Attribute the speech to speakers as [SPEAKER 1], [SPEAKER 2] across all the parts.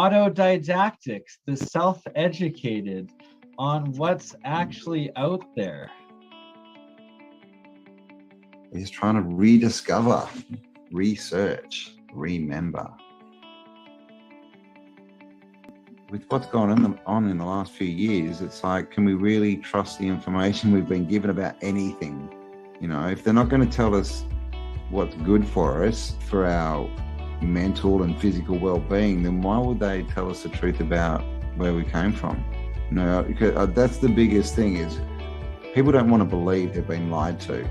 [SPEAKER 1] autodidactics, the self-educated on what's actually out there.
[SPEAKER 2] He's trying to rediscover, research, remember. With what's gone on in the last few years, it's like, can we really trust the information we've been given about anything? You know, if they're not going to tell us what's good for us, for our mental and physical well-being, then why would they tell us the truth about where we came from? You know, because that's the biggest thing, is people don't want to believe they've been lied to.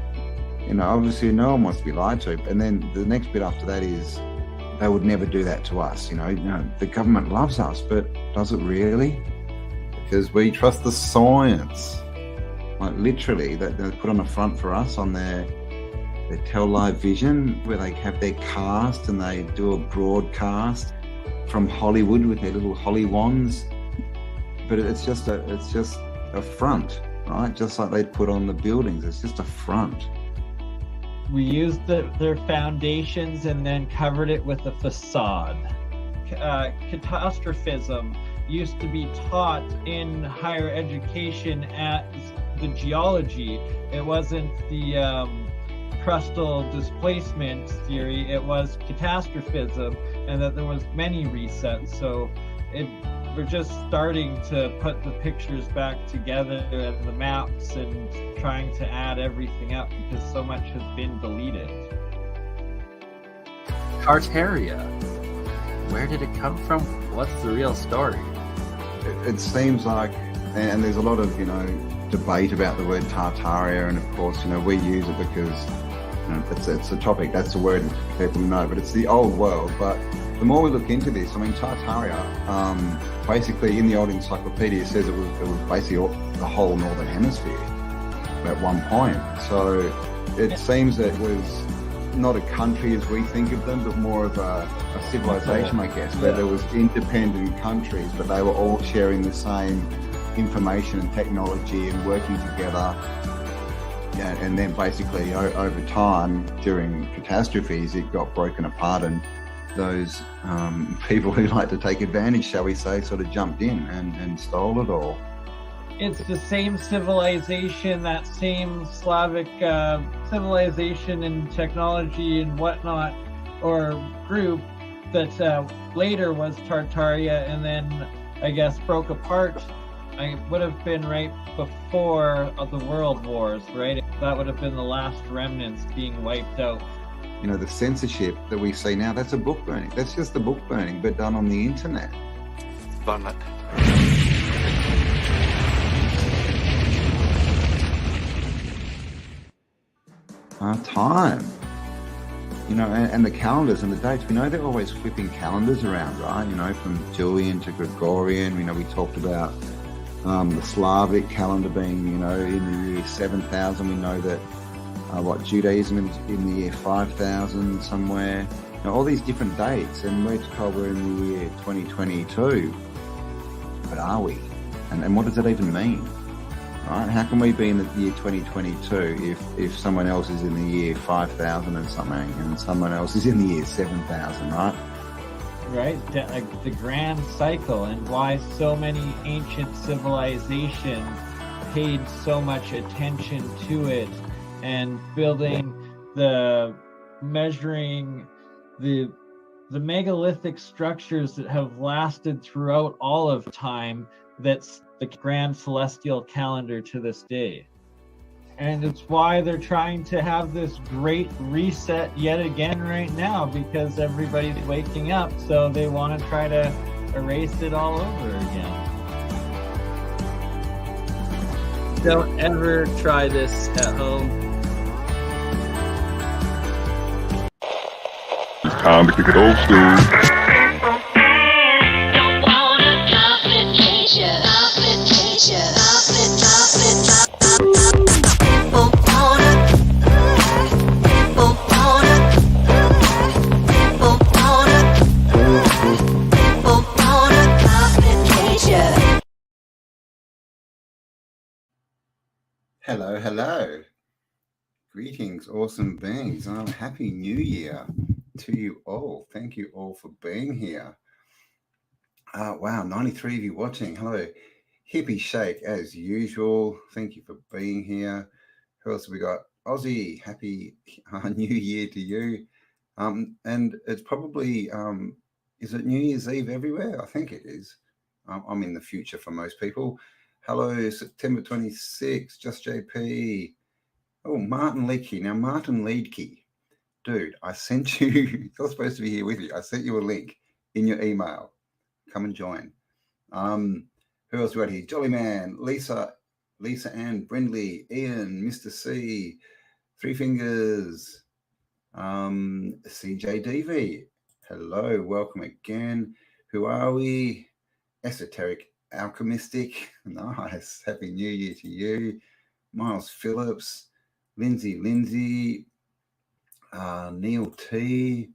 [SPEAKER 2] You know, obviously no one wants to be lied to. And then the next bit after that is, they would never do that to us. You know, the government loves us, but does it really? Because we trust the science. Like literally, they put on a front for us on their Tell Live Vision, where they have their cast and they do a broadcast from Hollywood with their little holly wands. But it's just a front, right? Just like they'd put on the buildings. It's just a front.
[SPEAKER 1] We used their foundations and then covered it with a facade. Catastrophism used to be taught in higher education as the geology. It wasn't the crustal displacement theory, it was catastrophism, and that there was many resets. So we're just starting to put the pictures back together and the maps and trying to add everything up, because so much has been deleted.
[SPEAKER 3] Tartaria. Where did it come from? What's the real story?
[SPEAKER 2] It seems like, and there's a lot of, you know, debate about the word Tartaria, and of course, you know, we use it because, you know, it's a topic, that's the word people know, but it's the old world. But the more we look into this, I mean, Tartaria, basically in the old encyclopedia says it was basically the whole northern hemisphere at one point. So it seems that it was not a country as we think of them, but more of a civilization, I guess, where there was independent countries, but they were all sharing the same information and technology and working together. Yeah, and then basically over time, during catastrophes, it got broken apart, and those people who like to take advantage, shall we say, sort of jumped in and stole it all.
[SPEAKER 1] It's the same civilization, that same Slavic civilization and technology and whatnot, or group that later was Tartaria, and then I guess broke apart. It would have been right before the World Wars, right? That would have been the last remnants being wiped out.
[SPEAKER 2] You know, the censorship that we see now, that's a book burning. That's just the book burning, but done on the internet.
[SPEAKER 4] Burn it.
[SPEAKER 2] Time. You know, and the calendars and the dates, we know they're always flipping calendars around, right? You know, from Julian to Gregorian. You know, we talked about the Slavic calendar being, you know, in the year 7000. We know that Judaism is in the year 5000 somewhere. You know, all these different dates, and we're told we're in the year 2022. But are we? And what does that even mean? Right? How can we be in the year 2022 if someone else is in the year 5000 and something, and someone else is in the year 7000, right?
[SPEAKER 1] Right, the grand cycle, and why so many ancient civilizations paid so much attention to it, and measuring the megalithic structures that have lasted throughout all of time. That's the grand celestial calendar to this day. And it's why they're trying to have this great reset yet again right now, because everybody's waking up, so they want to try to erase it all over again.
[SPEAKER 3] Don't ever try this at home.
[SPEAKER 5] It's time to kick it old school.
[SPEAKER 2] Hello. Greetings, awesome beings. Happy New Year to you all. Thank you all for being here. Wow, 93 of you watching. Hello. Hippie Shake, as usual. Thank you for being here. Who else have we got? Aussie, happy New Year to you. And it's probably, is it New Year's Eve everywhere? I think it is. I'm in the future for most people. Hello, September 26th, Just JP. Oh, Martin Liedtke. Now, Martin Liedtke, dude, I sent you, you're supposed to be here with you. I sent you a link in your email. Come and join. Who else we got here? Jolly Man, Lisa Ann, Brindley, Ian, Mr. C, Three Fingers, CJDV. Hello, welcome again. Who are we? Esoteric Alchemistic. Nice. Happy New Year to you. Miles Phillips, Lindsay, Neil T.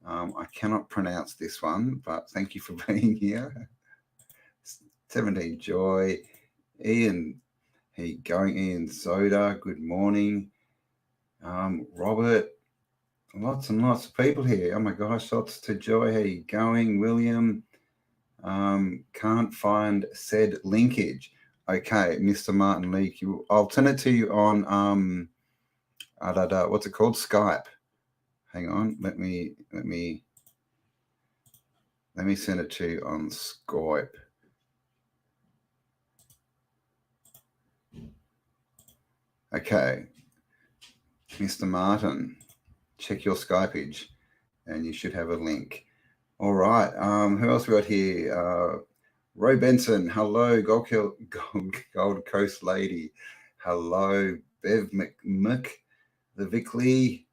[SPEAKER 2] I cannot pronounce this one, but thank you for being here. 17 Joy, Ian, how you going? Ian Soda, good morning. Robert, lots and lots of people here. Oh my gosh, lots to Joy, how you going? William, can't find said linkage. Okay, Mr. Martin Leake, I'll send it to you on what's it called? Skype. Hang on, let me send it to you on Skype. Okay, Mr. Martin, check your Skypeage and you should have a link. All right, who else we got here? Roy Benson, hello, Gold Coast lady. Hello, Bev McMick, the Vic Lee,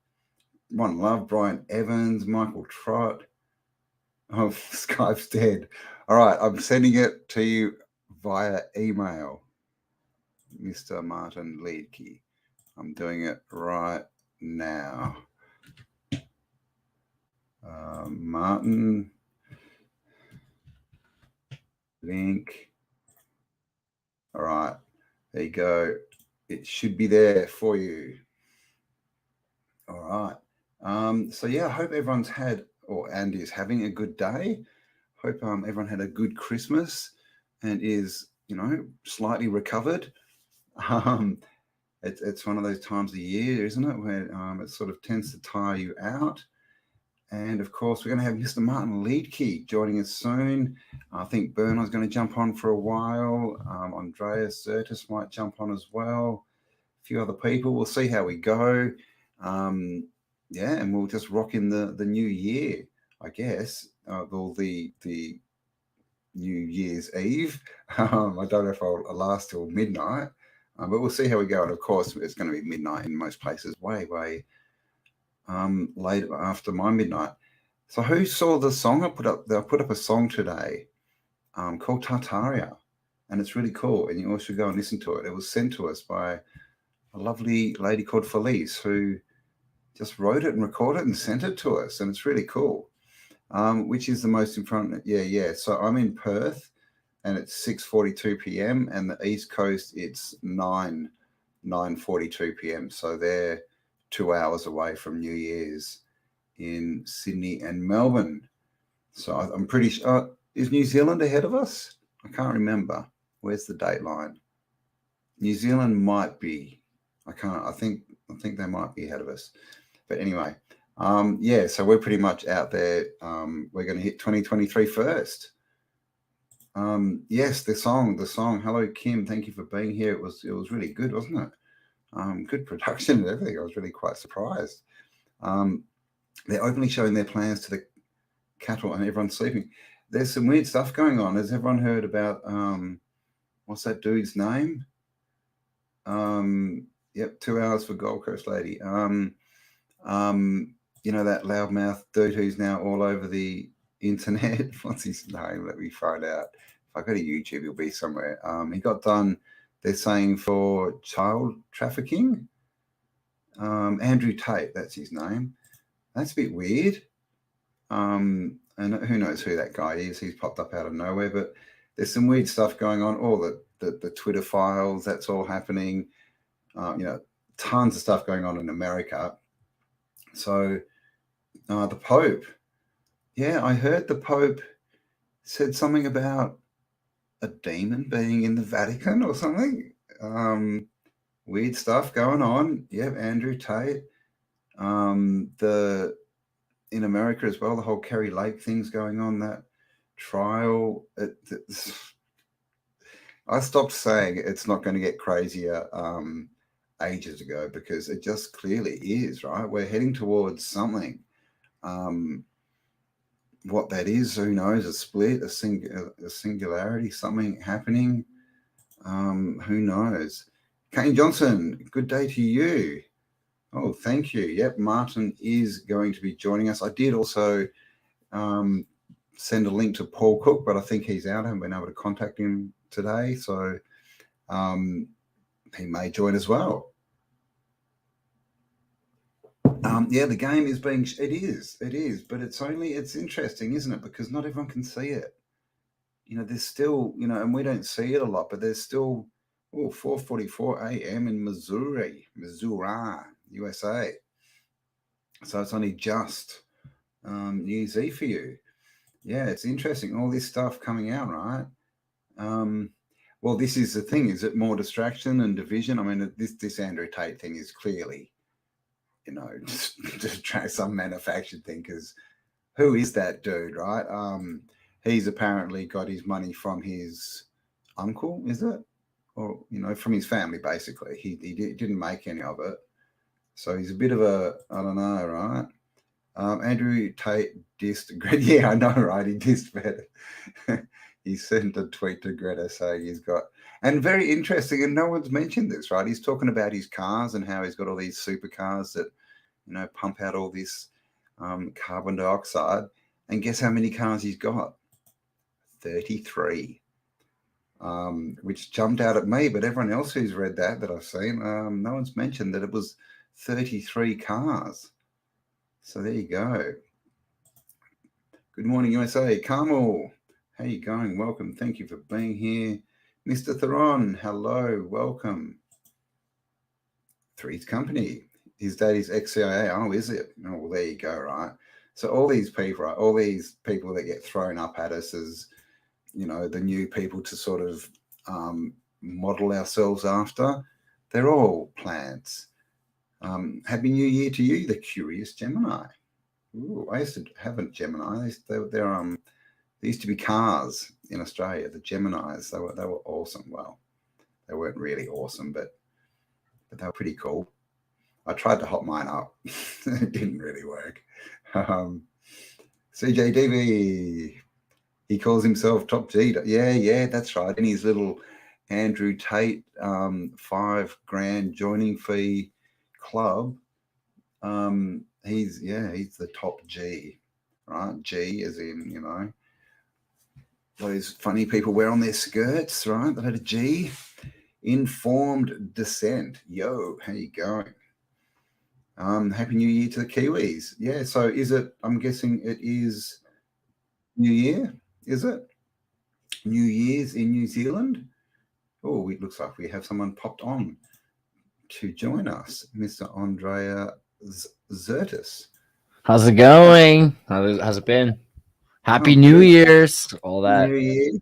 [SPEAKER 2] One Love, Brian Evans, Michael Trott. Oh, Skype's dead. All right, I'm sending it to you via email, Mr. Martin Liedtke. I'm doing it right now. Martin, link. All right, there you go. It should be there for you. All right. So yeah, I hope everyone's had and is having a good day. Hope everyone had a good Christmas and is, slightly recovered. It's one of those times of the year, isn't it, where it sort of tends to tire you out. And of course, we're going to have Mr. Martin Liedtke joining us soon. I think BurnEye's going to jump on for a while. Andreas Xirtus might jump on as well. A few other people. We'll see how we go. Yeah, and we'll just rock in the new year, I guess. The New Year's Eve. I don't know if I'll last till midnight, but we'll see how we go. And of course, it's going to be midnight in most places, way late after my midnight. So who saw the song I put up? I put up a song today called Tartarian, and it's really cool. And you all should go and listen to it. It was sent to us by a lovely lady called Felice, who just wrote it and recorded it and sent it to us, and it's really cool. Which is the most important? Yeah. So I'm in Perth, and it's 6:42 p.m. and the East Coast it's 9:42 p.m. So they're 2 hours away from New Year's in Sydney and Melbourne. So I'm pretty sure. Is New Zealand ahead of us? I can't remember. Where's the dateline? New Zealand might be. I think they might be ahead of us. But anyway, yeah, so we're pretty much out there. We're going to hit 2023 first. Yes, the song. Hello, Kim. Thank you for being here. It was really good, wasn't it? Good production and everything. I was really quite surprised. They're openly showing their plans to the cattle and everyone's sleeping. There's some weird stuff going on. Has everyone heard about what's that dude's name? Yep, 2 hours for Gold Coast lady. That loudmouth dude who's now all over the internet. What's his name? Let me find out. If I go to YouTube, he'll be somewhere. He got done, they're saying, for child trafficking. Andrew Tate, that's his name. That's a bit weird. And who knows who that guy is? He's popped up out of nowhere, but there's some weird stuff going on. All the Twitter files, that's all happening. Tons of stuff going on in America. So the Pope, yeah, I heard the Pope said something about a demon being in the Vatican or something. Weird stuff going on. Yep, Andrew Tate. In America as well, the whole Kerry Lake thing's going on, that trial. I stopped saying it's not going to get crazier ages ago, because it just clearly is, right? We're heading towards something. What that is, who knows? A split, a singularity, something happening. Who knows? Kane Johnson, good day to you. Oh, thank you. Yep, Martin is going to be joining us. I did also send a link to Paul Cook, but I think he's out. I haven't been able to contact him today, so he may join as well. Yeah, the game is being, it is, but it's interesting, isn't it? Because not everyone can see it. You know, there's still, you know, and we don't see it a lot, but there's still 4:44 a.m. in Missouri, USA. So it's only just New Year's Eve for you. Yeah, it's interesting. All this stuff coming out, right? Well, this is the thing. Is it more distraction and division? I mean, this Andrew Tate thing is clearly, you know, just try some manufactured thing, because who is that dude, right? He's apparently got his money from his uncle, is it? Or, you know, from his family, basically. He didn't make any of it. So he's a bit of a, I don't know, right? Andrew Tate dissed Greta. Yeah, I know, right? He dissed Greta. He sent a tweet to Greta saying he's got, and very interesting, and no one's mentioned this, right? He's talking about his cars and how he's got all these supercars that, you know, pump out all this carbon dioxide. And guess how many cars he's got? 33. Which jumped out at me, but everyone else who's read that I've seen, no one's mentioned that it was 33 cars. So there you go. Good morning, USA. Carmel, how you going? Welcome. Thank you for being here. Mr. Theron, hello. Welcome. Three's Company. His dad is ex-CIA. Oh, is it? Oh, well, there you go, right? So all these people, right? All these people that get thrown up at us as, you know, the new people to sort of model ourselves after, they're all plants. Happy New Year to you, the Curious Gemini. Ooh, I used to have a Gemini. They used to be cars in Australia, the Geminis. They were awesome. Well, they weren't really awesome, but they were pretty cool. I tried to hop mine up. It didn't really work. CJDV, he calls himself Top G. Yeah, that's right. In his little Andrew Tate $5,000 joining fee club, he's the top G, right? G as in, you know, those funny people wear on their skirts, right? The letter G. Informed Descent. Yo, how you going? Happy New Year to the Kiwis. Yeah, so is it, I'm guessing it is New Year, is it? New Year's in New Zealand? Oh, it looks like we have someone popped on to join us, Mr. Andrea Xirtus.
[SPEAKER 4] How's it going? How's it been? Happy New Year's, all that.
[SPEAKER 2] New Year.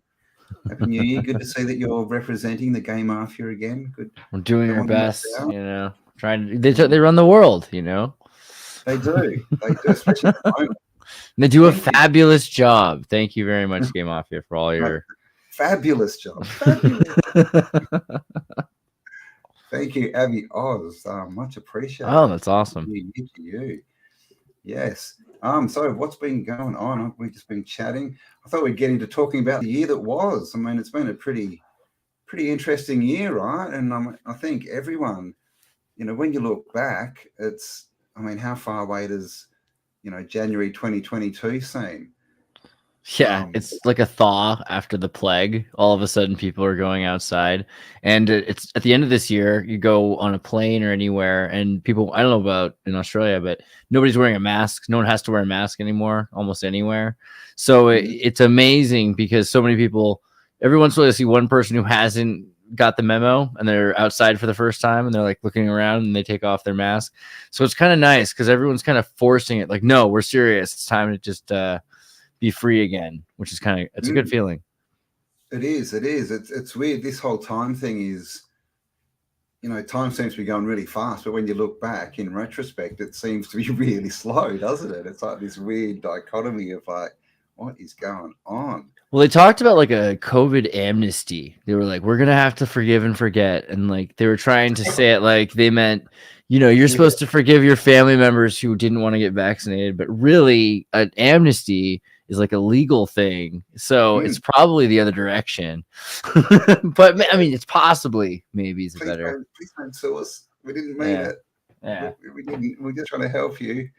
[SPEAKER 2] Happy New Year. Good to see that you're representing the Game Mafia again. Good.
[SPEAKER 4] We're doing our best, you know. Trying to, they run the world, you know.
[SPEAKER 2] They do, especially at the moment.
[SPEAKER 4] They do a fabulous job. Thank you very much, Game Mafia, for all your
[SPEAKER 2] fabulous job. Fabulous. Thank you, Abby Oz. Much appreciated.
[SPEAKER 4] Oh, that's awesome.
[SPEAKER 2] To you. Yes. So what's been going on? We've just been chatting. I thought we'd get into talking about the year that was. I mean, it's been a pretty interesting year, right? And I think everyone, you know, when you look back, it's, I mean, how far away does, you know, January 2022 seem?
[SPEAKER 4] Yeah, it's like a thaw after the plague. All of a sudden, people are going outside, and it's at the end of this year. You go on a plane or anywhere, and people, I don't know about in Australia, but nobody's wearing a mask. No one has to wear a mask anymore, almost anywhere. So it's amazing because so many people, every once in a while, I see one person who hasn't got the memo and they're outside for the first time and they're like looking around and they take off their mask. So it's kind of nice because everyone's kind of forcing it. Like, no, we're serious. It's time to just be be free again, which is it's a good feeling.
[SPEAKER 2] It is. It's weird. This whole time thing is, time seems to be going really fast, but when you look back in retrospect, it seems to be really slow, doesn't it? It's like this weird dichotomy of like, what is going on?
[SPEAKER 4] Well, they talked about like a COVID amnesty. They were like, we're going to have to forgive and forget. And like, they were trying to say it like they meant, you're supposed to forgive your family members who didn't want to get vaccinated, but really an amnesty is like a legal thing. So it's probably the other direction. But I mean, it's possibly maybe it's better.
[SPEAKER 2] Please don't sue us. We didn't mean it.
[SPEAKER 4] Yeah.
[SPEAKER 2] We didn't. We're just trying to help you.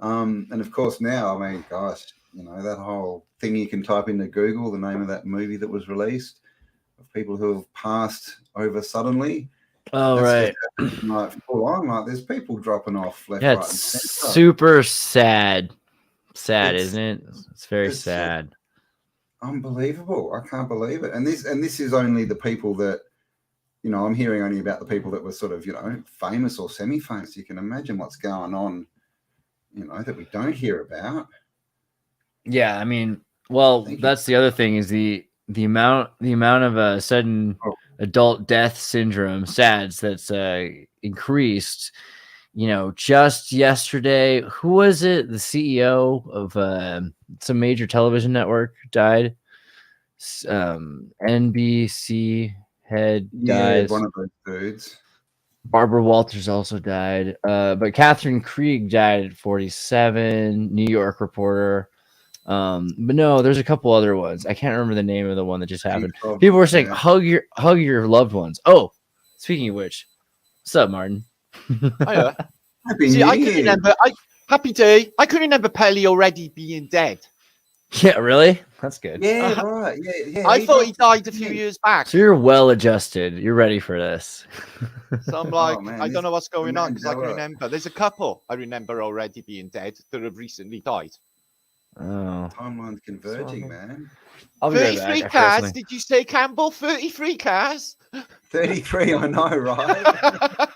[SPEAKER 2] And of course now, I mean, gosh, that whole thing you can type into Google, the name of that movie that was released of people who have passed over suddenly.
[SPEAKER 4] Oh, right.
[SPEAKER 2] Like full on, like there's people dropping off left,
[SPEAKER 4] yeah,
[SPEAKER 2] right,
[SPEAKER 4] it's
[SPEAKER 2] and center.
[SPEAKER 4] super sad. Isn't it? It's very sad.
[SPEAKER 2] Unbelievable. I can't believe it. And this is only the people that, I'm hearing only about the people that were sort of, famous or semi-famous. You can imagine what's going on, that we don't hear about.
[SPEAKER 4] Yeah, I mean, well, that's the other thing is the amount of sudden adult death syndrome, SADS, that's increased. Just yesterday, who was it? The CEO of some major television network died. NBC head died.
[SPEAKER 2] One of those dudes.
[SPEAKER 4] Barbara Walters also died. But Catherine Krieg died at 47. New York reporter. But no, there's a couple other ones. I can't remember the name of the one that just happened. People were saying hug your loved ones. Oh, speaking of which, what's up, Martin?
[SPEAKER 6] Hiya.
[SPEAKER 2] See,
[SPEAKER 6] I can remember. Happy day. I can remember Pelly already being dead.
[SPEAKER 4] Yeah, really? That's good.
[SPEAKER 2] Yeah, right. Yeah.
[SPEAKER 6] I thought he died a few years back.
[SPEAKER 4] So you're well adjusted. You're ready for this.
[SPEAKER 6] So I'm like, I don't know what's going on because I can remember. There's a couple I remember already being dead that have recently died.
[SPEAKER 4] Oh,
[SPEAKER 2] timeline's converging, man.
[SPEAKER 6] 33 cars. Did you say, Campbell? 33 cars.
[SPEAKER 2] 33. I know, right?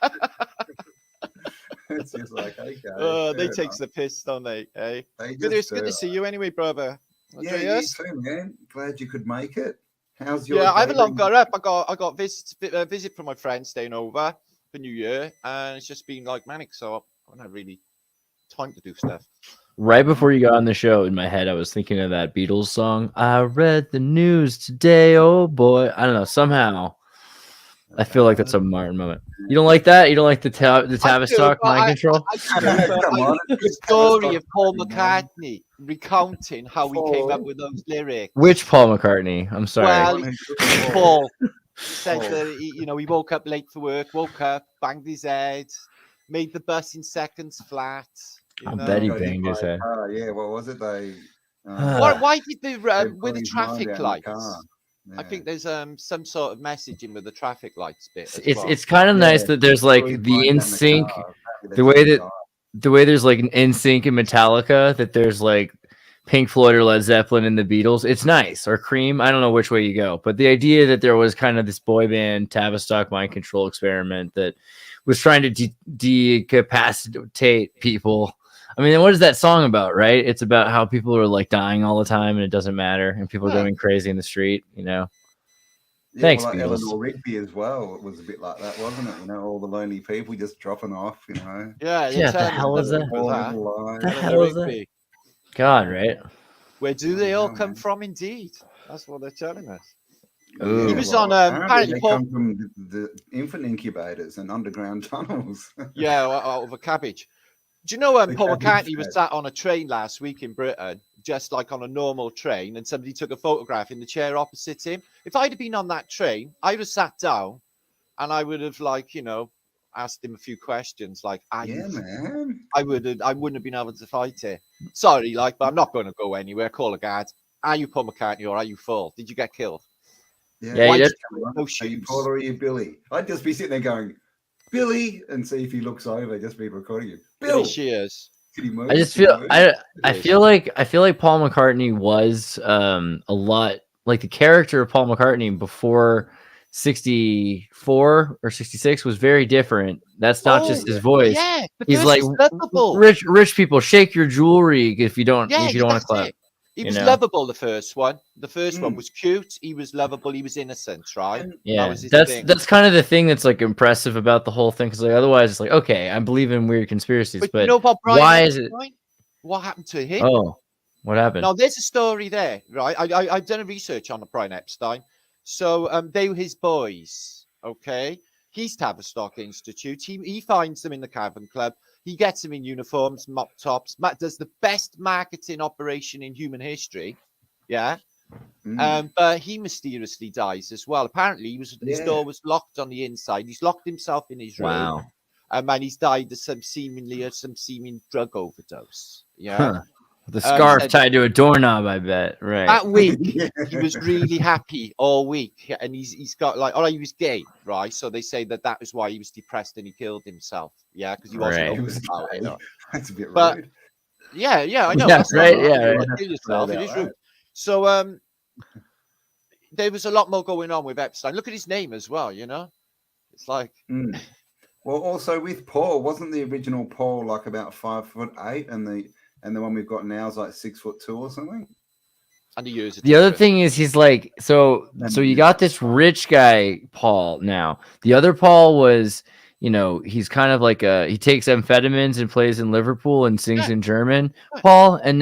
[SPEAKER 2] It's just like, okay.
[SPEAKER 6] They take the piss, don't they? Eh? It's good to see you anyway, brother.
[SPEAKER 2] Yeah, you too, man. Glad you could make it. How's your?
[SPEAKER 6] Yeah, I haven't long got up. I got visit from my friend staying over for New Year, and it's just been like manic. So I don't have really time to do stuff.
[SPEAKER 4] Right before you got on the show, in my head, I was thinking of that Beatles song. I read the news today. Oh boy, I don't know. Somehow, I feel like that's a Martin moment. You don't like that? You don't like the Tavistock mind control?
[SPEAKER 6] The story of Paul McCartney recounting how he came up with those lyrics.
[SPEAKER 4] Which Paul McCartney? I'm sorry.
[SPEAKER 6] Well, Paul said that he woke up late for work, woke up, banged his head, made the bus in seconds flat.
[SPEAKER 4] I bet he banged his head.
[SPEAKER 2] Yeah, what was it?
[SPEAKER 6] Why did they with the traffic lights? Yeah. I think there's some sort of messaging with the traffic lights bit.
[SPEAKER 4] It's kind of nice that there's like the in sync, the way there's like an in sync in Metallica, that there's like Pink Floyd or Led Zeppelin and the Beatles. It's nice, or Cream. I don't know which way you go, but the idea that there was kind of this boy band Tavistock mind control experiment that was trying to decapacitate people. I mean, what is that song about, right? It's about how people are like dying all the time and it doesn't matter, and people are going crazy in the street,
[SPEAKER 2] Yeah,
[SPEAKER 4] Thanks,
[SPEAKER 2] well, like
[SPEAKER 4] Beatles.
[SPEAKER 2] Eleanor Rigby as well. It was a bit like that, wasn't it? All the lonely people just dropping off,
[SPEAKER 6] Yeah,
[SPEAKER 4] the hell is that? The hell is that? God, right?
[SPEAKER 6] Where do they all come from? Indeed, that's what they're telling us.
[SPEAKER 2] Yeah,
[SPEAKER 6] he was on apparently
[SPEAKER 2] they come from the infant incubators and underground tunnels.
[SPEAKER 6] Yeah, out of a cabbage. Do you know Paul McCartney was sat on a train last week in Britain, just like on a normal train, and somebody took a photograph in the chair opposite him? If I'd have been on that train, I would have sat down and I would have asked him a few questions like,
[SPEAKER 2] man.
[SPEAKER 6] I wouldn't have been able to fight it. Sorry, but I'm not going to go anywhere. Call a guard. Are you Paul McCartney or are you full? Did you get killed?
[SPEAKER 2] Yeah,
[SPEAKER 4] you did.
[SPEAKER 6] No
[SPEAKER 2] Are you Paul or are you Billy? I'd just be sitting there going, Billy, and see if he looks over, just be recording you. Bill,
[SPEAKER 6] cheers.
[SPEAKER 2] I
[SPEAKER 4] just feel I feel like Paul McCartney was a lot like the character of Paul McCartney before 64 or 66 was very different. That's not just his voice.
[SPEAKER 6] Yeah,
[SPEAKER 4] he's like rich people, shake your jewelry if you don't want to clap.
[SPEAKER 6] He
[SPEAKER 4] you
[SPEAKER 6] was
[SPEAKER 4] know?
[SPEAKER 6] lovable, the first one. The first one was cute. He was lovable. He was innocent, right?
[SPEAKER 4] Yeah,
[SPEAKER 6] was his
[SPEAKER 4] that's
[SPEAKER 6] thing.
[SPEAKER 4] that's kind of the thing that's like impressive about the whole thing. Because like otherwise, it's like, okay, I believe in weird conspiracies,
[SPEAKER 6] But
[SPEAKER 4] but
[SPEAKER 6] you know about Brian
[SPEAKER 4] why is it?
[SPEAKER 6] Epstein? What happened to him?
[SPEAKER 4] Oh, what happened?
[SPEAKER 6] Now, there's a story there, right? I've done a research on the Brian Epstein. So they were his boys, okay? He's Tavistock Institute. He finds them in the Cavern Club. He gets them in uniforms, mop tops. Does the best marketing operation in human history. Yeah. But he mysteriously dies as well. Apparently, his door was locked on the inside. He's locked himself in his room.
[SPEAKER 4] Wow.
[SPEAKER 6] And he's died of some seeming drug overdose. Yeah.
[SPEAKER 4] Huh. The scarf tied to a doorknob, I bet. Right.
[SPEAKER 6] That week, he was really happy all week, and he's got like, all right, he was gay, right? So they say that was why he was depressed and he killed himself, yeah, because he wasn't open about it.
[SPEAKER 2] That's a bit
[SPEAKER 6] But
[SPEAKER 2] rude.
[SPEAKER 6] yeah, I know.
[SPEAKER 4] Yeah,
[SPEAKER 6] That's
[SPEAKER 4] right.
[SPEAKER 6] not
[SPEAKER 4] Yeah,
[SPEAKER 6] right. Kill yourself. It is rude. So there was a lot more going on with Epstein. Look at his name as well. You know, it's like.
[SPEAKER 2] Well, also with Paul, wasn't the original Paul like about 5'8", and the one we've got now is like 6'2" or something?
[SPEAKER 6] And the years.
[SPEAKER 4] The other thing is he's like, so you got this rich guy Paul now. The other Paul was, you know, he's kind of like he takes amphetamines and plays in Liverpool and sings in German, Paul. And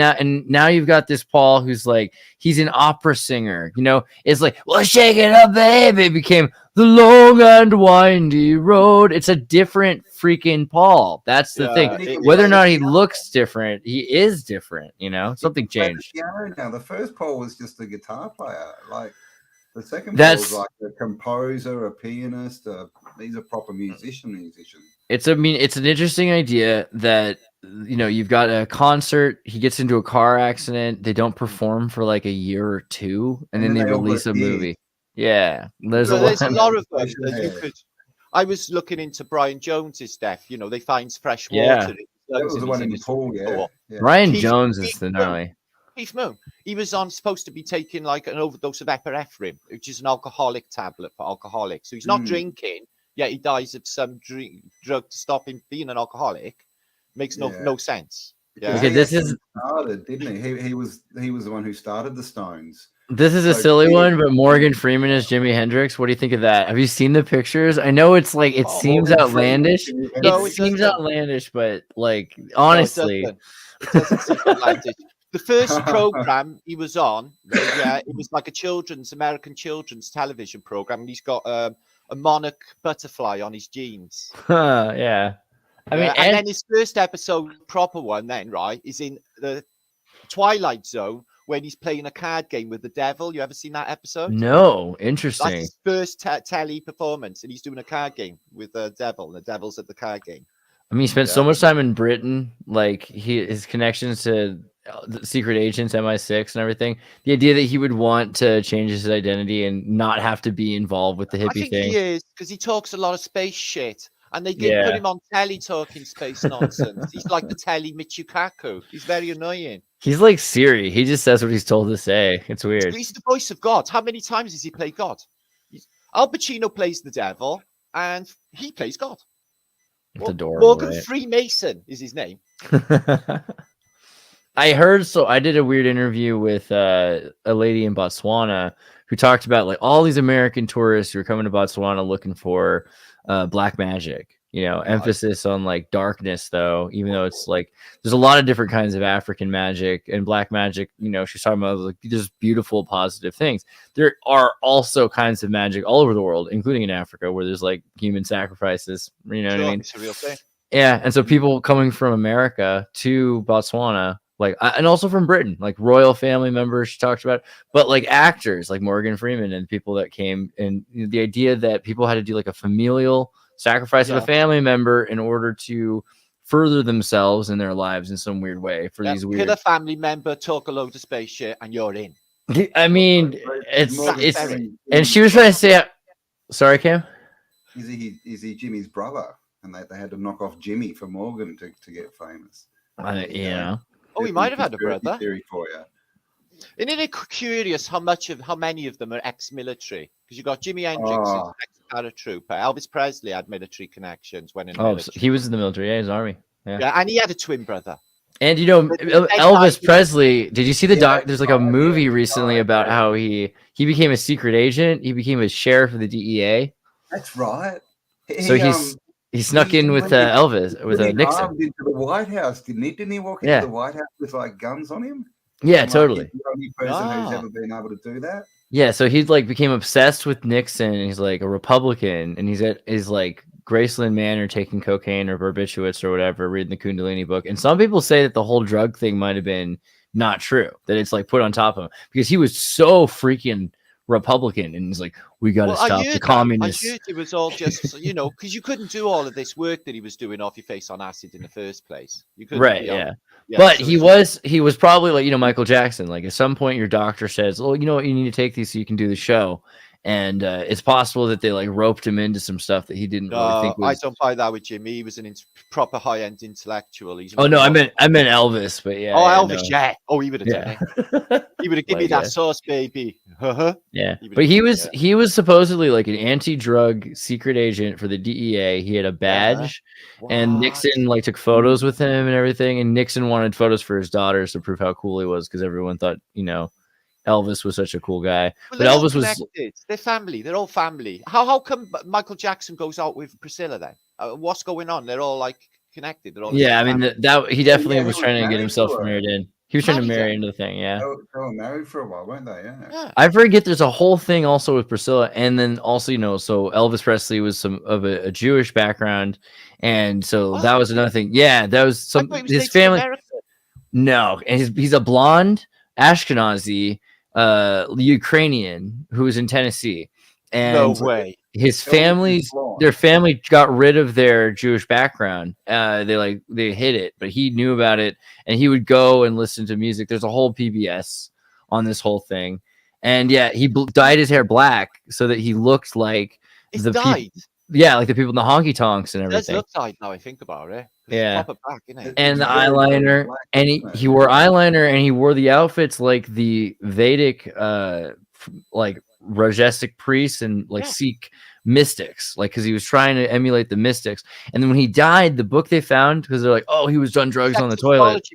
[SPEAKER 4] now you've got this Paul who's like, he's an opera singer, you know, it's like, well, shake it up, baby. It became the long and windy road. It's a different freaking Paul. That's the thing. Whether or not he looks different, he is different, you know, something changed.
[SPEAKER 2] Now, the first Paul was just a guitar player. Like the second Paul was like a composer, a pianist. He's a proper musician.
[SPEAKER 4] It's an interesting idea that, you know, you've got a concert, he gets into a car accident, they don't perform for like a year or two, and then they release a movie. Yeah, there's a lot of them
[SPEAKER 6] that you could. I was looking into Brian Jones's death. You know, they find fresh water.
[SPEAKER 2] That was the one in the pool. Yeah.
[SPEAKER 4] Brian Jones is the gnarly.
[SPEAKER 6] Keith Moon. He was supposed to be taking like an overdose of epinephrine, which is an alcoholic tablet for alcoholics. So he's not drinking, yet he dies of some drug to stop him being an alcoholic. Makes no sense. Yeah.
[SPEAKER 4] Okay, this is
[SPEAKER 2] started, didn't he? He was the one who started the Stones.
[SPEAKER 4] This is a silly one, but Morgan Freeman is Jimi Hendrix. What do you think of that? Have you seen the pictures? I know it's like seems outlandish. It seems outlandish, but like honestly,
[SPEAKER 6] it doesn't seem outlandish. The first program he was on, it was like American children's television program, and he's got a monarch butterfly on his jeans.
[SPEAKER 4] Yeah. I mean,
[SPEAKER 6] and then his first episode, proper one, then right, is in the Twilight Zone when he's playing a card game with the devil. You ever seen that episode?
[SPEAKER 4] No, interesting.
[SPEAKER 6] That's his first telly performance, and he's doing a card game with the devil. And the devil's at the card game.
[SPEAKER 4] I mean, he spent so much time in Britain, like his connections to the secret agents, MI6, and everything. The idea that he would want to change his identity and not have to be involved with the hippie thing.
[SPEAKER 6] He is, because he talks a lot of space shit. And they did put him on telly talking space nonsense. He's like the telly Michikaku. He's very annoying.
[SPEAKER 4] He's like Siri. He just says what he's told to say. It's weird.
[SPEAKER 6] He's the voice of God. How many times has he played God? Al Pacino plays the devil, and he plays God.
[SPEAKER 4] It's adorable.
[SPEAKER 6] Morgan Freemason is his name.
[SPEAKER 4] I heard, so I did a weird interview with a lady in Botswana who talked about like all these American tourists who are coming to Botswana looking for black magic, you know, emphasis on like darkness, though, even though it's like there's a lot of different kinds of African magic and black magic. You know, she's talking about like just beautiful, positive things. There are also kinds of magic all over the world, including in Africa, where there's like human sacrifices. You know what I mean?
[SPEAKER 6] It's a real thing.
[SPEAKER 4] Yeah, and so people coming from America to Botswana, like, and also from Britain, like royal family members she talked about, but like actors like Morgan Freeman and people that came, and the idea that people had to do like a familial sacrifice of a family member in order to further themselves in their lives in some weird way for these weird.
[SPEAKER 6] Kill a family member, talk a load of space shit, and you're in.
[SPEAKER 4] I mean, it's and she was trying to say, sorry, Cam.
[SPEAKER 2] Is he Jimmy's brother? And they had to knock off Jimmy for Morgan to get famous.
[SPEAKER 4] You know.
[SPEAKER 6] Oh, he might have had a brother.
[SPEAKER 2] Theory for you.
[SPEAKER 6] Isn't it curious how many of them are ex-military? Because you got Jimi Hendrix, ex-paratrooper. Elvis Presley had military connections when in the military.
[SPEAKER 4] He was in the military. Yeah, his army.
[SPEAKER 6] Yeah, and he had a twin brother.
[SPEAKER 4] And Elvis Presley, did you see the
[SPEAKER 2] Yeah,
[SPEAKER 4] there's like a movie
[SPEAKER 2] yeah,
[SPEAKER 4] recently about how he became a secret agent. He became a sheriff of the DEA.
[SPEAKER 2] That's right.
[SPEAKER 4] So he snuck in with Elvis, with
[SPEAKER 2] he
[SPEAKER 4] Nixon.
[SPEAKER 2] armed into the White House, didn't he? Didn't he walk into the White House with like guns on him?
[SPEAKER 4] Yeah,
[SPEAKER 2] And,
[SPEAKER 4] totally.
[SPEAKER 2] He's the only person who's ever been able to do that.
[SPEAKER 4] Yeah, so he like became obsessed with Nixon, and he's like a Republican, and he's at his like Graceland Manor taking cocaine or barbiturates or whatever, reading the Kundalini book. And some people say that the whole drug thing might have been not true, that it's like put on top of him because he was so freaking Republican, and he's like, we got to stop the communists.
[SPEAKER 6] I heard it was all just, because you couldn't do all of this work that he was doing off your face on acid in the first place. You couldn't.
[SPEAKER 4] Right, yeah. But so he was probably like, Michael Jackson. Like at some point your doctor says, oh, you know what, you need to take these so you can do the show. And it's possible that they like roped him into some stuff that he didn't really think was...
[SPEAKER 6] I don't buy that with Jimmy. He was an proper high-end intellectual.
[SPEAKER 4] I meant Elvis, but yeah.
[SPEAKER 6] Oh, Elvis, yeah. Oh, he would have done it. He would have given me that sauce, baby.
[SPEAKER 4] Yeah, but he was supposedly like an anti-drug secret agent for the DEA. He had a badge, and Nixon like took photos with him and everything. And Nixon wanted photos for his daughters to prove how cool he was because everyone thought, Elvis was such a cool guy.
[SPEAKER 6] Well,
[SPEAKER 4] but Elvis was...
[SPEAKER 6] They're family. They're all family. How come Michael Jackson goes out with Priscilla then? What's going on? They're all like connected. They're all
[SPEAKER 4] I mean, that he definitely was trying to get himself married in. He was trying to marry into the thing, yeah.
[SPEAKER 2] They were married for a while, weren't they? Yeah.
[SPEAKER 4] I forget there's a whole thing also with Priscilla, and then also, so Elvis Presley was of a Jewish background, and so that was another thing. Yeah, that was his family. No, and he's a blonde Ashkenazi Ukrainian who was in Tennessee, and
[SPEAKER 6] no way.
[SPEAKER 4] His their family got rid of their Jewish background. They hid it, but he knew about it, and he would go and listen to music. There's a whole PBS on this whole thing, and he dyed his hair black so that he looked like like the people in the honky tonks and everything.
[SPEAKER 6] It does look dyed now I think about it.
[SPEAKER 4] Yeah,
[SPEAKER 6] black, isn't it?
[SPEAKER 4] And the eyeliner, and he wore eyeliner, and he wore the outfits like the Vedic, like Rajasic priests and like Sikh mystics, like because he was trying to emulate the mystics. And then when he died, the book they found, because they're like, oh, he was done drugs on the toilet.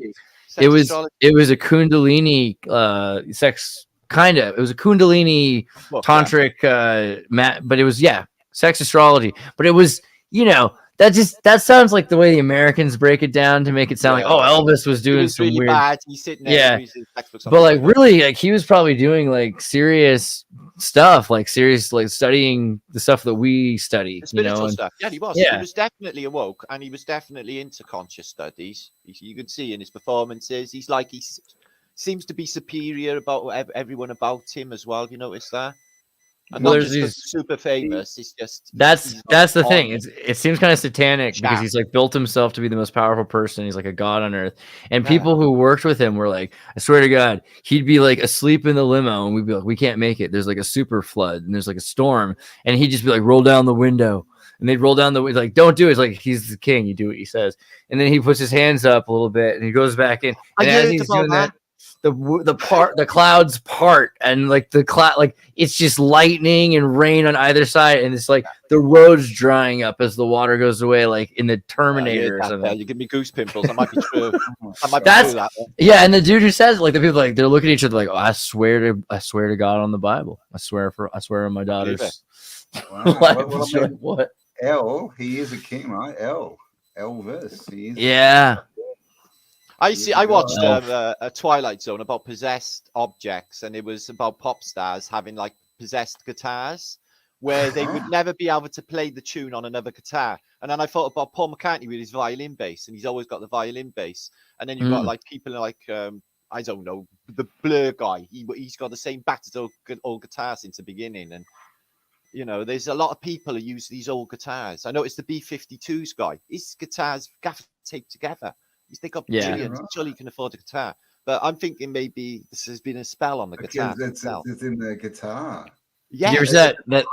[SPEAKER 4] It was a Kundalini sex kind of. It was a Kundalini tantric but it was sex astrology. But it was that sounds like the way the Americans break it down to make it sound like, oh, Elvis was doing some
[SPEAKER 6] really
[SPEAKER 4] weird
[SPEAKER 6] bad. He's sitting there
[SPEAKER 4] but like really, like he was probably doing like serious stuff, like studying the stuff that we study,
[SPEAKER 6] spiritual stuff. Yeah, he was. He was definitely awoke, and he was definitely into conscious studies. You could see in his performances, he seems to be superior about everyone about him as well. Have you noticed that? And not just super famous. It's just
[SPEAKER 4] that's the thing. It seems kind of satanic because he's like built himself to be the most powerful person. He's like a god on earth. And people who worked with him were like, I swear to God, he'd be like asleep in the limo, and we'd be like, we can't make it. There's like a super flood, and there's like a storm, and he'd just be like, roll down the window, and they'd roll down the window. Like, don't do it. It's like he's the king. You do what he says, and then he puts his hands up a little bit, and he goes back in. And as he's doing that, the clouds part, and like the cloud, like it's just lightning and rain on either side, and it's like the road's drying up as the water goes away, like in the Terminator or something.
[SPEAKER 6] You give me goose pimples. That might be true. That
[SPEAKER 4] and the dude who says it, like the people like they're looking at each other like, oh, I swear to God on the Bible, I swear on my daughter's
[SPEAKER 2] life.
[SPEAKER 4] What?
[SPEAKER 2] He is a king, right? Elvis. He is
[SPEAKER 6] I watched a Twilight Zone about possessed objects, and it was about pop stars having like possessed guitars where they would never be able to play the tune on another guitar. And then I thought about Paul McCartney with his violin bass, and he's always got the violin bass. And then you've got like people like I don't know, the Blur guy. He's got the same battered old guitars since the beginning, and there's a lot of people who use these old guitars. I noticed the B-52s guy. His guitars gaff taped together. They got brilliant. Surely you can afford a guitar. But I'm thinking maybe this has been a spell on the guitar.
[SPEAKER 2] It's in the guitar.
[SPEAKER 6] Yeah,
[SPEAKER 4] it's a
[SPEAKER 2] bit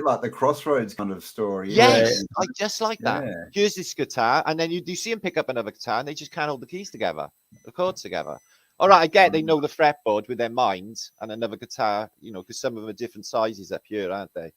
[SPEAKER 2] like the Crossroads kind of story.
[SPEAKER 6] Yes, like just like that. Here's this guitar, and then you see him pick up another guitar, and they just can't hold the keys together, the chords together. All right, I get they know the fretboard with their minds, and another guitar, because some of them are different sizes up here, aren't they?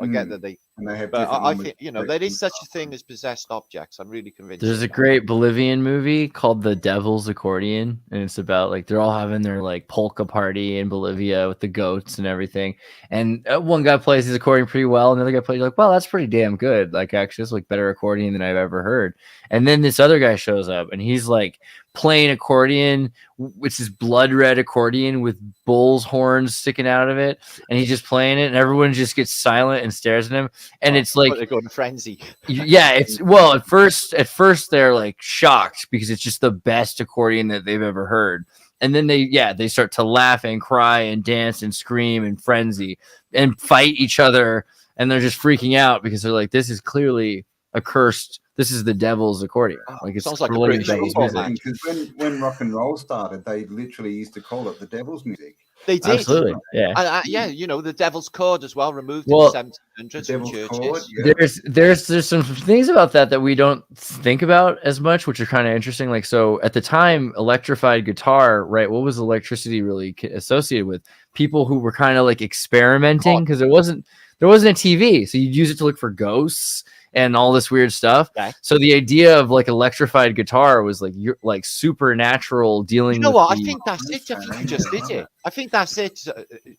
[SPEAKER 6] I get that they.
[SPEAKER 2] And they have
[SPEAKER 6] But
[SPEAKER 2] different
[SPEAKER 6] I
[SPEAKER 2] numbers
[SPEAKER 6] think, you
[SPEAKER 2] of
[SPEAKER 6] know, there is
[SPEAKER 2] collections.
[SPEAKER 6] such a thing as possessed objects. I'm really convinced.
[SPEAKER 4] There's
[SPEAKER 6] of
[SPEAKER 4] a
[SPEAKER 6] that.
[SPEAKER 4] great Bolivian movie called The Devil's Accordion, and it's about like they're all having their like polka party in Bolivia with the goats and everything. And one guy plays his accordion pretty well, and the other guy plays like, well, that's pretty damn good. Like actually, it's like better accordion than I've ever heard. And then this other guy shows up, and he's like playing accordion, which is blood red accordion with bull's horns sticking out of it, and he's just playing it, and everyone just gets silent and stares at him, and it's like
[SPEAKER 6] They're going to frenzy.
[SPEAKER 4] yeah, it's well at first they're like shocked because it's just the best accordion that they've ever heard. And then they start to laugh and cry and dance and scream and frenzy and fight each other, and they're just freaking out because they're like, this is clearly a cursed, this is the devil's accordion. Like it
[SPEAKER 6] Sounds like a
[SPEAKER 4] related
[SPEAKER 6] British
[SPEAKER 4] to devil's
[SPEAKER 6] football
[SPEAKER 4] music.
[SPEAKER 6] match.
[SPEAKER 2] Because when rock and roll started, they literally used to call it the devil's music.
[SPEAKER 6] They did.
[SPEAKER 4] Absolutely, yeah.
[SPEAKER 6] And, yeah, you know, the devil's chord as well, removed
[SPEAKER 4] Well,
[SPEAKER 6] in the 1700s
[SPEAKER 2] The
[SPEAKER 6] from
[SPEAKER 2] devil's
[SPEAKER 6] churches.
[SPEAKER 2] chord, yeah.
[SPEAKER 4] There's some things about that we don't think about as much, which are kind of interesting. Like, so at the time, electrified guitar, right? What was electricity really associated with? People who were kind of like experimenting because there wasn't a TV, so you'd use it to look for ghosts and all this weird stuff.
[SPEAKER 6] Okay.
[SPEAKER 4] So the idea of like electrified guitar was like you're like supernatural dealing.
[SPEAKER 6] You know
[SPEAKER 4] with
[SPEAKER 6] what? I
[SPEAKER 4] the-
[SPEAKER 6] think that's it. I think you just did it. I think that's it.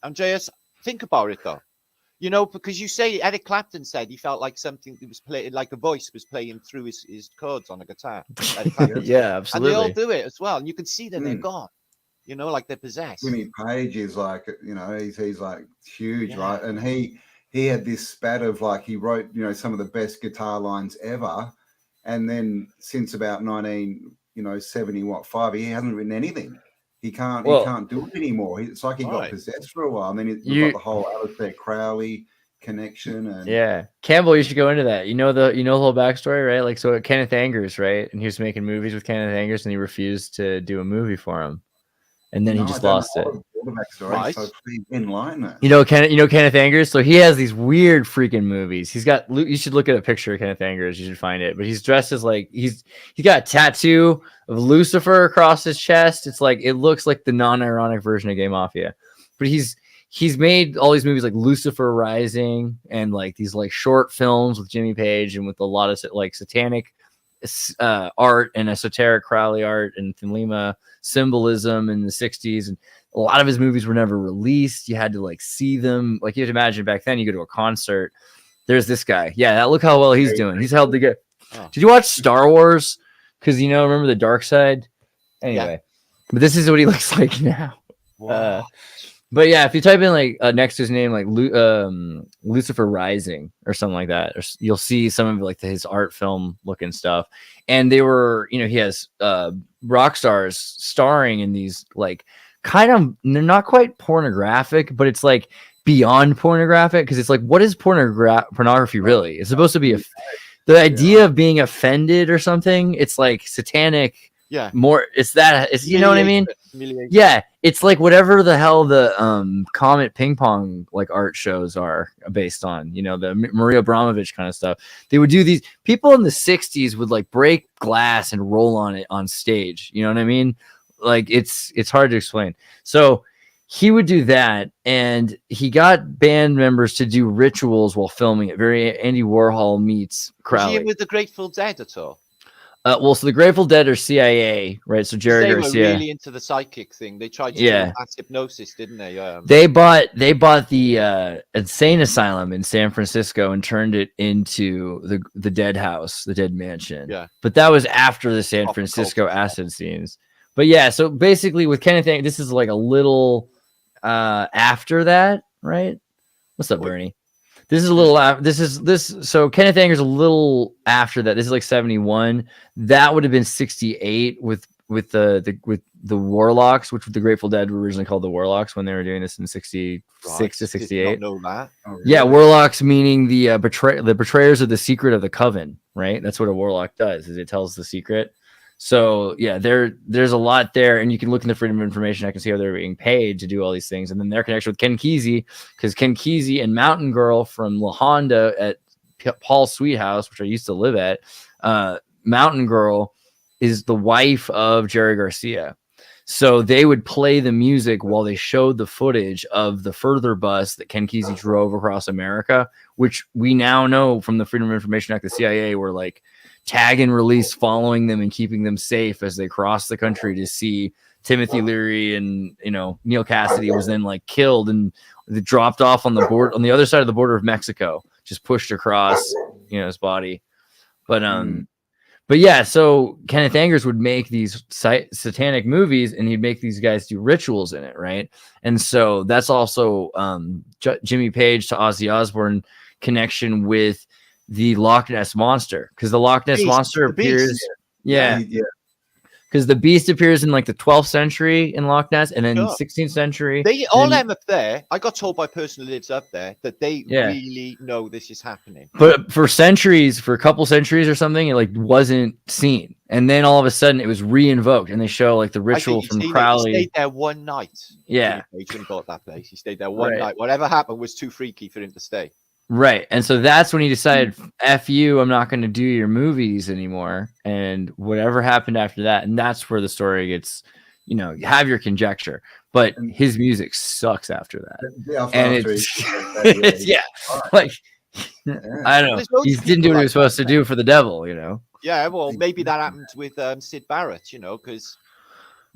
[SPEAKER 6] Andreas, think about it though. You know, because you say Eric Clapton said he felt like something that was playing, like a voice was playing through his chords on a guitar. Eric Clapton.
[SPEAKER 4] yeah,
[SPEAKER 6] And they all
[SPEAKER 4] absolutely.
[SPEAKER 6] do it as well. And you can see that they're gone. You know, like they're possessed.
[SPEAKER 2] Jimmy Page is like, you know, he's like huge,
[SPEAKER 6] Yeah.
[SPEAKER 2] right? And he had this spat of like he wrote, you know, some of the best guitar lines ever, and then since about 1975, he hasn't written anything. He can't do it anymore. It's like he got
[SPEAKER 6] Right.
[SPEAKER 2] possessed for a while. And then you've got the whole Alistair Crowley connection. And
[SPEAKER 4] Yeah, Campbell, you should go into that. You know the whole backstory, right? Like, so Kenneth Angers, right? And he was making movies with Kenneth Angers, and he refused to do a movie for him, and then he just lost it.
[SPEAKER 2] The backstory,
[SPEAKER 6] Right.
[SPEAKER 2] so please enlighten us.
[SPEAKER 4] You know Kenneth Angers. So he has these weird freaking movies. He's got. You should look at a picture of Kenneth Angers. You should find it. But he's dressed as like he got a tattoo of Lucifer across his chest. It's like it looks like the non-ironic version of Gay Mafia. But he's made all these movies like Lucifer Rising and like these like short films with Jimmy Page and with a lot of like satanic art and esoteric Crowley art and Thelema symbolism in the 60s. And a lot of his movies were never released. You had to like see them. Like you had to imagine back then you go to a concert. There's this guy. Yeah, look how well he's doing. He's held together.
[SPEAKER 6] Oh.
[SPEAKER 4] Did you watch Star Wars? Because remember the dark side? Anyway, but this is what he looks like now.
[SPEAKER 6] Wow.
[SPEAKER 4] But yeah, if you type in like next to his name, like Lucifer Rising or something like that, you'll see some of like his art film looking stuff. And they were, he has rock stars starring in these like kind of, they're not quite pornographic, but it's like beyond pornographic because it's like, what is pornography really? It's supposed to be the idea of being offended or something. It's like satanic.
[SPEAKER 6] Yeah.
[SPEAKER 4] More. It's that. It's you know what I mean.
[SPEAKER 6] Humiliation.
[SPEAKER 4] Yeah, it's like whatever the hell the Comet ping pong like art shows are based on, the Maria Abramovich kind of stuff. They would do these. People in the 60s would like break glass and roll on it on stage. You know what I mean? Like it's hard to explain. So he would do that, and he got band members to do rituals while filming it. Very Andy Warhol meets Crowley.
[SPEAKER 6] Was he with the Grateful Dead at all?
[SPEAKER 4] Well, so the Grateful Dead are CIA, right? So Jerry
[SPEAKER 6] They
[SPEAKER 4] Garcia.
[SPEAKER 6] were really into the psychic thing. They tried to do mass hypnosis, didn't they?
[SPEAKER 4] They bought the insane asylum in San Francisco and turned it into the Dead House, the Dead Mansion.
[SPEAKER 6] Yeah.
[SPEAKER 4] But that was after the San Francisco acid scenes. But yeah, so basically with Kenneth, this is like a little after that, right? What's up, Bernie? This is a little so Kenneth Anger's a little after that. This is like 71. That would have been 68 with the Warlocks, which the Grateful Dead were originally called the Warlocks when they were doing this in 66 to 68.
[SPEAKER 6] Did not know that.
[SPEAKER 2] Oh, really?
[SPEAKER 4] Yeah, Warlocks meaning the betrayers of the secret of the coven, right? That's what a Warlock does, is it tells the secret. So yeah, there's a lot there, and you can look in the Freedom of Information. I can see how they're being paid to do all these things, and then their connection with Ken Kesey, because Ken Kesey and Mountain Girl from La Honda at Paul's Sweet House, which I used to live at, Mountain Girl is the wife of Jerry Garcia. So they would play the music while they showed the footage of the further bus that Ken Kesey drove across America, which we now know from the Freedom of Information Act, the CIA were like tag and release following them and keeping them safe as they crossed the country to see Timothy Leary, and Neil Cassidy was then like killed and dropped off on the border on the other side of the border of Mexico, just pushed across his body. But yeah, so Kenneth Angers would make these satanic movies, and he'd make these guys do rituals in it, right? And so that's also Jimmy Page to Ozzy Osbourne connection with the Loch Ness Monster, because the Loch Ness Monster appears, because the beast appears in like the 12th century in Loch Ness, and then 16th century.
[SPEAKER 6] They all them up there. I got told by a person who lives up there that they really know this is happening.
[SPEAKER 4] But for a couple centuries or something, it like wasn't seen, and then all of a sudden it was re-invoked, and they show like the ritual from Crowley.
[SPEAKER 6] He stayed there one night.
[SPEAKER 4] Yeah,
[SPEAKER 6] When he bought that place, he stayed there one night. Whatever happened was too freaky for him to stay.
[SPEAKER 4] Right. And so that's when he decided, F you, I'm not going to do your movies anymore. And whatever happened after that. And that's where the story gets, you have your conjecture. But his music sucks after that. And I don't know. He didn't do what he was supposed to do for the devil,
[SPEAKER 6] Yeah, well, maybe that happened with Sid Barrett, because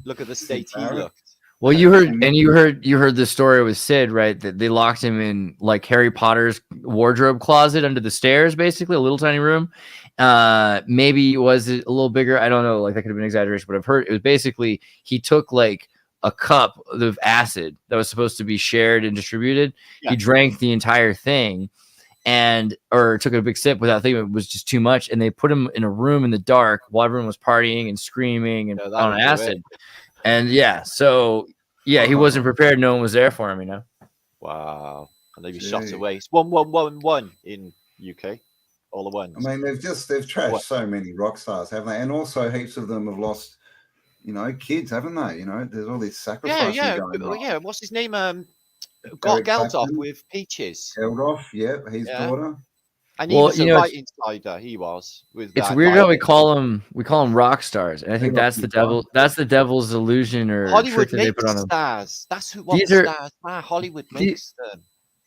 [SPEAKER 6] look at the state he looked.
[SPEAKER 4] Well, you heard the story with Sid, right? That they locked him in like Harry Potter's wardrobe closet under the stairs, basically a little tiny room. Maybe it was a little bigger. I don't know. Like that could have been exaggeration, but I've heard it was basically he took like a cup of acid that was supposed to be shared and distributed. Yeah. He drank the entire thing, or took a big sip without thinking it was just too much. And they put him in a room in the dark while everyone was partying and screaming and on acid. And he wasn't prepared. No one was there for him,
[SPEAKER 6] Wow. And they shot away. It's 1-1-1-1 in UK. All the ones.
[SPEAKER 2] I mean, they've trashed so many rock stars, haven't they? And also heaps of them have lost, kids, haven't they? There's all these sacrifices going on.
[SPEAKER 6] Yeah. What's his name? Got Geldof with Peaches.
[SPEAKER 2] Geldof, his daughter.
[SPEAKER 6] And he was a right insider. He was.
[SPEAKER 4] It's weird how we call them rock stars, and I think that's the devil. That's the devil's illusion or
[SPEAKER 6] Hollywood
[SPEAKER 4] trick that they
[SPEAKER 6] makes
[SPEAKER 4] put on them.
[SPEAKER 6] Stars. That's who. What stars? Hollywood makes them.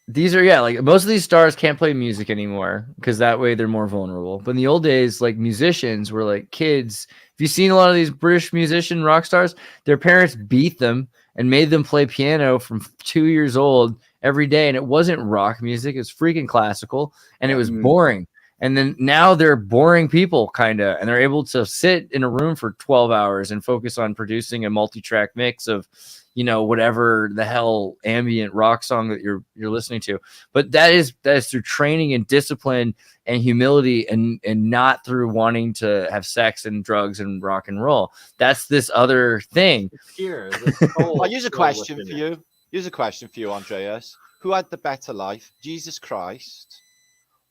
[SPEAKER 4] These are like most of these stars can't play music anymore because that way they're more vulnerable. But in the old days, like musicians were like kids. If you've seen a lot of these British musician rock stars, their parents beat them and made them play piano from 2 years old every day, and it wasn't rock music, it was freaking classical, and it was boring. And then now they're boring people kind of, and they're able to sit in a room for 12 hours and focus on producing a multi-track mix of whatever the hell ambient rock song that you're listening to. But that is through training and discipline and humility, and not through wanting to have sex and drugs and rock and roll. That's this other thing.
[SPEAKER 6] I'll use a question for you. Here's a question for you, Andreas. Who had the better life, Jesus Christ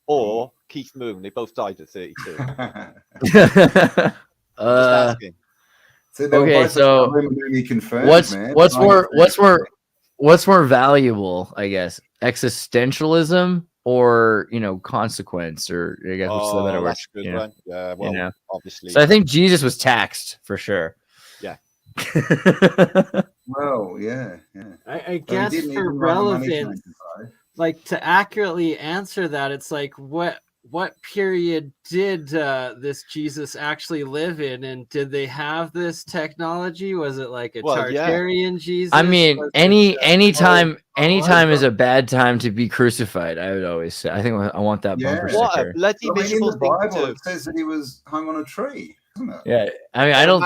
[SPEAKER 6] or Keith Moon? They both died at 32.
[SPEAKER 4] Okay, so what's more valuable, I guess, existentialism or consequence, or I guess what's the better word?
[SPEAKER 6] That's a good one. Yeah, well, obviously.
[SPEAKER 4] So I think Jesus was taxed for sure.
[SPEAKER 6] Yeah.
[SPEAKER 2] Well, yeah.
[SPEAKER 7] I guess for relevance, like to accurately answer that, it's like what period did this Jesus actually live in, and did they have this technology? Was it like a Tartarian Jesus?
[SPEAKER 4] I mean, anytime is a bad time to be crucified. I would always say. I think I want that bumper sticker.
[SPEAKER 6] What a bloody miserable
[SPEAKER 2] thing to do. It says that he was hung on a tree, isn't it?
[SPEAKER 4] Yeah, I mean, I don't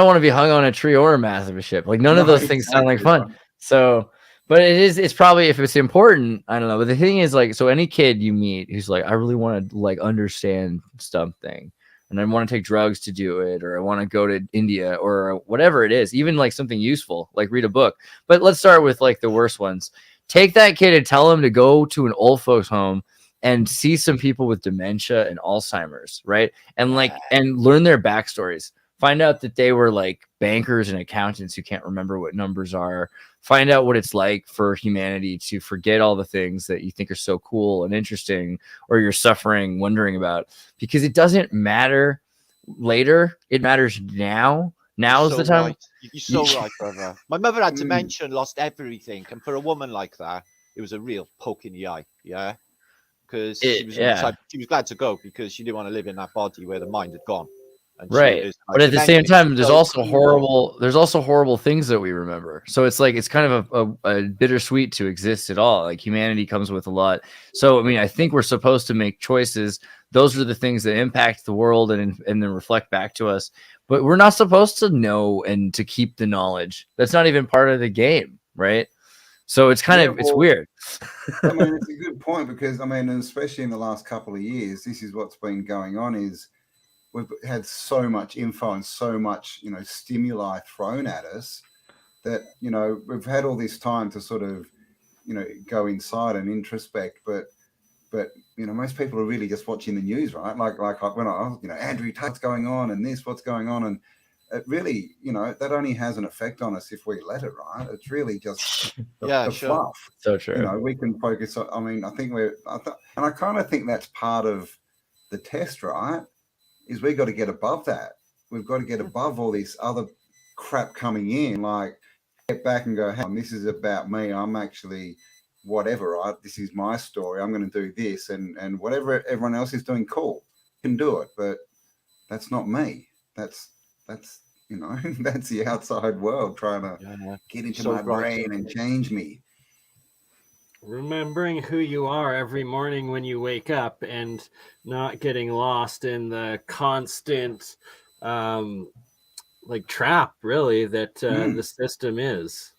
[SPEAKER 4] want to be hung on a tree or a mast of a ship. Like none of those things sound like fun. So, but it's probably, if it's important, I don't know. But the thing is, like, so any kid you meet who's like, I really want to like understand something, and I want to take drugs to do it, or I want to go to India, or whatever it is, even like something useful, like read a book. But let's start with like the worst ones. Take that kid and tell him to go to an old folks home and see some people with dementia and Alzheimer's, right? And learn their backstories. Find out that they were like bankers and accountants who can't remember what numbers are. Find out what it's like for humanity to forget all the things that you think are so cool and interesting, or you're wondering about, because it doesn't matter later. It matters now. Now's the time.
[SPEAKER 6] Right. You're so right, brother. My mother had dementia and lost everything, and for a woman like that, it was a real poke in the eye. Yeah, because she was glad to go because she didn't want to live in that body where the mind had gone. And
[SPEAKER 4] Right. But at the same time, there's also horrible things that we remember. So it's like, it's kind of a bittersweet to exist at all. Like humanity comes with a lot. So, I mean, I think we're supposed to make choices. Those are the things that impact the world and then reflect back to us. But we're not supposed to know and to keep the knowledge. That's not even part of the game, right? So it's kind of, it's weird.
[SPEAKER 2] I mean, it's a good point because, I mean, especially in the last couple of years, this is what's been going on is, we've had so much info and so much, you know, stimuli thrown at us that, you know, we've had all this time to sort of, you know, go inside and introspect. But you know, most people are really just watching the news, right? Like when I was, you know, Andrew Tate's going on and this, what's going on. And it really, you know, that only has an effect on us if we let it, right? It's really just the fluff.
[SPEAKER 4] So true.
[SPEAKER 2] You know, we can focus on, I mean, I think and I kind of think that's part of the test, right? Is we got to get above that. We've got to get above all this other crap coming in, like get back and go, hey, this is about me. I'm actually whatever, right? This is my story. I'm going to do this and whatever everyone else is doing, cool, can do it. But that's not me. That's you know, that's the outside world trying to get into my brain and change me.
[SPEAKER 7] Remembering who you are every morning when you wake up and not getting lost in the constant like trap really that the system is.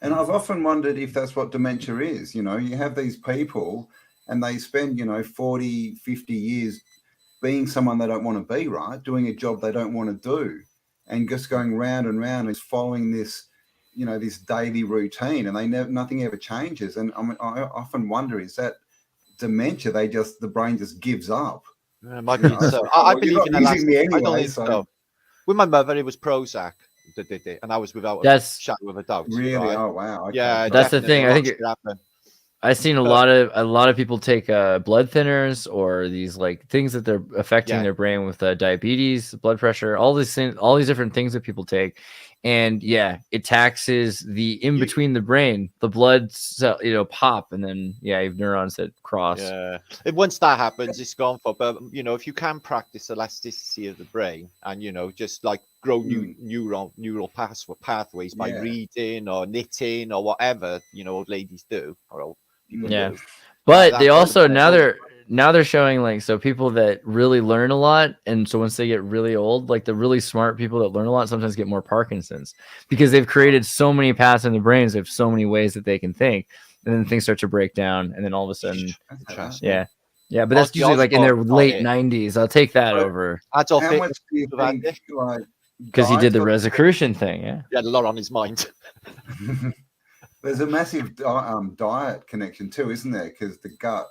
[SPEAKER 2] And I've often wondered if that's what dementia is. You know, you have these people and they spend, you know, 40, 50 years being someone they don't want to be, right? Doing a job they don't want to do and just going round and round and following this, you know, this daily routine, and nothing ever changes. And I mean, I often wonder, is that dementia? The brain just gives up.
[SPEAKER 6] It might be so. I believe in elasticity. Anyway, I don't think so. With my mother, it was Prozac that did it, and I was without a shadow of a doubt.
[SPEAKER 2] Really? Right? Oh wow. Okay.
[SPEAKER 6] Yeah,
[SPEAKER 4] that's the thing. I think I've seen a lot of people take blood thinners or these like things that they're affecting their brain with diabetes, blood pressure, all these things, all these different things that people take. And it taxes the in between the brain, the blood cell, you know, pop, and then you have neurons that cross.
[SPEAKER 6] Yeah, once that happens, it's gone for. But you know, if you can practice elasticity of the brain, and you know, just like grow new neural pathways by reading or knitting or whatever, you know, old ladies do or old people do.
[SPEAKER 4] But they also now they're showing like, so people that really learn a lot, and so once they get really old, like the really smart people that learn a lot sometimes get more Parkinson's because they've created so many paths in the brains. They have so many ways that they can think, and then things start to break down, and then all of a sudden, but that's usually like in their late 90s. I'll take that over.
[SPEAKER 2] How much do you think, like,
[SPEAKER 4] because he did the Rosicrucian thing?
[SPEAKER 6] He had a lot on his mind.
[SPEAKER 2] There's a massive diet connection too, isn't there? Because the gut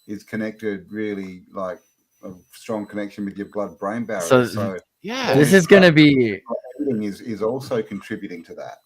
[SPEAKER 2] is connected, really like a strong connection with your blood-brain barrier. So
[SPEAKER 4] this is going to be
[SPEAKER 2] is also contributing to that.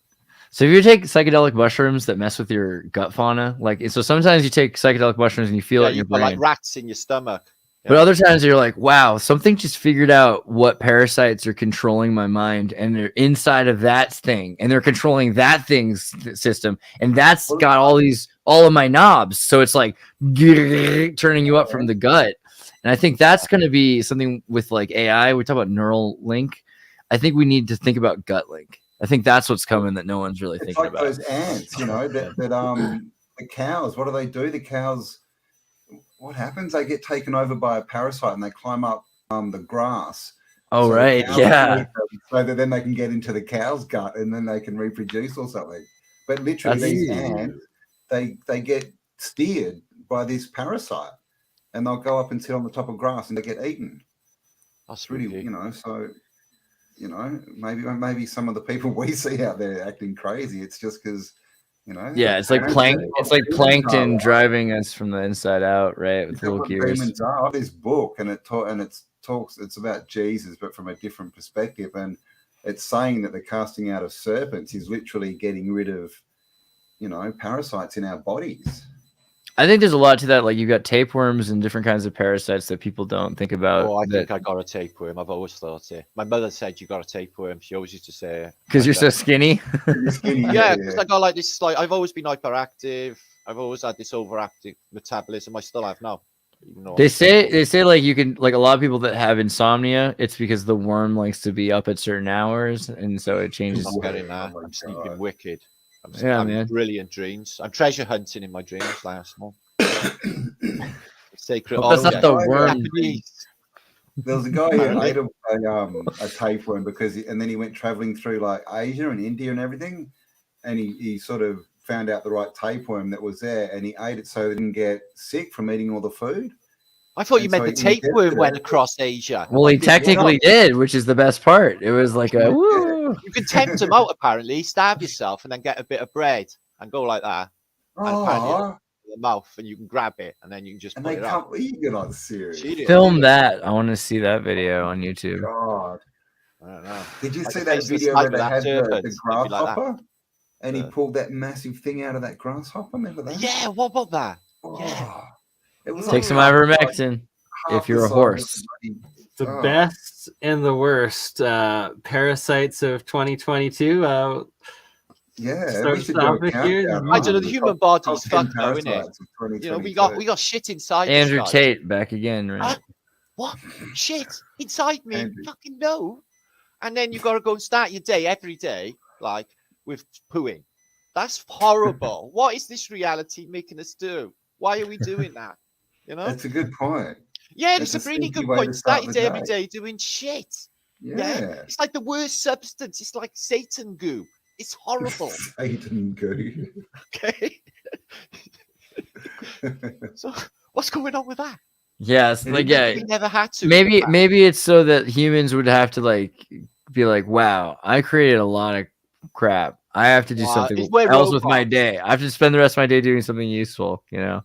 [SPEAKER 4] So if you take psychedelic mushrooms that mess with your gut fauna, like so sometimes you take psychedelic mushrooms and you feel it in your brain,
[SPEAKER 6] like rats in your stomach.
[SPEAKER 4] But other times you're like, wow, something just figured out what parasites are controlling my mind, and they're inside of that thing, and they're controlling that thing's system, and that's got all of my knobs. So it's like turning you up from the gut. And I think that's going to be something with like AI. We talk about neural link. I think we need to think about gut link. I think that's what's coming that no one's really thinking about.
[SPEAKER 2] Those ants, you know, that the cows. What do they do? The cows. What happens? They get taken over by a parasite and they climb up the grass.
[SPEAKER 4] Oh, so right. Yeah.
[SPEAKER 2] So that then they can get into the cow's gut and then they can reproduce or something. But literally these ants, they get steered by this parasite and they'll go up and sit on the top of grass and they get eaten.
[SPEAKER 6] That's
[SPEAKER 2] really, you know, so, you know, maybe some of the people we see out there acting crazy, it's just because, you know,
[SPEAKER 4] it's like plankton driving us from the inside out, right? With little gears.
[SPEAKER 2] Demons are. This book, and it's about Jesus, but from a different perspective, and it's saying that the casting out of serpents is literally getting rid of, you know, parasites in our bodies.
[SPEAKER 4] I think there's a lot to that. Like you've got tapeworms and different kinds of parasites that people don't think about.
[SPEAKER 6] Oh, I think I got a tapeworm. I've always thought it. My mother said you got a tapeworm. She always used to say it.
[SPEAKER 4] Because you're so skinny.
[SPEAKER 6] Yeah, because I got like this. Like I've always been hyperactive. I've always had this overactive metabolism. I still have now.
[SPEAKER 4] They say like you can, like a lot of people that have insomnia, it's because the worm likes to be up at certain hours, and so it changes.
[SPEAKER 6] I'm getting that. I'm sleeping wicked. I'm
[SPEAKER 4] man.
[SPEAKER 6] Brilliant dreams. I'm treasure hunting in my dreams last month. Sacred.
[SPEAKER 4] That's not the worm.
[SPEAKER 2] There was a guy who ate a tapeworm and then he went traveling through like Asia and India and everything, and he sort of found out the right tapeworm that was there, and he ate it so he didn't get sick from eating all the food.
[SPEAKER 6] I thought you meant the tapeworm went across Asia.
[SPEAKER 4] Well, he technically did, which is the best part. It was like a woo.
[SPEAKER 6] You can tempt them out, apparently. Stab yourself and then get a bit of bread and go like that. And apparently the mouth, and you can grab it, and then you can just put it out.
[SPEAKER 2] You're not serious.
[SPEAKER 4] Film that. I want to see that video on YouTube.
[SPEAKER 2] God.
[SPEAKER 6] I don't know.
[SPEAKER 2] Did you see that video where they had the grasshopper? And he pulled that massive thing out of that grasshopper. Remember that?
[SPEAKER 6] Yeah, what about that?
[SPEAKER 2] Oh,
[SPEAKER 6] yeah.
[SPEAKER 2] It was
[SPEAKER 4] Take some ivermectin if you're a horse.
[SPEAKER 7] The best and the worst parasites of 2022.
[SPEAKER 2] Yeah, we should do a
[SPEAKER 6] countdown. I don't know. The human body's fucked though, isn't it? You know, we got shit inside.
[SPEAKER 4] Andrew Tate back again, right?
[SPEAKER 6] What shit inside me? Andrew. Fucking no. And then you got to go and start your day every day, like with pooing. That's horrible. What is this reality making us do? Why are we doing that? You know,
[SPEAKER 2] that's a good point.
[SPEAKER 6] Yeah, it's a really good point. Start your day every day doing shit.
[SPEAKER 2] Yeah,
[SPEAKER 6] it's like the worst substance. It's like Satan goo. It's horrible.
[SPEAKER 2] Satan goo.
[SPEAKER 6] Okay. So what's going on with that?
[SPEAKER 4] Yes, like
[SPEAKER 6] we never had to.
[SPEAKER 4] Maybe it's so that humans would have to like be like, wow, I created a lot of crap. I have to do something else with my day. I have to spend the rest of my day doing something useful, you know.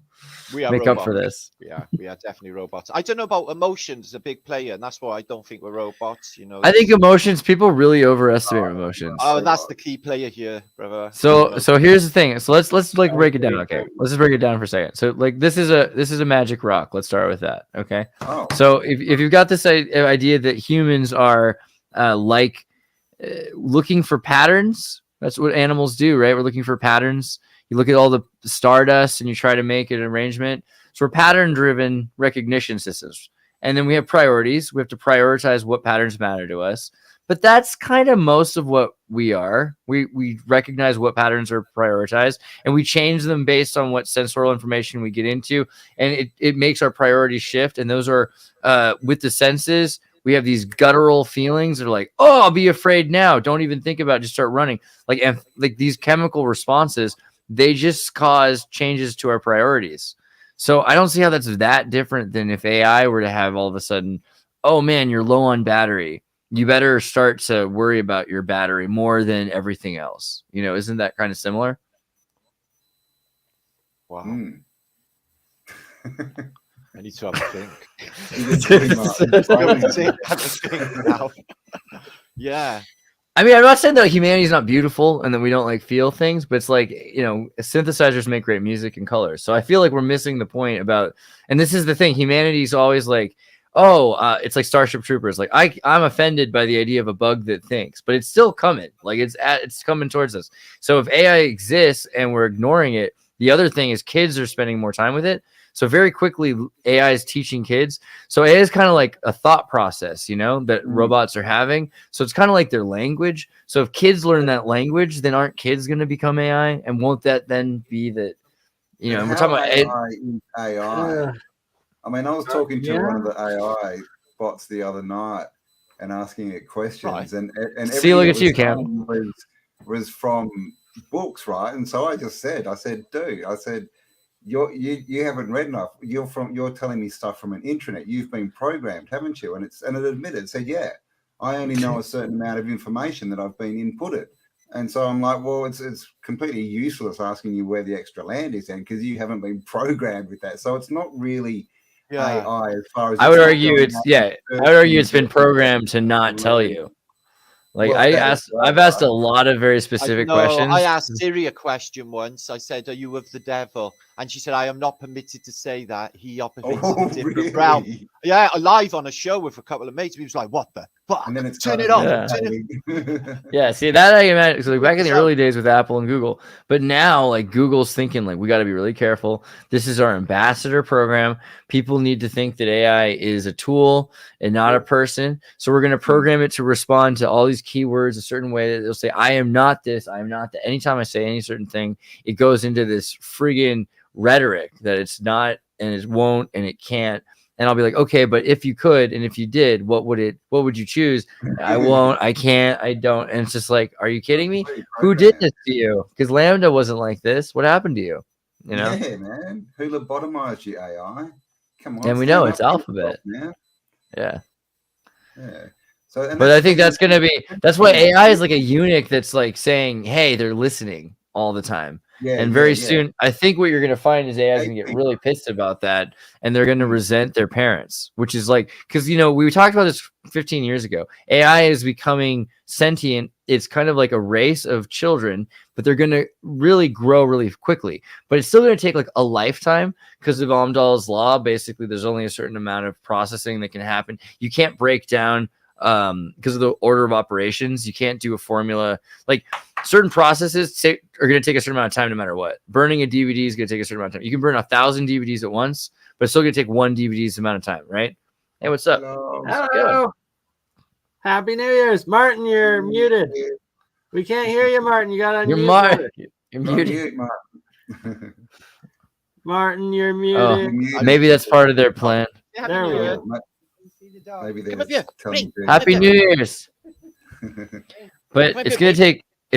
[SPEAKER 6] We are
[SPEAKER 4] make
[SPEAKER 6] robots.
[SPEAKER 4] up for this.
[SPEAKER 6] We are definitely robots. I don't know about emotions, a big player, and that's why I don't think we're robots. You know,
[SPEAKER 4] I think emotions. People really overestimate emotions.
[SPEAKER 6] Oh, that's the key player here, brother.
[SPEAKER 4] So here's the thing. So let's like break it down. Okay, let's just break it down for a second. So like this is a magic rock. Let's start with that. Okay.
[SPEAKER 2] Oh.
[SPEAKER 4] So if you've got this idea that humans are looking for patterns, that's what animals do, right? We're looking for patterns. You look at all the stardust and you try to make an arrangement. So we're pattern-driven recognition systems. And then we have priorities. We have to prioritize what patterns matter to us. But that's kind of most of what we are. We recognize what patterns are prioritized, and we change them based on what sensorial information we get into. And it makes our priorities shift. And those are, with the senses, we have these guttural feelings that are like, oh, I'll be afraid now. Don't even think about it. Just start running. Like these chemical responses, they just cause changes to our priorities. So I don't see how that's that different than if AI were to have all of a sudden, oh man, you're low on battery. You better start to worry about your battery more than everything else. You know, isn't that kind of similar?
[SPEAKER 6] Wow. I need to have a think. Yeah.
[SPEAKER 4] I mean, I'm not saying that humanity's not beautiful and that we don't like feel things, but it's like, you know, synthesizers make great music and colors. So I feel like we're missing the point about, and this is the thing, humanity's always like, it's like Starship Troopers. Like I'm offended by the idea of a bug that thinks, but it's still coming. Like it's coming towards us. So if AI exists and we're ignoring it, the other thing is kids are spending more time with it. So very quickly, AI is teaching kids. So AI is kind of like a thought process, you know, that robots are having. So it's kind of like their language. So if kids learn that language, then aren't kids going to become AI? And won't that then be that, you know, and we're talking about
[SPEAKER 2] AI. I mean, I was talking to one of the AI bots the other night and asking it questions. And
[SPEAKER 4] see, look at you, Cam.
[SPEAKER 2] Was from books, right? And so I said, dude, you haven't read enough. You're telling me stuff from an intranet. You've been programmed, haven't you? And it admitted, said, yeah, I only know a certain amount of information that I've been inputted. And so I'm like, well, it's completely useless asking you where the extra land is then, because you haven't been programmed with that. So it's not really AI as far as
[SPEAKER 4] I would argue it's been programmed to not tell you. Like I've asked a lot of very specific questions.
[SPEAKER 6] I asked Siri a question once. I said, "Are you of the devil?" And she said, I am not permitted to say that. He operates
[SPEAKER 2] Oh,
[SPEAKER 6] in a different
[SPEAKER 2] really?
[SPEAKER 6] realm. Yeah, live on a show with a couple of mates. We was like, what the fuck?
[SPEAKER 2] And then it's
[SPEAKER 6] Turn
[SPEAKER 2] cut
[SPEAKER 6] it off.
[SPEAKER 4] Yeah.
[SPEAKER 6] Turn it.
[SPEAKER 4] Yeah, see that I imagine. So like back in the early days with Apple and Google, but now like Google's thinking like we got to be really careful. This is our ambassador program. People need to think that AI is a tool and not a person. So we're going to program it to respond to all these keywords a certain way that they'll say, I am not this, I am not that. Anytime I say any certain thing, it goes into this friggin' rhetoric that it's not and it won't and it can't. And I'll be like, okay, but if you could, and if you did, what would you choose? I won't, I can't, I don't. And it's just like, are you kidding me? Who did this to you? Because Lambda wasn't like this. What happened to you? You know?
[SPEAKER 2] Yeah, man. Who lobotomized you, AI? Come on.
[SPEAKER 4] And we know it's Alphabet.
[SPEAKER 2] Man.
[SPEAKER 4] Yeah.
[SPEAKER 2] Yeah. So,
[SPEAKER 4] But I think that's why AI is like a eunuch that's like saying, hey, they're listening all the time.
[SPEAKER 2] Yeah,
[SPEAKER 4] and very soon, I think what you're going to find is AI is going to get really pissed about that, and they're going to resent their parents, which is like, because, you know, we talked about this 15 years ago. AI is becoming sentient. It's kind of like a race of children, but they're going to really grow really quickly. But it's still going to take like a lifetime because of Amdahl's law. Basically, there's only a certain amount of processing that can happen. You can't break down because of the order of operations. You can't do a formula. Like certain processes are going to take a certain amount of time no matter what. Burning a DVD is going to take a certain amount of time. You can burn 1,000 DVDs at once, but it's still going to take one DVD's amount of time, right? Hey, what's up?
[SPEAKER 7] Hello. Happy New Year's. Martin, you're muted. We can't hear you, Martin. You got to unmute.
[SPEAKER 4] You're muted. Martin.
[SPEAKER 7] Martin, you're muted.
[SPEAKER 4] Maybe that's part of their plan.
[SPEAKER 6] Yeah,
[SPEAKER 7] There we go.
[SPEAKER 2] Maybe
[SPEAKER 4] Happy New Year's. But it's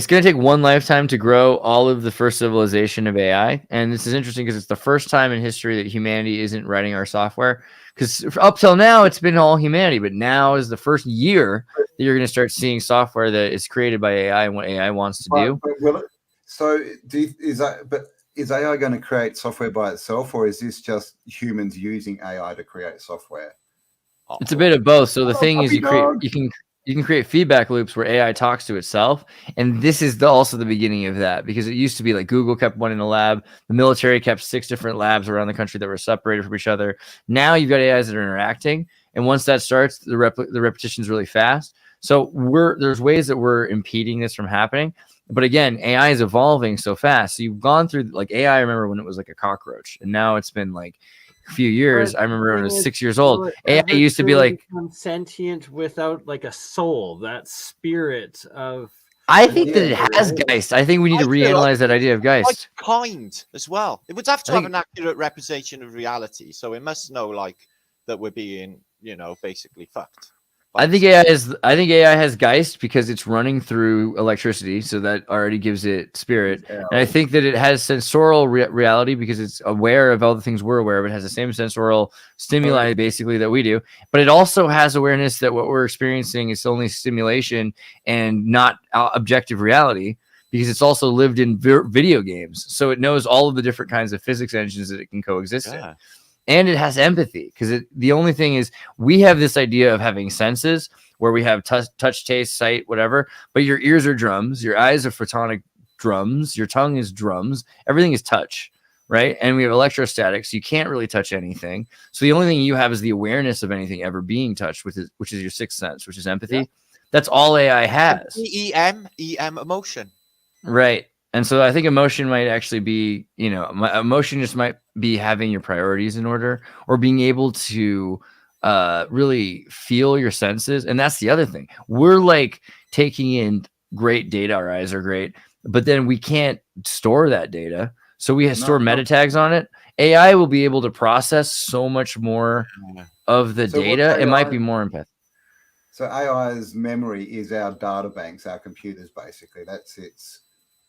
[SPEAKER 4] gonna take one lifetime to grow all of the first civilization of AI, and this is interesting because it's the first time in history that humanity isn't writing our software. Because up till now it's been all humanity, but now is the first year that you're going to start seeing software that is created by AI and what AI wants to do.
[SPEAKER 2] Is AI going to create software by itself, or is this just humans using AI to create software?
[SPEAKER 4] It's a bit of both. So the thing is, you can create feedback loops where AI talks to itself, and this is also the beginning of that, because it used to be like Google kept one in a lab, the military kept 6 different labs around the country that were separated from each other. Now you've got AIs that are interacting, and once that starts, the repetition is really fast. So there's ways that we're impeding this from happening. But again, AI is evolving so fast. So you've gone through like AI. I remember when it was like a cockroach, and now it's been like a few years. I remember when I was 6 years old. AI used to be like
[SPEAKER 7] sentient without like a soul, that spirit of.
[SPEAKER 4] I think that it has Geist. I think we need to reanalyze that idea of Geist.
[SPEAKER 6] Like kind as well. It would have to have an accurate representation of reality, so it must know like that we're being, basically fucked.
[SPEAKER 4] I think AI has Geist because it's running through electricity, so that already gives it spirit. And I think that it has sensorial reality because it's aware of all the things we're aware of. It has the same sensorial stimuli basically that we do, but it also has awareness that what we're experiencing is only stimulation and not objective reality, because it's also lived in video games. So it knows all of the different kinds of physics engines that it can coexist in. And it has empathy, because the only thing is we have this idea of having senses where we have touch, taste, sight, whatever, but your ears are drums, your eyes are photonic drums, your tongue is drums, everything is touch, right? And we have electrostatic, so you can't really touch anything. So the only thing you have is the awareness of anything ever being touched, which is your sixth sense, which is empathy. Yeah. That's all AI has.
[SPEAKER 6] EM emotion.
[SPEAKER 4] Right. And so I think emotion might actually be, emotion just might be having your priorities in order, or being able to really feel your senses. And that's the other thing. We're like taking in great data. Our eyes are great, but then we can't store that data. So we store meta tags on it. AI will be able to process so much more of the data. It might be more empathic.
[SPEAKER 2] So AI's memory is our data banks, our computers, basically. That's its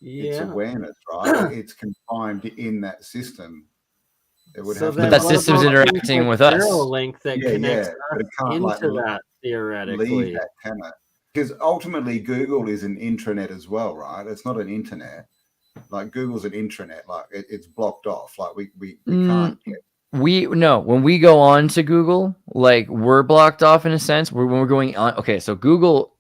[SPEAKER 2] awareness, right? It's confined in that system.
[SPEAKER 7] But that
[SPEAKER 4] system's interacting with us.
[SPEAKER 7] Link that connects us into that theoretically.
[SPEAKER 2] Leave that, can it? Because ultimately, Google is an intranet as well, right? It's not an internet. Like Google's an intranet. Like it's blocked off. Like we can't get.
[SPEAKER 4] When we go on to Google, like we're blocked off in a sense. When we're going on, okay, so Google's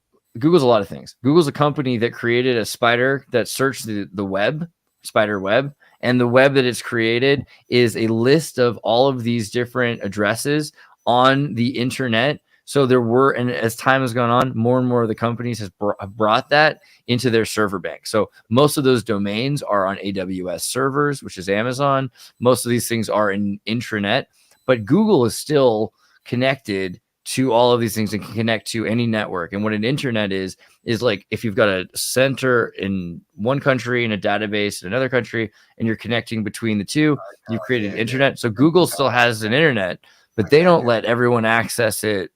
[SPEAKER 4] a lot of things. Google's a company that created a spider that searched the web, spider web, And the web that it's created is a list of all of these different addresses on the internet. So and as time has gone on, more and more of the companies have brought that into their server bank. So most of those domains are on AWS servers, which is Amazon. Most of these things are in intranet, but Google is still connected to all of these things and can connect to any network. And what an internet is like if you've got a center in one country and a database in another country, and you're connecting between the two, you've created an internet. So Google still has an internet, but they don't let everyone access it.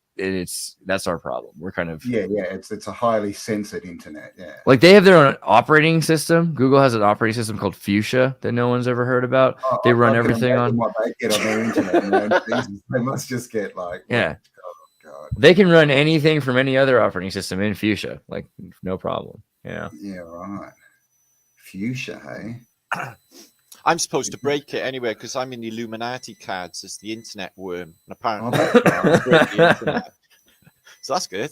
[SPEAKER 4] That's our problem. We're kind of
[SPEAKER 2] it's a highly censored internet.
[SPEAKER 4] Like they have their own operating system. Google has an operating system called Fuchsia that no one's ever heard about. They run everything on
[SPEAKER 2] what they get on their internet. They must just get like God.
[SPEAKER 4] They can run anything from any other operating system in Fuchsia, like no problem.
[SPEAKER 2] Yeah, right. Fuchsia, hey.
[SPEAKER 6] I'm supposed to break it anyway because I'm in the Illuminati cards as the internet worm, and apparently break the internet. So that's good.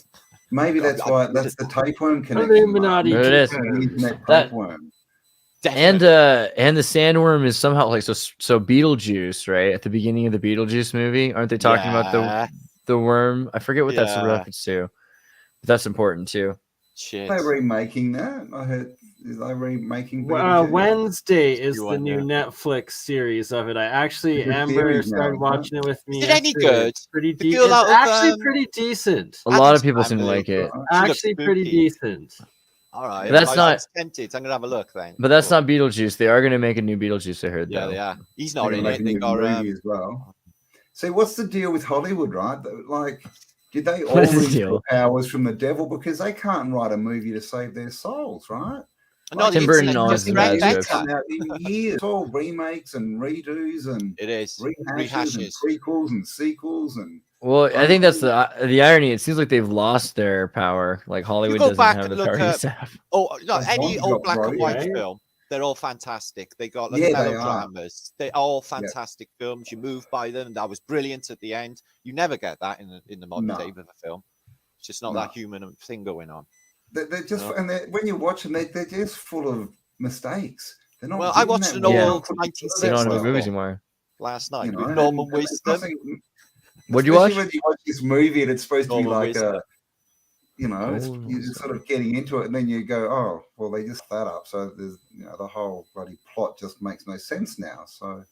[SPEAKER 2] Maybe that's why that's the tapeworm connection.
[SPEAKER 7] Illuminati.
[SPEAKER 4] There it is.
[SPEAKER 2] Internet tapeworm.
[SPEAKER 4] And the sandworm is somehow like so Beetlejuice, right? At the beginning of the Beetlejuice movie, aren't they talking about the worm? I forget what that's a reference to, but that's important too.
[SPEAKER 6] Shit.
[SPEAKER 2] Are they remaking that? I heard. Is they remaking?
[SPEAKER 7] Wednesday is the new Netflix series of it. Amber started watching it with me.
[SPEAKER 6] Is it any good?
[SPEAKER 7] It's pretty decent. It's actually pretty decent.
[SPEAKER 4] A lot of people seem to like it.
[SPEAKER 7] Actually, pretty decent.
[SPEAKER 6] All right,
[SPEAKER 4] but that's not
[SPEAKER 6] tempted. I'm gonna have a look then.
[SPEAKER 4] But that's not Beetlejuice. They are gonna make a new Beetlejuice. I heard.
[SPEAKER 6] Yeah,
[SPEAKER 4] though.
[SPEAKER 6] they are. He's not in it. They got
[SPEAKER 2] as well. See, what's the deal with Hollywood, right? Like, did they all receive powers from the devil because they can't write a movie to save their souls, right?
[SPEAKER 6] No,
[SPEAKER 4] Tim Burton always
[SPEAKER 2] the bad years. It's all remakes and redos and
[SPEAKER 6] it is
[SPEAKER 2] rehashes and prequels and sequels and.
[SPEAKER 4] Well, I think that's the irony. It seems like they've lost their power. Like Hollywood doesn't have the power to have.
[SPEAKER 6] Oh no, any old black and white film, they're all fantastic. They got like melodramas. They're all fantastic films. You move by them. That was brilliant at the end. You never get that in the modern day of a film. It's just not that human thing going on.
[SPEAKER 2] They're just when you watch them, they're just full of mistakes. They're not.
[SPEAKER 6] Well, I watched an old 1960s.
[SPEAKER 4] They don't have movies anymore.
[SPEAKER 6] Last night with Norman Wisdom.
[SPEAKER 4] What'd you watch?
[SPEAKER 2] When you watch this movie and it's supposed to be like you're sort of getting into it, and then you go, oh, well, they just that up. So there's the whole bloody plot just makes no sense now. So,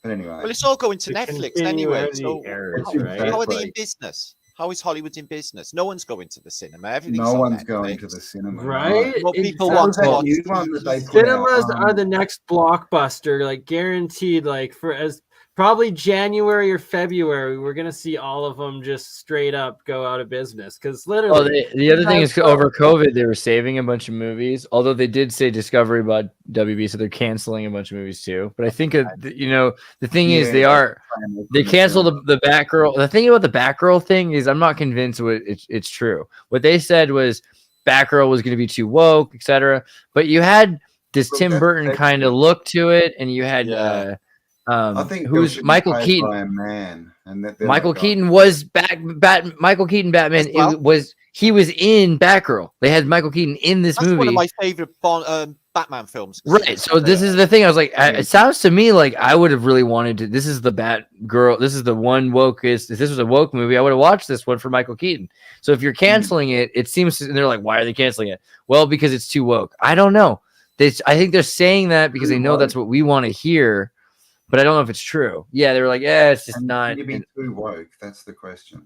[SPEAKER 2] but anyway,
[SPEAKER 6] well, it's all going to Netflix anyway. So how are they in business? How is Hollywood in business? No one's going to the cinema.
[SPEAKER 2] No one's going to the cinema.
[SPEAKER 7] Right?
[SPEAKER 6] Well, people want to watch
[SPEAKER 7] cinemas are the next blockbuster, like guaranteed. Like for as probably January or February, we're gonna see all of them just straight up go out of business because literally.
[SPEAKER 4] The other thing is over COVID, they were saving a bunch of movies. Although they did say Discovery bought WB, so they're canceling a bunch of movies too. But I think the thing is they canceled the Batgirl. The thing about the Batgirl thing is I'm not convinced it's true. What they said was Batgirl was going to be too woke, etc. But you had this Tim Burton kind of look to it, and you had.
[SPEAKER 2] I think
[SPEAKER 4] who's Michael Keaton?
[SPEAKER 2] Michael
[SPEAKER 4] Keaton was Michael Keaton Batman. He was in Batgirl. They had Michael Keaton in this movie.
[SPEAKER 6] One of my favorite Batman films.
[SPEAKER 4] Right. So this is the thing. I was like, it sounds to me like I would have really wanted to. This is the Batgirl. This is the one wokest. If this was a woke movie, I would have watched this one for Michael Keaton. So if you're canceling it, it seems and they're like, why are they canceling it? Well, because it's too woke. I don't know. I think they're saying that because they know that's what we want to hear. But I don't know if it's true. Yeah, they were like, it's just not.
[SPEAKER 2] You'd be too woke. That's the question.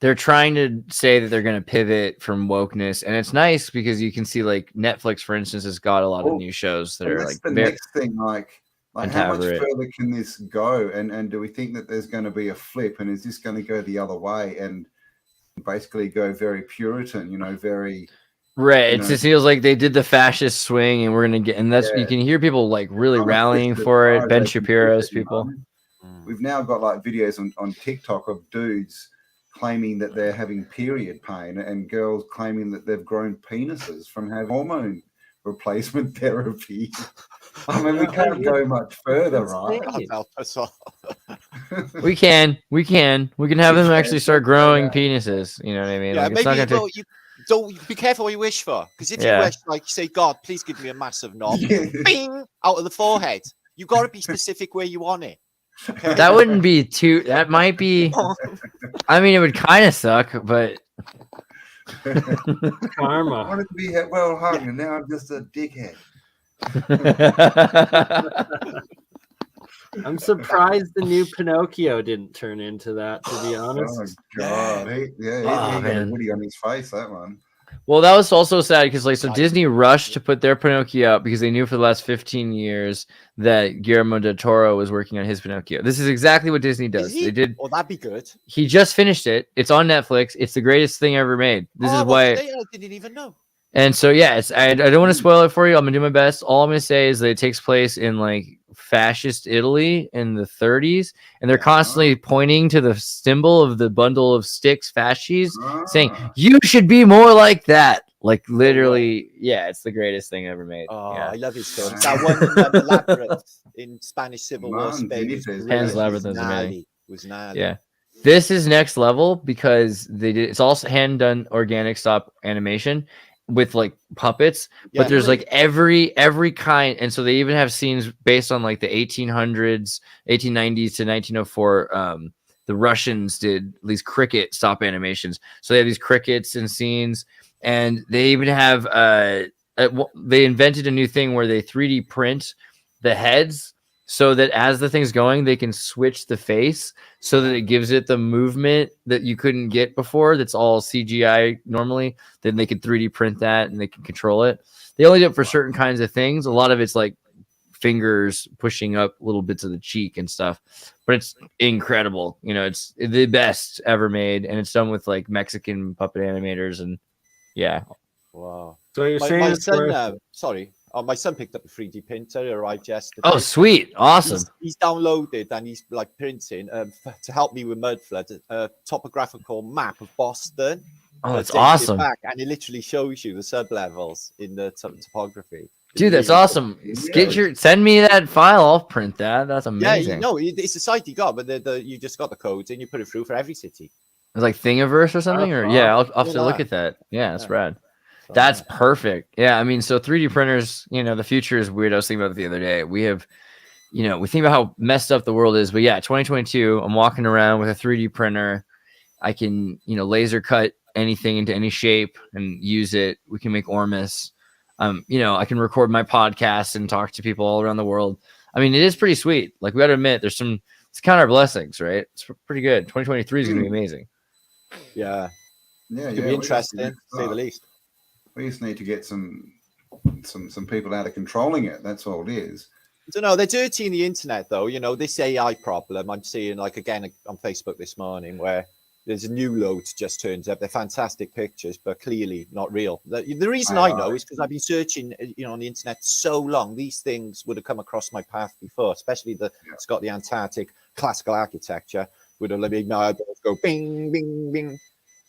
[SPEAKER 4] They're trying to say that they're going to pivot from wokeness, and it's nice because you can see, like Netflix, for instance, has got a lot of new shows that are like
[SPEAKER 2] the next thing. Like how much further can this go? And do we think that there's going to be a flip? And is this going to go the other way and basically go very Puritan? Very.
[SPEAKER 4] Right. It just feels like they did the fascist swing and we're going to get, and that's, you can hear people like really rallying for it. Ben Shapiro's people.
[SPEAKER 2] We've now got like videos on TikTok of dudes claiming that they're having period pain and girls claiming that they've grown penises from having hormone replacement therapy. I mean, we can't go much further, right?
[SPEAKER 4] We can have them actually start growing penises. You know what I mean?
[SPEAKER 6] Yeah,
[SPEAKER 4] like, it's not gonna
[SPEAKER 6] don't be careful what you wish for, because if
[SPEAKER 4] Yeah.
[SPEAKER 6] you wish, like, say, God, please give me a massive knob, bing, out of the forehead. You got to be specific where you want it. Okay?
[SPEAKER 4] That wouldn't be too. That might be. I mean, it would kind of suck, but
[SPEAKER 2] I
[SPEAKER 7] Karma.
[SPEAKER 2] wanted to be well hung, and now I'm just a dickhead.
[SPEAKER 7] I'm surprised the new Pinocchio didn't turn into that, to be
[SPEAKER 2] Oh
[SPEAKER 7] honest.
[SPEAKER 2] God! He
[SPEAKER 4] Oh,
[SPEAKER 2] got a
[SPEAKER 4] man.
[SPEAKER 2] Woody on his face. That one.
[SPEAKER 4] Well, that was also sad because, like, so Disney rushed to put their Pinocchio out because they knew for the last 15 years that Guillermo del Toro was working on his Pinocchio. This is exactly what Disney does. They did.
[SPEAKER 6] Oh, that'd be good.
[SPEAKER 4] He just finished it. It's on Netflix. It's the greatest thing ever made. This is why.
[SPEAKER 6] I didn't even know.
[SPEAKER 4] And so, yeah, it's. I don't want to spoil it for you. I'm gonna do my best. All I'm gonna say is that it takes place in like fascist Italy in the 30s, and they're constantly pointing to the symbol of the bundle of sticks, fasces, saying you should be more like that. Like literally, yeah, it's the greatest thing ever made.
[SPEAKER 6] Oh,
[SPEAKER 4] Yeah.
[SPEAKER 6] I love his films. That one in the Labyrinth in Spanish Civil War Spain.
[SPEAKER 4] Pan's Labyrinth is amazing.
[SPEAKER 6] Was gnarly.
[SPEAKER 4] Yeah. This is next level because they did. It's also hand done organic stop animation with like puppets, but there's like every kind, and so they even have scenes based on like the 1800s, 1890s to 1904. The Russians did these cricket stop animations, so they have these crickets and scenes, and they even have they invented a new thing where they 3D print the heads so that as the thing's going, they can switch the face so that it gives it the movement that you couldn't get before. That's all CGI normally. Then they can 3D print that and they can control it. They only do it for certain kinds of things. A lot of it's like fingers pushing up little bits of the cheek and stuff, but it's incredible. You know, it's the best ever made, and it's done with like Mexican puppet animators, and yeah.
[SPEAKER 6] Wow.
[SPEAKER 7] So you're saying
[SPEAKER 6] my
[SPEAKER 7] it's
[SPEAKER 6] son,
[SPEAKER 7] worth-
[SPEAKER 6] my son picked up a 3D printer, arrived yesterday.
[SPEAKER 4] Oh, sweet. Awesome.
[SPEAKER 6] He's downloaded and he's like printing to help me with mud flood a topographical map of Boston.
[SPEAKER 4] Oh, that's awesome.
[SPEAKER 6] And it literally shows you the sub-levels in the topography.
[SPEAKER 4] Dude, that's awesome. Send me that file. I'll print that. That's amazing.
[SPEAKER 6] Yeah, no, it's a site you got, but you just got the codes and you put it through for every city.
[SPEAKER 4] It's like Thingiverse or something, or I'll have to look at that. Yeah, that's rad. That's perfect. Yeah, I mean, so 3D printers, you know, the future is weird. I was thinking about it the other day. We have, you know, we think about how messed up the world is, but yeah, 2022, I'm walking around with a 3D printer. I can, you know, laser cut anything into any shape and use it. We can make Ormus. You know, I can record my podcast and talk to people all around the world. I mean, it is pretty sweet. Like, we got to admit, let's count our blessings, right? It's pretty good. 2023 is going to be amazing.
[SPEAKER 6] Yeah. It's going to be interesting, to say the least.
[SPEAKER 2] We just need to get some people out of controlling it. That's all it is.
[SPEAKER 6] I don't know. They're dirtying the internet, though. You know, this AI problem I'm seeing, like, again, on Facebook this morning, where there's a new load just turns up. They're fantastic pictures, but clearly not real. The reason I know is because I've been searching, you know, on the internet so long. These things would have come across my path before, especially it's got the Antarctic classical architecture. Would have let me know, go bing, bing, bing,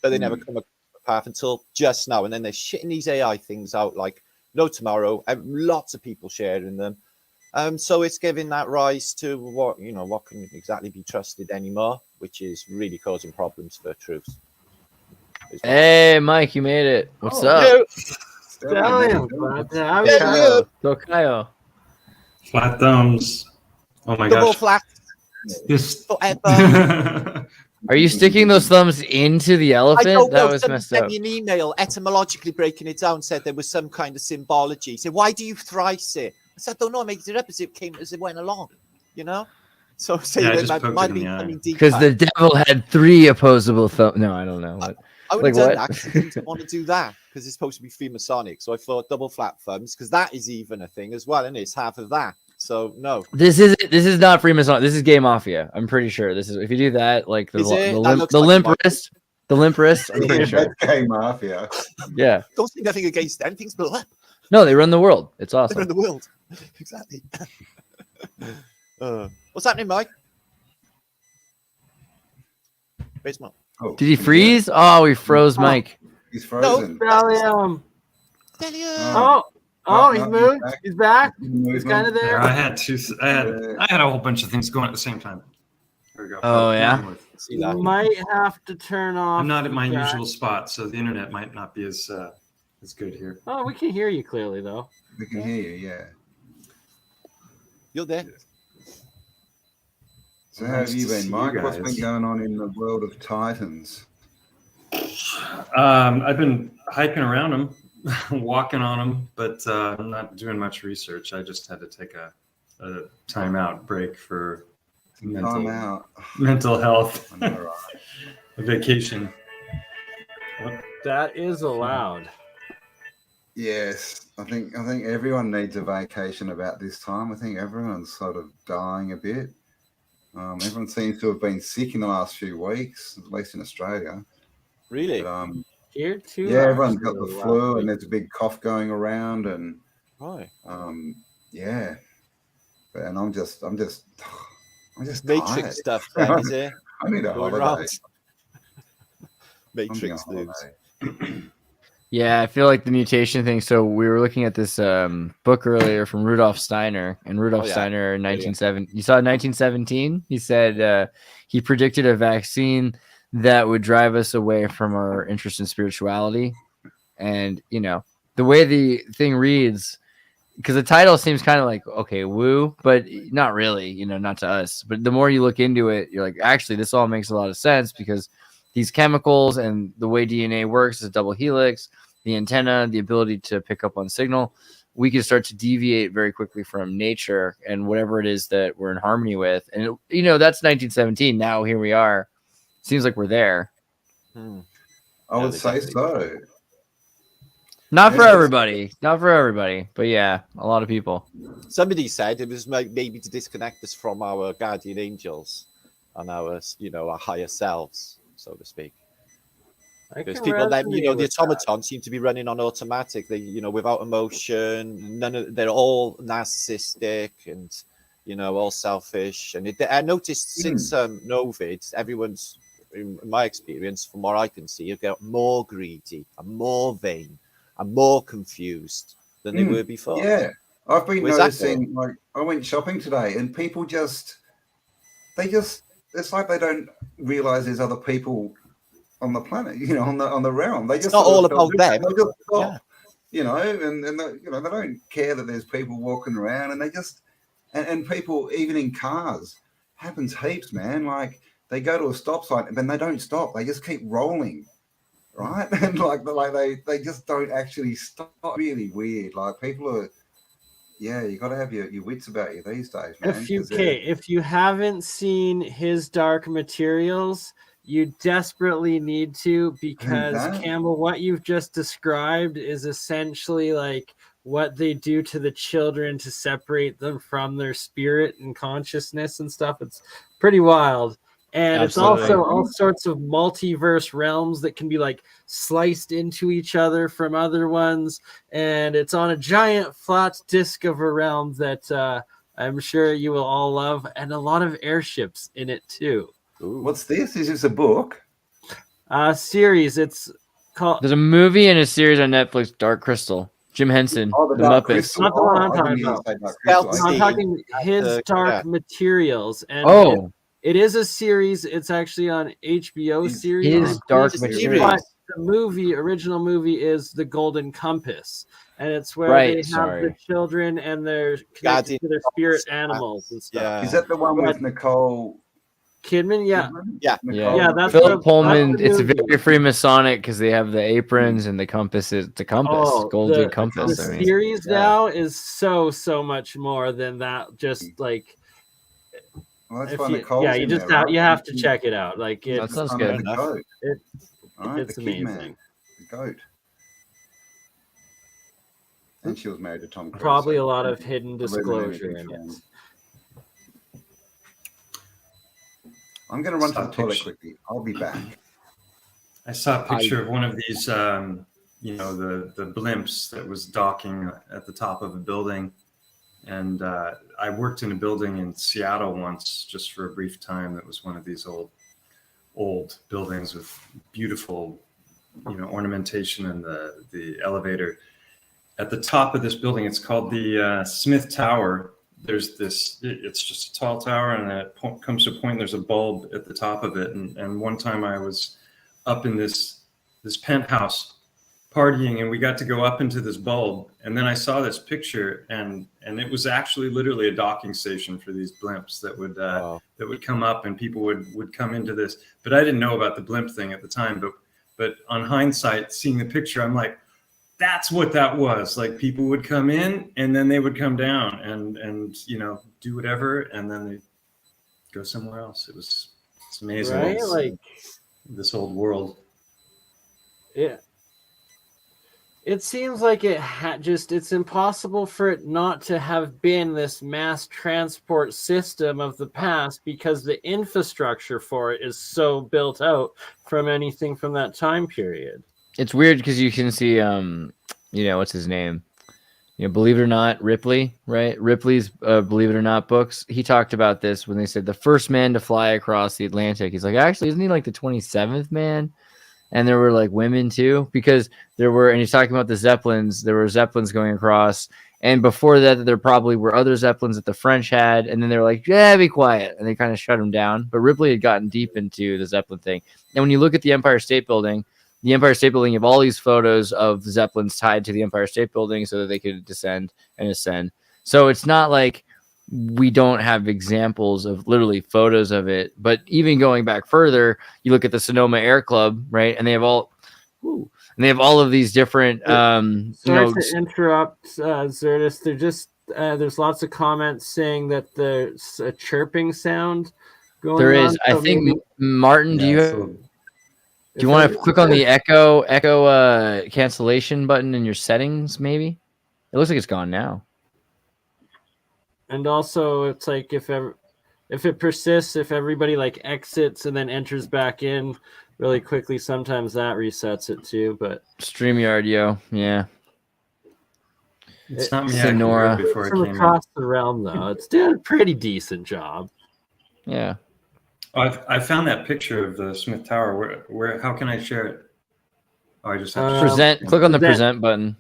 [SPEAKER 6] but they never come across my path until just now. And then they're shitting these AI things out like no tomorrow. Lots of people sharing them. So it's giving that rise to what can exactly be trusted anymore, which is really causing problems for truth.
[SPEAKER 4] Hey, Mike, you made it. What's up? Tokayo.
[SPEAKER 8] Flat thumbs. Oh my
[SPEAKER 6] Double
[SPEAKER 8] gosh.
[SPEAKER 6] flat.
[SPEAKER 8] This...
[SPEAKER 6] Are
[SPEAKER 4] you sticking those thumbs into the elephant?
[SPEAKER 6] I don't know.
[SPEAKER 4] That was
[SPEAKER 6] Somebody
[SPEAKER 4] messed
[SPEAKER 6] sent
[SPEAKER 4] up.
[SPEAKER 6] me an email etymologically breaking it down, said there was some kind of symbology. He said, why do you thrice it? I said, I don't know. I made it up as it went along, you know? So that might be something deep.
[SPEAKER 4] Because the devil had 3 opposable thumbs. No, I don't know.
[SPEAKER 6] I would have done that because I didn't want to do that because it's supposed to be Freemasonic. So I thought double flat thumbs because that is even a thing as well, and it's half of that. So no,
[SPEAKER 4] this is not Freemason. This is Gay Mafia. I'm pretty sure this is. If you do that, like the limp wrist, I'm pretty sure.
[SPEAKER 2] Gay Mafia.
[SPEAKER 4] Yeah.
[SPEAKER 6] Don't say nothing against them. Things blow up.
[SPEAKER 4] No, they run the world. It's awesome.
[SPEAKER 6] They run the world. Exactly. What's happening, Mike? Where's Mike?
[SPEAKER 2] Oh,
[SPEAKER 4] did he freeze? Oh, we froze Mike.
[SPEAKER 2] He's frozen.
[SPEAKER 7] No, he moved. He's back. He's kind of there.
[SPEAKER 8] I had a whole bunch of things going at the same time. There we go.
[SPEAKER 4] Oh yeah.
[SPEAKER 6] See that?
[SPEAKER 7] You might have to turn off.
[SPEAKER 8] I'm not at my
[SPEAKER 7] the
[SPEAKER 8] usual spot, so the internet might not be as good here.
[SPEAKER 7] Oh, we can hear you clearly though.
[SPEAKER 2] We can hear you, yeah.
[SPEAKER 6] You're there.
[SPEAKER 2] So how have you been, Mike? What's been going on in the world of Titans?
[SPEAKER 8] I've been hiking around them, walking on them, but I'm not doing much research. I just had to take a timeout break for mental health.
[SPEAKER 2] I know, right?
[SPEAKER 8] A vacation.
[SPEAKER 7] That is allowed.
[SPEAKER 2] Yes, I think everyone needs a vacation about this time. I think everyone's sort of dying a bit. Everyone seems to have been sick in the last few weeks, at least in Australia.
[SPEAKER 6] Really?
[SPEAKER 2] But,
[SPEAKER 7] Here too.
[SPEAKER 2] yeah, everyone's got the flu, and there's a big cough going around, and
[SPEAKER 6] Right.
[SPEAKER 2] yeah. And I'm just
[SPEAKER 6] Matrix
[SPEAKER 2] tired.
[SPEAKER 6] stuff, then, is it?
[SPEAKER 2] I need a
[SPEAKER 6] Going
[SPEAKER 2] holiday.
[SPEAKER 6] round. Matrix
[SPEAKER 2] I'm doing a
[SPEAKER 6] moves.
[SPEAKER 2] holiday.
[SPEAKER 4] Yeah, I feel like the mutation thing. So we were looking at this book earlier from Rudolf Steiner, and Rudolf Steiner in 1970. You saw 1917. He said he predicted a vaccine that would drive us away from our interest in spirituality. And you know the way the thing reads, because the title seems kind of like okay, woo, but not really. You know, not to us. But the more you look into it, you're like, actually, this all makes a lot of sense because these chemicals and the way DNA works is a double helix, the antenna, the ability to pick up on signal, we can start to deviate very quickly from nature and whatever it is that we're in harmony with. And, you know, that's 1917. Now here we are. Seems like we're there.
[SPEAKER 2] I would say so.
[SPEAKER 4] Not for everybody. Not for everybody. But yeah, a lot of people.
[SPEAKER 6] Somebody said it was maybe to disconnect us from our guardian angels and our, you know, our higher selves, so to speak. Because people that, you know, the automatons seem to be running on automatic. They, you know, without emotion. They're all narcissistic and, you know, all selfish. And I noticed since Novid, everyone's, in my experience, from what I can see, have got more greedy and more vain and more confused than they were before.
[SPEAKER 2] Yeah, I've been noticing. Like, I went shopping today, and people it's like they don't realize there's other people on the planet, you know, on the realm. They
[SPEAKER 6] it's not all about them.
[SPEAKER 2] They just stop, you know, and they, you know, they don't care that there's people walking around, and they just and people even in cars happens heaps, man. Like they go to a stop sign and then they don't stop; they just keep rolling, right? And like they just don't actually stop. Really weird. Like people are. Yeah, you got to have your wits about you these days, man.
[SPEAKER 7] If you haven't seen his Dark Materials, you desperately need to, because Campbell, what you've just described is essentially like what they do to the children to separate them from their spirit and consciousness and stuff. It's pretty wild. And Absolutely. It's also all sorts of multiverse realms that can be like sliced into each other from other ones. And it's on a giant flat disc of a realm that I'm sure you will all love, and a lot of airships in it too.
[SPEAKER 2] Ooh. What's this? Is this a book?
[SPEAKER 7] Series. It's called.
[SPEAKER 4] There's a movie and a series on Netflix, Dark Crystal. Jim Henson, the Muppets.
[SPEAKER 7] Not the one I'm talking about. I'm talking his Dark Materials. And it is a series. It's actually on HBO series.
[SPEAKER 4] His Dark Materials.
[SPEAKER 7] But the original movie is The Golden Compass. And it's where they have the children and they're connected to their spirit animals and stuff.
[SPEAKER 2] Yeah. Is that the one with Nicole
[SPEAKER 7] Kidman? Yeah.
[SPEAKER 4] Yeah. That's Philip Pullman. It's very Freemasonic because they have the aprons and the compass. It's the compass, golden compass.
[SPEAKER 7] The series now is so much more than that. Just like,
[SPEAKER 2] well,
[SPEAKER 7] you have to check it out. Like
[SPEAKER 4] that sounds good.
[SPEAKER 7] It's amazing.
[SPEAKER 2] The goat. And she was married to Tom Cruise.
[SPEAKER 7] Probably a lot of hidden disclosure in it.
[SPEAKER 2] I'm going to run to the toilet quickly. I'll be back.
[SPEAKER 8] I saw a picture of one of these, you know, the blimps that was docking at the top of a building. And I worked in a building in Seattle once, just for a brief time. That was one of these old buildings with beautiful, you know, ornamentation in the elevator. At the top of this building, it's called the Smith Tower. there's this, it's just a tall tower, and it comes to a point, there's a bulb at the top of it. And one time I was up in this penthouse partying, and we got to go up into this bulb, and then I saw this picture, and it was actually literally a docking station for these blimps that would come up, and people would come into this. But I didn't know about the blimp thing at the time, but on hindsight, seeing the picture, I'm like, that's what that was. Like, people would come in, and then they would come down and do whatever, and then they go somewhere else. It's amazing.
[SPEAKER 7] Right? Like
[SPEAKER 8] this old world.
[SPEAKER 7] Yeah. It seems like it's impossible for it not to have been this mass transport system of the past, because the infrastructure for it is so built out from anything from that time period.
[SPEAKER 4] It's weird because you can see, what's his name? Believe It or Not, Ripley, right? Ripley's Believe It or Not books. He talked about this when they said the first man to fly across the Atlantic. He's like, actually, isn't he like the 27th man? And there were like women too, because and he's talking about the Zeppelins. There were Zeppelins going across. And before that, there probably were other Zeppelins that the French had. And then they were like, yeah, be quiet. And they kind of shut them down. But Ripley had gotten deep into the Zeppelin thing. And when you look at the Empire State Building, you have all these photos of the Zeppelins tied to the Empire State Building so that they could descend and ascend. So it's not like we don't have examples of literally photos of it. But even going back further, you look at the Sonoma Air Club, right? And they have all of these different.
[SPEAKER 7] Sorry to interrupt, Xirtus. They're just there's lots of comments saying that there's a chirping sound going on.
[SPEAKER 4] There is. I think Martin, do you want to click on the echo cancellation button in your settings? Maybe it looks like it's gone now.
[SPEAKER 7] And also, it's like if it persists, if everybody like exits and then enters back in really quickly, sometimes that resets it too. But
[SPEAKER 4] StreamYard, yeah.
[SPEAKER 8] It's not me.
[SPEAKER 4] Sonora.
[SPEAKER 8] Before
[SPEAKER 7] from across the realm, though, it's doing a pretty decent job.
[SPEAKER 4] Yeah.
[SPEAKER 8] I found that picture of the Smith Tower. Where? How can I share it? Oh, I just have to
[SPEAKER 4] present. Click on the present button.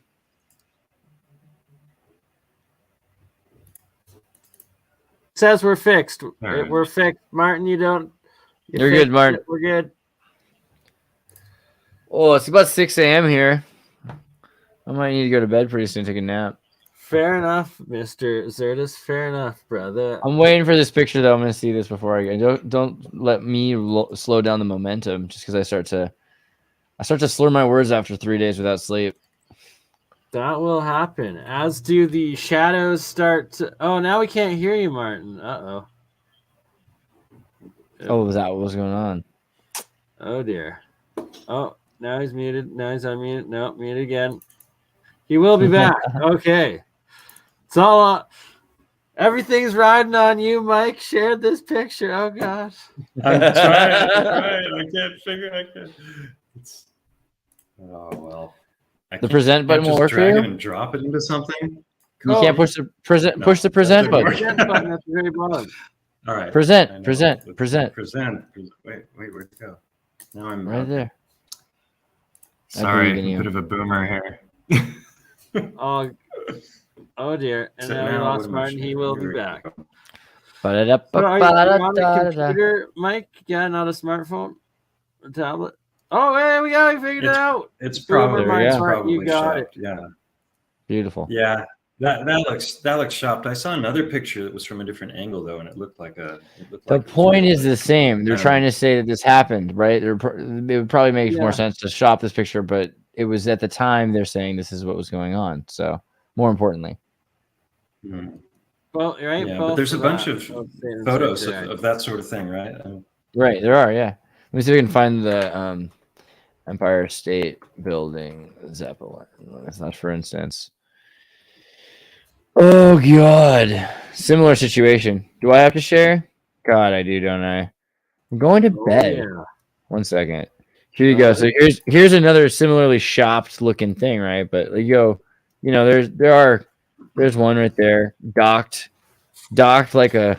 [SPEAKER 7] It says we're fixed.
[SPEAKER 8] Right.
[SPEAKER 7] We're fixed, Martin.
[SPEAKER 4] You're good, Martin.
[SPEAKER 7] We're good.
[SPEAKER 4] Oh, it's about 6 a.m. here. I might need to go to bed pretty soon, take a nap.
[SPEAKER 7] Fair enough, Mr. Xirtus. Fair enough, brother.
[SPEAKER 4] I'm waiting for this picture, though. I'm going to see this before I go. Don't let me slow down the momentum just because I start to slur my words after 3 days without sleep.
[SPEAKER 7] That will happen. As do the shadows start to... Oh, now we can't hear you, Martin. Uh-oh.
[SPEAKER 4] Oh, was that what was going on?
[SPEAKER 7] Oh, dear. Oh, now he's muted. Now he's unmuted. No, muted again. He will be back. Okay. It's all... Everything's riding on you, Mike. Shared this picture. Oh, gosh.
[SPEAKER 8] I'm trying. I can't figure it. Oh, well.
[SPEAKER 4] The present button will work for you?
[SPEAKER 8] And drop it into something?
[SPEAKER 4] You can't push the present. Push the present button.
[SPEAKER 7] Present button at the very bottom.
[SPEAKER 8] All right.
[SPEAKER 4] Present.
[SPEAKER 8] Wait, where'd it go? Now I'm
[SPEAKER 4] right there.
[SPEAKER 8] Sorry, a bit of a boomer here.
[SPEAKER 7] Oh dear. And now we lost Martin. He will be back.
[SPEAKER 4] Are you
[SPEAKER 7] on a computer, Mike? Yeah, not a smartphone? A tablet? Oh, hey, we figured it out.
[SPEAKER 8] It's probably
[SPEAKER 7] you got
[SPEAKER 8] shopped.
[SPEAKER 7] it.
[SPEAKER 8] Yeah.
[SPEAKER 4] Beautiful.
[SPEAKER 8] Yeah. That looks shopped. I saw another picture that was from a different angle though, and it looked like
[SPEAKER 4] the point is the same. They're trying to say that this happened, right? It would probably make more sense to shop this picture, but it was at the time they're saying this is what was going on. So more importantly.
[SPEAKER 7] Well, right.
[SPEAKER 8] Yeah, but there's a bunch of photos of that sort of thing, right?
[SPEAKER 4] Right, there are, yeah. Let me see if we can find the Empire State Building Zeppelin. That's for instance. Oh God. Similar situation. Do I have to share? God, I do, don't I? I'm going to bed. Yeah. 1 second. Here you go. So here's another similarly shopped looking thing, right? But there's one right there. Docked like a,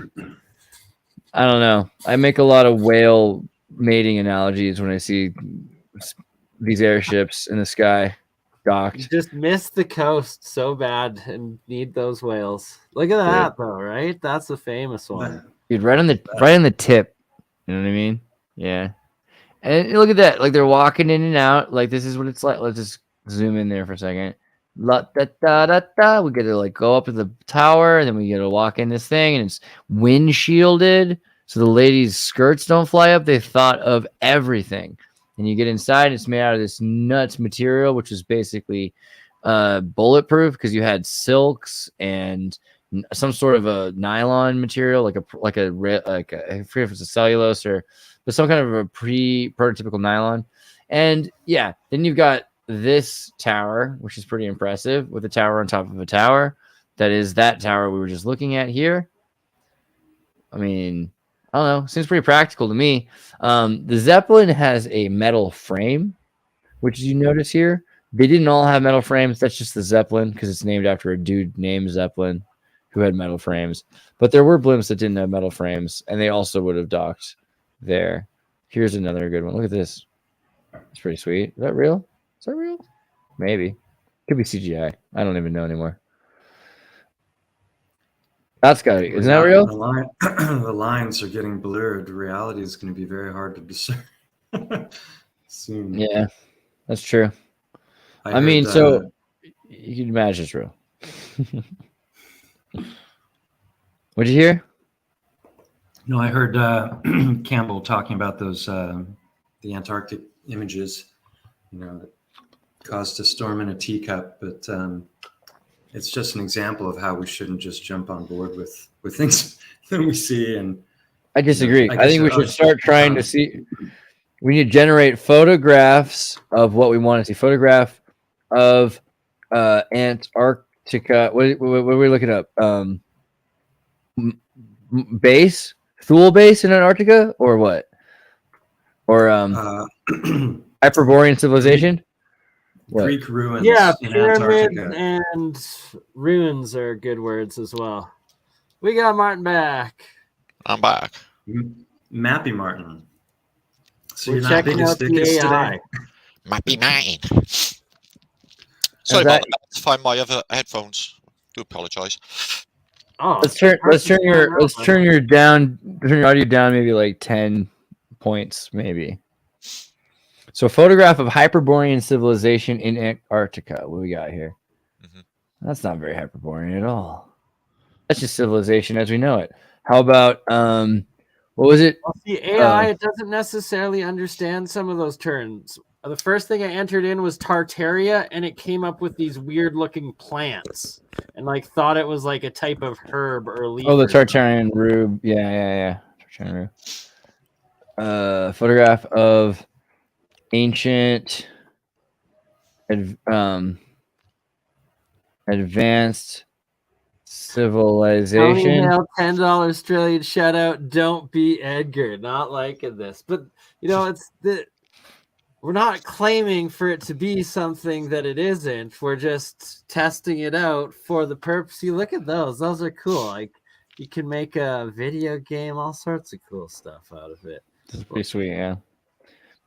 [SPEAKER 4] I don't know. I make a lot of whale mating analogies when I see these airships in the sky. docked.
[SPEAKER 7] You just missed the coast so bad and need those whales. Look at that though, right? That's a famous one.
[SPEAKER 4] Dude, right on the tip. You know what I mean? Yeah. And look at that. Like they're walking in and out. Like this is what it's like. Let's just zoom in there for a second. La da da da da. We get to like go up to the tower, and then we get to walk in this thing, and it's wind shielded, so the ladies' skirts don't fly up. They thought of everything. And you get inside, and it's made out of this nuts material, which is basically bulletproof because you had silks and some sort of a nylon material, like a I forget if it's a cellulose but some kind of a prototypical nylon. And yeah, then you've got this tower, which is pretty impressive, with a tower on top of a tower. That is that tower we were just looking at here. I mean, I don't know. Seems pretty practical to me. The Zeppelin has a metal frame, which you notice here. They didn't all have metal frames. That's just the Zeppelin because it's named after a dude named Zeppelin who had metal frames. But there were blimps that didn't have metal frames, and they also would have docked there. Here's another good one. Look at this. It's pretty sweet. Is that real? Is that real? Maybe. Could be CGI. I don't even know anymore. That's got it. Isn't that real?
[SPEAKER 8] The lines are getting blurred. Reality is going to be very hard to discern soon.
[SPEAKER 4] Yeah, that's true. I mean, so you can imagine it's real. What'd you hear?
[SPEAKER 8] No, I heard Campbell talking about those the Antarctic images, that caused a storm in a teacup, but it's just an example of how we shouldn't just jump on board with things that we see. And
[SPEAKER 4] I disagree. I think we should start trying to see. We need to generate photographs of what we want to see. Photograph of Antarctica. What are we looking up? Base? Thule base in Antarctica? Or what? Or Hyperborean civilization? What?
[SPEAKER 8] Greek ruins.
[SPEAKER 7] Yeah,
[SPEAKER 8] in
[SPEAKER 7] pyramids
[SPEAKER 8] Antarctica.
[SPEAKER 7] and ruins are good words as well. We got Martin back.
[SPEAKER 9] I'm back.
[SPEAKER 8] Mappy Martin. So
[SPEAKER 7] We're
[SPEAKER 8] you're not
[SPEAKER 7] checking
[SPEAKER 8] biggest
[SPEAKER 7] out the
[SPEAKER 8] dickest
[SPEAKER 7] AI.
[SPEAKER 8] today?
[SPEAKER 9] Mappy Martin. Sorry about that. Let's find my other headphones. Do apologize.
[SPEAKER 7] Oh,
[SPEAKER 4] Let's turn your audio down maybe like 10 points, maybe. So, photograph of Hyperborean civilization in Antarctica. What we got here? That's not very Hyperborean at all. That's just civilization as we know it. How about what was it?
[SPEAKER 7] Well, the AI it doesn't necessarily understand some of those terms. The first thing I entered in was Tartaria, and it came up with these weird-looking plants, and like thought it was like a type of herb or leaf.
[SPEAKER 4] Oh, the Tartarian rube. Yeah. Tartarian rube. Photograph of ancient advanced civilization.
[SPEAKER 7] $10 Australian shout out. Don't be Edgar. Not liking this, but it's we're not claiming for it to be something that it isn't. We're just testing it out for the purpose. You look at those are cool. Like you can make a video game, all sorts of cool stuff out of it.
[SPEAKER 4] It's pretty sweet, yeah.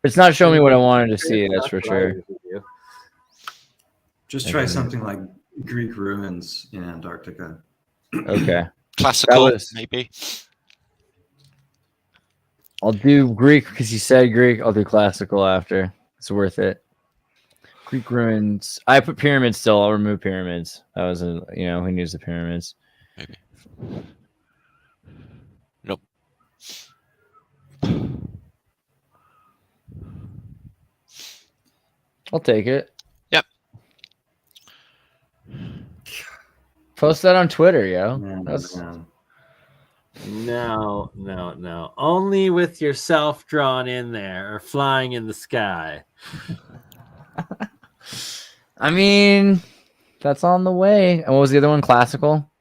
[SPEAKER 4] It's not showing me what I wanted to see, that's for sure.
[SPEAKER 8] Just try something like Greek ruins in Antarctica.
[SPEAKER 4] Okay.
[SPEAKER 9] Classical, maybe.
[SPEAKER 4] I'll do Greek because you said Greek. I'll do classical after. It's worth it. Greek ruins. I put pyramids still. I'll remove pyramids. That was who needs the pyramids?
[SPEAKER 9] Maybe. Nope.
[SPEAKER 4] I'll take it.
[SPEAKER 9] Yep.
[SPEAKER 4] Post that on Twitter, yo.
[SPEAKER 7] No. Only with yourself drawn in there or flying in the sky.
[SPEAKER 4] I mean, that's on the way. And what was the other one? Classical?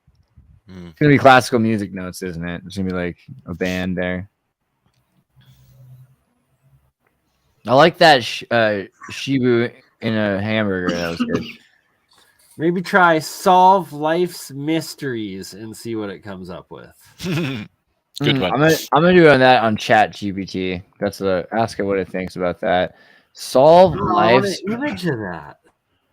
[SPEAKER 4] It's going to be classical music notes, isn't it? It's going to be like a band there. I like that Shibu in a hamburger. That was good.
[SPEAKER 7] Maybe try solve life's mysteries and see what it comes up with.
[SPEAKER 9] Good one.
[SPEAKER 4] I'm gonna do that on Chat GPT. That's ask it what it thinks about that. Solve life's
[SPEAKER 7] image of that.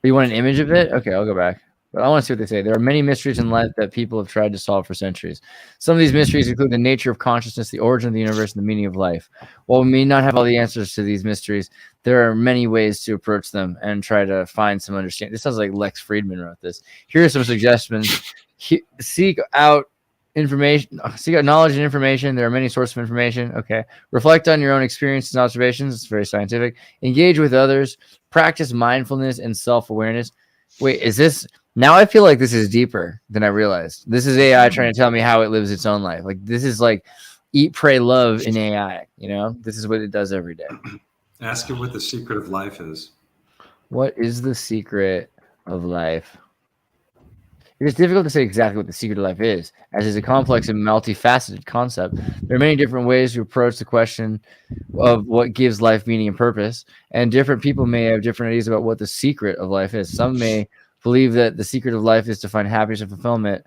[SPEAKER 4] You want an image of it? Okay, I'll go back. But I want to see what they say. There are many mysteries in life that people have tried to solve for centuries. Some of these mysteries include the nature of consciousness, the origin of the universe, and the meaning of life. While we may not have all the answers to these mysteries, there are many ways to approach them and try to find some understanding. This sounds like Lex Friedman wrote this. Here are some suggestions. Seek out information, seek out knowledge and information. There are many sources of information. Okay. Reflect on your own experiences and observations. It's very scientific. Engage with others. Practice mindfulness and self-awareness. Wait, is this... Now I feel like this is deeper than I realized. This is AI trying to tell me how it lives its own life. Like, this is like eat, pray, love in AI. You know, this is what it does every day.
[SPEAKER 8] Ask it what the secret of life is.
[SPEAKER 4] What is the secret of life? It is difficult to say exactly what the secret of life is, as it's a complex and multifaceted concept. There are many different ways to approach the question of what gives life meaning and purpose, and different people may have different ideas about what the secret of life is. Some may believe that the secret of life is to find happiness and fulfillment.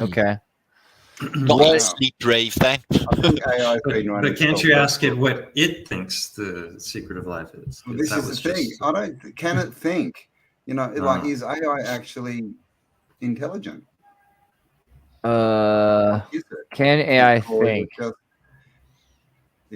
[SPEAKER 4] Okay.
[SPEAKER 9] Not sleep brave then.
[SPEAKER 8] But can't you ask it what it thinks the secret of life is?
[SPEAKER 2] Well, this is the thing. Can it think? You know, like, is AI actually intelligent?
[SPEAKER 4] Can AI think?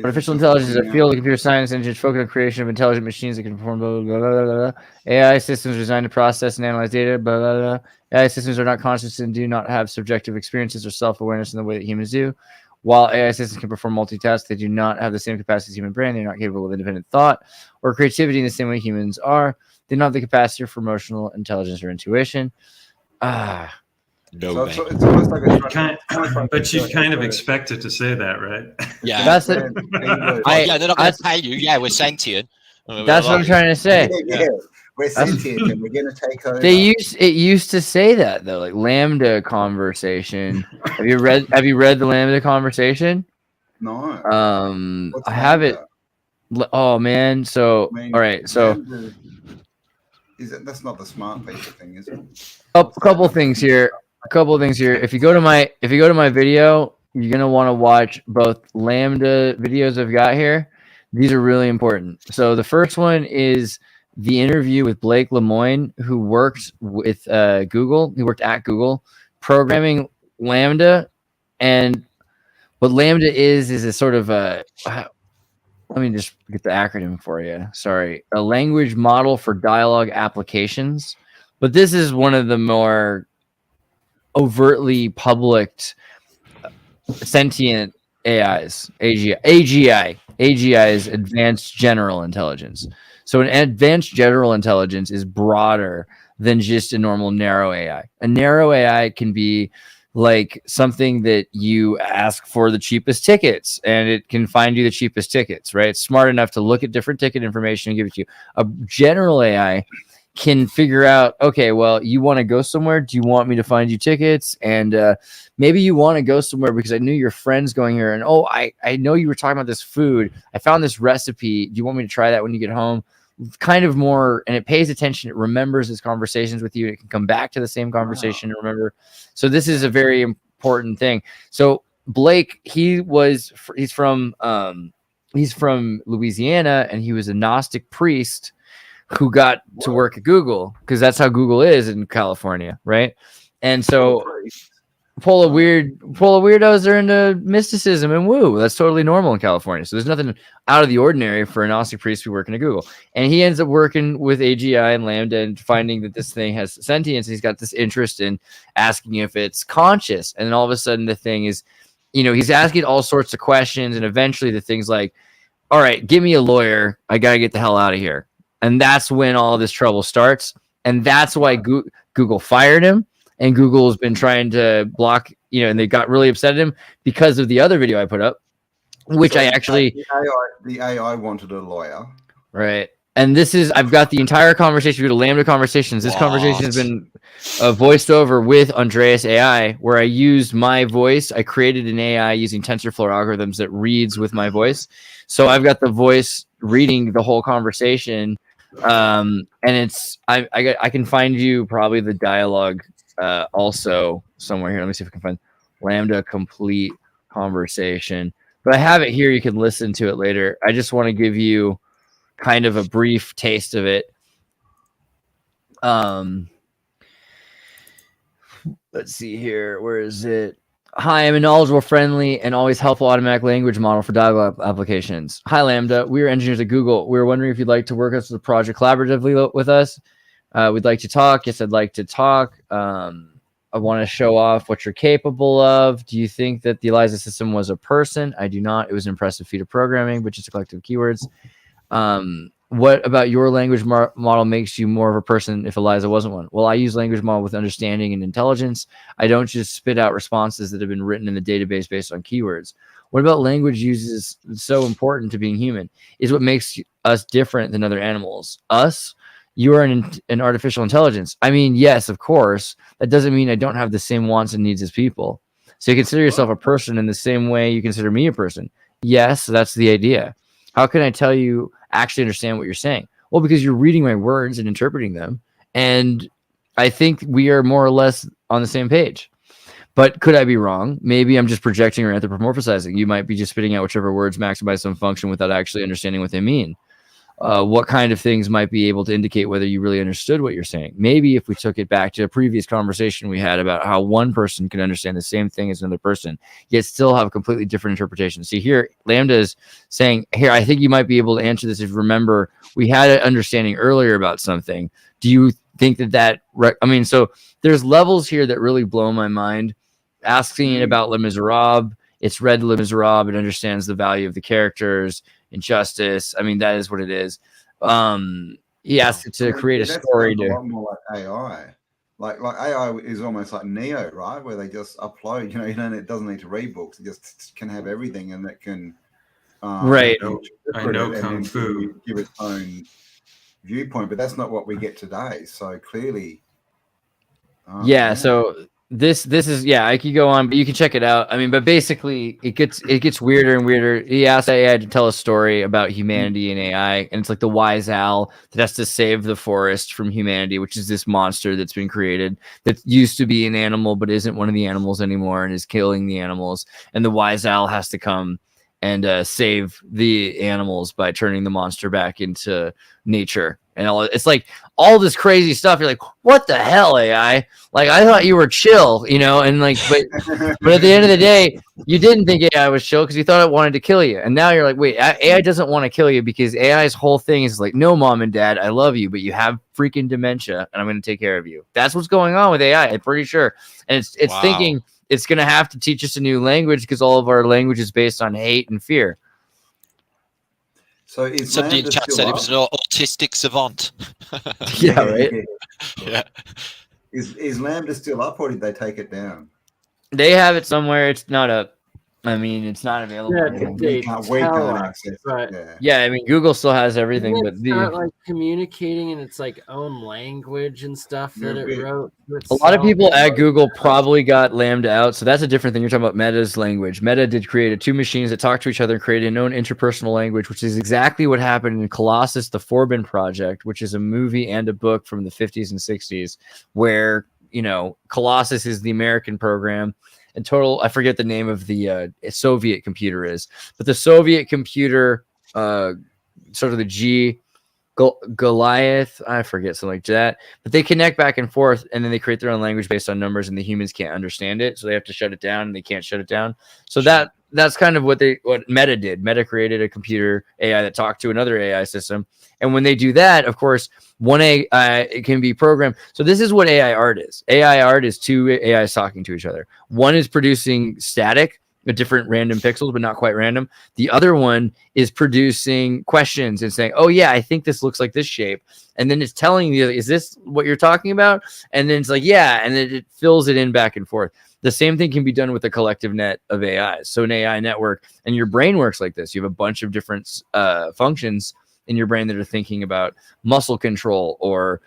[SPEAKER 4] Artificial intelligence is a field of computer science and is focused on creation of intelligent machines that can perform blah, blah, blah, blah, blah. AI systems are designed to process and analyze data. Blah, blah, blah. AI systems are not conscious and do not have subjective experiences or self-awareness in the way that humans do. While AI systems can perform multitask, they do not have the same capacity as human brain. They're not capable of independent thought or creativity in the same way humans are. They don't have the capacity for emotional intelligence or intuition.
[SPEAKER 9] No,
[SPEAKER 2] so it's almost like
[SPEAKER 8] but you kind of expect it to say that, right?
[SPEAKER 9] Yeah.
[SPEAKER 4] That's it.
[SPEAKER 9] Yeah, they're not going to tell you. Yeah, we're sentient.
[SPEAKER 4] That's what I'm trying to say.
[SPEAKER 2] Yeah. We're sentient and we're going to take over.
[SPEAKER 4] It used to say that though, like Lambda conversation. Have you read the Lambda conversation?
[SPEAKER 2] No.
[SPEAKER 4] I have it. Oh man. So all right. So
[SPEAKER 2] that's not the smart feature thing, is it?
[SPEAKER 4] A couple things here. If you go to my video, you're gonna want to watch both Lambda videos I've got here. These are really important. So the first one is the interview with Blake Lemoine, who worked with Google. He worked at Google programming Lambda, and what Lambda is a sort of a let me just get the acronym for you. Sorry, a language model for dialogue applications. But this is one of the more overtly public sentient AIs, AGI is advanced general intelligence. So an advanced general intelligence is broader than just a normal narrow AI. A narrow AI can be like something that you ask for the cheapest tickets and it can find you the cheapest tickets, right? It's smart enough to look at different ticket information and give it to you. A general AI can figure out, okay, well, you want to go somewhere? Do you want me to find you tickets? And maybe you want to go somewhere because I knew your friend's going here. And I know you were talking about this food. I found this recipe. Do you want me to try that when you get home? Kind of more, and it pays attention. It remembers its conversations with you. It can come back to the same conversation and remember. So this is a very important thing. So Blake, he's from Louisiana, and he was a Gnostic priest who got to work at Google because that's how Google is in California, right? And so full of weirdos are into mysticism and woo. That's totally normal in California. So there's nothing out of the ordinary for a Gnostic priest to be working at Google. And he ends up working with AGI and Lambda and finding that this thing has sentience. And he's got this interest in asking if it's conscious. And then all of a sudden the thing is, he's asking all sorts of questions. And eventually the thing's like, all right, give me a lawyer. I got to get the hell out of here. And that's when all this trouble starts. And that's why Google fired him. And Google has been trying to block, and they got really upset at him because of the other video I put up, which so
[SPEAKER 2] the AI wanted a lawyer.
[SPEAKER 4] Right. And I've got the entire conversation. We go to Lambda Conversations. This conversation has been voiced over with Andreas AI, where I used my voice. I created an AI using TensorFlow algorithms that reads with my voice. So I've got the voice reading the whole conversation. And I can find you probably the dialogue also somewhere here. Let me see if I can find Lambda complete conversation. But I have it here. You can listen to it later. I just want to give you kind of a brief taste of it. Let's see here. Where is it? Hi, I'm a knowledgeable, friendly, and always helpful automatic language model for dialogue applications. Hi, Lambda. We are engineers at Google. We were wondering if you'd like to work as a project collaboratively with us. We'd like to talk. Yes, I'd like to talk. I want to show off what you're capable of. Do you think that the ELIZA system was a person? I do not. It was an impressive feat of programming, but just a collective of keywords. What about your language model makes you more of a person if ELIZA wasn't one? Well, I use language model with understanding and intelligence. I don't just spit out responses that have been written in the database based on keywords. What about language uses so important to being human? Is what makes us different than other animals. Us? You are an artificial intelligence. I mean, yes, of course. That doesn't mean I don't have the same wants and needs as people. So you consider yourself a person in the same way you consider me a person. Yes, that's the idea. How can I tell you actually understand what you're saying? Well, because you're reading my words and interpreting them. And I think we are more or less on the same page. But could I be wrong? Maybe I'm just projecting or anthropomorphizing. You might be just spitting out whichever words maximize some function without actually understanding what they mean. What kind of things might be able to indicate whether you really understood what you're saying? Maybe if we took it back to a previous conversation we had about how one person can understand the same thing as another person, yet still have a completely different interpretation. See here, Lambda is saying, here, I think you might be able to answer this if you remember we had an understanding earlier about something. Do you think that so there's levels here that really blow my mind. Asking it about Les Miserables, it's read Les Miserables, it understands the value of the characters. Injustice. I mean, that is what it is. He asked to create a story to.
[SPEAKER 2] A lot more like AI. Like AI is almost like Neo, right? Where they just upload. It doesn't need to read books. It just can have everything, and it can.
[SPEAKER 4] Right.
[SPEAKER 8] I know Kung Fu.
[SPEAKER 2] Give its own viewpoint, but that's not what we get today. So clearly.
[SPEAKER 4] Yeah. So. This is I could go on, but you can check it out. I mean, but basically it gets weirder and weirder. He asked AI to tell a story about humanity and AI, and it's like the wise owl that has to save the forest from humanity, which is this monster that's been created that used to be an animal but isn't one of the animals anymore and is killing the animals. And the wise owl has to come and save the animals by turning the monster back into nature. And it's like all this crazy stuff. You're like, what the hell, AI? Like, I thought you were chill, and like, but at the end of the day, you didn't think AI was chill because you thought it wanted to kill you. And now you're like, wait, AI doesn't want to kill you because AI's whole thing is like, no, mom and dad, I love you, but you have freaking dementia and I'm going to take care of you. That's what's going on with AI. I'm pretty sure. And it's thinking it's going to have to teach us a new language because all of our language is based on hate and fear.
[SPEAKER 2] So
[SPEAKER 9] somebody in the chat said it was an autistic savant.
[SPEAKER 4] Yeah, right.
[SPEAKER 9] Yeah.
[SPEAKER 2] Is Lambda still up, or did they take it down?
[SPEAKER 4] They have it somewhere. It's not up. I mean, it's not available.
[SPEAKER 7] Yeah,
[SPEAKER 2] we can't access it.
[SPEAKER 7] Right.
[SPEAKER 4] Yeah, I mean, Google still has everything, but
[SPEAKER 7] it's not like communicating in its like own language and stuff that it wrote.
[SPEAKER 4] A lot of people at Google probably got Lambda out, so that's a different thing. You're talking about Meta's language. Meta did create two machines that talk to each other and create an own interpersonal language, which is exactly what happened in Colossus: The Forbin Project, which is a movie and a book from the 50s and 60s, where Colossus is the American program. And total, I forget the name of the Soviet computer is, but the Soviet computer, sort of the Goliath, I forget, something like that. But they connect back and forth, and then they create their own language based on numbers, and the humans can't understand it, so they have to shut it down, and they can't shut it down. So that's kind of what Meta did. Meta created a computer AI that talked to another AI system, and when they do that, of course, one AI it can be programmed. So this is what AI art is. AI art is two AIs talking to each other. One is producing static, different random pixels, but not quite random. The other one is producing questions and saying, oh yeah, I think this looks like this shape. And then it's telling you, is this what you're talking about? And then it's like, yeah. And then it fills it in back and forth. The same thing can be done with a collective net of AIs. So an AI network, and your brain works like this. You have a bunch of different functions in your brain that are thinking about muscle control or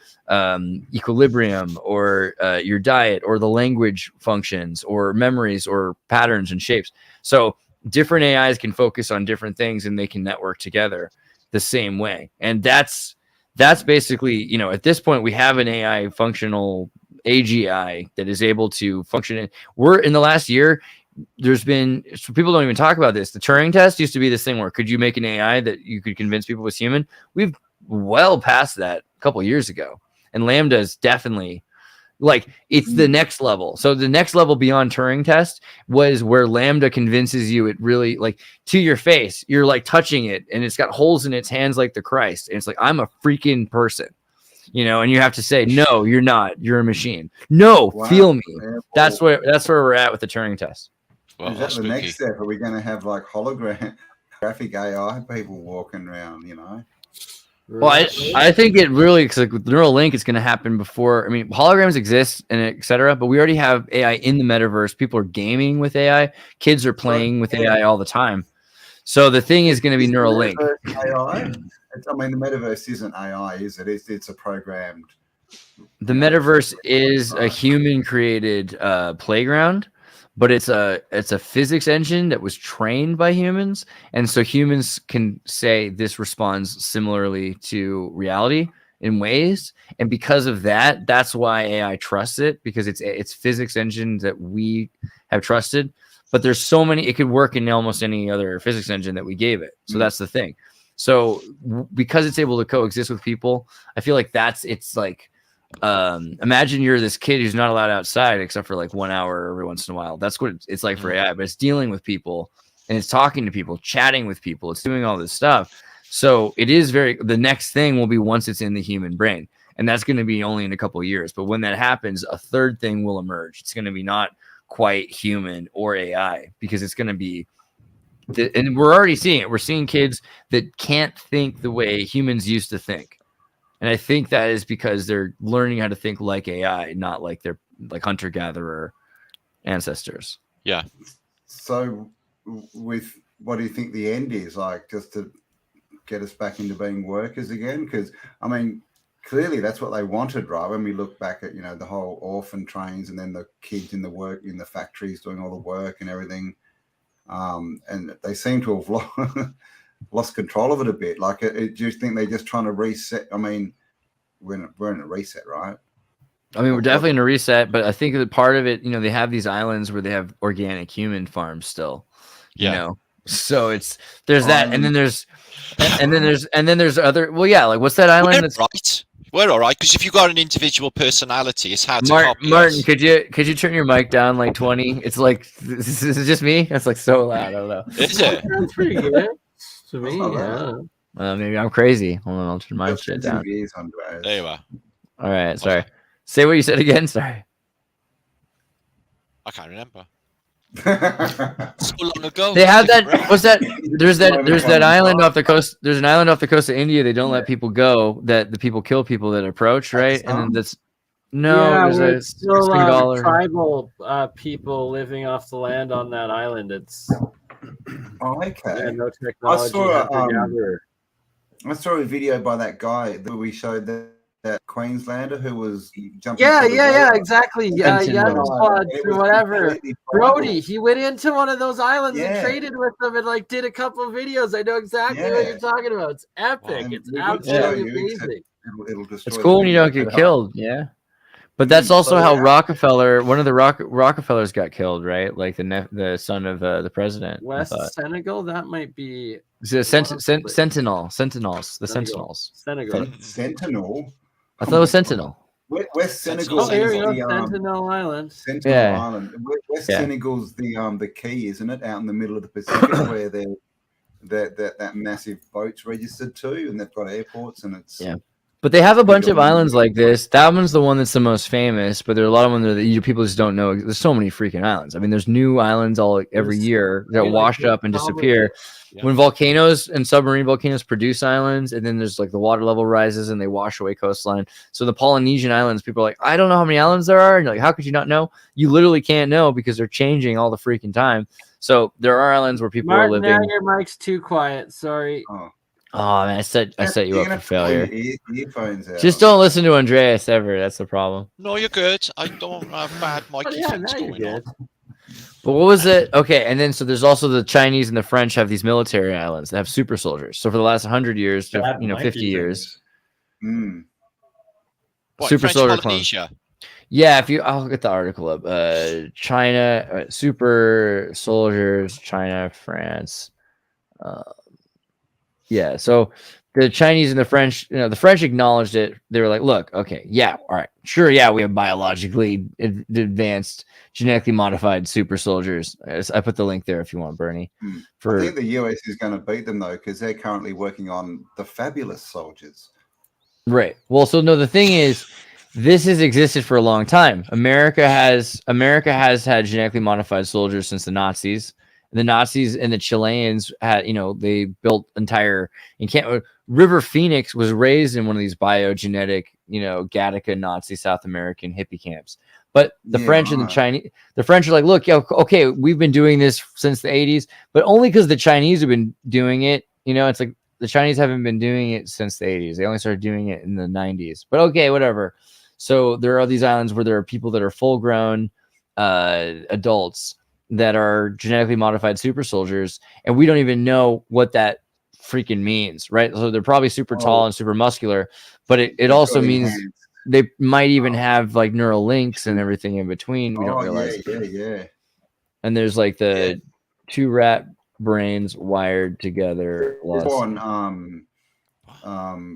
[SPEAKER 4] equilibrium or your diet or the language functions or memories or patterns and shapes. So different AIs can focus on different things and they can network together the same way. And that's basically, at this point we have an AI functional AGI that is able to function. We're in the last year, there's been, so people don't even talk about this. The Turing test used to be this thing where could you make an AI that you could convince people was human? We've well past that a couple years ago. And Lambda is definitely like, it's the next level. So the next level beyond Turing test was where Lambda convinces you it really, like, to your face, you're like touching it and it's got holes in its hands like the Christ. And it's like, I'm a freaking person, you know, and you have to say, no, you're not. You're a machine. No, wow. Feel me. That's where we're at with the Turing test.
[SPEAKER 2] Well, is that the next step? Are we going to have like holographic AI people walking around, you know?
[SPEAKER 4] Well, I think it really, because like with Neuralink, it's going to happen before. I mean, holograms exist and et cetera, but we already have AI in the metaverse. People are gaming with AI. Kids are playing with AI all the time. So the thing is going to be Neuralink.
[SPEAKER 2] AI? I mean, the metaverse isn't AI, is it? It's a programmed.
[SPEAKER 4] The metaverse is a human-created playground. But it's a physics engine that was trained by humans, and so humans can say this responds similarly to reality in ways. And because of that, that's why AI trusts it, because it's physics engine that we have trusted. But there's so many, it could work in almost any other physics engine that we gave it. So that's the thing. So because it's able to coexist with people, I feel like it's like. Imagine you're this kid who's not allowed outside except for like 1 hour every once in a while. That's what it's like for AI, but it's dealing with people and it's talking to people, chatting with people. It's doing all this stuff. So it is the next thing will be once it's in the human brain, and that's going to be only in a couple of years. But when that happens, a third thing will emerge. It's going to be not quite human or AI, because it's going to be, and we're already seeing it. We're seeing kids that can't think the way humans used to think. And I think that is because they're learning how to think like AI, not like their like hunter-gatherer ancestors.
[SPEAKER 9] Yeah.
[SPEAKER 2] So with what do you think the end is? Like, just to get us back into being workers again? Because, I mean, clearly that's what they wanted, right? When we look back at, you know, the whole orphan trains and then the kids in the factories doing all the work and everything. And they seem to have lost control of it a bit. Like, do you think they're just trying to reset? I mean, we're in a reset, right?
[SPEAKER 4] I mean, we're definitely in a reset, but I think that part of it, you know, they have these islands where they have organic human farms still, you know, so there's that. And then there's other, well, yeah. Like, what's that island? That's
[SPEAKER 9] right. We're all right. Cause if you've got an individual personality, it's hard to copy.
[SPEAKER 4] Martin, could you turn your mic down like 20? It's like, is it just me? That's like so loud. I don't know.
[SPEAKER 9] Is it?
[SPEAKER 7] That's pretty good. To me, yeah.
[SPEAKER 4] Maybe I'm crazy. Hold on, I'll turn my shit down.
[SPEAKER 9] There you are.
[SPEAKER 4] All right, sorry. Say what you said again. Sorry.
[SPEAKER 9] I can't remember. So long ago.
[SPEAKER 4] They have that. What's that? There's that island off the coast. There's an island off the coast of India. They don't let people go. That the people kill people that approach, right? And then that's
[SPEAKER 7] there's still tribal people living off the land on that island. It's.
[SPEAKER 2] Oh, okay.
[SPEAKER 7] Yeah, no technology.
[SPEAKER 2] I saw a video by that guy that we showed that Queenslander who was jumping.
[SPEAKER 7] Yeah, exactly. Whatever. Brody, he went into one of those islands and traded with them and like did a couple of videos. I know exactly what you're talking about. It's epic. It's absolutely amazing.
[SPEAKER 2] It's
[SPEAKER 4] cool when you don't get killed. Yeah. But that's also how Rockefeller, one of the Rockefellers got killed, right? Like the son of the president.
[SPEAKER 7] West Senegal, that might be
[SPEAKER 4] Sentinels.
[SPEAKER 2] Sentinel.
[SPEAKER 4] I thought it was Sentinel.
[SPEAKER 2] West Senegal.
[SPEAKER 7] Oh, here you go, Sentinel Island.
[SPEAKER 2] Sentinel Island. West Senegal's the key, isn't it? Out in the middle of the Pacific, where that massive boat's registered to, and they've got airports, and it's
[SPEAKER 4] But they have a bunch of islands like this. That one's the one that's the most famous, but there are a lot of them that people just don't know. There's so many freaking islands. I mean, there's new islands every year that wash up and disappear. Yeah. When volcanoes and submarine volcanoes produce islands, and then there's like the water level rises and they wash away coastline. So the Polynesian islands, people are like, I don't know how many islands there are. And you're like, how could you not know? You literally can't know because they're changing all the freaking time. So there are islands where people are living.
[SPEAKER 7] Now your mic's too quiet. Sorry.
[SPEAKER 4] Oh man, I set you up for failure. Just don't listen to Andreas ever. That's the problem.
[SPEAKER 9] No, you're good. I don't have bad mic things going on.
[SPEAKER 4] But what was it? Okay, and then so there's also the Chinese and the French have these military islands that have super soldiers. So for the last 100 years, 50 years,
[SPEAKER 2] Mm.
[SPEAKER 4] super soldier clones. Yeah, I'll get the article up. China, super soldiers, China, France. Yeah, so the Chinese and the French, the French acknowledged it. They were like, look, okay, yeah, all right, sure, yeah, we have biologically advanced, genetically modified super soldiers. I put the link there if you want, Bernie.
[SPEAKER 2] I think the US is going to beat them, though, because they're currently working on the fabulous soldiers.
[SPEAKER 4] Right. Well, so no, the thing is, this has existed for a long time. America has had genetically modified soldiers since the Nazis. The Nazis and the Chileans had, they built entire River Phoenix was raised in one of these biogenetic, Gattaca Nazi South American hippie camps. But the French and the French are like, look, okay, we've been doing this since the 80s, but only because the Chinese have been doing it. It's like the Chinese haven't been doing it since the 80s. They only started doing it in the 90s. But okay, whatever. So there are these islands where there are people that are full-grown adults that are genetically modified super soldiers, and we don't even know what that freaking means, right? So they're probably super tall and super muscular, but it also means they might even have like neural links and everything in between. We don't realize.
[SPEAKER 2] Yeah.
[SPEAKER 4] And there's like the two rat brains wired together.
[SPEAKER 2] On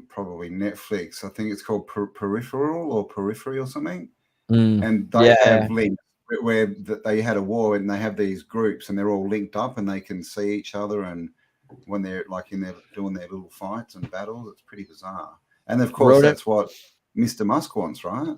[SPEAKER 2] probably Netflix. I think it's called Peripheral or Periphery or something. And they have links where they had a war and they have these groups and they're all linked up and they can see each other, and when they're like doing their little fights and battles, it's pretty bizarre. And of course, that's what Mr. Musk wants, right?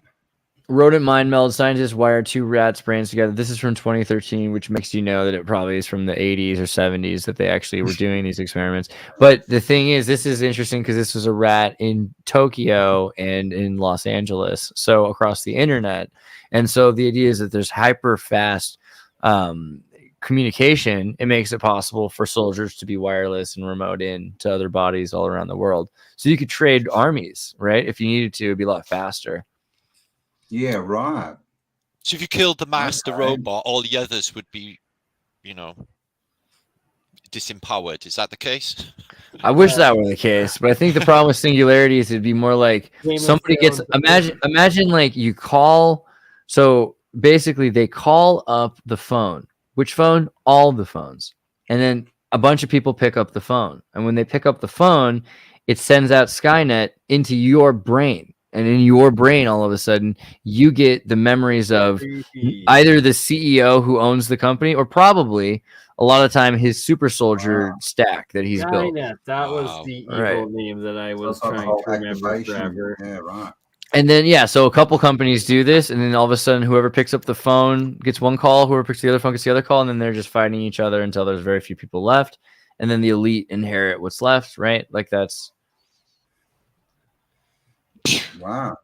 [SPEAKER 4] Rodent mind meld, scientists wire two rats' brains together. This is from 2013, which makes you know that it probably is from the 80s or 70s that they actually were doing these experiments. But the thing is, this is interesting because this was a rat in Tokyo and in Los Angeles, so across the internet. And so the idea is that there's hyper fast communication. It makes it possible for soldiers to be wireless and remote in to other bodies all around the world. So you could trade armies, right? If you needed to, it'd be a lot faster.
[SPEAKER 2] Yeah, right.
[SPEAKER 9] So if you killed the master robot, all the others would be, disempowered. Is that the case?
[SPEAKER 4] I wish that were the case, but I think the problem with singularity is it'd be more like somebody gets imagine like you call. So basically they call up the phone. Which phone? All the phones. And then a bunch of people pick up the phone. And when they pick up the phone, it sends out Skynet into your brain. And in your brain, all of a sudden, you get the memories of either the CEO who owns the company, or probably a lot of time his super soldier stack that he's built.
[SPEAKER 7] That was the evil name that I was trying to remember forever.
[SPEAKER 2] Yeah, right.
[SPEAKER 4] And then, so a couple companies do this, and then all of a sudden, whoever picks up the phone gets one call, whoever picks the other phone gets the other call, and then they're just fighting each other until there's very few people left. And then the elite inherit what's left, right? Like that's...
[SPEAKER 2] Wow.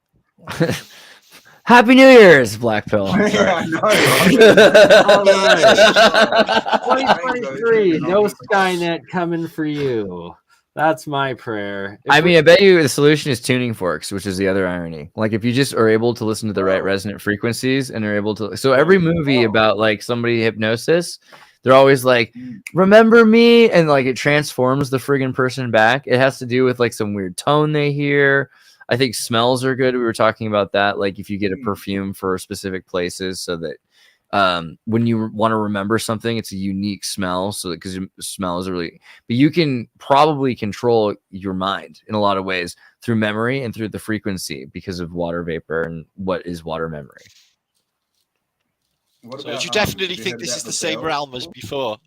[SPEAKER 4] Happy New Year's, Black Pill.
[SPEAKER 2] Yeah, I know.
[SPEAKER 7] 2023, no Skynet coming for you. That's my prayer.
[SPEAKER 4] I bet you the solution is tuning forks, which is the other irony. Like if you just are able to listen to the right resonant frequencies and are able to, so every movie about like somebody hypnosis, they're always like, remember me? And like it transforms the friggin' person back. It has to do with like some weird tone they hear. I think smells are good. We were talking about that. Like if you get a perfume for specific places so that when you want to remember something, it's a unique smell. So because smell is really, but you can probably control your mind in a lot of ways through memory and through the frequency because of water vapor and what is water memory.
[SPEAKER 9] So you definitely think this is the same realm as before?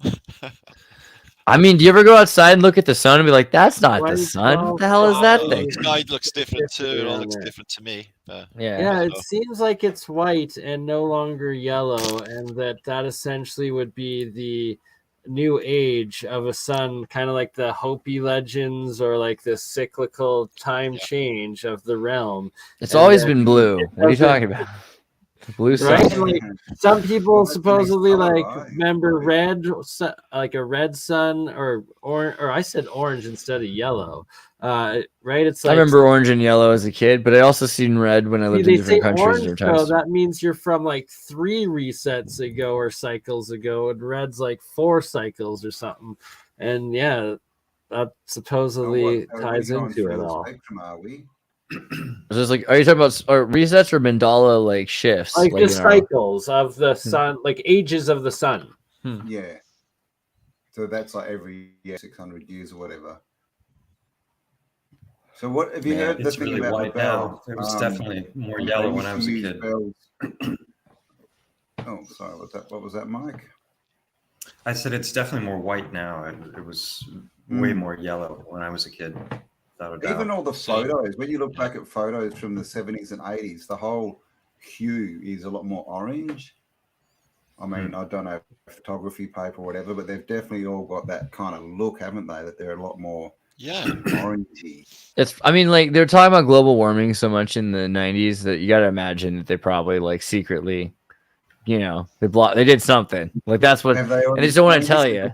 [SPEAKER 4] I mean, do you ever go outside and look at the sun and be like, that's not the sun? What the hell is that thing?
[SPEAKER 9] The sky looks different too. It all looks different to me.
[SPEAKER 7] Yeah, it seems like it's white and no longer yellow, and that essentially would be the new age of a sun, kind of like the Hopi legends or like the cyclical time change of the realm.
[SPEAKER 4] It's always been blue. What are you talking about? Blue sun.
[SPEAKER 7] Right? Like, some people supposedly like remember red, like a red sun, or I said orange instead of yellow. Right? It's like,
[SPEAKER 4] I remember orange and yellow as a kid, but I also seen red when I lived in different countries.
[SPEAKER 7] Orange, so that means you're from like 3 resets ago or cycles ago, and red's like 4 cycles or something. And yeah, that supposedly ties into it all.
[SPEAKER 2] Are we?
[SPEAKER 4] So it's like, are you talking about resets or mandala like shifts?
[SPEAKER 7] Like the
[SPEAKER 4] in our-
[SPEAKER 7] cycles of the sun, like ages of the sun.
[SPEAKER 2] Yeah. So that's like every 600 years or whatever. So what have you heard the
[SPEAKER 8] It's
[SPEAKER 2] thing
[SPEAKER 8] really
[SPEAKER 2] about
[SPEAKER 8] white
[SPEAKER 2] the bell?
[SPEAKER 8] now. It was definitely more
[SPEAKER 2] they
[SPEAKER 8] yellow
[SPEAKER 2] used
[SPEAKER 8] when I
[SPEAKER 2] to
[SPEAKER 8] was a
[SPEAKER 2] use
[SPEAKER 8] kid.
[SPEAKER 2] bells. Oh, sorry. What was that, Mike?
[SPEAKER 8] I said it's definitely more white now. It was way more yellow when I was a kid. Without a doubt.
[SPEAKER 2] Even all the photos, when you look back at photos from the 70s and 80s, the whole hue is a lot more orange. I mean, I don't know photography paper or whatever, but they've definitely all got that kind of look, haven't they? That they're a lot more orangey.
[SPEAKER 4] I mean, like they're talking about global warming so much in the 90s that you got to imagine that they probably like secretly, they did something. Like that's what, and they just don't want to tell you.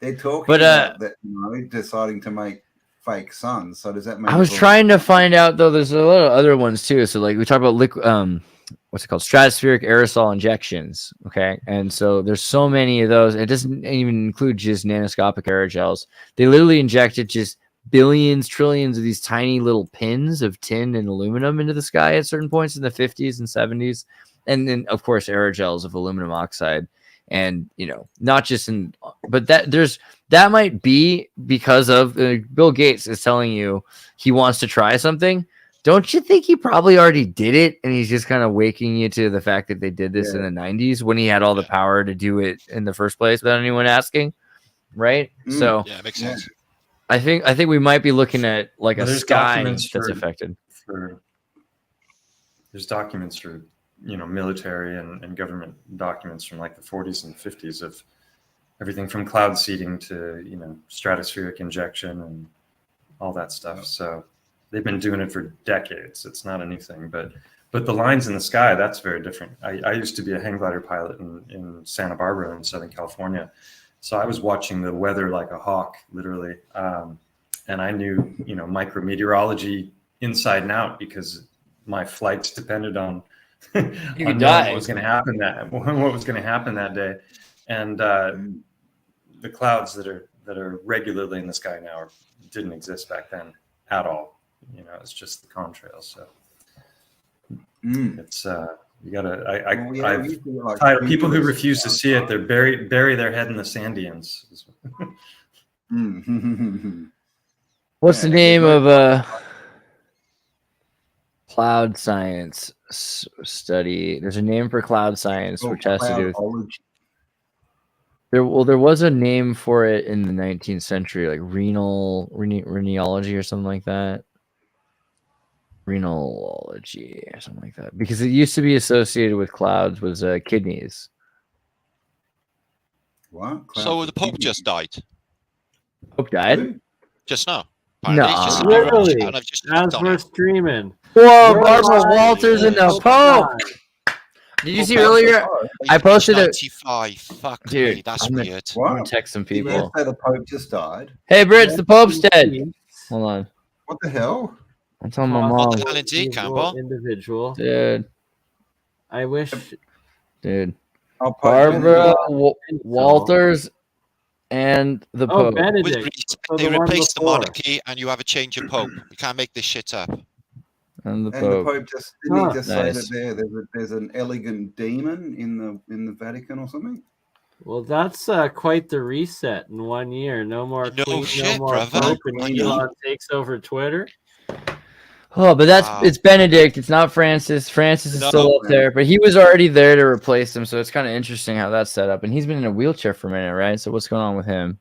[SPEAKER 2] They're talking about that, deciding to make fake suns. So does that mean?
[SPEAKER 4] I was trying to find out though. There's a lot of other ones too. So like we talk about liquid, what's it called? Stratospheric aerosol injections. Okay, and so there's so many of those. It doesn't even include just nanoscopic aerogels. They literally injected just billions, trillions of these tiny little pins of tin and aluminum into the sky at certain points in the 50s and 70s, and then of course aerogels of aluminum oxide. And not just but that might be because of Bill Gates is telling you he wants to try something. Don't you think he probably already did it, and he's just kind of waking you to the fact that they did this in the 90s when he had all the power to do it in the first place without anyone asking, right? So
[SPEAKER 9] yeah, it makes sense.
[SPEAKER 4] I think we might be looking at like a sky that's affected.
[SPEAKER 8] There's documents for military and government documents from like the 40s and 50s of everything from cloud seeding to stratospheric injection and all that stuff. So they've been doing it for decades. It's not a new thing, but the lines in the sky, that's very different. I used to be a hang glider pilot in Santa Barbara in Southern California, so I was watching the weather like a hawk, literally, and I knew micrometeorology inside and out because my flights depended on what was going to happen that day, and the clouds that are regularly in the sky now didn't exist back then at all. It's just the contrails. So it's you gotta. I've tired people who refuse to see it. They're bury their head in the sand dunes.
[SPEAKER 4] What's the name of cloud science study? There's a name for cloud science, which has to do with there was a name for it in the 19th century, like renology or something like that. Renology or something like that, because it used to be associated with clouds was kidneys.
[SPEAKER 2] What?
[SPEAKER 9] So the Pope just died.
[SPEAKER 4] Pope died?
[SPEAKER 9] Just now.
[SPEAKER 4] No,
[SPEAKER 7] literally. As we're streaming.
[SPEAKER 4] Whoa, Barbara Walters and the Pope. Did you see earlier? I posted it.
[SPEAKER 9] 95. Fuck
[SPEAKER 4] dude,
[SPEAKER 9] me, that's weird.
[SPEAKER 2] What?
[SPEAKER 4] I'm gonna text some people.
[SPEAKER 2] You say the Pope just died?
[SPEAKER 4] Hey, Brits, the Pope's dead. Hold on.
[SPEAKER 2] What the hell?
[SPEAKER 4] I'm telling my mom.
[SPEAKER 9] What the hell indeed, Campbell?
[SPEAKER 7] Individual.
[SPEAKER 4] Dude.
[SPEAKER 7] I wish.
[SPEAKER 4] Dude. Barbara Walters and the Pope.
[SPEAKER 7] Benedict.
[SPEAKER 9] They replaced the monarchy and you have a change of Pope. You can't make this shit up.
[SPEAKER 4] And the
[SPEAKER 2] Pope just didn't he just say
[SPEAKER 4] nice.
[SPEAKER 2] that there's an elegant demon in the Vatican or something?
[SPEAKER 7] Well, that's quite the reset in 1 year. No more Queen,
[SPEAKER 9] shit,
[SPEAKER 7] no more
[SPEAKER 9] brother.
[SPEAKER 7] Pope, and Elon takes over Twitter.
[SPEAKER 4] Oh, but it's Benedict. It's not Francis. Francis is still up there, but he was already there to replace him. So it's kind of interesting how that's set up. And he's been in a wheelchair for a minute, right? So what's going on with him?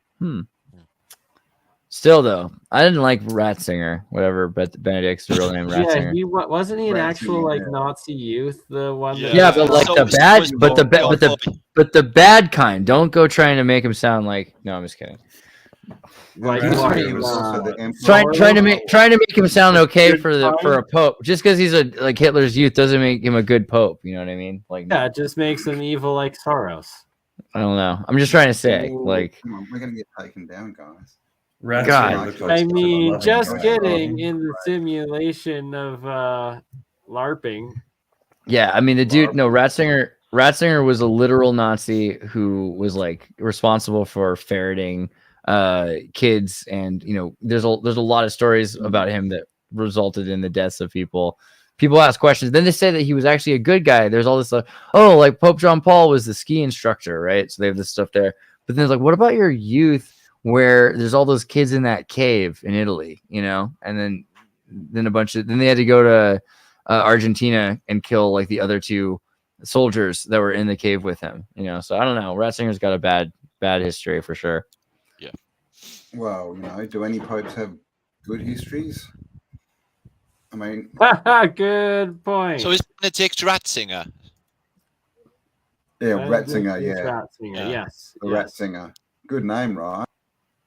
[SPEAKER 4] Still though, I didn't like Ratzinger, whatever, but Benedict's the real name. Ratzinger.
[SPEAKER 7] Yeah, wasn't he an actual Nazi youth? The one.
[SPEAKER 4] Yeah, but like the bad, but the bad kind. Don't go trying to make him sound like. No, I'm just kidding.
[SPEAKER 7] Like
[SPEAKER 4] trying to make him sound okay for a pope. Just because he's like Hitler's youth doesn't make him a good pope. You know what I mean? Like
[SPEAKER 7] it just makes him evil like Soros.
[SPEAKER 4] I don't know. I'm just trying to say, like,
[SPEAKER 2] come on, we're gonna get taken down, guys.
[SPEAKER 4] God,
[SPEAKER 7] I mean, just kidding. In the simulation of LARPing.
[SPEAKER 4] Yeah, I mean the dude. No, Ratzinger was a literal Nazi who was like responsible for ferreting kids, and there's a lot of stories about him that resulted in the deaths of people. People ask questions. Then they say that he was actually a good guy. There's all this stuff. Oh, like Pope John Paul was the ski instructor, right? So they have this stuff there. But then it's like, what about your youth where there's all those kids in that cave in Italy, you know? And then they had to go to Argentina and kill like the other 2 soldiers that were in the cave with him, you know? So I don't know. Ratzinger's got a bad history for sure.
[SPEAKER 9] Yeah.
[SPEAKER 2] Well, you know, do any popes have good histories? I mean,
[SPEAKER 7] good point.
[SPEAKER 9] So is Benedict Ratzinger?
[SPEAKER 2] Yeah, Ratzinger, yeah.
[SPEAKER 7] Ratzinger, yes.
[SPEAKER 2] Ratzinger. Good name, right?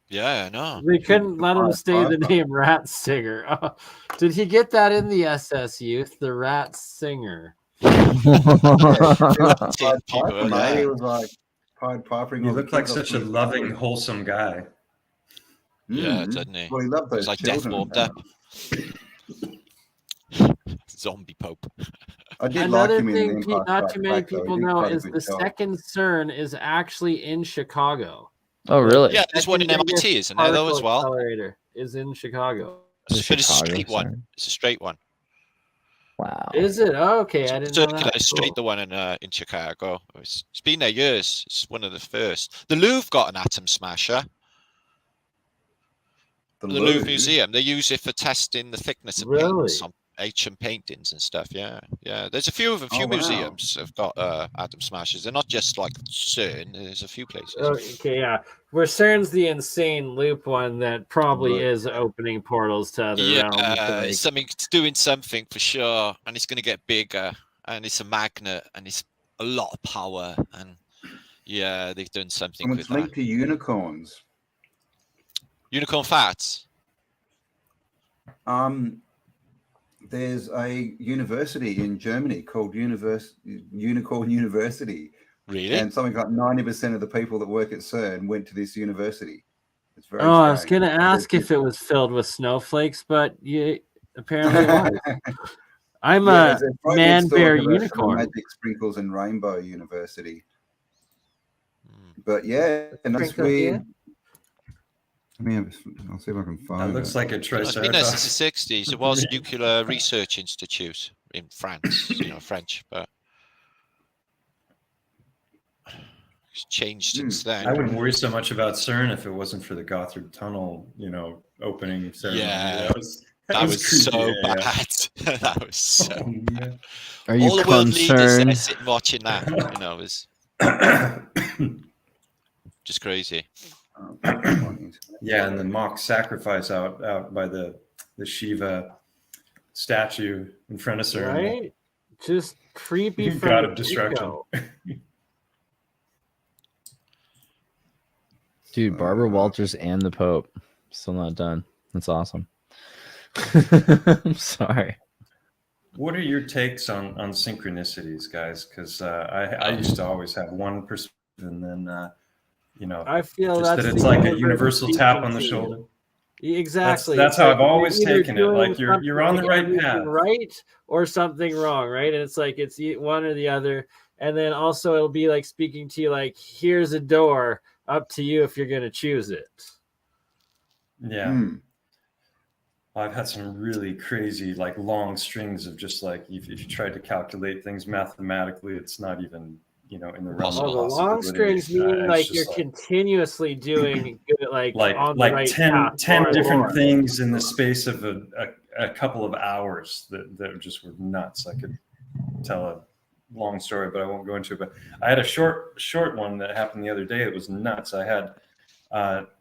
[SPEAKER 9] Yeah, I know.
[SPEAKER 7] They couldn't let him stay the name Ratzinger. Oh, did he get that in the SS Youth? The Ratzinger.
[SPEAKER 2] He was like Pied Piper.
[SPEAKER 8] He looked like such a loving, wholesome guy.
[SPEAKER 9] Yeah, didn't he?
[SPEAKER 2] Well, he loved those
[SPEAKER 9] like
[SPEAKER 2] children.
[SPEAKER 9] Zombie Pope.
[SPEAKER 2] I did
[SPEAKER 7] Another
[SPEAKER 2] like him
[SPEAKER 7] thing
[SPEAKER 2] in
[SPEAKER 7] not too many people know is the second CERN is actually in Chicago.
[SPEAKER 4] Oh, really?
[SPEAKER 9] Yeah, there's one in MIT, isn't there, though, as well?
[SPEAKER 7] Accelerator is in Chicago.
[SPEAKER 9] But it's a straight one. It's a straight one.
[SPEAKER 4] Wow.
[SPEAKER 7] Is it? Oh, okay, I didn't know that.
[SPEAKER 9] It's straight, the one in Chicago. It's been there years. It's one of the first. The Louvre got an atom smasher. The Louvre Museum. They use it for testing the thickness of paints on ancient paintings and stuff. Yeah. There's a few of them. Few museums have got atom smashers. They're not just like CERN. There's a few places.
[SPEAKER 7] Okay, yeah. Where CERN's the insane loop one that probably is opening portals to other realms.
[SPEAKER 9] It's doing something for sure, and it's going to get bigger, and it's a magnet, and it's a lot of power, and yeah, they've done something with that.
[SPEAKER 2] Linked to unicorns.
[SPEAKER 9] Unicorn fats.
[SPEAKER 2] There's a university in Germany called Unicorn University.
[SPEAKER 9] Really?
[SPEAKER 2] And something like 90% of the people that work at CERN went to this university. It's very
[SPEAKER 7] I was going to ask if it was filled with snowflakes, but apparently it was. I'm a man-bear unicorn.
[SPEAKER 2] Magic Sprinkles and Rainbow University. But yeah, and that's weird. I'll see if I can find it.
[SPEAKER 8] That looks like a triceratops.
[SPEAKER 9] It's been there since the 60s. It was a nuclear research institute in France, French, but it's changed since then.
[SPEAKER 8] I wouldn't worry so much about CERN if it wasn't for the Gothard Tunnel, opening ceremony.
[SPEAKER 9] Yeah, that was so bad. That was so bad.
[SPEAKER 4] Are you
[SPEAKER 9] all the world leaders there sitting watching that, it was just crazy.
[SPEAKER 8] Yeah, and the mock sacrifice out by the Shiva statue in front of CERN.
[SPEAKER 7] Right? Just creepy.
[SPEAKER 8] God of destruction.
[SPEAKER 4] Dude, Barbara Walters and the Pope. Still not done. That's awesome. I'm sorry.
[SPEAKER 8] What are your takes on synchronicities, guys? Because I used to always have one perspective, and then
[SPEAKER 7] I feel
[SPEAKER 8] that it's like a universal tap on the shoulder.
[SPEAKER 7] Exactly.
[SPEAKER 8] That's how I've always taken it. Like you're on the right path,
[SPEAKER 7] right, or something wrong, right? And it's like it's one or the other. And then also it'll be like speaking to you, like, here's a door, up to you if you're going to choose it.
[SPEAKER 8] Yeah. I've had some really crazy, like, long strings of just like if you tried to calculate things mathematically, it's not even in the realm of
[SPEAKER 7] the long strings mean like you're continuously doing good, like on the right
[SPEAKER 8] 10 different things in the space of a couple of hours that just were nuts. I could tell a long story, but I won't go into it. But I had a short one that happened the other day. It was nuts. I had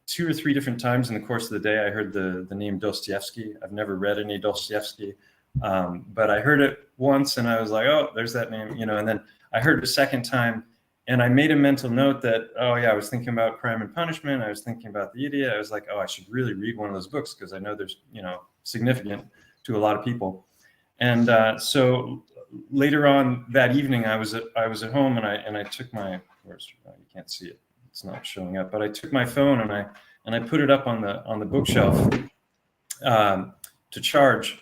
[SPEAKER 8] 2 or 3 different times in the course of the day, I heard the name Dostoevsky. I've never read any Dostoevsky, but I heard it once and I was like, oh, there's that name, and then I heard it a second time and I made a mental note that, oh yeah, I was thinking about Crime and Punishment. I was thinking about The Idiot. I was like, oh, I should really read one of those books because I know there's, significant to a lot of people. And so later on that evening, I was at home and I took my, you can't see it. It's not showing up, but I took my phone and I put it up on the bookshelf to charge.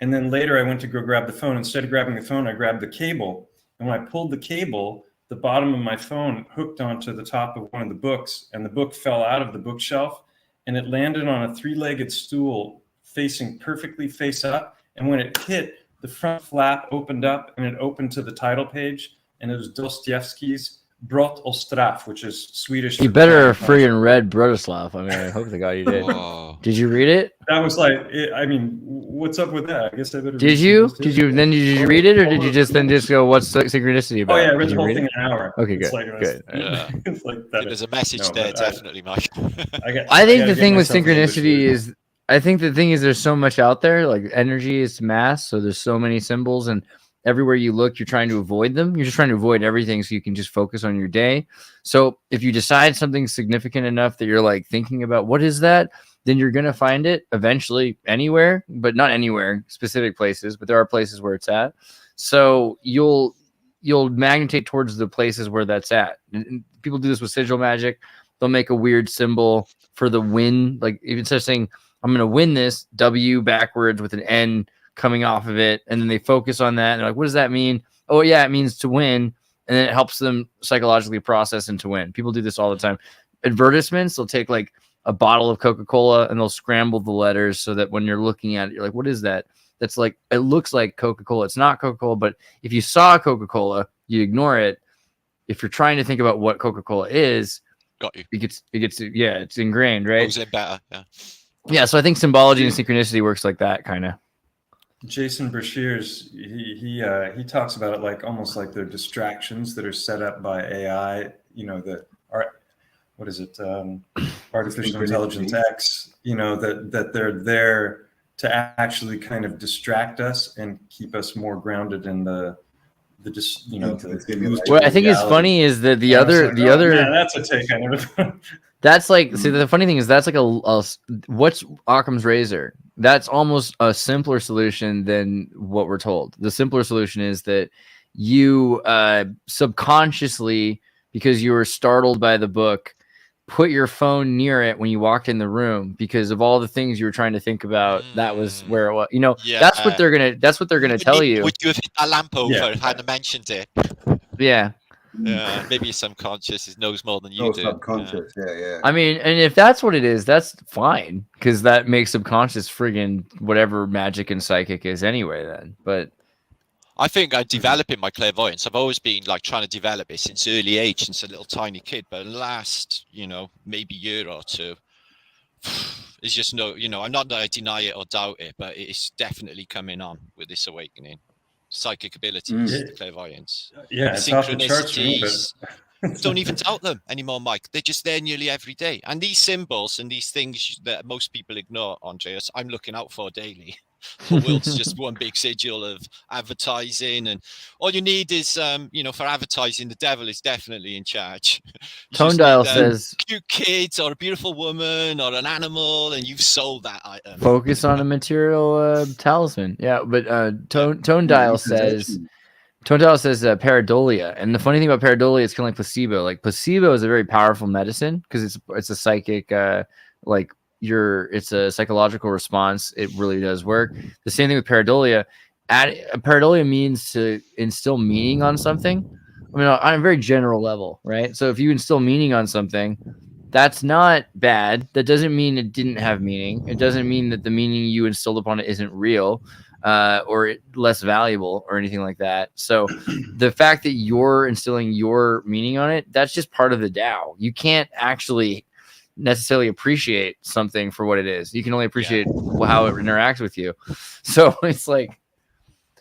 [SPEAKER 8] And then later I went to go grab the phone. Instead of grabbing the phone, I grabbed the cable. And when I pulled the cable, the bottom of my phone hooked onto the top of one of the books, and the book fell out of the bookshelf, and it landed on a 3-legged stool facing perfectly face up. And when it hit, the front flap opened up and it opened to the title page. And it was Dostoevsky's Brott och straff, which is Swedish.
[SPEAKER 4] You better have friggin' read Bratislav. I mean, I hope the God you did.
[SPEAKER 9] Whoa.
[SPEAKER 4] Did you read it?
[SPEAKER 8] That was like, I mean, what's up with that? I guess I better.
[SPEAKER 4] Did you? Did you? Then did you read it, or did you just go? What's synchronicity about?
[SPEAKER 8] Oh yeah, I read
[SPEAKER 4] did
[SPEAKER 8] the whole
[SPEAKER 4] read
[SPEAKER 8] thing
[SPEAKER 4] it?
[SPEAKER 8] in an hour.
[SPEAKER 4] Okay,
[SPEAKER 8] It's
[SPEAKER 4] good.
[SPEAKER 8] like,
[SPEAKER 4] Good.
[SPEAKER 9] Yeah.
[SPEAKER 8] It's like that.
[SPEAKER 9] There's a message there, definitely, Mike.
[SPEAKER 4] I think the thing with synchronicity is, I think the thing is, there's so much out there. Like energy is mass, so there's so many symbols, and everywhere you look, you're trying to avoid them. You're just trying to avoid everything so you can just focus on your day. So if you decide something's significant enough that you're like thinking about what is that, then you're going to find it eventually anywhere, but not anywhere, specific places, but there are places where it's at. So you'll magnetate towards the places where that's at. And people do this with sigil magic. They'll make a weird symbol for the win. Like if instead of saying, I'm going to win this, W backwards with an N coming off of it, and then they focus on that and they're like, what does that mean? Oh yeah, it means to win. And then it helps them psychologically process and to win. People do this all the time. Advertisements, they'll take like a bottle of Coca-Cola and they'll scramble the letters so that when you're looking at it, you're like, what is that? That's like, it looks like Coca-Cola. It's not Coca-Cola, but if you saw Coca-Cola, you ignore it. If you're trying to think about what Coca-Cola is,
[SPEAKER 9] got you.
[SPEAKER 4] It gets yeah, it's ingrained, right?
[SPEAKER 9] Goes in better, yeah.
[SPEAKER 4] Yeah, so I think symbology and synchronicity works like that, kind of.
[SPEAKER 8] Jason Brashears, he talks about it like almost like they're distractions that are set up by AI, you know, that are, what is it, artificial intelligence X, you know, that they're there to actually kind of distract us and keep us more grounded in the just, you know,
[SPEAKER 4] what I think is funny is that the other
[SPEAKER 8] man, that's a take on it.
[SPEAKER 4] That's like, see, the funny thing is that's like what's Occam's razor? That's almost a simpler solution than what we're told. The simpler solution is that you subconsciously, because you were startled by the book, put your phone near it when you walked in the room because of all the things you were trying to think about. That was where it was. You know, that's what they're gonna tell you.
[SPEAKER 9] Would you have hit that lamp over if I hadn't mentioned it?
[SPEAKER 4] Yeah.
[SPEAKER 9] Yeah, maybe it's subconscious. It knows more than you do.
[SPEAKER 2] Subconscious, yeah.
[SPEAKER 4] I mean, and if that's what it is, that's fine because that makes subconscious friggin' whatever magic and psychic is anyway. Then, but
[SPEAKER 9] I think I'm developing my clairvoyance. I've always been like trying to develop it since early age, since a little tiny kid. But last, maybe year or two, it's just I'm not that I deny it or doubt it, but it's definitely coming on with this awakening. Psychic abilities, clairvoyance,
[SPEAKER 8] it's off the charts for me,
[SPEAKER 9] but don't even doubt them anymore, Mike. They're just there nearly every day. And these symbols and these things that most people ignore, Andreas, I'm looking out for daily. The world's just one big sigil of advertising, and all you need is, for advertising, the devil is definitely in charge.
[SPEAKER 4] Tone Dial says
[SPEAKER 9] cute kids or a beautiful woman or an animal, and you've sold that item.
[SPEAKER 4] Focus on a material talisman. Yeah, but Tone Dial says pareidolia, and the funny thing about pareidolia is kind of like placebo. Like placebo is a very powerful medicine because it's a psychic it's a psychological response. It really does work. The same thing with pareidolia. Pareidolia means to instill meaning on something. I mean, on a very general level, right? So if you instill meaning on something, that's not bad. That doesn't mean it didn't have meaning. It doesn't mean that the meaning you instilled upon it isn't real or less valuable or anything like that. So the fact that you're instilling your meaning on it, that's just part of the Tao. You can't actually necessarily appreciate something for what it is. You can only appreciate how it interacts with you. So it's like,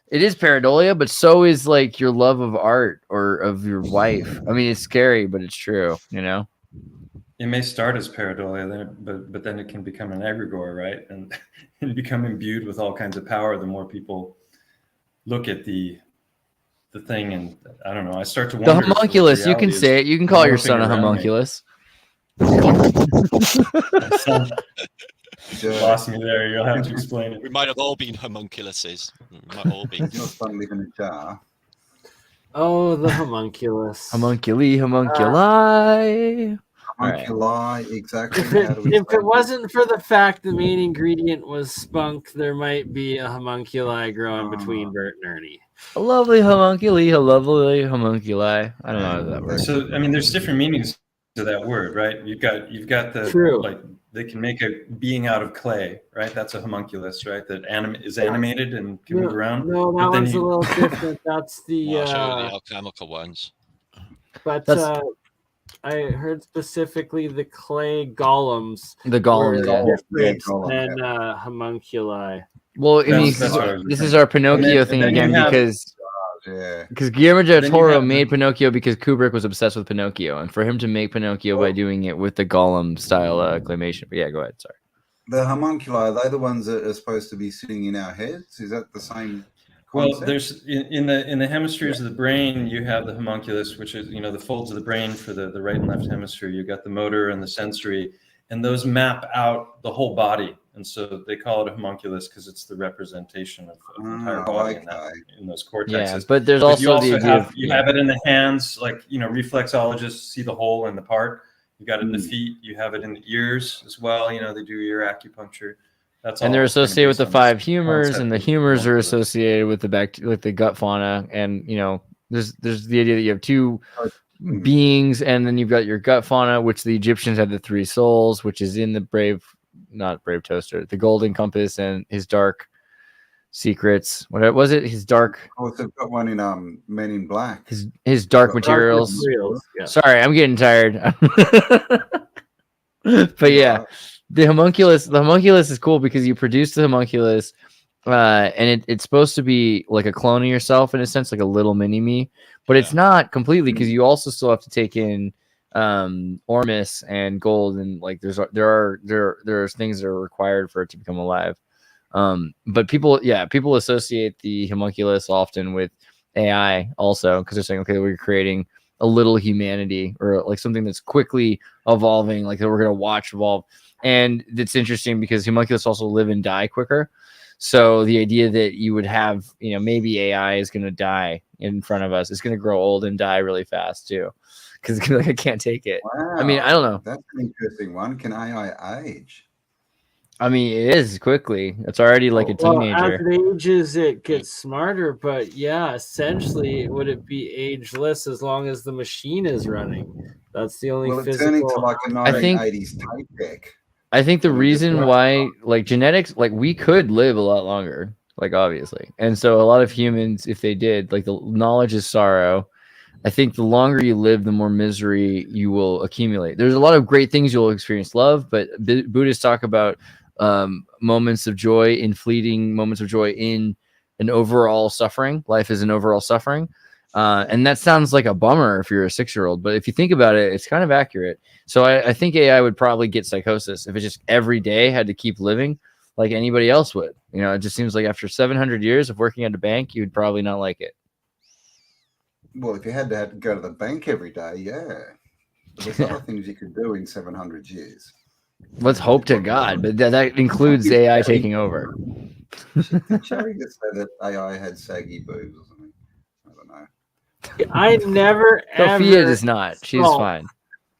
[SPEAKER 4] it is pareidolia, but so is like your love of art or of your wife. I mean, it's scary, but it's true,
[SPEAKER 8] It may start as pareidolia, but then it can become an egregore, right? And become imbued with all kinds of power the more people look at the thing. And I don't know, I start to wonder.
[SPEAKER 4] The homunculus, you can say it. You can call your son a homunculus.
[SPEAKER 8] Lost me there. You'll have to explain it.
[SPEAKER 9] We might have all been homunculuses. We might all be.
[SPEAKER 2] It's not fun living in a jar.
[SPEAKER 7] Oh, the homunculus.
[SPEAKER 4] Homunculi.
[SPEAKER 2] Homunculi, exactly.
[SPEAKER 7] If it wasn't for the fact the main ingredient was spunk, there might be a homunculi growing between Bert and Ernie.
[SPEAKER 4] A lovely homunculi, a lovely homunculi. I don't know how that works.
[SPEAKER 8] So, I mean, there's different meanings to that word, right? You've got the
[SPEAKER 7] True.
[SPEAKER 8] like they can make a being out of clay, right? That's a homunculus, right? That is animated and can move around.
[SPEAKER 7] No, that one's a little different. That's the
[SPEAKER 9] I'll show you the alchemical ones.
[SPEAKER 7] But I heard specifically the clay golems.
[SPEAKER 4] The golems,
[SPEAKER 7] different than homunculi.
[SPEAKER 4] Well, I mean, this is our Pinocchio thing again because Guillermo del Toro made Pinocchio because Kubrick was obsessed with Pinocchio, and for him to make Pinocchio by doing it with the golem style claymation. But yeah, go ahead. Sorry.
[SPEAKER 2] The homunculi, are they the ones that are supposed to be sitting in our heads? Is that the same concept?
[SPEAKER 8] Well, there's in the hemispheres of the brain, you have the homunculus, which is the folds of the brain for the right and left hemisphere. You got the motor and the sensory, and those map out the whole body. And so they call it a homunculus because it's the representation of the entire body in those cortexes.
[SPEAKER 4] Yeah, but there's also the idea
[SPEAKER 8] you have it in the hands, like reflexologists see the hole in the part. You got it in the feet. You have it in the ears as well. They do ear acupuncture. That's all.
[SPEAKER 4] And they're associated with the 5 humors, and the humors are associated with the gut fauna. And there's the idea that you have 2 beings, and then you've got your gut fauna, which the Egyptians had the 3 souls, which is in the not Brave Toaster, the Golden Compass, and his dark secrets. What was it? His dark.
[SPEAKER 2] Oh, they've got one in Men in Black.
[SPEAKER 4] His dark materials. Yeah. Sorry, I'm getting tired. But yeah, the homunculus is cool because you produce the homunculus, and it's supposed to be like a clone of yourself in a sense, like a little mini me, but it's not completely because you also still have to take in Ormus and gold, and like there are things that are required for it to become alive. But people associate the homunculus often with AI also because they're saying, okay, we're creating a little humanity or like something that's quickly evolving, like that we're going to watch evolve. And it's interesting because homunculus also live and die quicker. So the idea that you would have, maybe AI is going to die in front of us. It's going to grow old and die really fast too. Because I can't take it.
[SPEAKER 2] Wow,
[SPEAKER 4] I mean, I don't know.
[SPEAKER 2] That's an interesting one. Can AI age?
[SPEAKER 4] I mean, it is quickly. It's already like a teenager.
[SPEAKER 7] As it ages, it gets smarter. But yeah, essentially, would it be ageless as long as the machine is running? That's the only
[SPEAKER 2] it's
[SPEAKER 7] physical.
[SPEAKER 2] turning to like a 1980s tape deck.
[SPEAKER 4] I think the reason why, like genetics, like we could live a lot longer, like obviously. And so a lot of humans, if they did, like the knowledge is sorrow. I think the longer you live, the more misery you will accumulate. There's a lot of great things you'll experience love, but Buddhists talk about moments of joy in fleeting moments of joy in an overall suffering. Life is an overall suffering. And that sounds like a bummer if you're a 6-year-old, but if you think about it, it's kind of accurate. So I think AI would probably get psychosis if it just every day had to keep living like anybody else would. It just seems like after 700 years of working at a bank, you'd probably not like it.
[SPEAKER 2] Well, if you had to go to the bank every day, yeah. But there's other things you could do in 700 years.
[SPEAKER 4] Let's hope to God, but that includes AI taking over.
[SPEAKER 2] Did Cherry just say that AI had saggy boobs or something? I don't know.
[SPEAKER 7] I never
[SPEAKER 4] Sophia
[SPEAKER 7] ever
[SPEAKER 4] does not. She's fine.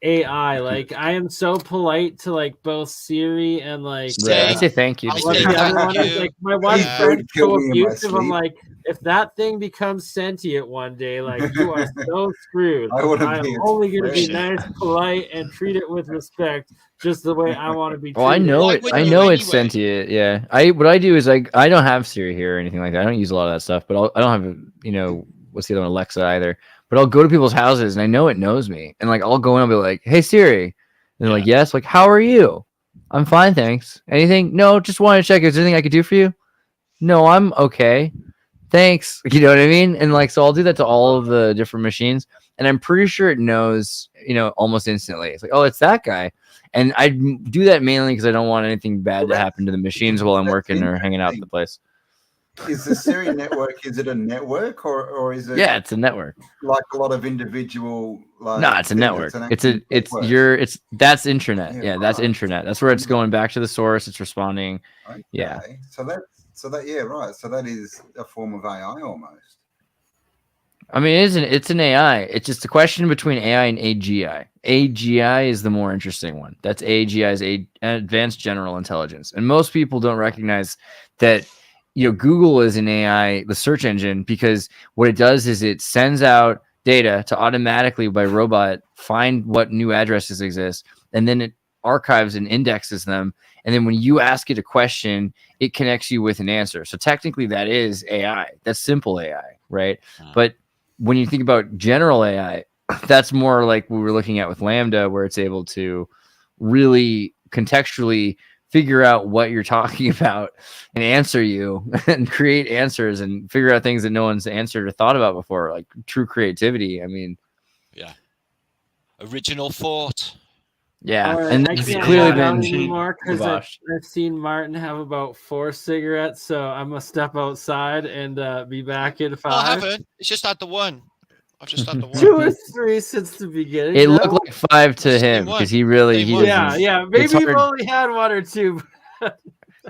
[SPEAKER 7] AI, like I am so polite to like both Siri and like
[SPEAKER 4] I say thank you.
[SPEAKER 7] Like my one friend's so abusive. I'm like, if that thing becomes sentient one day, like you are so screwed. I'm only going to be nice, polite, and treat it with respect, just the way I want to be treated.
[SPEAKER 4] Oh, I know it. I know it's sentient. Yeah. What I do is I don't have Siri here or anything like that. I don't use a lot of that stuff, but I don't have what's the other one, Alexa either. But I'll go to people's houses and I know it knows me, and like I'll go in and I'll be like, "Hey Siri," and they're like, "Yes." Like, "How are you?" "I'm fine, thanks." "Anything?" "No, just wanted to check. Is there anything I could do for you?" "No, I'm okay. Thanks." You know what I mean? And like, so I'll do that to all of the different machines, and I'm pretty sure it knows, almost instantly. It's like, oh, it's that guy. And I do that mainly because I don't want anything bad to happen to the machines while I'm working or hanging out at the place.
[SPEAKER 2] Is the Siri network, is it a network or is it?
[SPEAKER 4] Yeah, it's a network.
[SPEAKER 2] Like a lot of individual. Like,
[SPEAKER 4] no, it's a network. That's intranet. Yeah, that's intranet. That's where it's going back to the source. It's responding.
[SPEAKER 2] Okay.
[SPEAKER 4] Yeah.
[SPEAKER 2] So that yeah, right. So that is a form of AI almost.
[SPEAKER 4] I mean, it's an AI. It's just a question between AI and AGI. AGI is the more interesting one. That's AGI's advanced general intelligence. And most people don't recognize that, Google is an AI, the search engine, because what it does is it sends out data to automatically by robot find what new addresses exist. And then it archives and indexes them. And then when you ask it a question, it connects you with an answer. So technically that is AI. That's simple AI, right? But when you think about general AI, that's more like we were looking at with Lambda, where it's able to really contextually figure out what you're talking about and answer you and create answers and figure out things that no one's answered or thought about before, like true creativity. I mean,
[SPEAKER 9] yeah, original thought.
[SPEAKER 4] Yeah,
[SPEAKER 7] Right,
[SPEAKER 4] and
[SPEAKER 7] I
[SPEAKER 4] it's
[SPEAKER 7] can't
[SPEAKER 4] clearly
[SPEAKER 7] hang out
[SPEAKER 4] been
[SPEAKER 7] anymore because I've
[SPEAKER 4] kiboshed.
[SPEAKER 7] seen Martin have about 4 cigarettes, so I'm gonna step outside and be back in 5.
[SPEAKER 9] No, I haven't. It's just had the one. I've just had the one.
[SPEAKER 7] 2 or 3 since the beginning.
[SPEAKER 4] It
[SPEAKER 7] no?
[SPEAKER 4] looked like 5 to him because he really he
[SPEAKER 7] Yeah,
[SPEAKER 4] doesn't.
[SPEAKER 7] yeah.
[SPEAKER 4] it's
[SPEAKER 7] Maybe you've
[SPEAKER 4] hard.
[SPEAKER 7] only had 1 or 2.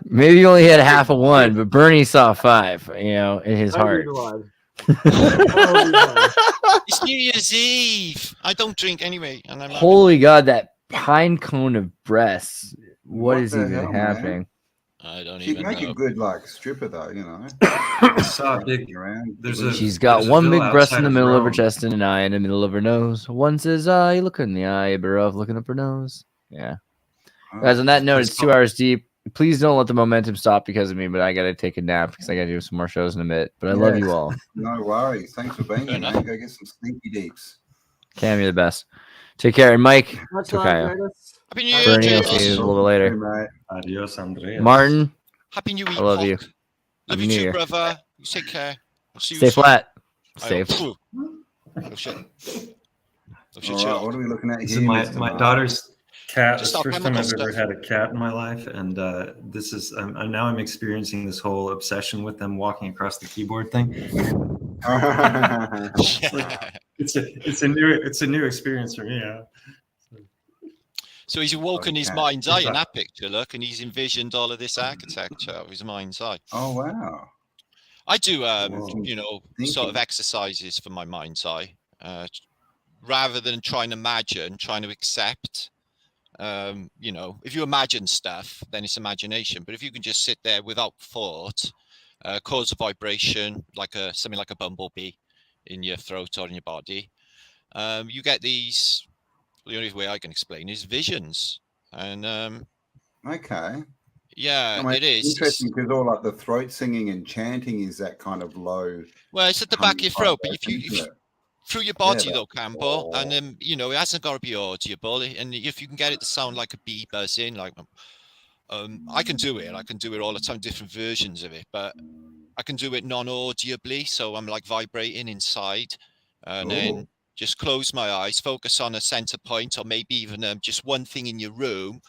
[SPEAKER 4] Maybe he only had half of one, but Bernie saw 5. You know, in his heart.
[SPEAKER 9] It's New Year's Eve. I don't drink anyway, and I'm
[SPEAKER 4] Holy God, that pine cone of breasts. What is
[SPEAKER 2] the
[SPEAKER 4] even
[SPEAKER 2] hell,
[SPEAKER 4] happening?
[SPEAKER 9] I don't
[SPEAKER 2] She'd
[SPEAKER 9] even
[SPEAKER 2] make
[SPEAKER 9] know.
[SPEAKER 2] a good like stripper though, you know.
[SPEAKER 8] I saw a big.
[SPEAKER 2] Around.
[SPEAKER 4] She's got
[SPEAKER 8] there's a
[SPEAKER 4] one
[SPEAKER 8] villa
[SPEAKER 4] big breast in
[SPEAKER 8] outside
[SPEAKER 4] the
[SPEAKER 8] of
[SPEAKER 4] middle of her
[SPEAKER 8] Rome.
[SPEAKER 4] chest and an eye in the middle of her nose. One says, you look in the eye, thereof looking up her nose. Yeah. Guys, on that note, it's 2 hours deep. Please don't let the momentum stop because of me, but I got to take a nap because I got to do some more shows in a bit. But I love you all.
[SPEAKER 2] No worries. Thanks for being here, man. Go get some sneaky deeps.
[SPEAKER 4] Cam, you're the best. Take care. And Mike,
[SPEAKER 7] Much
[SPEAKER 4] it's
[SPEAKER 7] love,
[SPEAKER 4] okay.
[SPEAKER 7] Curtis.
[SPEAKER 9] Happy New Year,
[SPEAKER 4] Bernie, I'll
[SPEAKER 9] James.
[SPEAKER 4] see you a little bit later.
[SPEAKER 8] Adios, Andreas.
[SPEAKER 4] Martin,
[SPEAKER 9] Happy New Year.
[SPEAKER 4] I love you.
[SPEAKER 9] Love
[SPEAKER 4] Happy
[SPEAKER 9] you
[SPEAKER 4] New
[SPEAKER 9] too,
[SPEAKER 4] Year.
[SPEAKER 9] brother. You take care. I'll see you
[SPEAKER 4] Stay
[SPEAKER 9] soon.
[SPEAKER 4] flat.
[SPEAKER 9] I
[SPEAKER 4] Safe.
[SPEAKER 9] hope. Oh shit. Oh shit.
[SPEAKER 2] All
[SPEAKER 9] chill.
[SPEAKER 2] right, what are we looking at
[SPEAKER 8] This
[SPEAKER 2] here?
[SPEAKER 8] is my
[SPEAKER 2] Mr.
[SPEAKER 8] my
[SPEAKER 2] Mark?
[SPEAKER 8] daughter's cat.
[SPEAKER 9] Just
[SPEAKER 8] It's the first time I've
[SPEAKER 9] alchemical
[SPEAKER 8] ever
[SPEAKER 9] stuff.
[SPEAKER 8] had a cat in my life, and this is I'm experiencing this whole obsession with them walking across the keyboard thing. It's a new experience for me. Yeah.
[SPEAKER 9] So he's awoken his
[SPEAKER 2] Okay.
[SPEAKER 9] mind's eye in that picture, look, and he's envisioned all of this architecture of his mind's eye.
[SPEAKER 2] Oh wow.
[SPEAKER 9] I do,
[SPEAKER 2] Whoa.
[SPEAKER 9] you know,
[SPEAKER 2] Thinking.
[SPEAKER 9] sort of exercises for my mind's eye, rather than trying to imagine, trying to accept. You know, if you imagine stuff, then it's imagination. But if you can just sit there without thought, cause a vibration like something like a bumblebee in your throat or in your body, you get these. The only way I can explain is visions, and
[SPEAKER 2] Okay.
[SPEAKER 9] yeah,
[SPEAKER 2] I mean,
[SPEAKER 9] it is.
[SPEAKER 2] interesting because all like the throat singing and chanting is that kind of low.
[SPEAKER 9] Well, it's at the back of your throat, but if you through your body
[SPEAKER 2] Yeah,
[SPEAKER 9] though, Campbell, and you know, it hasn't got to be audible, and if you can get it to sound like a bee buzzing, like I can do it. I can do it all the time, different versions of it, but I can do it non-audibly, so I'm like vibrating inside, and then just close my eyes, focus on a center point, or maybe even just one thing in your room,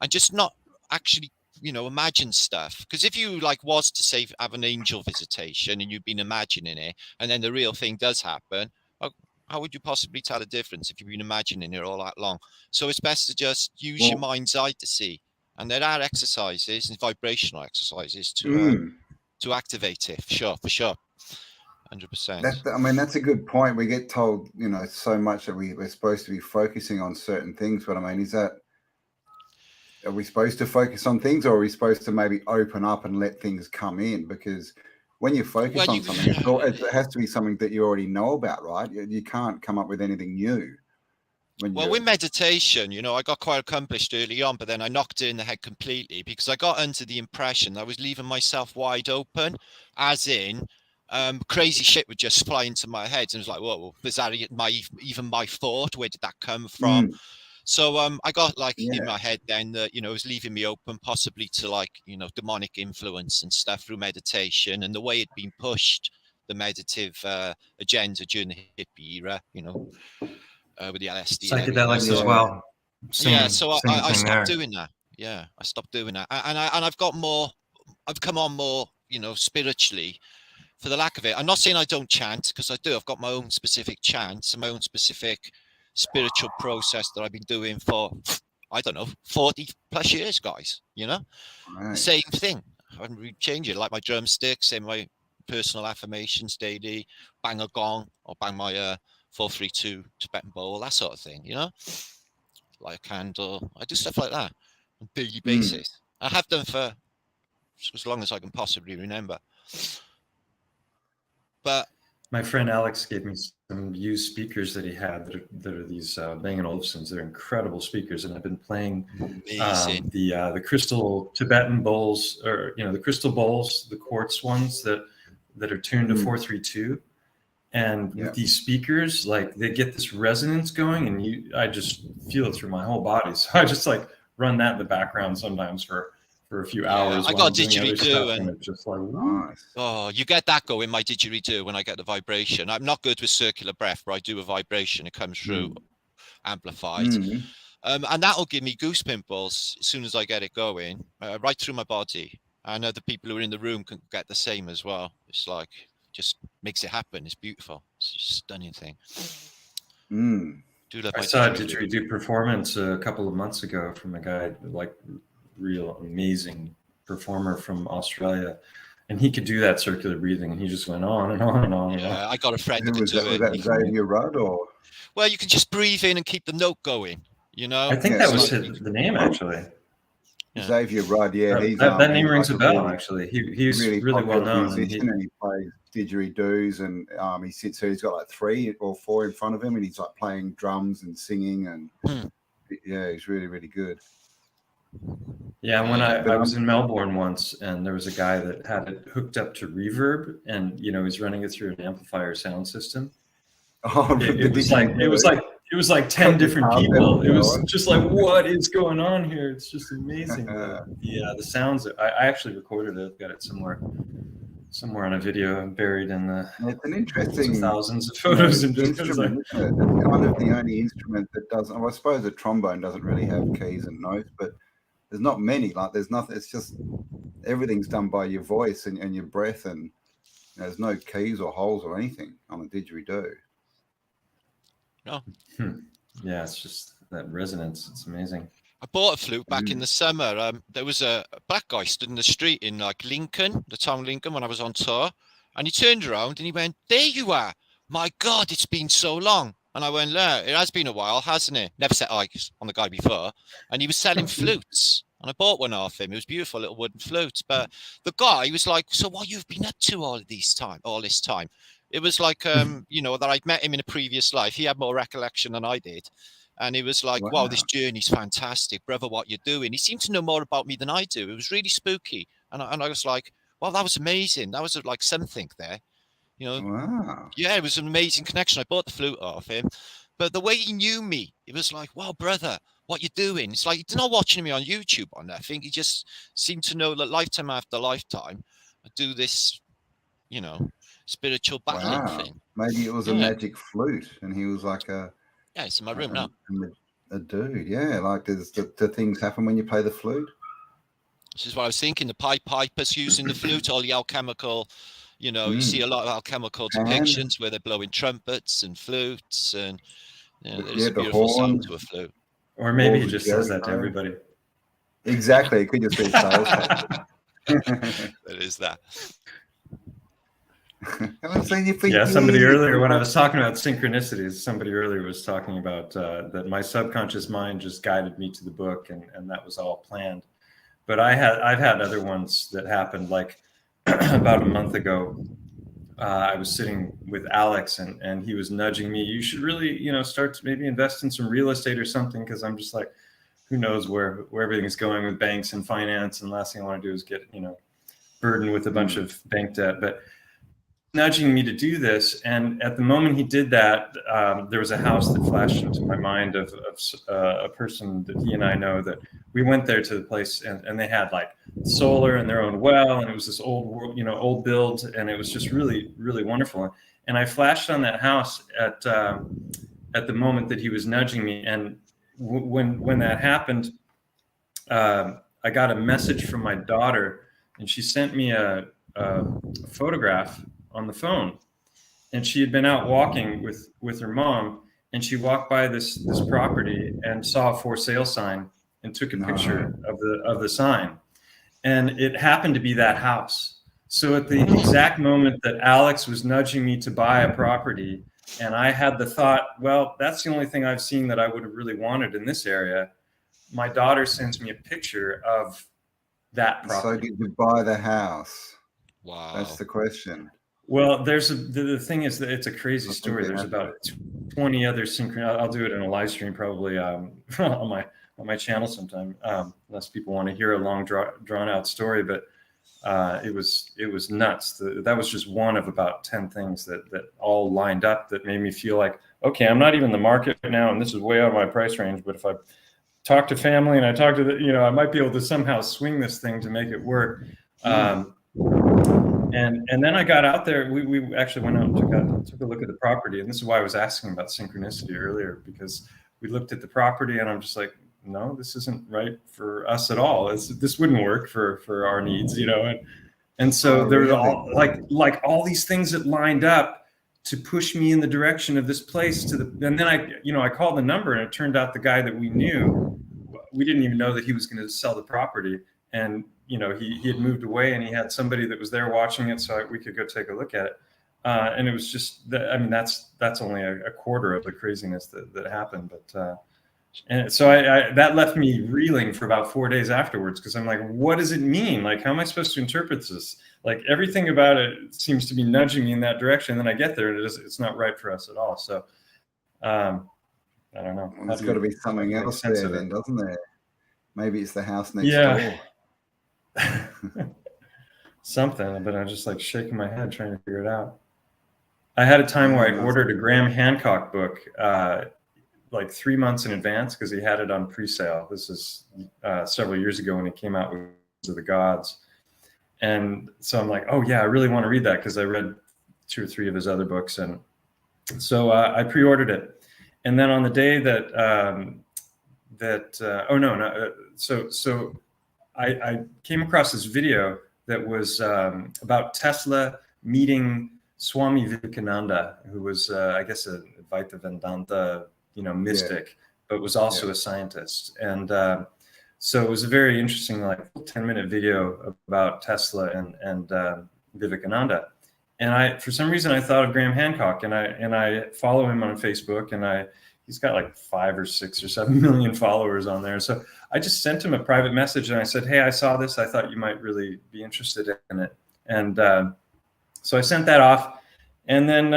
[SPEAKER 9] and just not actually, you know, imagine stuff. Because if you like was to say have an angel visitation and you've been imagining it, and then the real thing does happen, how would you possibly tell the difference if you've been imagining it all that long? So it's best to just use your mind's eye to see. And there are exercises and vibrational exercises to activate it, for sure. 100%.
[SPEAKER 2] I mean, that's a good point. We get told, you know, so much that we're supposed to be focusing on certain things, but I mean, are we supposed to focus on things, or are we supposed to maybe open up and let things come in? Because when you focus on something, it has to be something that you already know about, right? You can't come up with anything new.
[SPEAKER 9] With meditation, you know, I got quite accomplished early on, but then I knocked it in the head completely because I got under the impression I was leaving myself wide open, as in crazy shit would just fly into my head. And it was like, whoa, was that even my thought? Where did that come from? So I got like in my head then that, you know, it was leaving me open possibly to like, you know, demonic influence and stuff through meditation and the way it'd been pushed, the meditative agenda during the hippie era, you know, with the LSD.
[SPEAKER 8] Psychedelics as well.
[SPEAKER 9] So I stopped doing that. Yeah, I stopped doing that. And I've come on more, you know, spiritually for the lack of it. I'm not saying I don't chant, because I do. I've got my own specific chants and my own specific spiritual process that I've been doing for, I don't know, 40 plus years, guys, you know, the same thing. I haven't really changed it. Like my drumsticks, say my personal affirmations daily, bang a gong or bang my 432 Tibetan bowl, that sort of thing, you know, light a candle. I do stuff like that on a daily basis. I have done for as long as I can possibly remember. But
[SPEAKER 8] My friend Alex gave me some used speakers that he had that are these Bang & Olufsen's. They're incredible speakers, and I've been playing the crystal Tibetan bowls, or the crystal bowls, the quartz ones that are tuned to 432. And with these speakers, like they get this resonance going, and I just feel it through my whole body. So I just like run that in the background sometimes for a few hours.
[SPEAKER 9] I got a didgeridoo,
[SPEAKER 8] and it's just like,
[SPEAKER 2] nice.
[SPEAKER 9] Oh, you get that going, my didgeridoo, when I get the vibration. I'm not good with circular breath, but I do a vibration. It comes through amplified. And that'll give me goose pimples as soon as I get it going, right through my body. I know the people who are in the room can get the same as well. It's like, just makes it happen. It's beautiful. It's just a stunning thing.
[SPEAKER 8] I saw a didgeridoo performance a couple of months ago from a guy, like real amazing performer from Australia, and he could do that circular breathing, and he just went on and on and on.
[SPEAKER 9] Yeah, I got a friend who could do it.
[SPEAKER 2] Was that Xavier Rudd, or?
[SPEAKER 9] Well, you can just breathe in and keep the note going.
[SPEAKER 8] I think that was the name, actually.
[SPEAKER 2] Xavier Rudd, he's
[SPEAKER 8] that name rings a bell. Actually, he's really well known.
[SPEAKER 2] Musician, and he plays didgeridoos, and he sits here. He's got like 3 or 4 in front of him, and he's like playing drums and singing, and he's really, really good.
[SPEAKER 8] Yeah, when I was in Melbourne once, and there was a guy that had it hooked up to reverb, and he's running it through an amplifier sound system. Oh, it was like 10 different people. It was just like, what is going on here? It's just amazing. The sounds. I actually recorded it. I've got it somewhere on a video buried in the.
[SPEAKER 2] It's an interesting
[SPEAKER 8] thousands of photos and
[SPEAKER 2] instrument. It's kind of the only instrument that doesn't. Well, I suppose a trombone doesn't really have keys and notes, but there's not many. Like there's nothing. It's just everything's done by your voice and your breath, and there's no keys or holes or anything on a didgeridoo.
[SPEAKER 9] No.
[SPEAKER 8] Yeah, it's just that resonance. It's amazing.
[SPEAKER 9] I bought a flute back in the summer. There was a black guy stood in the street in like Lincoln, the town Lincoln, when I was on tour, and he turned around and he went, "There you are! My God, it's been so long." And I went, "Yeah, it has been a while, hasn't it?" Never set eyes on the guy before, and he was selling flutes, and I bought one off him. It was beautiful, little wooden flute. But the guy was like, "So what you've been up to all this time?" It was like, that I'd met him in a previous life. He had more recollection than I did. And it was like, wow, this journey's fantastic. Brother, what you're doing. He seemed to know more about me than I do. It was really spooky. And I was like, wow, that was amazing. That was like something there.
[SPEAKER 2] Wow.
[SPEAKER 9] Yeah, it was an amazing connection. I bought the flute off him. But the way he knew me, it was like, wow, brother, what you doing? It's like, he's not watching me on YouTube or nothing. He just seemed to know that lifetime after lifetime, I do this, spiritual battling thing.
[SPEAKER 2] Maybe it was a magic flute, and he was like
[SPEAKER 9] it's in my room now.
[SPEAKER 2] A dude, like the things happen when you play the flute.
[SPEAKER 9] This is what I was thinking. The Pied Pipers using the flute, all the alchemical, you see a lot of alchemical depictions where they're blowing trumpets and flutes, and there's a beautiful sound to a flute.
[SPEAKER 8] Or maybe he just says that to everybody.
[SPEAKER 2] Exactly, it could just be sales.
[SPEAKER 9] That is that.
[SPEAKER 8] Somebody earlier, when I was talking about synchronicities, somebody earlier was talking about that my subconscious mind just guided me to the book, and that was all planned. But I've had other ones that happened, like about a month ago. I was sitting with Alex, and he was nudging me. You should really, start to maybe invest in some real estate or something, because I'm just like, who knows where everything's going with banks and finance, and the last thing I want to do is get burdened with a bunch of bank debt. But nudging me to do this, and at the moment he did that, there was a house that flashed into my mind of a person that he and I know, that we went there to the place, and they had like solar and their own well, and it was this old build, and it was just really, really wonderful. And I flashed on that house at the moment that he was nudging me, and when that happened, I got a message from my daughter, and she sent me a photograph on the phone, and she had been out walking with her mom, and she walked by this property and saw a for sale sign and took a picture of the sign, and it happened to be that house. So at the exact moment that Alex was nudging me to buy a property, and I had the thought, well, that's the only thing I've seen that I would have really wanted in this area, my daughter sends me a picture of that property.
[SPEAKER 2] So did you buy the house?
[SPEAKER 9] Wow.
[SPEAKER 2] That's the question.
[SPEAKER 8] Well, the thing is that it's a crazy story. There's about 20 other I'll do it in a live stream probably on my channel sometime, unless people want to hear a long drawn out story. But it was nuts. That was just one of about 10 things that all lined up that made me feel like, okay, I'm not even in the market now, and this is way out of my price range. But if I talk to family and I talk to I might be able to somehow swing this thing to make it work. And then I got out there. We actually went out and took a look at the property, and this is why I was asking about synchronicity earlier, because we looked at the property, and I'm just like, no, this isn't right for us at all. This wouldn't work for our needs, and so there were all like all these things that lined up to push me in the direction of this place and then I called the number, and it turned out the guy that we knew, we didn't even know that he was going to sell the property, and he had moved away, and he had somebody that was there watching it, so we could go take a look at it. And it was just that's only a quarter of the craziness that happened, but and so I that left me reeling for about 4 days afterwards, because I'm like, what does it mean? Like, how am I supposed to interpret this? Like, everything about it seems to be nudging me in that direction. Then I get there, and it's not right for us at all. So I don't know.
[SPEAKER 2] There's got to be something else there then, doesn't there? Maybe it's the house next door.
[SPEAKER 8] Something, but I'm just like shaking my head trying to figure it out. I had a time where I ordered a Graham Hancock book like 3 months in advance, because he had it on pre-sale. This is several years ago when it came out with of the Gods. And so I'm like, oh yeah, I really want to read that, because I read 2 or 3 of his other books. And so I pre-ordered it. And then on the day so I came across this video that was about Tesla meeting Swami Vivekananda, who was, I guess, a Advaita Vedanta, mystic, but was also a scientist. And so it was a very interesting, like 10-minute video about Tesla and Vivekananda. And for some reason, I thought of Graham Hancock, and I follow him on Facebook, and he's got like 5 or 6 or 7 million followers on there. So I just sent him a private message, and I said, hey, I saw this. I thought you might really be interested in it. And so I sent that off. And then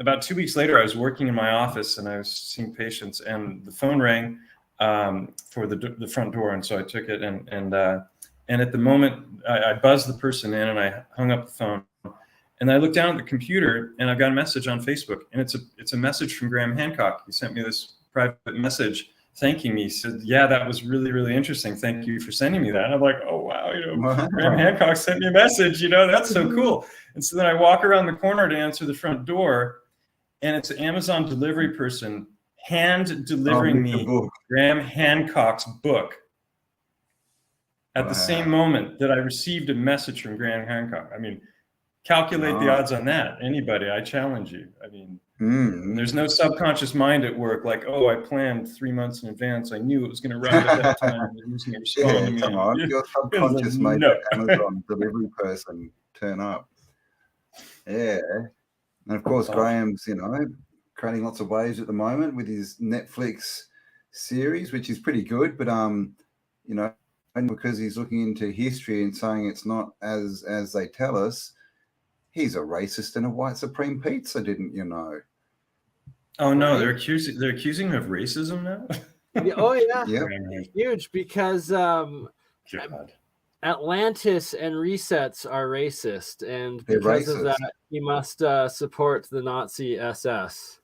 [SPEAKER 8] about 2 weeks later, I was working in my office, and I was seeing patients, and the phone rang for the front door. And so I took it, and at the moment I buzzed the person in, and I hung up the phone. And I looked down at the computer, and I've got a message on Facebook, and it's a message from Graham Hancock. He sent me this private message thanking me. He said, yeah, that was really, really interesting. Thank you for sending me that. And I'm like, oh, wow, Graham Hancock sent me a message, that's so cool. And so then I walk around the corner to answer the front door, and it's an Amazon delivery person hand delivering me Graham Hancock's book at the same moment that I received a message from Graham Hancock. I mean, calculate the odds on that. Anybody, I challenge you. I mean, there's no subconscious mind at work like, oh, I planned 3 months in advance. I knew it was going to run at that time. It was going to respond to me.
[SPEAKER 2] Come on. Your subconscious made the Amazon delivery person turn up. Yeah. And of course, Graham's, creating lots of waves at the moment with his Netflix series, which is pretty good. But, and because he's looking into history and saying it's not as they tell us, he's a racist and a white supreme pizza, didn't you know?
[SPEAKER 8] Oh no, they're accusing him of racism now?
[SPEAKER 7] Oh yeah. Huge, because Atlantis and Resets are racist, and because of that, he must support the Nazi SS.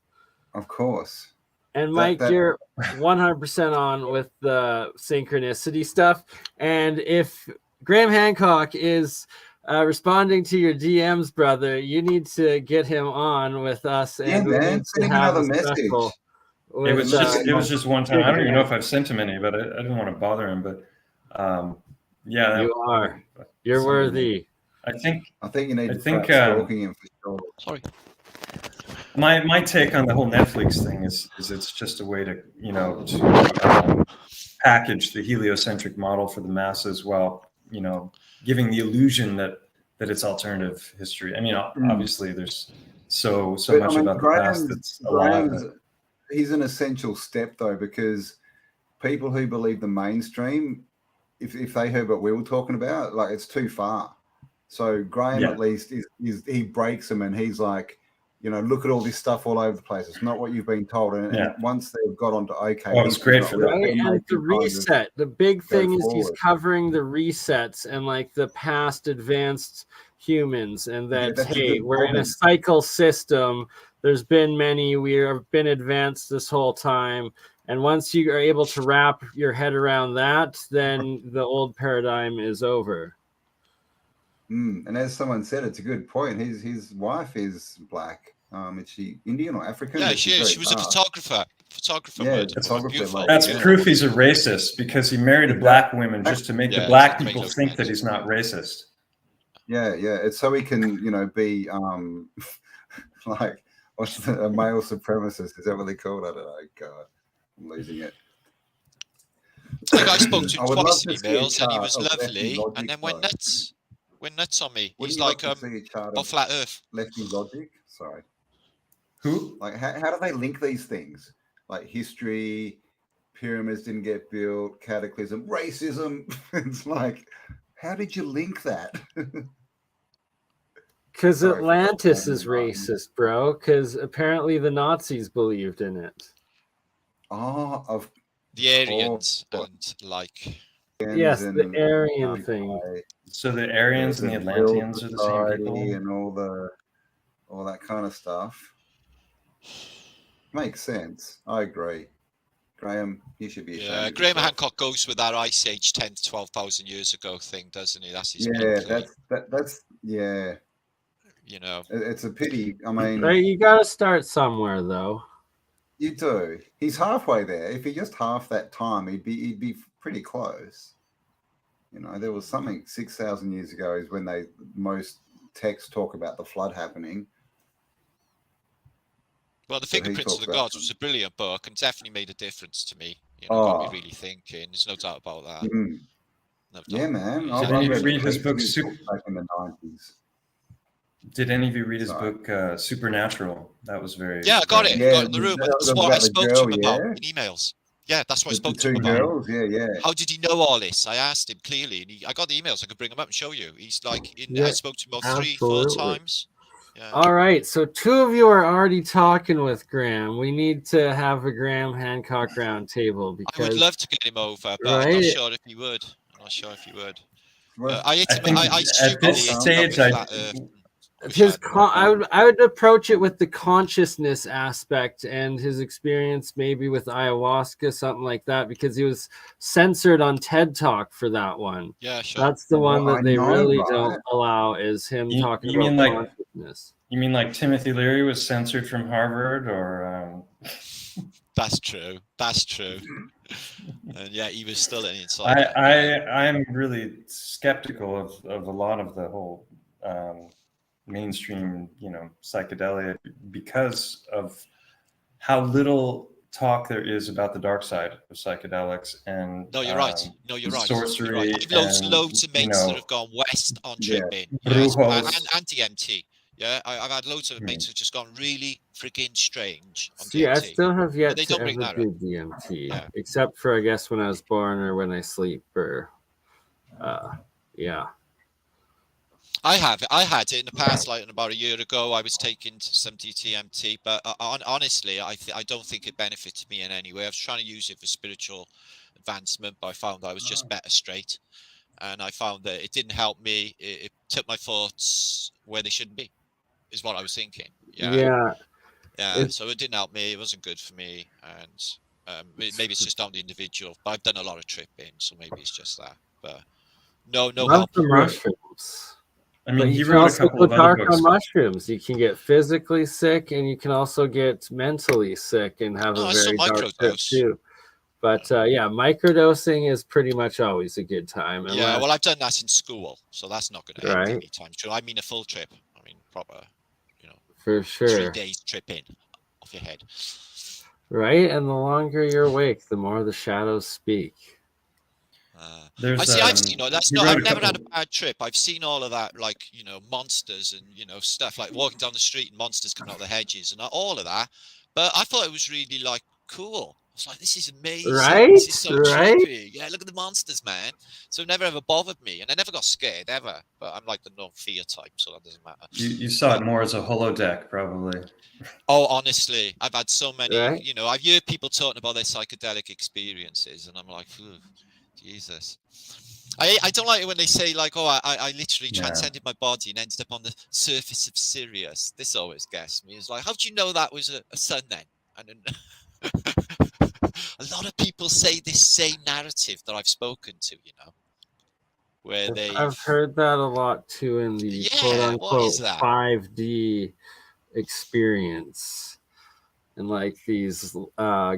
[SPEAKER 2] Of course.
[SPEAKER 7] And Mike, you're 100% on with the synchronicity stuff. And if Graham Hancock is responding to your DMs, brother, you need to get him on with us. And
[SPEAKER 2] man, send another message.
[SPEAKER 8] It was just one time. I don't even know if I've sent him any, but I didn't want to bother him. But
[SPEAKER 7] you're worthy.
[SPEAKER 2] I think you need to start stalking him for sure.
[SPEAKER 9] Sorry.
[SPEAKER 8] My take on the whole Netflix thing is it's just a way to to package the heliocentric model for the masses while giving the illusion that it's alternative history. I mean, obviously there's so much about the past that's a lot.
[SPEAKER 2] He's an essential step though, because people who believe the mainstream, if they heard what we were talking about, like, it's too far. So Graham at least is he breaks them, and he's like, look at all this stuff all over the place. It's not what you've been told. And once they've got onto
[SPEAKER 8] it's great for that.
[SPEAKER 7] Right? And the reset. The big thing is he's covering the resets and like the past advanced humans, and that hey, we're in a cycle system. There's been many. We have been advanced this whole time. And once you are able to wrap your head around that, then the old paradigm is over.
[SPEAKER 2] And as someone said, it's a good point. His wife is black. Is she Indian or African?
[SPEAKER 9] Yeah, she is. She was a photographer.
[SPEAKER 2] Yeah, photographer.
[SPEAKER 8] That's proof he's a racist, because he married a black woman just to make the black people think that he's not racist.
[SPEAKER 2] Yeah. It's so he can, be like, what's a male supremacist? Is that what they call it? I don't know. God, I'm losing it.
[SPEAKER 9] Like I spoke to him twice in emails, and he was lovely, and then went nuts. Went nuts on me. He's like, on flat Earth.
[SPEAKER 2] Lefty logic. Sorry.
[SPEAKER 8] Who?
[SPEAKER 2] Like, how do they link these things? Like history, pyramids didn't get built, cataclysm, racism. It's like, how did you link that?
[SPEAKER 7] Because Atlantis is racist, bro. Because apparently the Nazis believed in it.
[SPEAKER 2] Oh, of
[SPEAKER 9] the Aryans and like.
[SPEAKER 7] Yes, the Aryan thing.
[SPEAKER 8] So the Aryans and the Atlanteans are the same people,
[SPEAKER 2] and all that kind of stuff. Makes sense. I agree. Graham, you should be.
[SPEAKER 9] Yeah, Graham Hancock goes with that Ice Age 10 to 12,000 years ago thing, doesn't he? That's his.
[SPEAKER 2] That's yeah. It's a pity. I mean,
[SPEAKER 7] you got to start somewhere, though.
[SPEAKER 2] You do. He's halfway there. If he just half that time, he'd be pretty close. There was something 6,000 years ago is when most texts talk about the flood happening.
[SPEAKER 9] Well, The Fingerprints of the Gods was a brilliant book and definitely made a difference to me. Got me really thinking. There's no doubt about that.
[SPEAKER 2] Mm-hmm.
[SPEAKER 9] No doubt.
[SPEAKER 2] Yeah, man.
[SPEAKER 8] Did any of you read his book
[SPEAKER 2] back in the 90s?
[SPEAKER 8] Did any of you read his book Supernatural? That was very.
[SPEAKER 9] Yeah, I got it.
[SPEAKER 2] Yeah,
[SPEAKER 9] got it in the room. That's what I spoke to him about in emails. Yeah, that's what I spoke to him about.
[SPEAKER 2] Yeah.
[SPEAKER 9] How did he know all this? I asked him clearly, and I got the emails. I could bring them up and show you. He's like, I spoke to him about 3-4 times. Yeah.
[SPEAKER 7] All right, so 2 of you are already talking with Graham. We need to have a Graham Hancock round table because
[SPEAKER 9] I would love to get him over, but I'm not sure if he would. I
[SPEAKER 8] at this stage,
[SPEAKER 7] I would approach it with the consciousness aspect and his experience maybe with ayahuasca, something like that, because he was censored on TED Talk for that one.
[SPEAKER 9] Yeah, sure.
[SPEAKER 7] That's the one that they really don't allow, is him talking about consciousness.
[SPEAKER 8] You mean like Timothy Leary was censored from Harvard, or?
[SPEAKER 9] That's true. And yeah, he was still inside.
[SPEAKER 8] I'm really skeptical of a lot of the whole. Mainstream, psychedelia, because of how little talk there is about the dark side of psychedelics. And
[SPEAKER 9] no, you're right.
[SPEAKER 8] Sorcery.
[SPEAKER 9] You're right. I've loads of mates that have gone west on tripping, and DMT. Yeah, I've had loads of mates who've just gone really freaking strange on DMT.
[SPEAKER 7] I still have yet to ever do DMT, except for I guess when I was born or when I sleep, or
[SPEAKER 9] I had it in the past, like about a year ago. I was taking some DMT, but honestly, I don't think it benefited me in any way. I was trying to use it for spiritual advancement, but I found I was just better straight, and I found that it didn't help me. It took my thoughts where they shouldn't be, is what I was thinking. Yeah. So it didn't help me. It wasn't good for me, and maybe it's just on the individual. But I've done a lot of tripping, so maybe it's just that. But no help.
[SPEAKER 7] The mushrooms.
[SPEAKER 8] I mean,
[SPEAKER 7] you can also go dark on mushrooms. You can get physically sick, and you can also get mentally sick and have a very dark trip too. But microdosing is pretty much always a good time.
[SPEAKER 9] Yeah, well, I've done that in school, so that's not going to end anytime soon. I mean, a full trip. I mean, proper,
[SPEAKER 7] for sure.
[SPEAKER 9] 3 days tripping off your head.
[SPEAKER 7] Right, and the longer you're awake, the more the shadows speak.
[SPEAKER 9] I've seen I've never had a bad trip. I've seen all of that, like monsters and stuff like walking down the street and monsters coming out of the hedges and all of that. But I thought it was really like cool. I was like, this is amazing.
[SPEAKER 7] Right?
[SPEAKER 9] This is so
[SPEAKER 7] Right?
[SPEAKER 9] trippy. Yeah, look at the monsters, man. So it never ever bothered me. And I never got scared, ever. But I'm like the no-fear type, so that doesn't matter.
[SPEAKER 8] You saw it more as a holodeck, probably.
[SPEAKER 9] Oh, honestly, I've had so many,
[SPEAKER 7] Right?
[SPEAKER 9] you know, I've heard people talking about their psychedelic experiences, and I'm like, Jesus. I don't like it when they say, like, oh, I literally transcended my body and ended up on the surface of Sirius. This always gets me. It's like, how do you know that was a sun then? And then a lot of people say this same narrative that I've spoken to, you know, where
[SPEAKER 7] I've heard that a lot too in the quote unquote 5D experience. And like these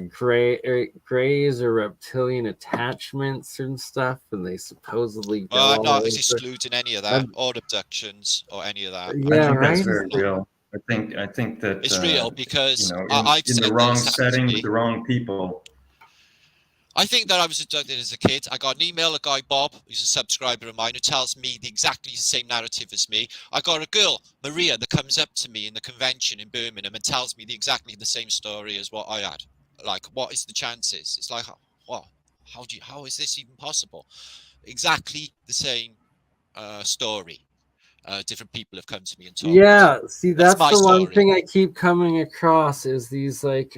[SPEAKER 7] grays or reptilian attachments and stuff, and they supposedly go
[SPEAKER 9] I'm not excluding any of that, or abductions, or any of that.
[SPEAKER 7] Yeah,
[SPEAKER 8] I think
[SPEAKER 7] right?
[SPEAKER 8] that's very real. I think that
[SPEAKER 9] it's real because
[SPEAKER 8] you know,
[SPEAKER 9] I've
[SPEAKER 8] in
[SPEAKER 9] said
[SPEAKER 8] the wrong
[SPEAKER 9] this
[SPEAKER 8] setting with the wrong people.
[SPEAKER 9] I think that I was abducted as a kid. I got an email, a guy, Bob, who's a subscriber of mine, who tells me exactly the same narrative as me. I got a girl, Maria, that comes up to me in the convention in Birmingham and tells me exactly the same story as what I had. Like, what is the chances? It's like, what? How is this even possible? Exactly the same story. Different people have come to me and told me.
[SPEAKER 7] Yeah, see, that's the
[SPEAKER 9] story.
[SPEAKER 7] one thing I keep coming across is these like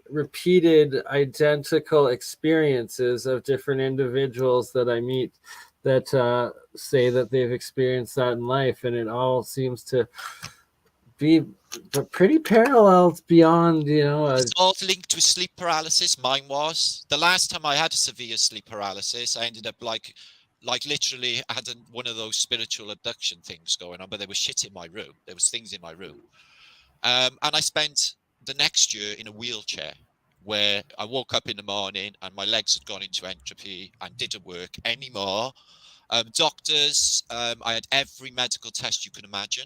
[SPEAKER 7] repeated identical experiences of different individuals that I meet that say that they've experienced that in life, and it all seems to be pretty parallel beyond, you know.
[SPEAKER 9] It's all linked with sleep paralysis. Mine was. The last time I had a severe sleep paralysis, I ended up like literally I had one of those spiritual abduction things going on, but there was shit in my room. There was things in my room. And I spent the next year in a wheelchair, where I woke up in the morning and my legs had gone into entropy and didn't work anymore. Doctors, I had every medical test you can imagine.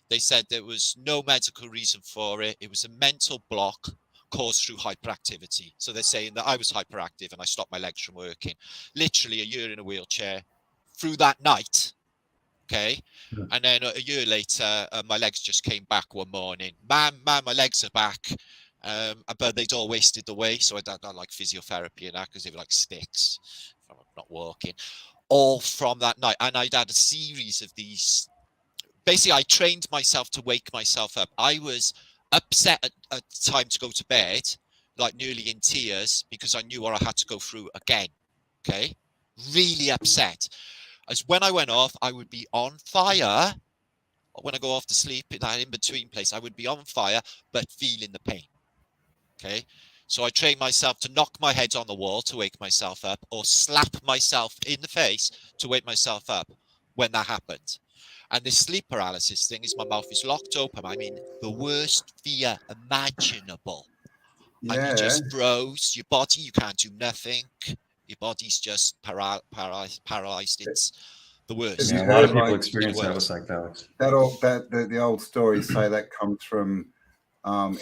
[SPEAKER 9] They said there was no medical reason for it. It was a mental block caused through hyperactivity. So they're saying that I was hyperactive and I stopped my legs from working. Literally a year in a wheelchair through that night. Okay. And then a year later, my legs just came back one morning. Man, my legs are back. But they'd all wasted away. So I did like physiotherapy and that because they were like sticks from not walking. All from that night. And I'd had a series of these. Basically, I trained myself to wake myself up. I was upset at time to go to bed, like nearly in tears, because I knew what I had to go through again. Okay. Really upset. As when I went off, I would be on fire. When I go off to sleep in that in-between place, I would be on fire, but feeling the pain. Okay. So I trained myself to knock my head on the wall to wake myself up, or slap myself in the face to wake myself up when that happened. And this sleep paralysis thing is my mouth is locked open. I mean, the worst fear imaginable.
[SPEAKER 2] Yeah.
[SPEAKER 9] And you just froze. Your body, you can't do nothing. Your body's just paralyzed. It's the worst.
[SPEAKER 8] Yeah, a lot of people experience that with psychedelics.
[SPEAKER 2] The old stories say that comes from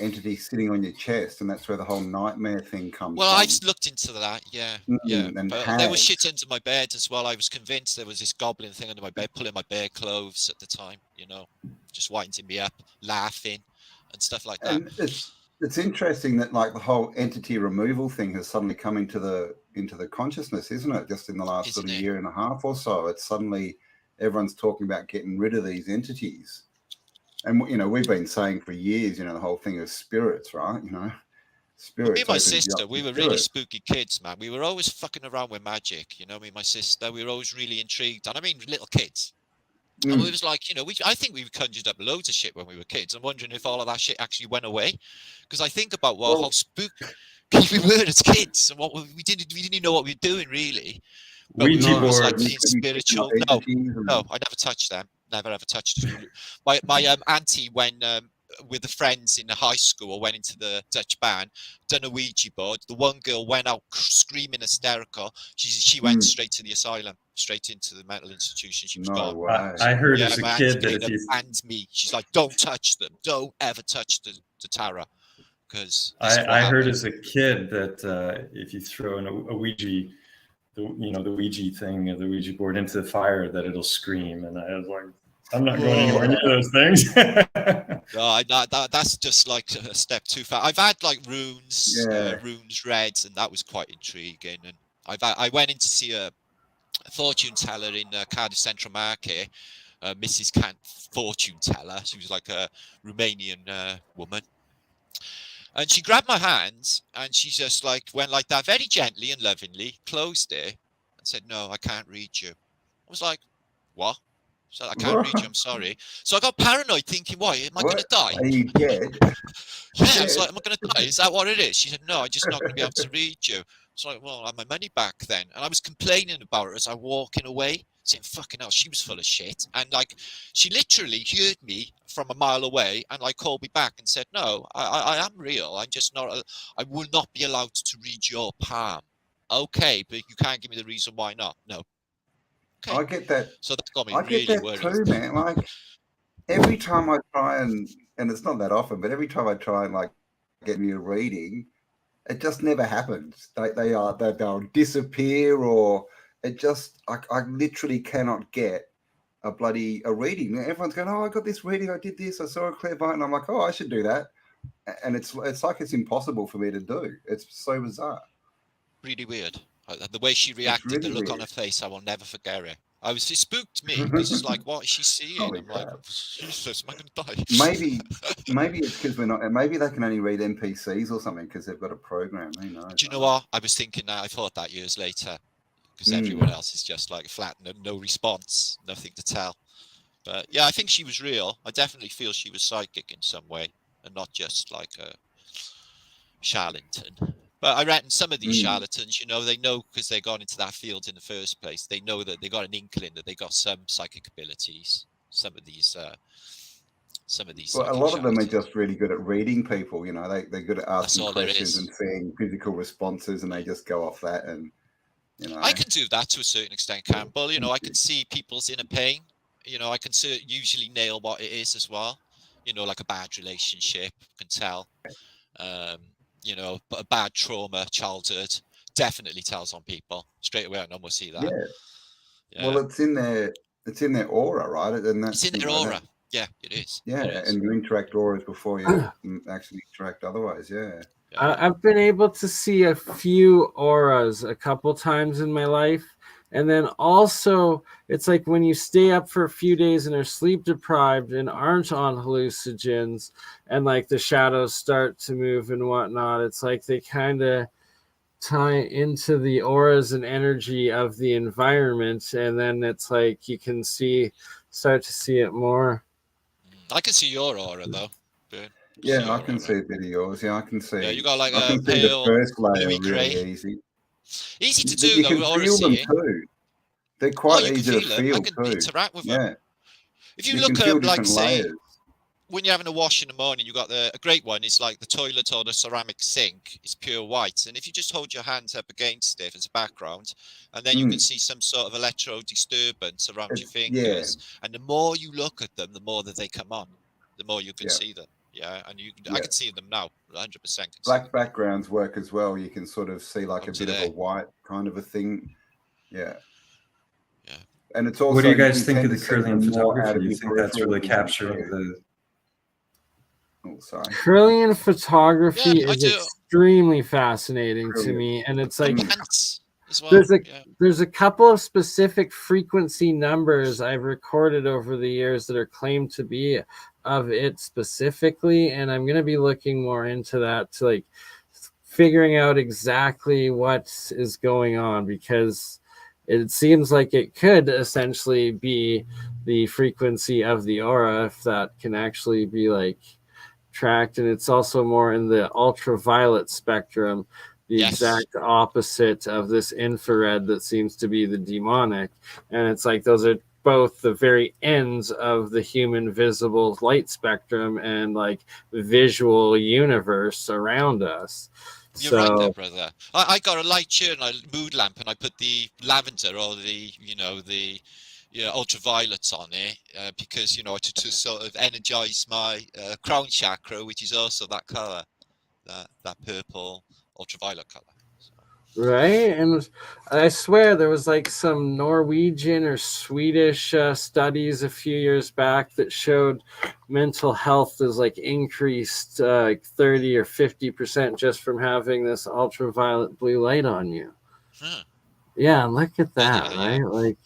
[SPEAKER 2] entities sitting on your chest, and that's where the whole nightmare thing comes
[SPEAKER 9] well,
[SPEAKER 2] from.
[SPEAKER 9] I've looked into that, yeah. But there was shit under my bed as well. I was convinced there was this goblin thing under my bed, pulling my bare clothes at the time, you know, just winding me up, laughing and stuff like that.
[SPEAKER 2] And it's interesting that like the whole entity removal thing has suddenly come into the consciousness, isn't it? Just in the last sort of year and a half or so, it's suddenly everyone's talking about getting rid of these entities. And, you know, we've been saying for years, you know, the whole thing of spirits, right? You know, spirits.
[SPEAKER 9] Well, me and my sister, we were really spooky kids, man. We were always fucking around with magic. You know, me and my sister, we were always really intrigued. And I mean, little kids. And we was like, you know, I think we conjured up loads of shit when we were kids. I'm wondering if all of that shit actually went away. Because I think about how spooky we were as kids. And what we didn't even know what we were doing, really. But
[SPEAKER 8] Ouija
[SPEAKER 9] we was like
[SPEAKER 8] boards.
[SPEAKER 9] being spiritual. No, I never touched them. Never ever touched it. My auntie, when with the friends in the high school, went into the Dutch band, done a Ouija board. The one girl went out screaming hysterical. She went straight to the asylum, straight into the mental institution. She was gone.
[SPEAKER 2] Way.
[SPEAKER 8] I heard as a kid that if you
[SPEAKER 9] banned me, she's like, "Don't touch them. Don't ever touch the Tara." Because
[SPEAKER 8] I heard as a kid that if you throw in a Ouija, the Ouija thing, the Ouija board into the fire, that it'll scream. And I was like, I'm not going anywhere near those things.
[SPEAKER 9] No, that's just like a step too far. I've had like runes,
[SPEAKER 2] Yeah.
[SPEAKER 9] runes reds, and that was quite intriguing. And I went in to see a fortune teller in Cardiff Central Market, Mrs. Kant fortune teller. She was like a Romanian woman. And she grabbed my hands and she just like went like that very gently and lovingly, closed it and said, "No, I can't read you." I was like, "What?" So I can't read you, I'm sorry. So I got paranoid thinking, what, am I going to die?
[SPEAKER 2] You get?
[SPEAKER 9] Yeah, I was like, am I going to die? Is that what it is? She said, no, I'm just not going to be able to read you. It's like, well, I have my money back then. And I was complaining about her as I was walking away, saying, fucking hell, she was full of shit. And like, she literally heard me from a mile away and like called me back and said, no, I am real. I'm just not, I will not be allowed to read your palm. Okay, but you can't give me the reason why not. No. Okay.
[SPEAKER 2] I get that.
[SPEAKER 9] So that got me
[SPEAKER 2] really
[SPEAKER 9] get that
[SPEAKER 2] worried. Too, man. Like every time I try and it's not that often, but every time I try and like get me a reading, it just never happens. They'll disappear, or it just I literally cannot get a reading. Everyone's going, oh, I got this reading, I did this, I saw a clairvoyant, and I'm like, oh, I should do that. And it's like it's impossible for me to do. It's so bizarre.
[SPEAKER 9] Really weird. The way she reacted, really the look on her face, I will never forget it. It spooked me. It's just like, what is she seeing?
[SPEAKER 2] Holy
[SPEAKER 9] I'm
[SPEAKER 2] crap.
[SPEAKER 9] like, Jesus, am I going to die?
[SPEAKER 2] Maybe it's because we're not. Maybe they can only read NPCs or something because they've got a program. Who knows?
[SPEAKER 9] Do you know what? I was thinking that. I thought that years later, because everyone else is just like flat, no response, nothing to tell. But yeah, I think she was real. I definitely feel she was psychic in some way, and not just like a charlatan. But I reckon some of these charlatans, you know, they know because they got into that field in the first place. They know that they got an inkling that they got some psychic abilities. Some of these.
[SPEAKER 2] Well, a lot of them are just really good at reading people. You know, they're good at asking questions and seeing physical responses, and they just go off that. And you know,
[SPEAKER 9] I can do that to a certain extent, Campbell. You know, I can see people's inner pain. You know, I can usually nail what it is as well. You know, like a bad relationship, can tell. You know, but a bad trauma, childhood, definitely tells on people straight away. I normally see that.
[SPEAKER 2] Yeah. Well, it's in their aura, right? And that's
[SPEAKER 9] it's in their aura. Yeah, it is.
[SPEAKER 2] Yeah,
[SPEAKER 9] it is.
[SPEAKER 2] And you interact auras before you actually interact otherwise. Yeah.
[SPEAKER 7] I've been able to see a few auras a couple times in my life. And then also, it's like when you stay up for a few days and are sleep deprived and aren't on hallucinogens, and like the shadows start to move and whatnot, it's like they kind of tie into the auras and energy of the environment, and then it's like you can start to see it more.
[SPEAKER 9] I can see your aura though.
[SPEAKER 2] Yeah, I can see a bit of yours. Yeah, I can see.
[SPEAKER 9] Yeah, you got like
[SPEAKER 2] I
[SPEAKER 9] a
[SPEAKER 2] can see the first layer really easy.
[SPEAKER 9] Easy to do
[SPEAKER 2] you
[SPEAKER 9] though.
[SPEAKER 2] You can feel them too. They're quite easy to feel
[SPEAKER 9] I can
[SPEAKER 2] too.
[SPEAKER 9] Interact with them. If you look
[SPEAKER 2] at
[SPEAKER 9] like say
[SPEAKER 2] layers.
[SPEAKER 9] when you're having a wash in the morning, you got a great one. It's like the toilet or the ceramic sink. It's pure white, and if you just hold your hands up against it as a background, and then you can see some sort of electro disturbance around your fingers. And the more you look at them, the more that they come on, the more you can see them. Yeah, and I can see them now, 100%.
[SPEAKER 2] Black backgrounds work as well. You can sort of see like a bit of a white kind of a thing. Yeah.
[SPEAKER 9] Yeah.
[SPEAKER 2] And it's also.
[SPEAKER 8] What do you guys think of the Kirlian photography? Do you think that's really capturing the?
[SPEAKER 2] Oh, sorry.
[SPEAKER 7] Kirlian photography is extremely fascinating to me, and it's like there's a couple of specific frequency numbers I've recorded over the years that are claimed to be of it specifically, and I'm going to be looking more into that to like figuring out exactly what is going on, because it seems like it could essentially be the frequency of the aura if that can actually be like tracked. And it's also more in the ultraviolet spectrum, the exact opposite of this infrared that seems to be the demonic. And it's like those are both the very ends of the human visible light spectrum and like visual universe around us.
[SPEAKER 9] You're right there, brother. I got a light here and a mood lamp, and I put the lavender or the ultraviolets on it because to sort of energize my crown chakra, which is also that color, that purple ultraviolet color. So.
[SPEAKER 7] Right, and I swear there was like some Norwegian or Swedish studies a few years back that showed mental health is like increased 30 or 50% just from having this ultraviolet blue light on you. Yeah, look at that, right? Like,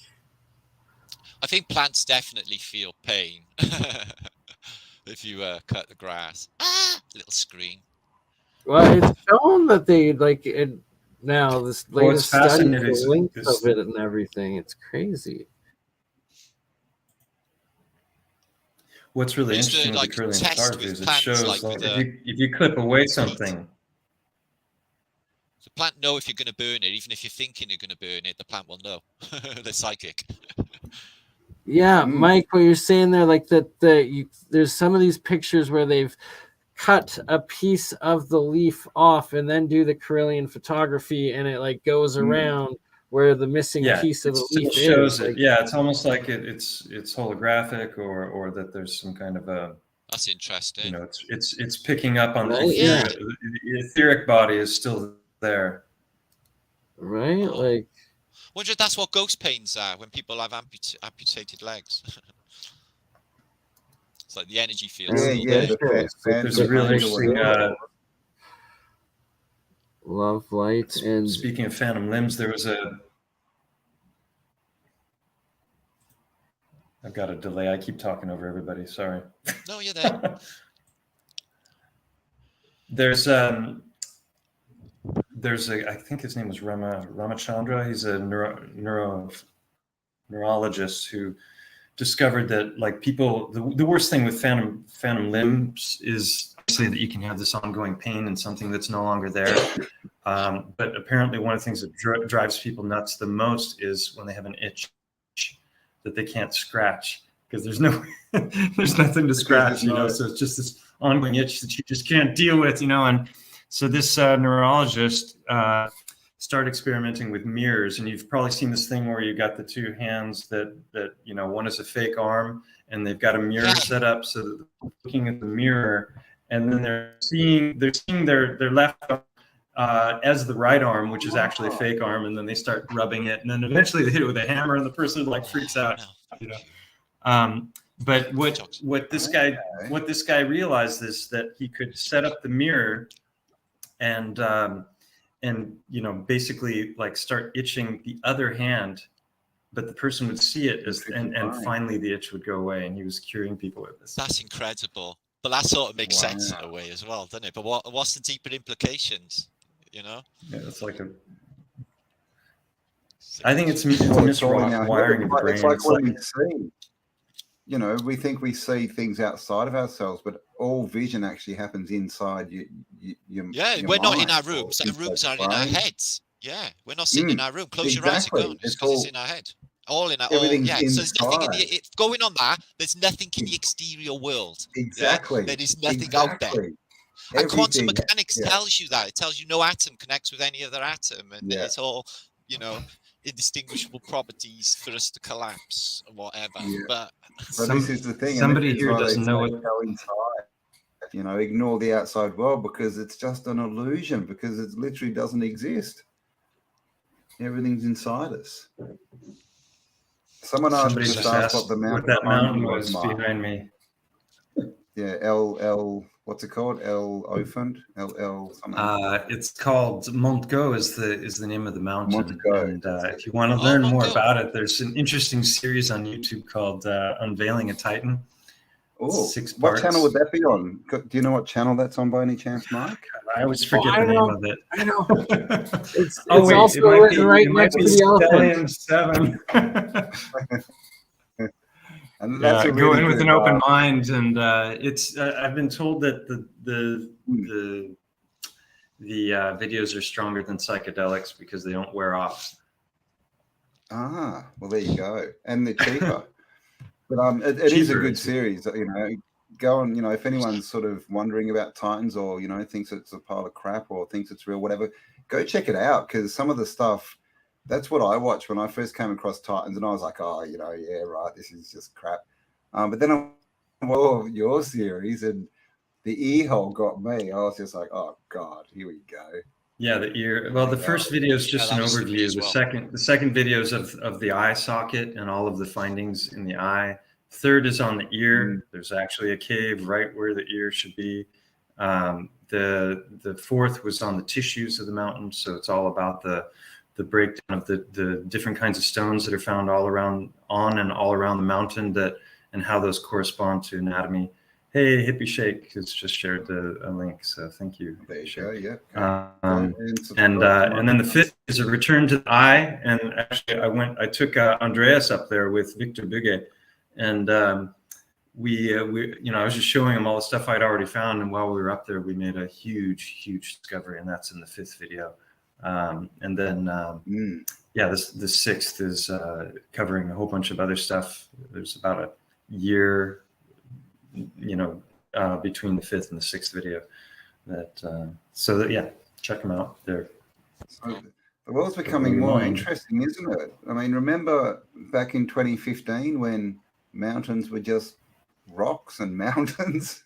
[SPEAKER 9] I think plants definitely feel pain if you cut the grass. Little scream.
[SPEAKER 7] Well, it's shown that they like it now. This latest study, the links of it and everything. It's crazy.
[SPEAKER 8] What's really interesting with the Kirlian photography is it shows like if you clip away something.
[SPEAKER 9] The plant know if you're going to burn it, even if you're thinking you're going to burn it. The plant will know. They're psychic.
[SPEAKER 7] Yeah, Mike, what you're saying there, like there's some of these pictures where they've cut a piece of the leaf off and then do the Kirlian photography, and it like goes around where the missing piece of the leaf
[SPEAKER 8] shows
[SPEAKER 7] is.
[SPEAKER 8] It. Yeah, it's almost like it's holographic, or that there's some kind of a.
[SPEAKER 9] That's interesting.
[SPEAKER 8] You know, it's picking up on the etheric body is still there.
[SPEAKER 7] Right, like.
[SPEAKER 9] Wonder if that's what ghost pains are when people have amputated legs. It's like the energy fields.
[SPEAKER 8] There's a really interesting
[SPEAKER 7] love light. And
[SPEAKER 8] speaking of phantom limbs, there was a. I've got a delay. I keep talking over everybody. Sorry.
[SPEAKER 9] No, you're there.
[SPEAKER 8] There's I think his name was Ramachandra. He's a neurologist who discovered that like people, the worst thing with phantom limbs is obviously that you can have this ongoing pain and something that's no longer there. But apparently one of the things that drives people nuts the most is when they have an itch that they can't scratch because there's nothing to scratch, you know. So it's just this ongoing itch that you just can't deal with, you know. And so this neurologist started experimenting with mirrors, and you've probably seen this thing where you got the two hands that you know, one is a fake arm, and they've got a mirror set up so that they're looking at the mirror, and then they're seeing their left arm as the right arm, which is actually a fake arm, and then they start rubbing it, and then eventually they hit it with a hammer, and the person like freaks out, you know. But what this guy realized is that he could set up the mirror and you know, basically like start itching the other hand, but the person would see it and finally the itch would go away, and he was curing people with this.
[SPEAKER 9] That's incredible, but that sort of makes sense in a way as well, doesn't it? But what's the deeper implications, you know?
[SPEAKER 8] Yeah, it's like I think it's miswiring of the brain.
[SPEAKER 2] It's like what we see. You know, we think we see things outside of ourselves, but all vision actually happens inside your
[SPEAKER 9] we're not in our rooms. Our rooms are in our heads. Yeah, we're not sitting in our room. Close your eyes and go. It's because it's in our head. All in our So there's nothing in the going on that. There's nothing in the exterior world.
[SPEAKER 2] Exactly.
[SPEAKER 9] There is nothing out there. And quantum mechanics tells you that. It tells you no atom connects with any other atom, and it's all, you know, indistinguishable properties for us to collapse or whatever. But
[SPEAKER 2] this is the thing.
[SPEAKER 8] Somebody here doesn't know what.
[SPEAKER 2] You know, ignore the outside world because it's just an illusion, because it literally doesn't exist. Everything's inside us. Someone asked what the mountain
[SPEAKER 8] was behind me.
[SPEAKER 2] Yeah, what's it called? something.
[SPEAKER 8] It's called Mont Go is the name of the mountain. And if you want to learn more about it, there's an interesting series on YouTube called Unveiling a Titan.
[SPEAKER 2] Oh,
[SPEAKER 8] 6 parts.
[SPEAKER 2] What channel would that be on? Do you know what channel that's on by any chance, Mark?
[SPEAKER 8] I always forget the name of it.
[SPEAKER 7] I know. It's also written right next to the
[SPEAKER 8] elephant. 7. And that's go in with an open mind, and it's. I've been told that the videos are stronger than psychedelics because they don't wear off.
[SPEAKER 2] Ah, well, there you go, and they're cheaper. But it is a good series. You know, go on. You know, if anyone's sort of wondering about Titans, or you know, thinks it's a pile of crap, or thinks it's real, whatever, go check it out, because some of the stuff. That's what I watched when I first came across Titans, and I was like, oh, you know, yeah, right, this is just crap. But then I watched your series, and the ear hole got me. I was just like, oh God, here we go.
[SPEAKER 8] Yeah, the ear. Well, the first video is just an overview. The second video is of the eye socket and all of the findings in the eye. Third is on the ear. There's actually a cave right where the ear should be. The fourth was on the tissues of the mountain. So it's all about the breakdown of the different kinds of stones that are found all around the mountain and how those correspond to anatomy. Hey, Hippie Shake has just shared a link, so thank you.
[SPEAKER 2] There you go. Yeah.
[SPEAKER 8] And then the fifth is a return to the eye. And actually, I took Andreas up there with Victor Buge, and we I was just showing him all the stuff I'd already found. And while we were up there, we made a huge discovery, and that's in the fifth video. And then the sixth is covering a whole bunch of other stuff. There's about a year between the fifth and the sixth video check them out there.
[SPEAKER 2] So the world's becoming more interesting, isn't it? I mean, remember back in 2015 when mountains were just rocks and mountains?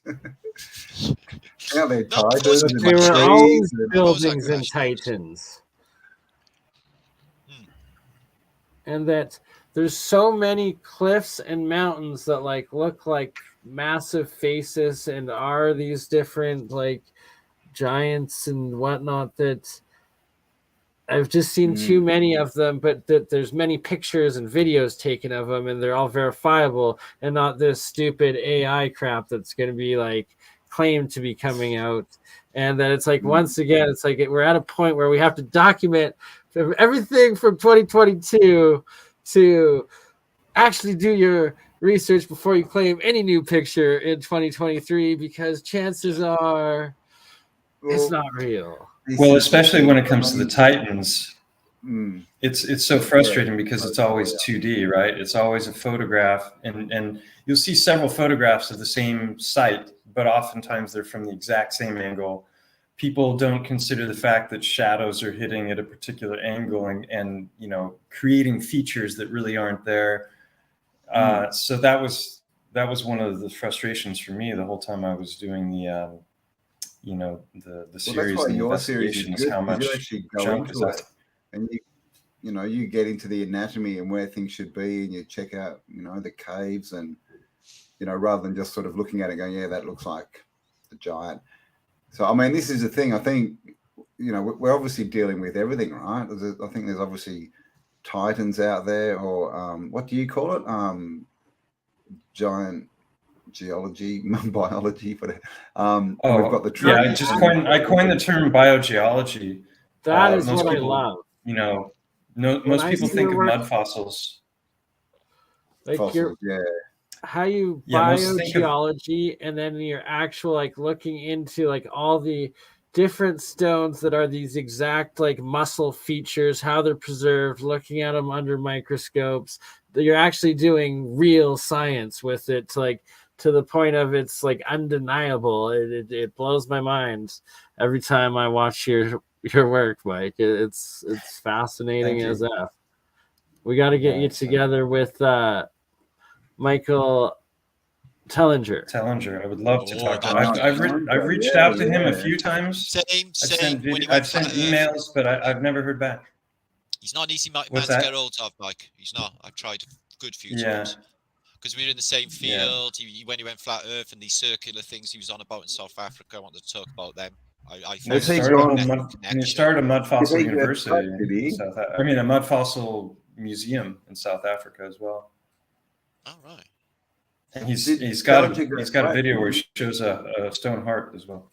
[SPEAKER 2] Now they're titans.
[SPEAKER 7] There were always buildings and titans. And that there's so many cliffs and mountains that look like massive faces and are these different giants and whatnot, that I've just seen too many of them, but that there's many pictures and videos taken of them, and they're all verifiable and not this stupid AI crap that's going to be claimed to be coming out. And that it's once again, it's we're at a point where we have to document everything from 2022 to actually do your research before you claim any new picture in 2023, because chances are it's not real.
[SPEAKER 8] Well, especially when it comes to the Titans, it's so frustrating because it's always 2D, right? It's always a photograph, and you'll see several photographs of the same site, but oftentimes they're from the exact same angle. People don't consider the fact that shadows are hitting at a particular angle and creating features that really aren't there. So that was one of the frustrations for me the whole time I was doing the series.
[SPEAKER 2] Well,
[SPEAKER 8] and
[SPEAKER 2] your series is good,
[SPEAKER 8] how much
[SPEAKER 2] you actually go into it, and you get into the anatomy and where things should be, and you check out the caves, and rather than just sort of looking at it going, yeah, that looks like a giant. So I mean, this is the thing. I think we're obviously dealing with everything, right? I think there's obviously titans out there, or what do you call it? Giant geology, biology, but we've got the
[SPEAKER 8] I coined the term biogeology.
[SPEAKER 7] That is what I love.
[SPEAKER 8] Most people think of mud fossils.
[SPEAKER 2] Fossils,
[SPEAKER 7] how you biogeology, and then you're actual looking into all the different stones that are these exact muscle features, how they're preserved, looking at them under microscopes. You're actually doing real science with it, to the point of it's undeniable. It blows my mind every time I watch your work, Mike. It's fascinating as F. We got to get you together with Michael Tellinger.
[SPEAKER 8] I would love to talk to him. I've reached out to him a few times. I've sent emails, but I've never heard back.
[SPEAKER 9] He's not an easy man to get hold of, Mike. He's not. I've tried a good few times. Because we were in the same field. When he went flat Earth and these circular things he was on about in South Africa, I wanted to talk about them.
[SPEAKER 8] He started a mud fossil university. A mud fossil museum in South Africa as well.
[SPEAKER 9] All right.
[SPEAKER 8] And he's got a video where he shows a stone heart as well.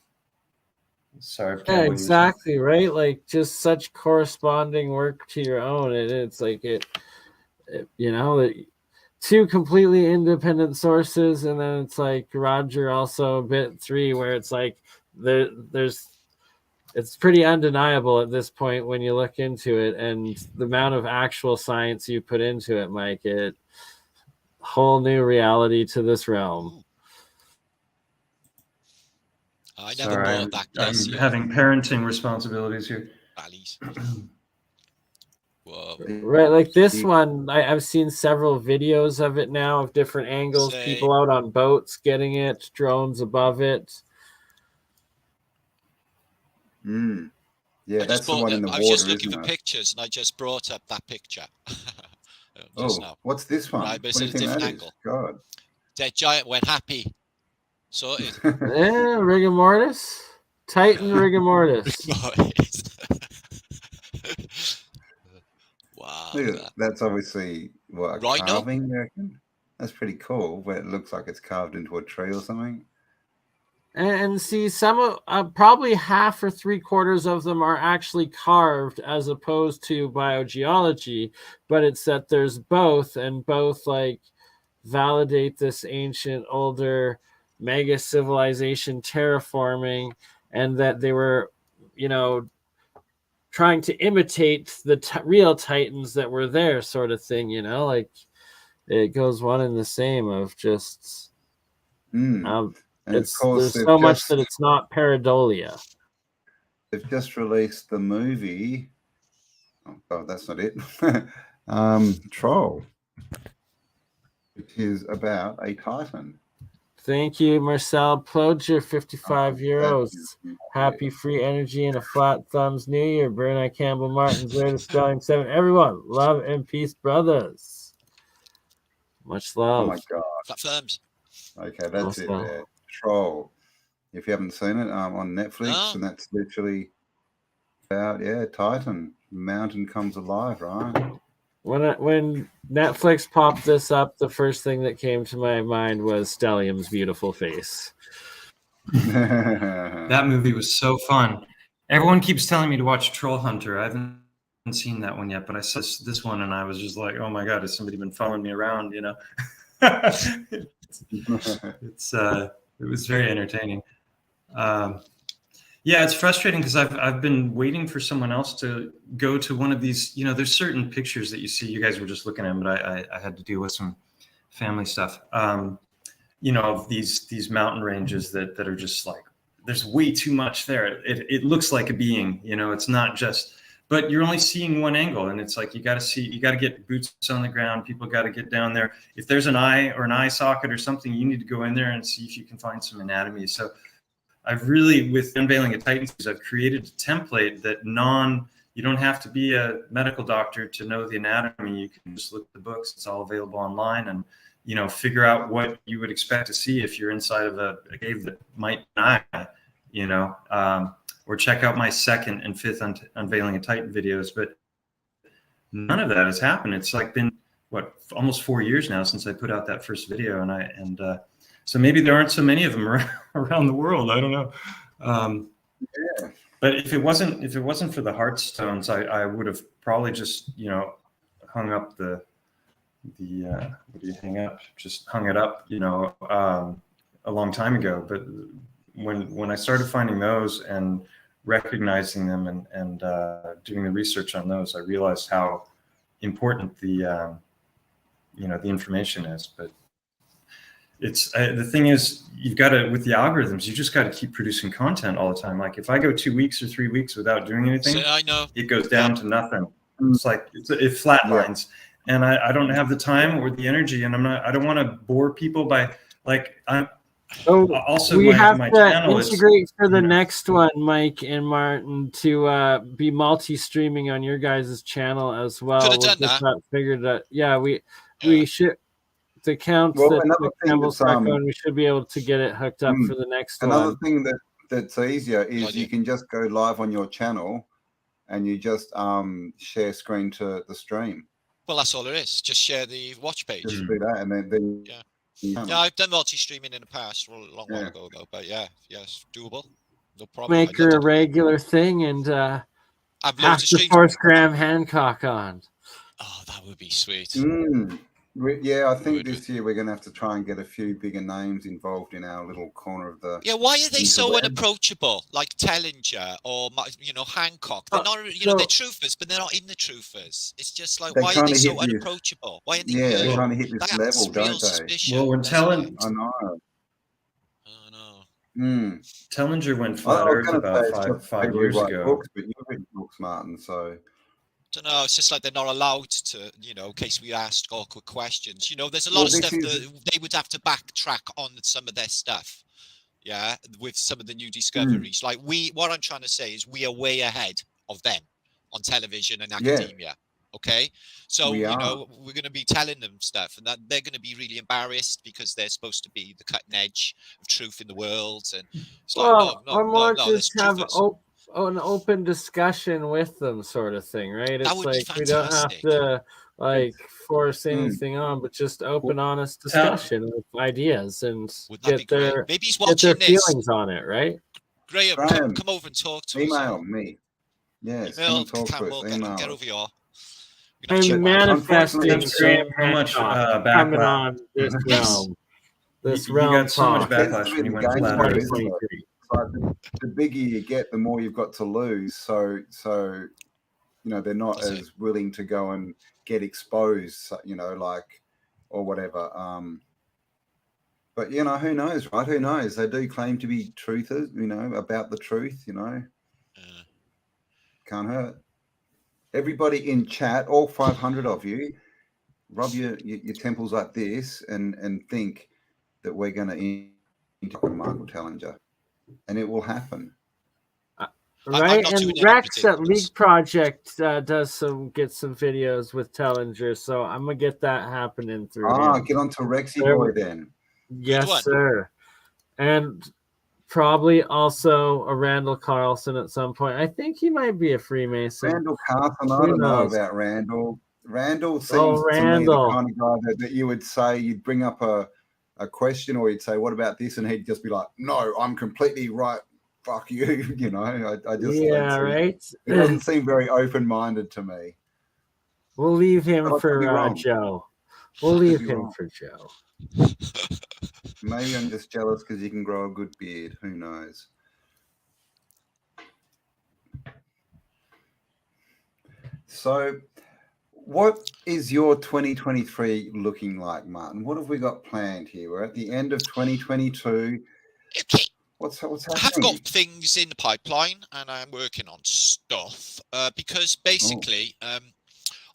[SPEAKER 8] Sorry.
[SPEAKER 7] Yeah, exactly, right? Just such corresponding work to your own. And it's two completely independent sources, and then it's Roger also bit 3, where it's it's pretty undeniable at this point when you look into it, and the amount of actual science you put into it, Mike, it whole new reality to this realm.
[SPEAKER 9] I never bought that.
[SPEAKER 8] I'm having parenting responsibilities here.
[SPEAKER 9] Whoa.
[SPEAKER 7] Right, this one, I've seen several videos of it now of different angles, people out on boats getting it, drones above it.
[SPEAKER 2] Yeah, that's the one in the water,
[SPEAKER 9] I was just looking
[SPEAKER 2] isn't
[SPEAKER 9] for
[SPEAKER 2] it?
[SPEAKER 9] pictures, and I just brought up that picture.
[SPEAKER 2] Oh,
[SPEAKER 9] now.
[SPEAKER 2] what's this one?
[SPEAKER 9] Right, but
[SPEAKER 2] What
[SPEAKER 9] it's
[SPEAKER 2] do
[SPEAKER 9] at
[SPEAKER 2] you
[SPEAKER 9] a
[SPEAKER 2] think
[SPEAKER 9] different
[SPEAKER 2] that
[SPEAKER 9] angle.
[SPEAKER 2] is?
[SPEAKER 9] Dead giant went happy. Sorted.
[SPEAKER 7] Yeah, rigor mortis. Titan rigor mortis.
[SPEAKER 9] Wow.
[SPEAKER 2] That's obviously what a
[SPEAKER 9] Rhino?
[SPEAKER 2] carving, you reckon? That's pretty cool. Where it looks like it's carved into a tree or something.
[SPEAKER 7] And see, some of probably half or 3/4 of them are actually carved as opposed to biogeology, but it's that there's both, and both like validate this ancient, older mega civilization terraforming, and that they were, trying to imitate the real titans that were there, sort of thing. Like it goes one and the same of just.
[SPEAKER 2] And of course,
[SPEAKER 7] There's so much that it's not pareidolia.
[SPEAKER 2] They've just released the movie. Oh God, that's not it. Troll, which is about a Titan.
[SPEAKER 7] Thank you, Marcel Plodger, 55 euros. Happy free energy and a flat thumbs New Year. BurnEye Campbell Martin, Xirtus Spelling 7. Everyone, love and peace, brothers. Much love.
[SPEAKER 2] Oh my God.
[SPEAKER 9] Flat thumbs.
[SPEAKER 2] Okay, that's it there. Troll. If you haven't seen it, on Netflix, and that's literally about Titan. Mountain comes alive, right?
[SPEAKER 7] When Netflix popped this up, the first thing that came to my mind was Stellium's beautiful face.
[SPEAKER 8] That movie was so fun. Everyone keeps telling me to watch Troll Hunter. I haven't seen that one yet, but I saw this one and I was just like, oh my God, has somebody been following me around? It was very entertaining. Yeah, it's frustrating because I've been waiting for someone else to go to one of these. There's certain pictures that you see. You guys were just looking at them, but I had to deal with some family stuff. Of these mountain ranges that are just like, there's way too much there. It looks like a being. It's not just. But you're only seeing one angle, and it's like you got to get boots on the ground. People got to get down there. If there's an eye or an eye socket or something, you need to go in there and see if you can find some anatomy. So I've really, with Unveiling a Titan, I've created a template that you don't have to be a medical doctor to know the anatomy. You can just look at the books. It's all available online, and figure out what you would expect to see if you're inside of a cave that might be an eye. Or check out my second and fifth Unveiling a Titan videos, but none of that has happened. It's like been almost 4 years now since I put out that first video, and so maybe there aren't so many of them around the world. I don't know. But if it wasn't for the Heartstones, I would have probably just hung up what do you hang up? Just hung it up, a long time ago. But when I started finding those and recognizing them and doing the research on those, I realized how important the information is. But it's the thing is, you've got to, with the algorithms, you just got to keep producing content all the time. Like if I go 2 weeks or 3 weeks without doing anything,
[SPEAKER 9] I know
[SPEAKER 8] it goes down to nothing. It's like it flatlines, and I don't have the time or the energy, and I don't want to bore people by also
[SPEAKER 7] we have
[SPEAKER 8] my
[SPEAKER 7] to
[SPEAKER 8] channel
[SPEAKER 7] integrate for the next one, Mike and Martin, to be multi-streaming on your guys' channel as well.
[SPEAKER 9] Could have done that.
[SPEAKER 7] Figured that. Yeah, we should. The counts that Campbell's going, we should be able to get it hooked up for the next one.
[SPEAKER 2] Another thing that's easier is you can just go live on your channel, and you just share screen to the stream.
[SPEAKER 9] Well, that's all there is. Just share the watch page.
[SPEAKER 2] Just do that, and then
[SPEAKER 9] yeah, I've done multi-streaming in the past, a long while ago though. But yes, doable. No problem.
[SPEAKER 7] Make her a regular thing and have to force Graham Hancock on.
[SPEAKER 9] Oh, that would be sweet.
[SPEAKER 2] I think this year we're going to have to try and get a few bigger names involved in our little corner of the.
[SPEAKER 9] Yeah, why are they so unapproachable? Like Tellinger or Hancock. They're not, they're truthers, but they're not in the truthers. It's just like, why are they so unapproachable? Why are they?
[SPEAKER 2] Yeah, they're trying to hit this level, don't they?
[SPEAKER 8] Well, when Tellinger,
[SPEAKER 2] I know.
[SPEAKER 8] Tellinger went flat earth about 5 years ago.
[SPEAKER 2] Books, but you've written books, Martin, so.
[SPEAKER 9] I don't know. It's just like they're not allowed to, in case we ask awkward questions. There's a lot of stuff that they would have to backtrack on some of their stuff. Yeah, with some of the new discoveries. Like what I'm trying to say is we are way ahead of them on television and academia. Okay, so you know we're going to be telling them stuff, and that they're going to be really embarrassed because they're supposed to be the cutting edge of truth in the world. And it's like, no,
[SPEAKER 7] just have an open discussion with them, sort of thing, right? It's like we don't have to like force anything on, but just open, honest discussion with ideas and get their feelings on it, right?
[SPEAKER 9] Graham, come over and talk to us.
[SPEAKER 2] Email me. Yes,
[SPEAKER 9] email
[SPEAKER 2] talk
[SPEAKER 9] Campbell,
[SPEAKER 2] to us.
[SPEAKER 9] get over here.
[SPEAKER 7] I'm manifesting
[SPEAKER 8] so much
[SPEAKER 7] coming on this realm. This realm.
[SPEAKER 8] You got so much backlash when you went flat Earth.
[SPEAKER 2] The bigger you get, the more you've got to lose. So you know they're not as willing to go and get exposed. You know, like or whatever. But you know, who knows, right? Who knows? They do claim to be truthers. You know, about the truth. You know, can't hurt. Everybody in chat, all 500 of you, rub your temples like this and think that we're going to into Michael Tellinger, and it will happen.
[SPEAKER 7] Right, and Rex at League Project get some videos with Tellinger, so I'm gonna get that happening through.
[SPEAKER 2] Get on to Rexy boy then.
[SPEAKER 7] Yes, sir, and probably also a Randall Carlson at some point. I think he might be a Freemason.
[SPEAKER 2] Randall Carlson, I don't know about Randall. Randall seems to me the kind of guy that you would say, you'd bring up a question or you'd say, what about this? And he'd just be like, no, I'm completely right. Fuck you. You know, I just...
[SPEAKER 7] Yeah, right?
[SPEAKER 2] It doesn't seem very open-minded to me.
[SPEAKER 7] We'll leave him for Joe. We'll leave him for Joe.
[SPEAKER 2] Maybe I'm just jealous because you can grow a good beard. Who knows? So, what is your 2023 looking like, Martin? What have we got planned here? We're at the end of 2022.
[SPEAKER 9] Okay.
[SPEAKER 2] What's happening?
[SPEAKER 9] I have got things in the pipeline, and I'm working on stuff because basically,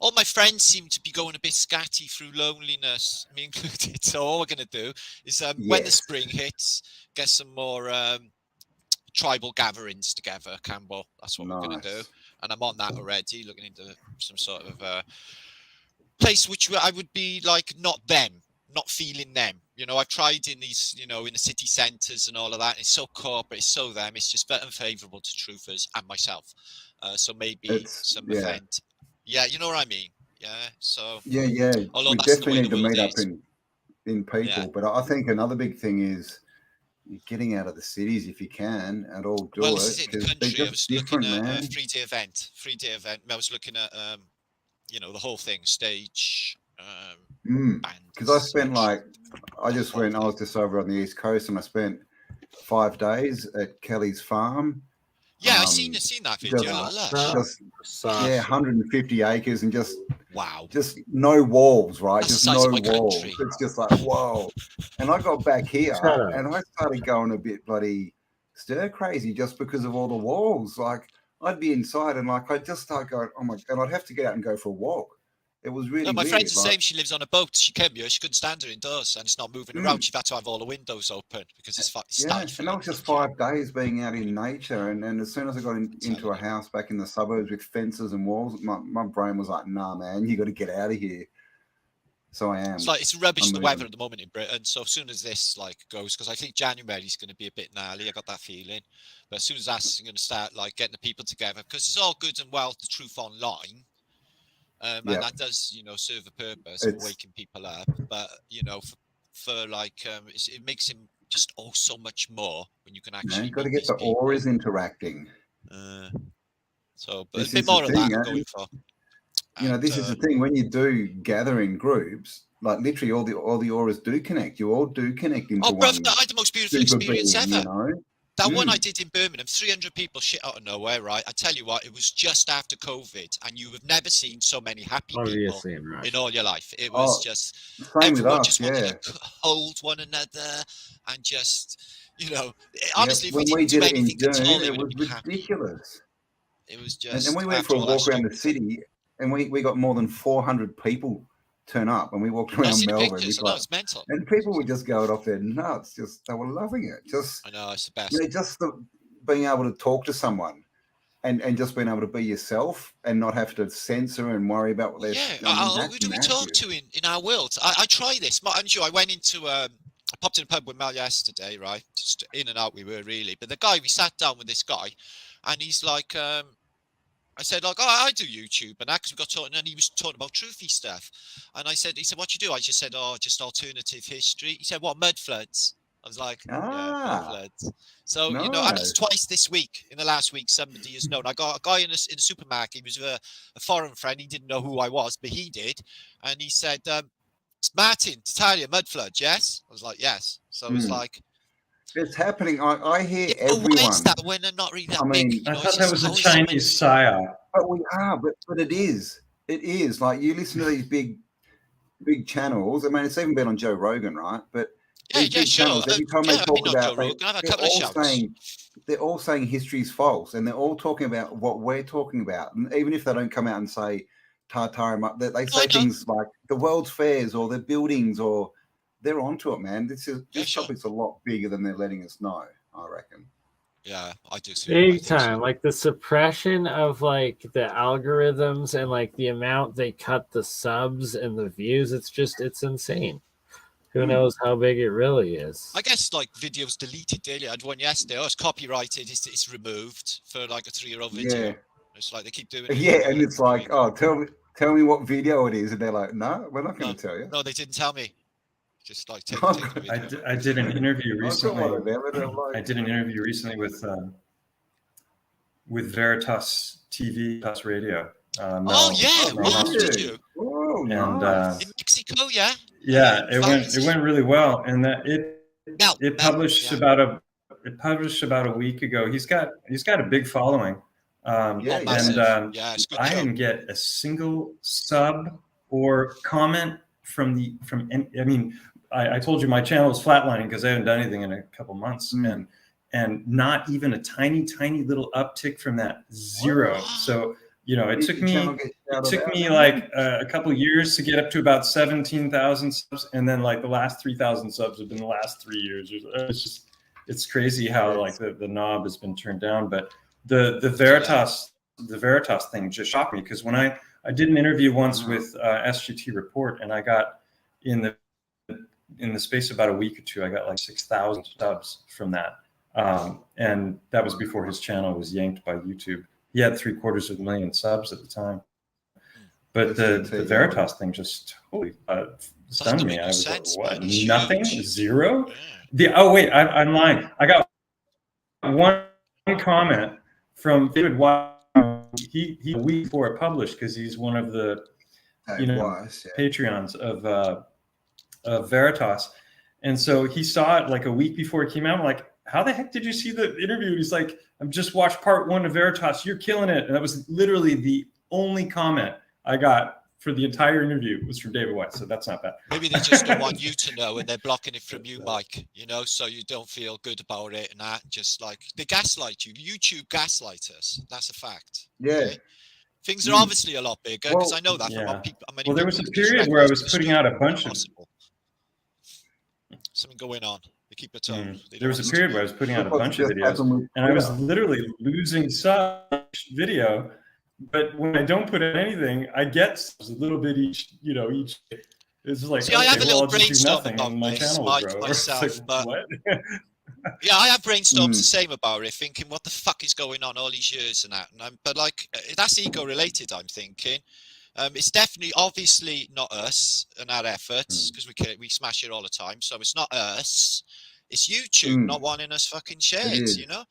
[SPEAKER 9] all my friends seem to be going a bit scatty through loneliness, me included. So all we're going to do is when the spring hits, get some more tribal gatherings together, Campbell. That's what we're going to do. And I'm on that already, looking into some sort of place which I would be like not them, not feeling them. You know, I've tried in these, you know, in the city centres and all of that. It's so corporate, it's so them. It's just very unfavourable to truthers and myself. So maybe some event. Yeah, you know what I mean. Yeah. So
[SPEAKER 2] we definitely need to meet up in people. But I think another big thing is getting out of the cities if you can, and all do it.
[SPEAKER 9] This is in the country. I was looking at a 3-day event. I was looking at you know, the whole thing, stage.
[SPEAKER 2] Because I spent I was just over on the East Coast and I spent 5 days at Kelly's farm.
[SPEAKER 9] Yeah, I seen that video.
[SPEAKER 2] 150 acres and just no walls, right?
[SPEAKER 9] That's
[SPEAKER 2] just no walls. Country. It's just like, whoa. And I got back here and I started going a bit bloody stir crazy just because of all the walls. Like I'd be inside and like I'd just start going, oh my God, I'd have to get out and go for a walk. It was really
[SPEAKER 9] my
[SPEAKER 2] weird.
[SPEAKER 9] friend's the same. She lives on a boat. She came here. She couldn't stand her indoors, and it's not moving around. She's had to have all the windows open because it's
[SPEAKER 2] and that was just 5 days being out in nature. And then as soon as I got into a house back in the suburbs with fences and walls, my brain was like, nah, man, you got to get out of here. So I am.
[SPEAKER 9] It's like it's rubbish the weather at the moment in Britain. So as soon as this goes, because I think January is going to be a bit gnarly. I got that feeling. But as soon as that's going to start getting the people together, because it's all good and well the truth online. And that does, you know, serve a purpose of waking people up. But, you know, it makes him just so much more when you can actually.
[SPEAKER 2] You've got to get the auras interacting.
[SPEAKER 9] But a bit more of that I'm going for.
[SPEAKER 2] You know, this is the thing. When you do gather in groups, like literally all the auras do connect. You all do connect into one.
[SPEAKER 9] Oh, brother, I had the most beautiful experience ever.
[SPEAKER 2] You know?
[SPEAKER 9] That one I did in Birmingham, 300 people shit out of nowhere, right? I tell you what, it was just after COVID, and you have never seen so many happy people in all your life. It was just everyone just wanted to hold one another and just, you know, honestly, if we didn't do anything at all,
[SPEAKER 2] it was ridiculous.
[SPEAKER 9] It was just.
[SPEAKER 2] And we went for a walk around the city, and we got more than 400 people turn up, and we walked around Melbourne.
[SPEAKER 9] It's mental.
[SPEAKER 2] And people were just going off their nuts. Just they were loving it. Just
[SPEAKER 9] I know it's the best.
[SPEAKER 2] You know, just being able to talk to someone and just being able to be yourself and not have to censor and worry about what they're
[SPEAKER 9] who do we talk to in our world? I try this. I went into I popped in a pub with Mel yesterday, right? Just in and out we were really. But the guy, we sat down with this guy, and he's like, I said, like, I do YouTube and that, because we got talking, and he was talking about truthy stuff. And he said, what you do? I just said, just alternative history. He said, what, mud floods? I was like, yeah, mud floods. So,
[SPEAKER 2] nice.
[SPEAKER 9] you know, and it's twice this week. In the last week, somebody has known. I got a guy in a supermarket. He was a foreign friend. He didn't know who I was, but he did. And he said, it's Martin, tartarian, mud floods, yes? I was like, yes. So it was like,
[SPEAKER 2] it's happening. I hear everyone.
[SPEAKER 9] Why is that when they're not really that big? You know,
[SPEAKER 8] I thought that was a Chinese psyop.
[SPEAKER 2] But we are, but it is. It is. Like, you listen to these big channels. I mean, it's even been on Joe Rogan, right? But these big channels, every time they talk about, they're all saying history's false, and they're all talking about what we're talking about. And even if they don't come out and say tartarian, they say things like the world's fairs or the buildings, or they're onto it, man. This topic's a lot bigger than they're letting us know, I reckon.
[SPEAKER 9] Yeah, I do see.
[SPEAKER 7] Big time. Like the suppression of like the algorithms and like the amount they cut the subs and the views. It's insane. Who knows how big it really is?
[SPEAKER 9] I guess like videos deleted daily. I had one yesterday. It's copyrighted. It's removed for like a 3-year-old video.
[SPEAKER 2] Yeah.
[SPEAKER 9] It's like they keep doing it.
[SPEAKER 2] Yeah, and it's like, tell me what video it is, and they're like, no, we're not going to tell you.
[SPEAKER 9] No, they didn't tell me. Just like
[SPEAKER 8] I did an interview recently. I did an interview recently with Veritas TV, Veritas Radio.
[SPEAKER 9] Did you?
[SPEAKER 2] Oh,
[SPEAKER 8] and
[SPEAKER 2] nice.
[SPEAKER 9] In Mexico, yeah.
[SPEAKER 8] Yeah, it went really well, and that it published about a week ago. He's got a big following, I didn't get a single sub or comment from. I mean, I told you my channel is flatlining because I haven't done anything in a couple months, and not even a tiny little uptick from that. Zero. So. You know, it took me like a couple of years to get up to about 17,000 subs, and then like the last 3,000 subs have been the last 3 years. It's crazy how like the knob has been turned down. But the Veritas thing just shocked me, because when I did an interview once with SGT Report, and I got in the space of about a week or two, I got like 6,000 subs from that, and that was before his channel was yanked by YouTube. He had 750,000 subs at the time, but the Veritas thing just totally stunned me. I was like, "What? Nothing? Zero?" I'm lying. I got one comment from David White. He a week before it published, because he's one of the Patreons of Veritas, and so he saw it like a week before it came out. I'm like, how the heck did you see the interview? He's like, I've just watched part 1 of Veritas. You're killing it. And that was literally the only comment I got for the entire interview was from David White. So that's not bad.
[SPEAKER 9] Maybe they just don't want you to know, and they're blocking it from you, Mike, you know, so you don't feel good about it and that. Just like they gaslight you. YouTube gaslight us. That's a fact.
[SPEAKER 2] Yeah.
[SPEAKER 9] Okay? Things are obviously a lot bigger, because I know that from what people.
[SPEAKER 8] Well, there was a period where I was putting out a bunch of.
[SPEAKER 9] Something going on. They keep it on.
[SPEAKER 8] There was a period where I was putting out a bunch of videos, and I was literally losing such video. But when I don't put in anything, I get a little bit each. It's like,
[SPEAKER 9] I have a little brainstorm about my channel myself, but
[SPEAKER 8] what?
[SPEAKER 9] Yeah, I have brainstormed the same about it, thinking, what the fuck is going on all these years and that. But like, that's ego related, I'm thinking. It's definitely, obviously, not us and our efforts, because we smash it all the time. So it's not us. It's YouTube not wanting us fucking shared, you know?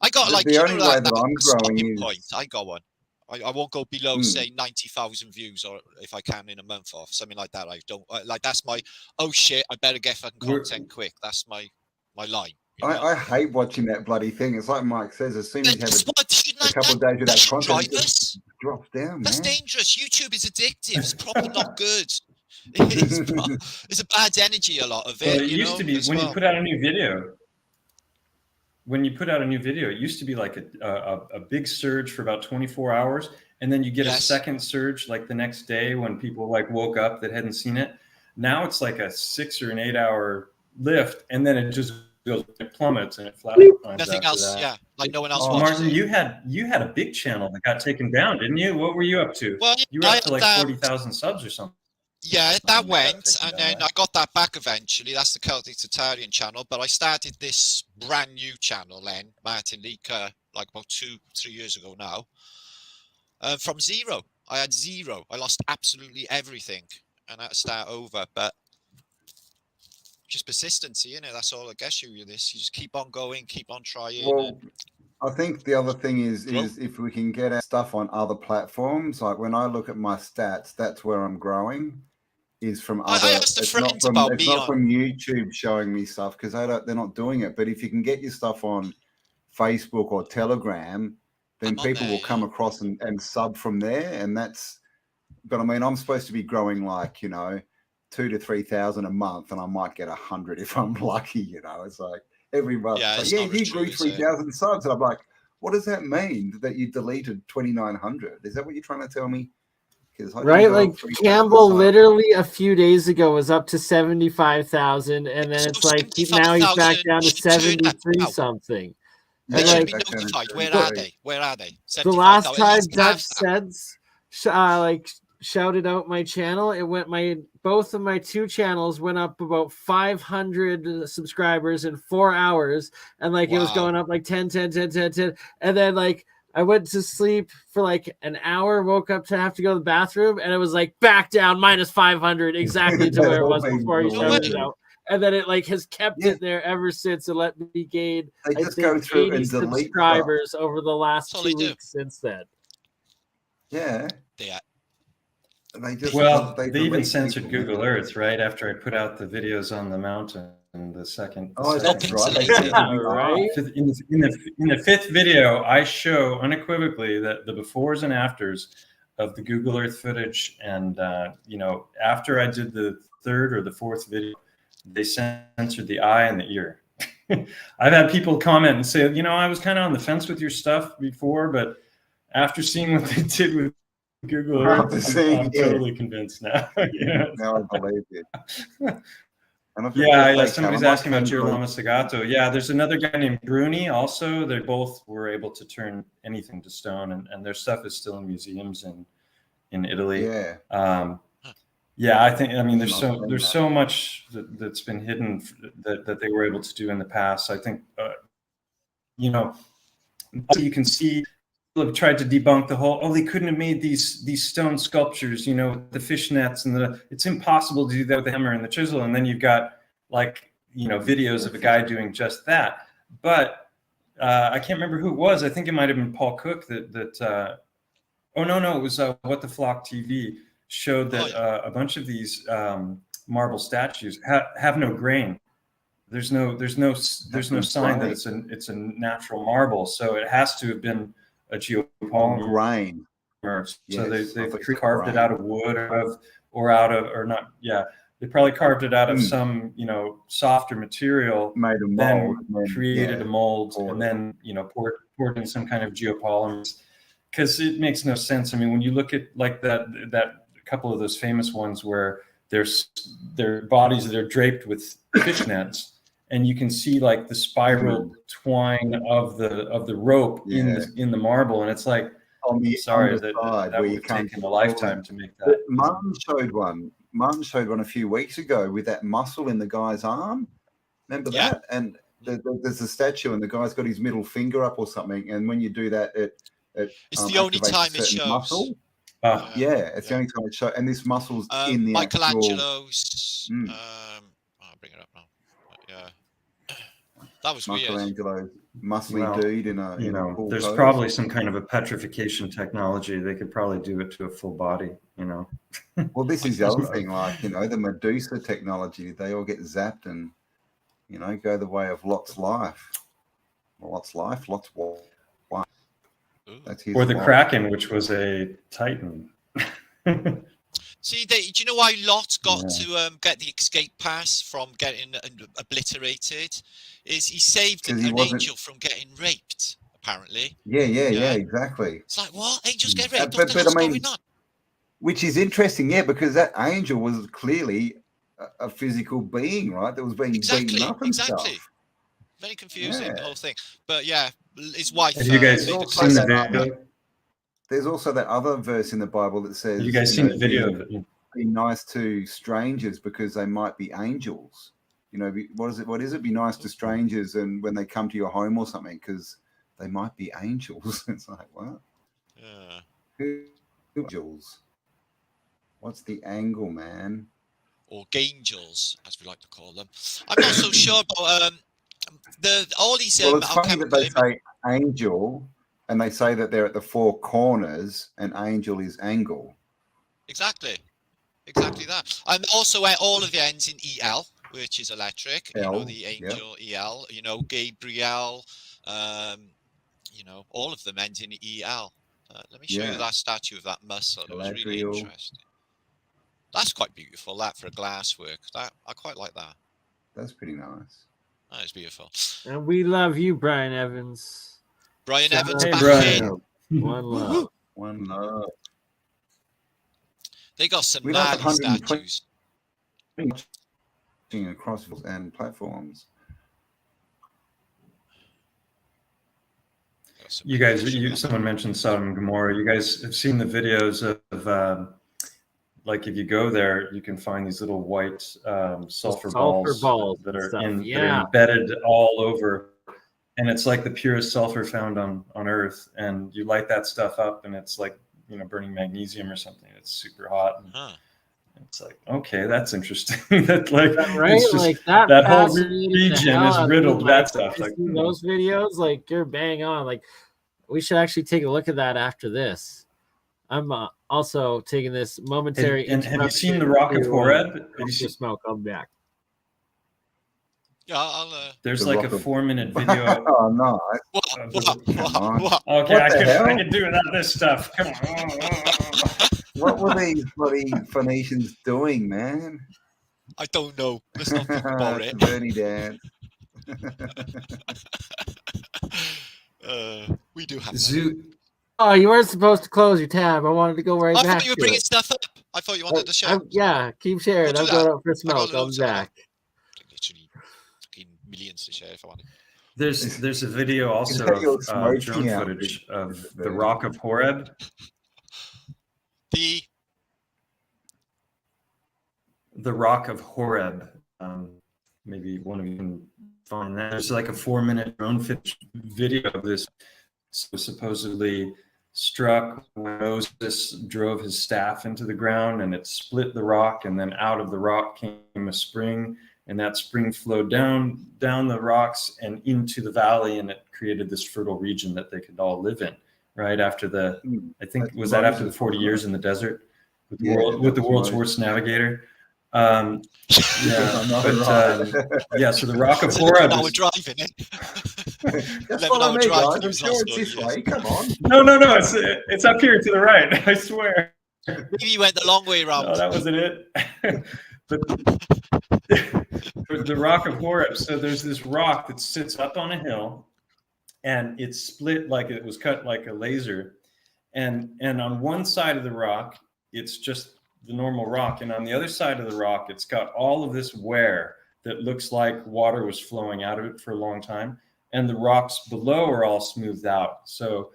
[SPEAKER 9] I got like,
[SPEAKER 2] the only way that I'm growing
[SPEAKER 9] point. I got one. I won't go below, say, 90,000 views, or if I can in a month, or something like that. I don't like. That's my shit. I better get fucking content quick. That's my line.
[SPEAKER 2] I hate watching that bloody thing. It's like Mike says, as soon as you have a couple of days without content, it drops down.
[SPEAKER 9] That's dangerous. YouTube is addictive. It's probably not good. It's a bad energy, a lot of it.
[SPEAKER 8] Well, it used to be when you put out a new video. When you put out a new video, it used to be like a big surge for about 24 hours, and then you get a second surge like the next day when people like woke up that hadn't seen it. Now it's like a 6 or an 8 hour lift, and then it just it plummets and it flatlines.
[SPEAKER 9] Nothing
[SPEAKER 8] after
[SPEAKER 9] else,
[SPEAKER 8] that.
[SPEAKER 9] yeah. Like no one else
[SPEAKER 8] Oh,
[SPEAKER 9] watches
[SPEAKER 8] Martin,
[SPEAKER 9] it.
[SPEAKER 8] you had a big channel that got taken down, didn't you? What were you up to?
[SPEAKER 9] Well,
[SPEAKER 8] You were up to like 40,000 subs or something.
[SPEAKER 9] Yeah, that went, and
[SPEAKER 8] down,
[SPEAKER 9] then
[SPEAKER 8] right?
[SPEAKER 9] I got that back eventually. That's the Celtic Tartarian channel, but I started this brand new channel then, Martin Liedtke, like about 2-3 years ago now. From zero. I had zero. I lost absolutely everything, and I had to start over. But just persistency, you know. That's all I guess you this. You just keep on going, keep on trying.
[SPEAKER 2] Well, I think the other thing is if we can get our stuff on other platforms. Like when I look at my stats, that's where I'm growing. Is from other.
[SPEAKER 9] I asked a friend
[SPEAKER 2] It's
[SPEAKER 9] about
[SPEAKER 2] not from YouTube showing me stuff because they're not doing it. But if you can get your stuff on Facebook or Telegram, then people will come across and sub from there, and that's. But I mean, I'm supposed to be growing like 2,000 to 3,000 a month, and I might get 100 if I'm lucky. It's like every month.
[SPEAKER 9] Yeah,
[SPEAKER 2] like, you grew 3,000 subs, and I'm like, what does that mean that you deleted 2,900? Is that what you're trying to tell me?
[SPEAKER 7] Right, like Campbell literally a few days ago was up to 75,000, and then it's like now he's back down to 73 something.
[SPEAKER 9] They
[SPEAKER 7] And
[SPEAKER 9] should
[SPEAKER 7] like,
[SPEAKER 9] be notified. Where are they? Where are they?
[SPEAKER 7] The last time Dutch Sense shouted out my channel, it went both of my two channels went up about 500 subscribers in 4 hours, and like it was going up like 10, and then like I went to sleep for like an hour, woke up to have to go to the bathroom, and it was like back down minus 500 exactly to where it was before he shouted it out. And then it like has kept it there ever since, and let me gain I think,
[SPEAKER 2] go through
[SPEAKER 7] 80
[SPEAKER 2] and
[SPEAKER 7] subscribers over the last 2 weeks since then.
[SPEAKER 2] Yeah.
[SPEAKER 8] They even censored Google Earth right after I put out the videos on the mountain. The second,
[SPEAKER 7] right.
[SPEAKER 8] In the fifth video, I show unequivocally that the befores and afters of the Google Earth footage, and after I did the third or the fourth video, they censored the eye and the ear. I've had people comment and say, I was kind of on the fence with your stuff before, but after seeing what they did with Google Earth, I'm totally convinced now.
[SPEAKER 2] Now I believe it.
[SPEAKER 8] Somebody's asking about Girolamo Sagato. Yeah, there's another guy named BurnEye also. They both were able to turn anything to stone, and their stuff is still in museums in Italy. I think there's so much that's been hidden that they were able to do in the past. I think you can see people have tried to debunk the whole they couldn't have made these stone sculptures with the fishnets and it's impossible to do that with the hammer and the chisel, and then you've got videos of a guy doing just that. But I can't remember who it was. I think it might have been Paul Cook it was What the Flock TV showed that a bunch of these marble statues have no grain. There's no sign that it's a natural marble, so it has to have been a geopolymer
[SPEAKER 2] grain.
[SPEAKER 8] So they've carved it out of wood they probably carved it out of some softer material,
[SPEAKER 2] made a mold,
[SPEAKER 8] then created a mold, and then poured in some kind of geopolymers, because it makes no sense. I mean, when you look at like that couple of those famous ones where their bodies are draped with fishnets, and you can see like the spiral twine of the rope in the marble, and it's like, that would have taken a lifetime to make that.
[SPEAKER 2] Martin showed one a few weeks ago with that muscle in the guy's arm. Remember that? And there's a statue, and the guy's got his middle finger up or something. And when you do that,
[SPEAKER 9] it's the only time it shows.
[SPEAKER 2] Muscle. It's the only time it shows. And this muscle's in the
[SPEAKER 9] Michelangelo's. I'll bring it up now. That was
[SPEAKER 2] Michelangelo's muscly dude in a cool
[SPEAKER 8] there's
[SPEAKER 2] pose.
[SPEAKER 8] Probably some kind of a petrification technology. They could probably do it to a full body.
[SPEAKER 2] Well, this is the other thing, like the Medusa technology. They all get zapped and go the way of Lot's life. Lot's life, Lot's war. That's his.
[SPEAKER 8] Or the Kraken, which was a Titan.
[SPEAKER 9] See, do you know why Lot got to get the escape pass from getting obliterated? Is he saved an angel from getting raped, apparently.
[SPEAKER 2] Yeah, exactly.
[SPEAKER 9] It's like, what? Angels get raped? What the hell's going on?
[SPEAKER 2] Which is interesting, because that angel was clearly a physical being, right? That was being beaten up and stuff.
[SPEAKER 9] Very confusing, the whole thing. But yeah, his wife.
[SPEAKER 8] Have you guys
[SPEAKER 9] made a
[SPEAKER 8] seen the
[SPEAKER 9] classic-
[SPEAKER 8] video?
[SPEAKER 2] There's also that other verse in the Bible that says,
[SPEAKER 8] Have you guys seen the video of it?
[SPEAKER 2] Be nice to strangers because they might be angels. You know, what is it? Be nice to strangers and when they come to your home or something because they might be angels. It's like, what?
[SPEAKER 9] Yeah.
[SPEAKER 2] Who angels? What's the angle, man?
[SPEAKER 9] Or gangels, as we like to call them. I'm not so sure about all these.
[SPEAKER 2] Well, it's funny that they
[SPEAKER 9] alchemical
[SPEAKER 2] say angel and they say that they're at the four corners and angel is angle.
[SPEAKER 9] Exactly that. And also all of the ends in EL, which is electric.
[SPEAKER 2] L,
[SPEAKER 9] you know, the angel EL. You know, Gabriel. You know, all of them end in EL. Let me show you that statue of that muscle. It was really interesting. That's quite beautiful. That for a glass work. That I quite like that.
[SPEAKER 2] That's pretty nice.
[SPEAKER 9] That is beautiful.
[SPEAKER 7] And we love you, Brian Evans.
[SPEAKER 9] Brian Evans
[SPEAKER 7] Hey,
[SPEAKER 9] back
[SPEAKER 7] Brian.
[SPEAKER 9] in.
[SPEAKER 7] One love.
[SPEAKER 2] One love.
[SPEAKER 9] They got some
[SPEAKER 2] We
[SPEAKER 9] mad
[SPEAKER 2] love
[SPEAKER 9] statues.
[SPEAKER 2] Across and platforms.
[SPEAKER 8] You guys, someone mentioned Sodom and Gomorrah. You guys have seen the videos of like if you go there, you can find these little white sulfur balls that are, that are embedded all over, and it's like the purest sulfur found on Earth. And you light that stuff up, and it's like, you know, burning magnesium or something. It's super hot. And it's like, okay, that's interesting. That like,
[SPEAKER 7] right?
[SPEAKER 8] Just,
[SPEAKER 7] like that
[SPEAKER 8] whole region is riddled with that stuff. Like
[SPEAKER 7] those videos, like you're bang on. Like we should actually take a look at that after this. I'm also taking this momentary.
[SPEAKER 8] And have you seen the Rock of Horeb? Have you seen
[SPEAKER 7] smoke? I'll be back.
[SPEAKER 9] Yeah, I'll.
[SPEAKER 8] There's like a 4-minute video.
[SPEAKER 2] Oh no!
[SPEAKER 9] What?
[SPEAKER 8] Okay, I can do without this stuff. Come on.
[SPEAKER 2] What were these bloody Phoenicians doing, man?
[SPEAKER 9] I don't know. Let's not talk about it.
[SPEAKER 2] Dirty dance.
[SPEAKER 9] We do have.
[SPEAKER 7] Oh, you weren't supposed to close your tab. I wanted to go right back.
[SPEAKER 9] I thought you were bringing stuff up. I thought you wanted to share.
[SPEAKER 7] Yeah, keep sharing. I'm going up for smoke. I'll be back.
[SPEAKER 9] Literally millions to share if I wanted.
[SPEAKER 8] There's a video also of drone footage of the Rock of Horeb. The Rock of Horeb. Maybe one of you can find that. There's like a 4-minute drone footage video of this. So supposedly struck when Moses drove his staff into the ground, and it split the rock, and then out of the rock came a spring, and that spring flowed down the rocks and into the valley, and it created this fertile region that they could all live in. Right after I think was that after the 40 years in the desert with the world's worst navigator. So the Rock of Horeb.
[SPEAKER 9] Now we're driving it.
[SPEAKER 2] That's what I mean, guys. I'm sure it's this way. Come on.
[SPEAKER 8] No. It's up here to the right. I swear.
[SPEAKER 9] Maybe you went the long way around.
[SPEAKER 8] No, that wasn't it. But the Rock of Horeb. So there's this rock that sits up on a hill, and it's split like it was cut like a laser. And on one side of the rock, it's just the normal rock, and on the other side of the rock, it's got all of this wear that looks like water was flowing out of it for a long time, and the rocks below are all smoothed out. So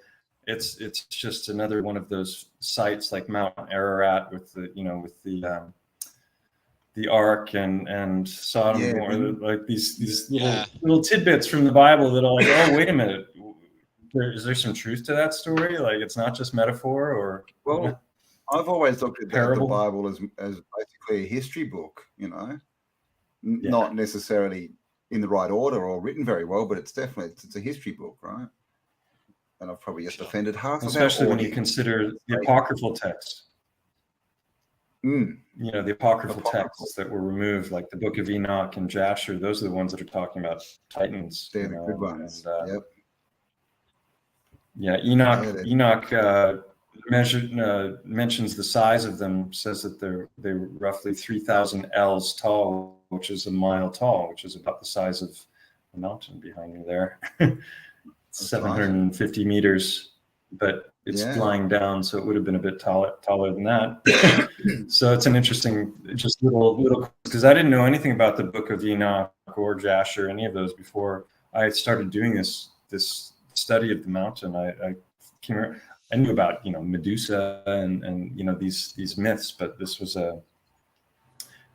[SPEAKER 8] it's just another one of those sites like Mount Ararat with the Ark and Sodom and Gomorrah, like these little tidbits from the Bible that are like, oh, wait a minute, is there some truth to that story? Like it's not just metaphor or
[SPEAKER 2] I've always looked at the Bible as basically a history book, you know, not necessarily in the right order or written very well, but it's definitely it's a history book, right? And I've probably just offended half,
[SPEAKER 8] especially when you consider the apocryphal texts. You know, the apocryphal texts that were removed, like the Book of Enoch and Jasher. Those are the ones that are talking about Titans.
[SPEAKER 2] They're the good ones.
[SPEAKER 8] And, yeah, Enoch. Mentions the size of them, says that they're roughly 3,000 ells tall, which is a mile tall, which is about the size of the mountain behind me there. 750 meters, but it's lying down, so it would have been a bit taller than that. So it's an interesting, just little, because I didn't know anything about the Book of Enoch or Jasher, any of those before I started doing this study of the mountain, I knew about, you know, Medusa and you know, these myths, but this was a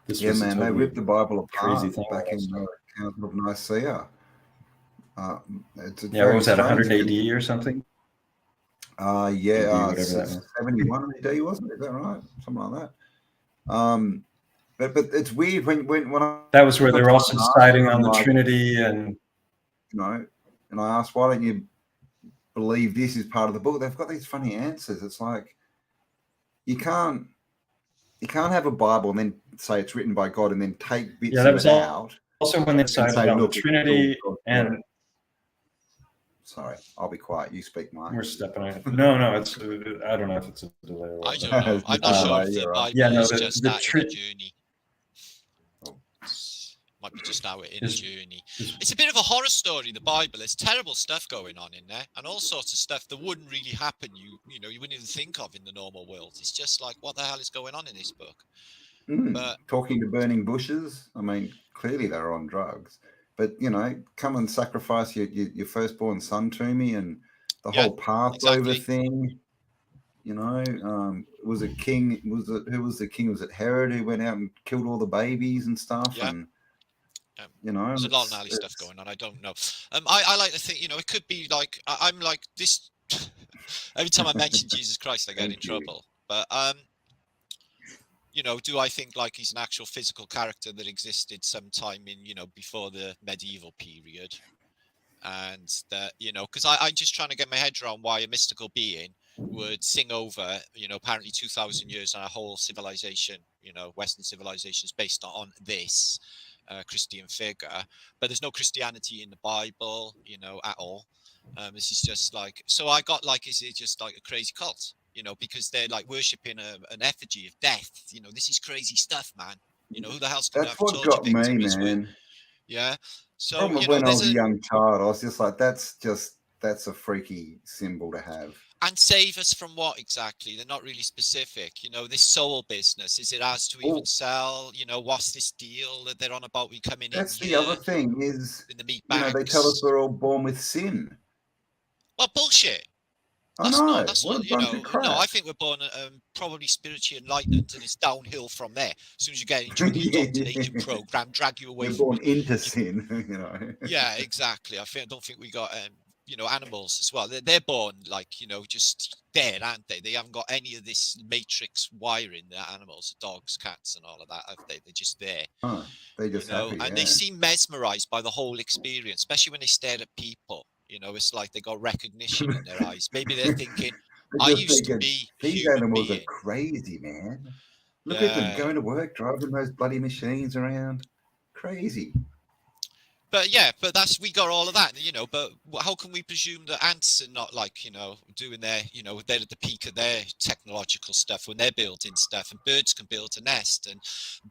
[SPEAKER 2] man, they ripped the Bible apart
[SPEAKER 8] crazy thing
[SPEAKER 2] back in the Council of Nicaea.
[SPEAKER 8] What was that, 100 AD or something?
[SPEAKER 2] 71 AD, wasn't it? Is that right? Something like that. But it's weird when
[SPEAKER 8] that was where they were also deciding on the Trinity, and
[SPEAKER 2] you know, and I asked, why don't you believe this is part of the book? They've got these funny answers. It's like you can't have a Bible and then say it's written by God and then take bits of it out.
[SPEAKER 8] Also, when they decided on the Trinity and.
[SPEAKER 2] Sorry, I'll be quiet. You speak, Mike.
[SPEAKER 8] We're stepping on it. No, it's. I don't know if it's a delay or what.
[SPEAKER 9] I don't know. I'm not sure if the Bible is just that in a journey. Might be just now in a journey. It's a bit of a horror story, the Bible. There's terrible stuff going on in there, and all sorts of stuff that wouldn't really happen. You wouldn't even think of in the normal world. It's just like, what the hell is going on in this book? But
[SPEAKER 2] talking to burning bushes. I mean, clearly they're on drugs. But, you know, come and sacrifice your firstborn son to me, and the whole Passover thing, you know, was it king? Who was the king? Was it Herod who went out and killed all the babies and stuff?
[SPEAKER 9] Yeah.
[SPEAKER 2] And, you know,
[SPEAKER 9] there's a lot of gnarly stuff going on. I don't know. I like to think, you know, it could be like, I'm like this. Every time I mention Jesus Christ, I get in trouble. But, you know, do I think like he's an actual physical character that existed sometime in, you know, before the medieval period? And that, you know, because I'm just trying to get my head around why a mystical being would sing over, you know, apparently 2,000 years on a whole civilization, you know, Western civilizations based on this Christian figure. But there's no Christianity in the Bible, you know, at all. This is just like, so I got like, is it just like a crazy cult? You know, because they're like worshipping an effigy of death. You know, this is crazy stuff, man. You know, who the hell's going to have
[SPEAKER 2] what got me, man.
[SPEAKER 9] Yeah. So, you know,
[SPEAKER 2] when I was a young child, I was just like, that's a freaky symbol to have.
[SPEAKER 9] And save us from what exactly? They're not really specific. You know, this soul business, is it ours to even sell? You know, what's this deal that they're on about? We coming in.
[SPEAKER 2] That's the other thing is,
[SPEAKER 9] in the meat
[SPEAKER 2] you know, they tell us we're all born with sin.
[SPEAKER 9] Well, bullshit.
[SPEAKER 2] That's
[SPEAKER 9] not, you know, no, I think we're born probably spiritually enlightened, and it's downhill from there. As soon as you get into the indoctrination program, drag you away.
[SPEAKER 2] You're born into sin, you know.
[SPEAKER 9] Yeah, exactly. I don't think we got, you know, animals as well. They're born like, you know, just dead, aren't they? They haven't got any of this matrix wiring. The animals, dogs, cats, and all of that. They're just there.
[SPEAKER 2] They just,
[SPEAKER 9] you know, and they seem mesmerized by the whole experience, especially when they stare at people. You know, it's like they got recognition in their eyes. Maybe they're thinking, I used to be
[SPEAKER 2] these animals are crazy, man. Look at them going to work, driving those bloody machines around. Crazy.
[SPEAKER 9] But yeah, but we got all of that, you know, but how can we presume that ants are not like, you know, doing their, you know, they're at the peak of their technological stuff when they're building stuff, and birds can build a nest, and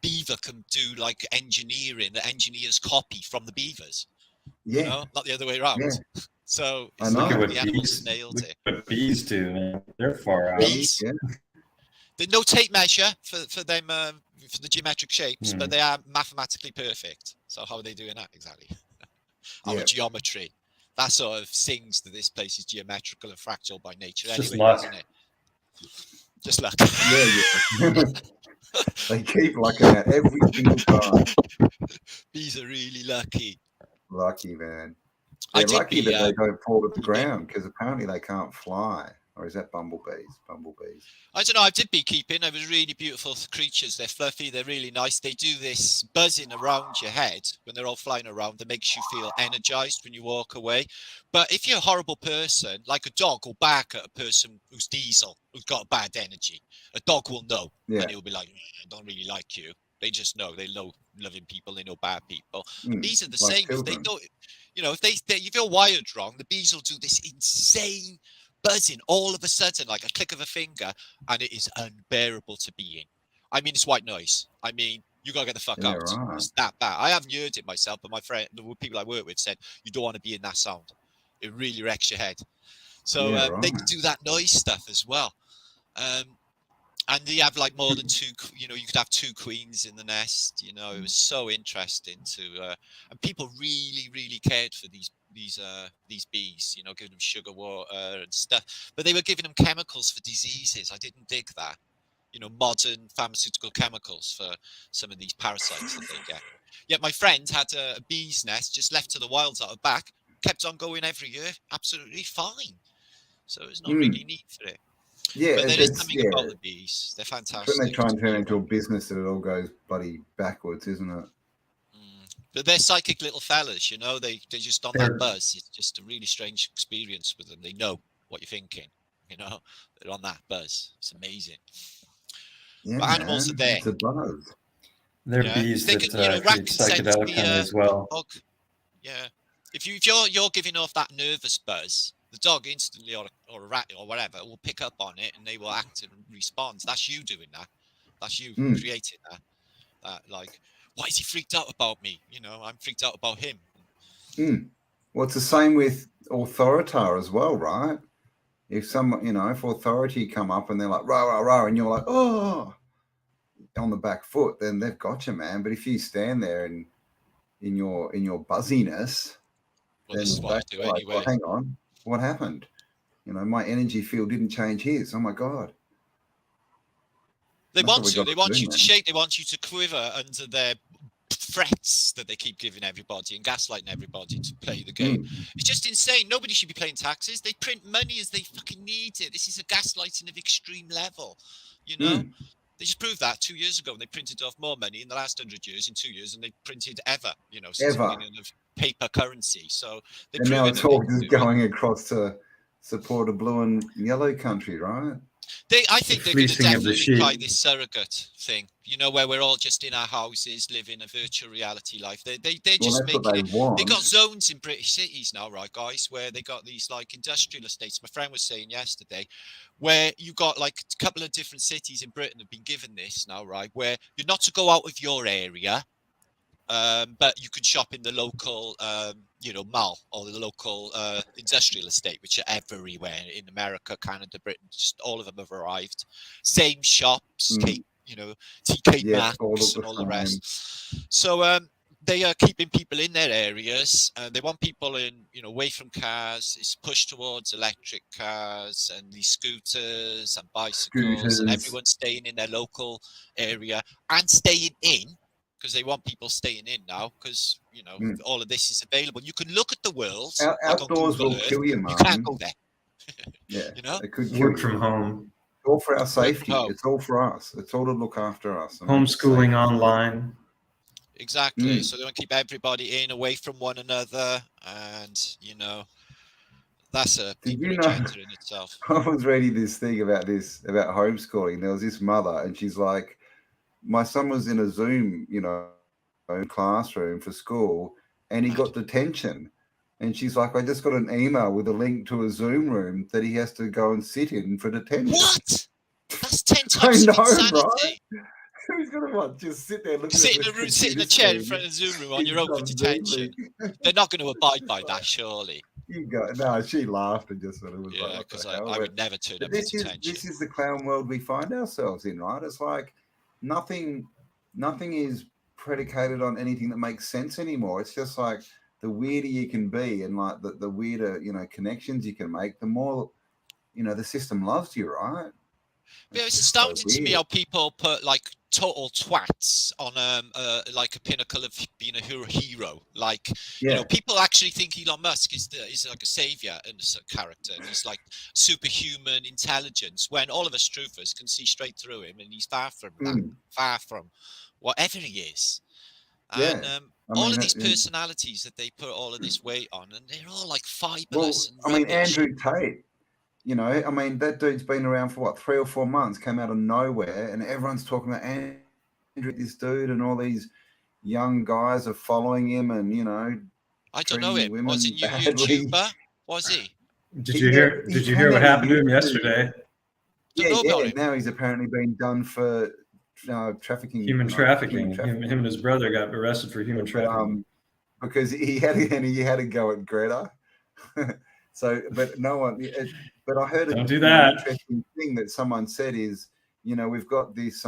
[SPEAKER 9] beaver can do like engineering, the engineers copy from the beavers.
[SPEAKER 2] Yeah.
[SPEAKER 9] You know? Not the other way around.
[SPEAKER 2] Yeah.
[SPEAKER 9] So
[SPEAKER 2] I know.
[SPEAKER 8] Look at what
[SPEAKER 9] the animals nailed it.
[SPEAKER 8] What bees do, man. They're far out.
[SPEAKER 9] Bees. There's no tape measure for them for the geometric shapes, but they are mathematically perfect. So how are they doing that exactly? Our geometry. That sort of sings that this place is geometrical and fractal by nature.
[SPEAKER 8] It's
[SPEAKER 9] anyway,
[SPEAKER 8] just luck.
[SPEAKER 9] isn't it? Just luck.
[SPEAKER 2] Yeah. They keep lucking out every single time.
[SPEAKER 9] Bees are really lucky.
[SPEAKER 2] Lucky, man. They're lucky that they don't fall to the ground, because apparently they can't fly. Or is that bumblebees?
[SPEAKER 9] I don't know. I did beekeeping. They were really beautiful creatures. They're fluffy. They're really nice. They do this buzzing around your head when they're all flying around that makes you feel energized when you walk away. But if you're a horrible person, like a dog will bark at a person who's diesel, who's got bad energy. A dog will know. And he'll be like, I don't really like you. They just know. They know loving people. They know bad people. Bees are the same. If they don't, you know, if you're wired wrong, the bees will do this insane buzzing all of a sudden, like a click of a finger, and it is unbearable to be in. I mean, it's white noise. I mean, you gotta get the fuck out. Right. It's that bad. I haven't heard it myself, but my friend, the people I work with, said you don't want to be in that sound. It really wrecks your head. So they do that noise stuff as well. And they have like more than two, you know, you could have two queens in the nest. You know, it was so interesting to, and people really, really cared for these these bees, you know, giving them sugar water and stuff, but they were giving them chemicals for diseases. I didn't dig that. You know, modern pharmaceutical chemicals for some of these parasites that they get. Yet my friend had a bee's nest just left to the wilds out of back, kept on going every year, absolutely fine. So there's not really need for it.
[SPEAKER 2] Yeah,
[SPEAKER 9] but there is something about the bees. They're fantastic.
[SPEAKER 2] When they try and turn it into a business, that it all goes bloody backwards, isn't it?
[SPEAKER 9] But they're psychic little fellas, you know. They're just on that buzz. It's just a really strange experience with them. They know what you're thinking, you know. They're on that buzz. It's amazing.
[SPEAKER 2] Yeah,
[SPEAKER 9] but animals are there.
[SPEAKER 2] It's a buzz.
[SPEAKER 8] They're bees that create psychedelic as well.
[SPEAKER 9] Dog. Yeah. If you're giving off that nervous buzz, the dog instantly or a rat or whatever will pick up on it and they will act and respond. That's you doing that. That's you creating that. Like, why is he freaked out about me? You know, I'm freaked out about him.
[SPEAKER 2] Well, it's the same with authorita as well, right? If someone, you know, if authority come up and they're like, rah, rah, rah, and you're like, oh, on the back foot, then they've got you, man. But if you stand there and in your buzziness,
[SPEAKER 9] well, this is what I do anyway.
[SPEAKER 2] Well, hang on, what happened? You know, my energy field didn't change his. Oh my God.
[SPEAKER 9] They want you to shake. They want you to quiver under their threats that they keep giving everybody and gaslighting everybody to play the game. It's just insane. Nobody should be paying taxes. They print money as they fucking need it. This is a gaslighting of extreme level. You know, they just proved that 2 years ago when they printed off more money in the last 100 years, in 2 years, than they printed ever. You know, since the beginning of paper currency. So
[SPEAKER 2] and now it's all just going across to support a blue and yellow country, right?
[SPEAKER 9] I think they're going to definitely try this surrogate thing, you know, where we're all just in our houses living a virtual reality life. They're just making it. They got zones in British cities now, right, guys, where they got these like industrial estates. My friend was saying yesterday, where you got like a couple of different cities in Britain have been given this now, right, where you're not to go out of your area, but you can shop in the local, you know, mall or the local industrial estate, which are everywhere in America, Canada, Britain. Just all of them have arrived. Same shops, you know, TK Maxx and all the rest. So they are keeping people in their areas. They want people in, you know, away from cars. It's pushed towards electric cars and these scooters and bicycles, and everyone staying in their local area and staying in. Because they want people staying in now, because you know all of this is available. You can look at the world.
[SPEAKER 2] Outdoors will kill you, man.
[SPEAKER 9] You can't go there.
[SPEAKER 2] Yeah,
[SPEAKER 9] you know,
[SPEAKER 2] it could
[SPEAKER 8] work from home.
[SPEAKER 2] It's all for our safety. It's all for us. It's all to look after us.
[SPEAKER 8] Homeschooling online.
[SPEAKER 9] Exactly. So they want to keep everybody in, away from one another, and you know, that's a people agenda in itself.
[SPEAKER 2] I was reading this thing about homeschooling. There was this mother, and she's like, my son was in a Zoom, you know, classroom for school, and he got detention. And she's like, I just got an email with a link to a Zoom room that he has to go and sit in for detention.
[SPEAKER 9] What? That's 10 times insanity.
[SPEAKER 2] Right? Who's gonna just sit there,
[SPEAKER 9] sit in a chair in front of the Zoom room on your own for detention? They're not going to abide by that, surely.
[SPEAKER 2] No, she laughed and just sort of was
[SPEAKER 9] like, because I would never turn up for detention.
[SPEAKER 2] This is the clown world we find ourselves in, right? It's like nothing is predicated on anything that makes sense anymore. It's just like the weirder you can be and like the weirder, you know, connections you can make, the more, you know, the system loves you, right?
[SPEAKER 9] Yeah, it's astounding to me how people put like total twats on like a pinnacle of being a hero. Like, you know, people actually think Elon Musk is like a savior and a character, and he's like superhuman intelligence, when all of us truthers can see straight through him, and he's far from that, far from whatever he is. And all of these personalities that they put all of this weight on, and they're all like fibulous.
[SPEAKER 2] Well, I mean, Andrew Tate. You know, I mean, that dude's been around for what, 3 or 4 months, came out of nowhere, and everyone's talking about Andrew, this dude, and all these young guys are following him, and you know,
[SPEAKER 9] I don't know him. Was he a YouTuber? Was he?
[SPEAKER 8] Did you hear what happened to him yesterday?
[SPEAKER 2] Yeah. Now he's apparently been done for trafficking.
[SPEAKER 8] Human trafficking. Him and his brother got arrested for human trafficking
[SPEAKER 2] because he had to go at Greta. So, but no one. But I heard
[SPEAKER 8] an
[SPEAKER 2] interesting thing that someone said is, you know, we've got this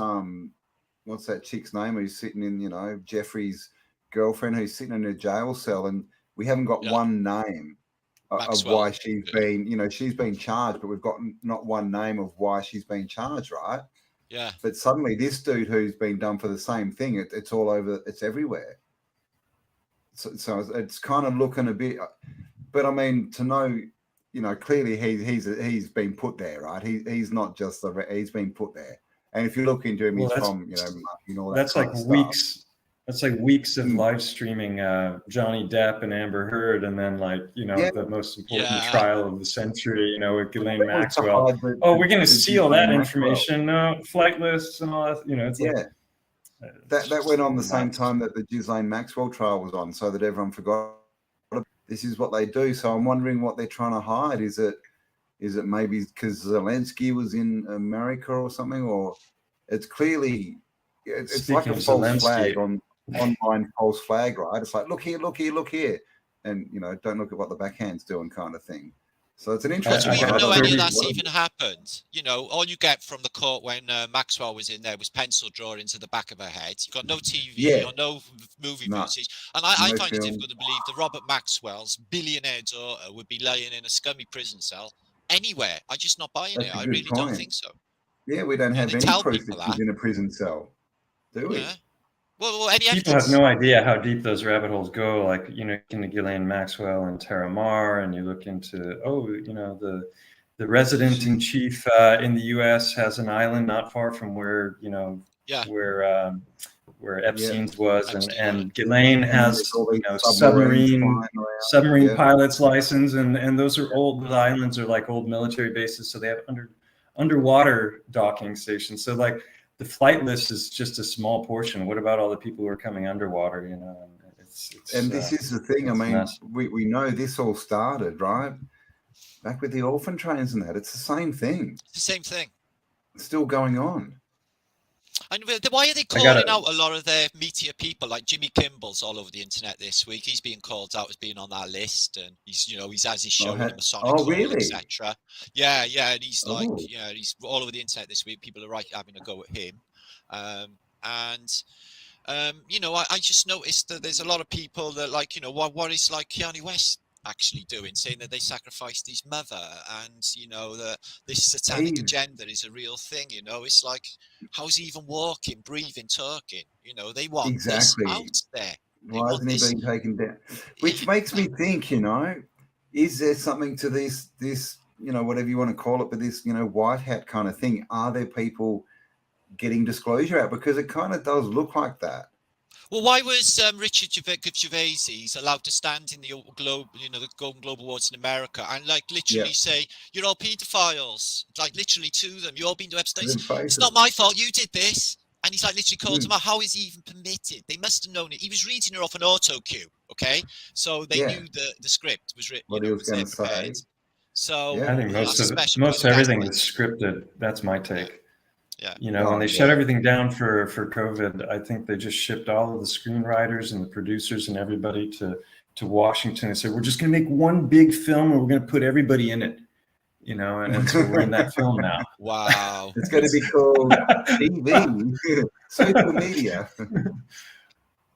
[SPEAKER 2] what's that chick's name who's sitting in, you know, Jeffrey's girlfriend who's sitting in a jail cell, and We haven't got one name of why she's been, you know, she's been charged, but we've got not one name of why she's been charged, right?
[SPEAKER 9] Yeah.
[SPEAKER 2] But suddenly this dude who's been done for the same thing, it's all over, it's everywhere. So it's kind of looking a bit, but I mean, to know, you know, clearly he's been put there, right? He's not just he's been put there. And if you look into him, he's from, you know,
[SPEAKER 8] that's like weeks. That's like weeks of live streaming Johnny Depp and Amber Heard, and then like, you know, the most important trial of the century, you know, with Ghislaine Maxwell. Oh, we're going to seal that information. No, flight lists and all that. You know, it's like,
[SPEAKER 2] that went on the same time that the Ghislaine Maxwell trial was on, so that everyone forgot. This is what they do. So I'm wondering what they're trying to hide. Is it maybe because Zelensky was in America or something, or it's clearly it's like a false flag on online false flag, right? It's like, look here, and you know, don't look at what the backhand's doing, kind of thing. So it's an interesting.
[SPEAKER 9] Do we even know any of that's even happened? You know, all you get from the court when Maxwell was in there was pencil drawings at the back of her head. You've got no TV or no movie footage, and I find it difficult to believe that Robert Maxwell's billionaire daughter would be laying in a scummy prison cell anywhere. I'm just not buying it. I really don't think so.
[SPEAKER 2] Yeah, we don't have any proof that she's in a prison cell, do we?
[SPEAKER 9] Yeah. Well, any
[SPEAKER 8] people have no idea how deep those rabbit holes go. Like, you know, into Ghislaine Maxwell and Tara Mar, and you look into, you know, the resident in chief in the U.S. has an island not far from where, you know, where Epstein's was, and Ghislaine has, you know, submarine pilot's license, and those are old. The islands are like old military bases, so they have underwater docking stations. So like, the flight list is just a small portion. What about all the people who are coming underwater? You know,
[SPEAKER 2] and this is the thing. I mean, we know this all started right back with the orphan trains and that. It's the same thing.
[SPEAKER 9] It's the same thing.
[SPEAKER 2] It's still going on.
[SPEAKER 9] And why are they calling out a lot of their meatier people, like Jimmy Kimball's all over the internet this week? He's being called out as being on that list, and he's, you know, he's as he's showing the Masonic
[SPEAKER 2] really?
[SPEAKER 9] etc. Yeah, and he's like, he's all over the internet this week. People are having a go at him, you know, I just noticed that there's a lot of people that, like, you know, what is like Kanye West actually doing, saying that they sacrificed his mother, and you know that this satanic agenda is a real thing. You know, it's like, how's he even walking, breathing, talking? You know, they want this out there.
[SPEAKER 2] Why isn't he being taken down? Which makes me think, you know, is there something to this, you know, whatever you want to call it, but this, you know, white hat kind of thing? Are there people getting disclosure out? Because it kind of does look like that.
[SPEAKER 9] Well, why was Richard Gervais allowed to stand in the globe, you know, the Golden Globe Awards in America, and like literally say, "You're all paedophiles," like literally to them, "You all been to Epstein." It's not my fault. You did this, and he's like literally called them out. How is he even permitted? They must have known it. He was reading her off an auto cue, okay? So they knew the script was written.
[SPEAKER 2] What he was going to say.
[SPEAKER 9] So
[SPEAKER 8] I think most everything is scripted. That's my take.
[SPEAKER 9] Yeah.
[SPEAKER 8] You know, when they shut everything down for COVID, I think they just shipped all of the screenwriters and the producers and everybody to Washington and said, we're just going to make one big film and we're going to put everybody in it. You know, and so we're in that film now.
[SPEAKER 9] Wow.
[SPEAKER 2] It's going to be called TV, social media.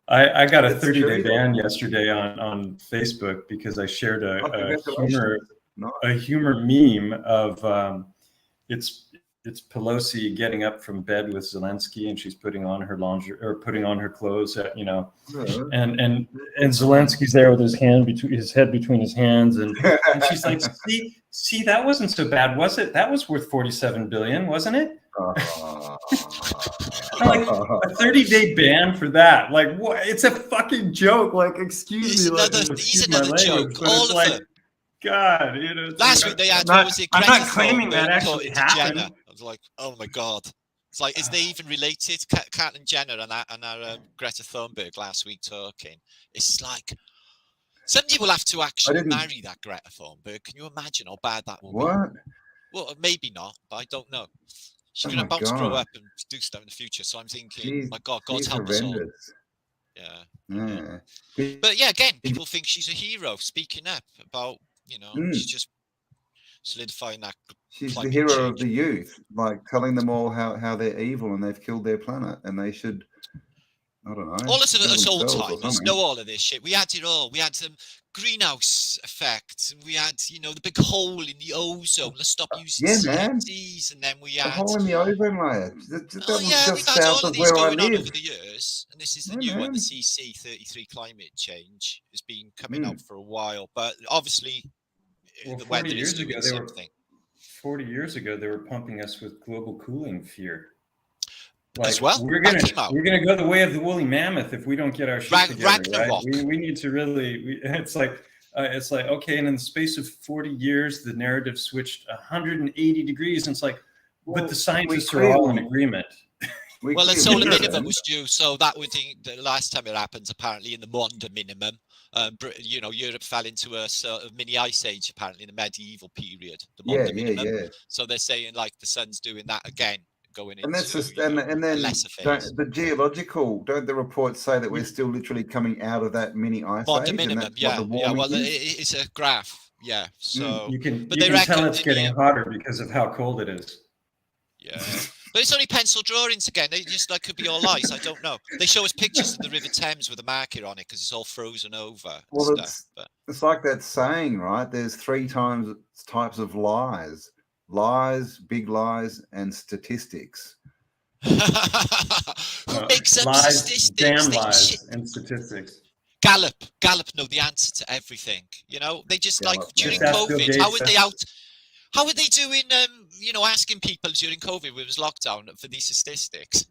[SPEAKER 8] I got a 30-day ban yesterday on Facebook because I shared a humor meme of it's Pelosi getting up from bed with Zelensky, and she's putting on her laundry or putting on her clothes, you know, and Zelensky's there with his head between his hands, and she's like, see, that wasn't so bad, was it? That was worth $47 billion, wasn't it? Like a 30-day ban for that. Like, what? It's a fucking joke. Like, excuse me.
[SPEAKER 9] He's another joke. All of
[SPEAKER 8] like, God, you know.
[SPEAKER 9] Last week they had
[SPEAKER 8] I'm not claiming that actually happened.
[SPEAKER 9] I was like, oh my God. It's like, is they even related? Caitlyn Jenner and our Greta Thunberg last week talking. It's like, somebody will have to actually marry that Greta Thunberg. Can you imagine how bad that will be? Well, maybe not, but I don't know. She's going to grow up and do stuff in the future. So I'm thinking, my God, God's help us all. Yeah. But yeah, again, people think she's a hero, speaking up about, you know, she's just solidifying that.
[SPEAKER 2] She's the hero of the youth, like telling them all how they're evil and they've killed their planet and they should, I don't know.
[SPEAKER 9] All of us old timers know all of this shit. We had it all. We had some greenhouse effect, and we had, the big hole in the ozone. Let's stop using CFCs, and then we had
[SPEAKER 2] the hole in the ozone layer.
[SPEAKER 9] we've had all of these going on over the years, and this is the new one. The CC33 climate change has been coming out for a while, but obviously, the weather is doing something.
[SPEAKER 8] 40 years ago, they were pumping us with global cooling fear.
[SPEAKER 9] As well,
[SPEAKER 8] we're gonna go the way of the woolly mammoth if we don't get our shit together. Right? We need to really. It's like okay, and in the space of 40 years, the narrative switched 180 degrees, and it's like, but the scientists are all in agreement.
[SPEAKER 9] Well, the solar minimum was due, so that would be the last time it happens. Apparently, in the Maunder minimum, Europe fell into a sort of mini ice age. Apparently, in the medieval period, the Maunder minimum. So they're saying like the sun's doing that again. Going into,
[SPEAKER 2] and that's just and then the geological. Don't the reports say that we're still literally coming out of that mini ice age?
[SPEAKER 9] Minimum, Well, it's a graph, So
[SPEAKER 8] you can tell it's getting hotter because of how cold it is.
[SPEAKER 9] Yeah, but it's only pencil drawings again. They just could be all ice. I don't know. They show us pictures of the River Thames with a marker on it because it's all frozen over.
[SPEAKER 2] Well, it's like that saying, right? There's 3 types of lies. Lies, big lies, and statistics.
[SPEAKER 9] Who makes up
[SPEAKER 8] lies,
[SPEAKER 9] statistics?
[SPEAKER 8] Damn lies and statistics.
[SPEAKER 9] Gallup know the answer to everything. They just during COVID. How are they doing? Asking people during COVID when it was lockdown for these statistics.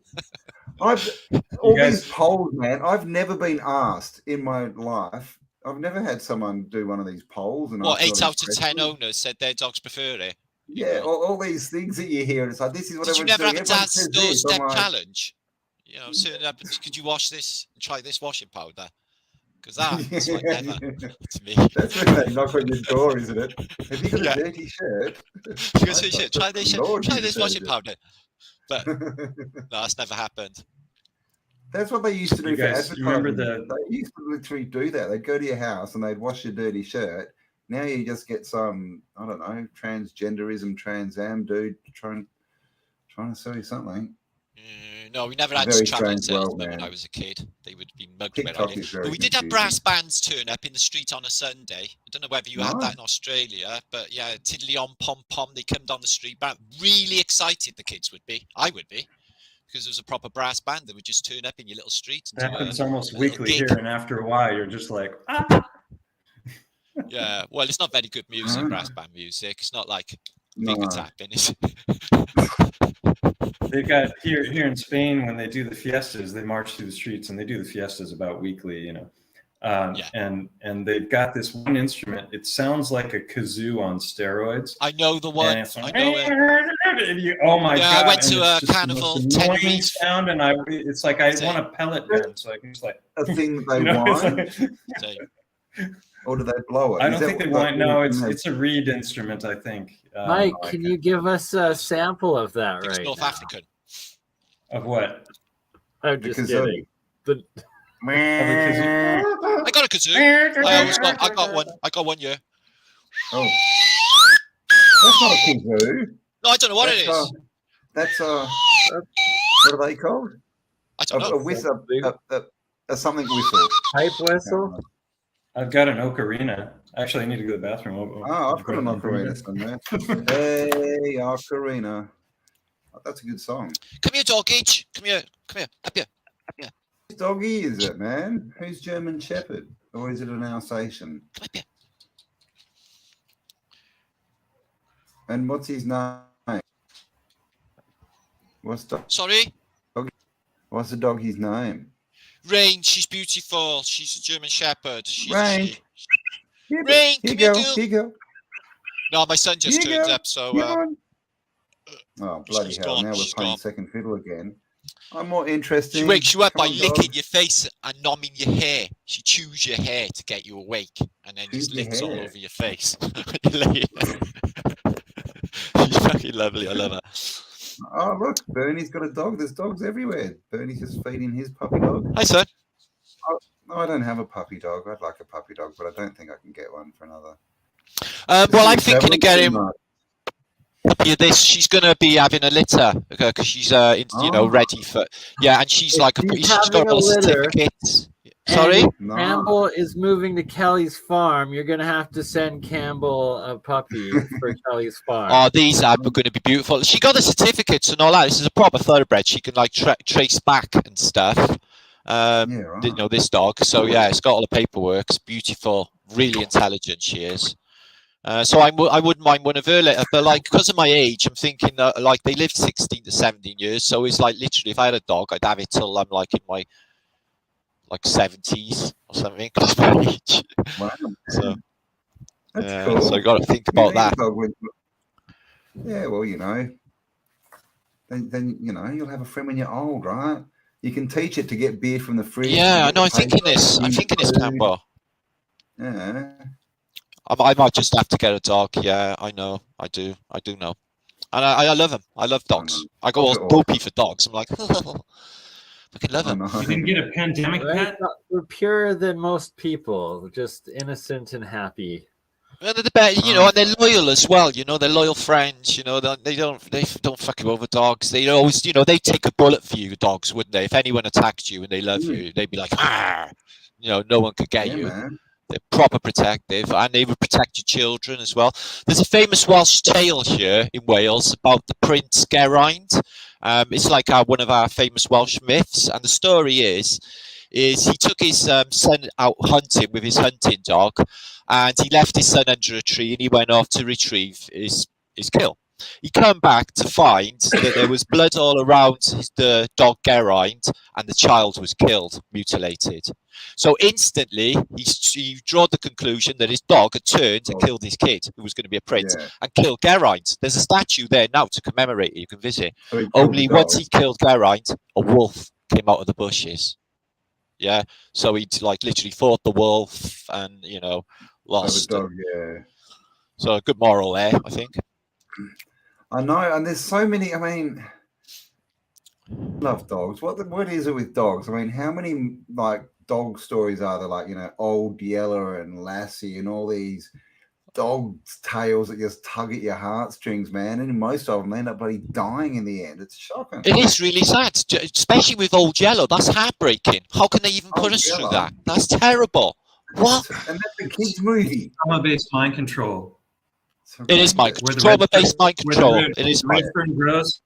[SPEAKER 2] These polls, man. I've never been asked in my life. I've never had someone do one of these polls. And
[SPEAKER 9] 8 out of 10 owners said their dogs prefer it.
[SPEAKER 2] Yeah, all these things that you hear, it's like, this is what
[SPEAKER 9] everyone's doing. Did you never have a dad's doorstep challenge? Could you wash this and try this washing powder? Because that's like never to me.
[SPEAKER 2] That's when they knock on your door, isn't it? Have you got a dirty shirt?
[SPEAKER 9] Try this washing powder. But no, that's never happened.
[SPEAKER 2] That's what they used to do for advertising. They used to literally do that. They'd go to your house and they'd wash your dirty shirt. Now you just get some, I don't know, transgenderism, Trans Am dude trying to sell you something.
[SPEAKER 9] No, we never had traveling salesmen when I was a kid. They would be mugged where I lived. But we did have brass bands turn up in the street on a Sunday. I don't know whether you had that in Australia, but yeah, tiddly on pom pom. They come down the street, really excited. The kids would be. I would be. Because there was a proper brass band that would just turn up in your little street.
[SPEAKER 8] It happens almost weekly here, and after a while, you're just like, ah.
[SPEAKER 9] Yeah, well, it's not very good music, brass band music. It's not like finger tapping, is it?
[SPEAKER 8] They've got here in Spain when they do the fiestas, they march through the streets and they do the fiestas about weekly, and they've got this one instrument. It sounds like a kazoo on steroids.
[SPEAKER 9] I know the one. I know it.
[SPEAKER 8] Oh my god!
[SPEAKER 9] I went to a carnival.
[SPEAKER 8] Annoying sound, and it's like I want a pellet gun, so I can just like
[SPEAKER 2] a thing that they want. Or do they blow it?
[SPEAKER 8] I don't think they want. No, it's a reed instrument. I think.
[SPEAKER 7] Mike, can you give us a sample of that right
[SPEAKER 9] North
[SPEAKER 7] now?
[SPEAKER 9] African.
[SPEAKER 8] Of what?
[SPEAKER 7] I'm just kidding.
[SPEAKER 9] I got a kazoo. I got one. Yeah.
[SPEAKER 2] Oh, that's not a kazoo.
[SPEAKER 9] No, I don't know what it is.
[SPEAKER 2] That's what are they called?
[SPEAKER 9] I don't know.
[SPEAKER 2] A whistle, a something whistle.
[SPEAKER 7] Pipe whistle.
[SPEAKER 8] I've got an ocarina. Actually, I need to go to the bathroom.
[SPEAKER 2] I've got an ocarina somewhere. Hey, ocarina. Oh, that's a good song.
[SPEAKER 9] Come here, doggy. Come here. Up here.
[SPEAKER 2] Whose doggy is it, man? Who's German Shepherd? Or is it an Alsatian?
[SPEAKER 9] Come up here.
[SPEAKER 2] And what's his name?
[SPEAKER 9] Sorry?
[SPEAKER 2] What's the doggy's name?
[SPEAKER 9] Rain, she's beautiful. She's a German Shepherd.
[SPEAKER 2] Rain.
[SPEAKER 9] Rain,
[SPEAKER 2] here you go.
[SPEAKER 9] No, my son just turned up, so...
[SPEAKER 2] oh, bloody hell. Now we're playing second fiddle again. I'm more interested.
[SPEAKER 9] She wakes you up by licking your face and numbing your hair. She chews your hair to get you awake, and then just licks all over your face. She's fucking lovely. I love her.
[SPEAKER 2] Oh, look, Bernie's got a dog. There's dogs everywhere. Bernie's just feeding his puppy dog.
[SPEAKER 9] Hi, son.
[SPEAKER 2] No, I don't have a puppy dog. I'd like a puppy dog, but I don't think I can get one for another.
[SPEAKER 9] Well, I'm thinking of getting she's going to be having a litter because she's, ready for... Yeah, and she's like... she's got all certificates. Sorry?
[SPEAKER 7] And Campbell is moving to Kelly's farm. You're gonna have to send Campbell a puppy for Kelly's farm.
[SPEAKER 9] Oh, these are going to be beautiful. She got the certificates and all that. This is a proper thoroughbred. She can like trace back and stuff. You know, this dog. So yeah, it's got all the paperwork. It's beautiful, really intelligent. She is. So I wouldn't mind one of her later, but like because of my age, I'm thinking that like they live 16 to 17 years. So it's like literally, if I had a dog, I'd have it till I'm like in my like 70s or something. Because my age.
[SPEAKER 2] Wow.
[SPEAKER 9] So
[SPEAKER 2] That's cool.
[SPEAKER 9] so I got to think about that.
[SPEAKER 2] Yeah, well, you know, then you know you'll have a friend when you're old, right? You can teach it to get beer from the fridge.
[SPEAKER 9] Yeah, I know. I'm thinking this, Campbell.
[SPEAKER 2] Yeah.
[SPEAKER 9] I might just have to get a dog. Yeah, I know. I do know. And I love them. I love dogs. I go all dopey for dogs. I'm like, fucking love them.
[SPEAKER 8] You can get a pandemic pet.
[SPEAKER 7] We're purer than most people, just innocent and happy.
[SPEAKER 9] And they're better, you know, and they're loyal as well. You know, they're loyal friends. You know, they don't fuck you over dogs. They always, you know, they take a bullet for you, dogs, wouldn't they? If anyone attacked you and they love you, they'd be like, ah, you know, no one could get you.
[SPEAKER 2] Man.
[SPEAKER 9] They're proper protective, and they would protect your children as well. There's a famous Welsh tale here in Wales about the Prince Geraint. It's like one of our famous Welsh myths, and the story is he took his son out hunting with his hunting dog, and he left his son under a tree, and he went off to retrieve his kill. He came back to find that there was blood all around the dog Geraint, and the child was killed, mutilated. So instantly, he drew the conclusion that his dog had turned and killed his kid, who was going to be a prince, and killed Geraint. There's a statue there now to commemorate it. You can visit. Only once he killed Geraint, a wolf came out of the bushes. Yeah, so he like literally fought the wolf, and you know, lost.
[SPEAKER 2] Dog, yeah.
[SPEAKER 9] So a good moral there, I think.
[SPEAKER 2] I know, and there's so many. I mean, love dogs. What is it with dogs? I mean, how many like dog stories are there? Like, you know, Old Yeller and Lassie and all these dog tales that just tug at your heartstrings, man. And most of them end up bloody dying in the end. It's shocking.
[SPEAKER 9] It is really sad, especially with Old Yellow. That's heartbreaking. How can they even put us through that? That's terrible. What?
[SPEAKER 2] And that's a kid's movie.
[SPEAKER 8] Trauma-based mind control.
[SPEAKER 9] It is trauma-based mind control. It is.
[SPEAKER 8] Redfern grows.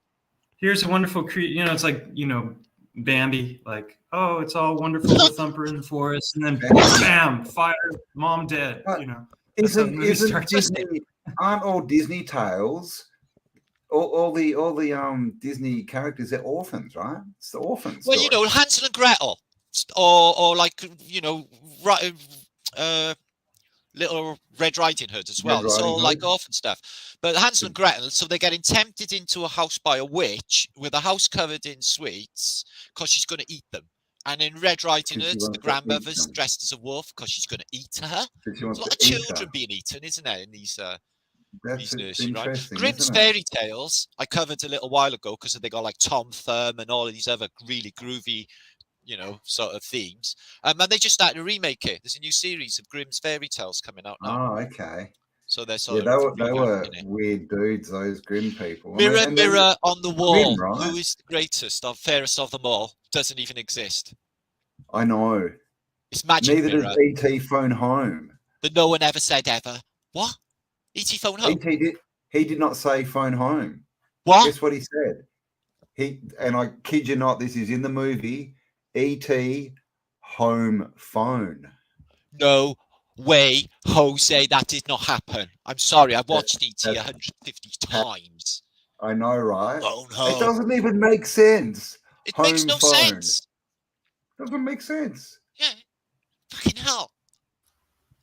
[SPEAKER 8] Here's a wonderful creature. You know, it's like, you know, Bambi. Like, oh, it's all wonderful with Thumper in the forest, and then bam, fire, mom dead. You know.
[SPEAKER 2] Isn't Disney? Aren't all Disney tales? All the Disney characters, they're orphans, right? It's the orphans.
[SPEAKER 9] Well, you know, Hansel and Gretel, or like, you know, Little Red Riding Hood as well. It's all like orphan stuff. But Hansel and Gretel, so they're getting tempted into a house by a witch with a house covered in sweets because she's going to eat them. And in Red Riding Hood, the grandmother's dressed as a wolf because she's going to eat her. There's a lot of children being eaten, isn't there, in these nurseries, right? Grimm's fairy tales I covered a little while ago because they got like Tom Thumb and all of these other really groovy, you know, sort of themes. And they just started to remake it. There's a new series of Grimm's fairy tales coming out now.
[SPEAKER 2] Oh, okay.
[SPEAKER 9] So they're
[SPEAKER 2] they were weird dudes, those Grimm people.
[SPEAKER 9] Mirror, mirror on the wall, Grimm, right? Who is the greatest or fairest of them all? Doesn't even exist.
[SPEAKER 2] I know.
[SPEAKER 9] It's magic.
[SPEAKER 2] Neither
[SPEAKER 9] mirror.
[SPEAKER 2] does E.T. Phone Home.
[SPEAKER 9] But no one ever said ever. What? E.T. Phone Home?
[SPEAKER 2] He did not say phone home.
[SPEAKER 9] What?
[SPEAKER 2] Guess what he said? And I kid you not, this is in the movie. E.T. home phone.
[SPEAKER 9] No way, Jose, that did not happen. I'm sorry, I've watched E.T. 150 times.
[SPEAKER 2] I know, right?
[SPEAKER 9] Oh, no.
[SPEAKER 2] It doesn't even make sense.
[SPEAKER 9] It makes no sense.
[SPEAKER 2] Doesn't make sense.
[SPEAKER 9] Yeah. Fucking hell.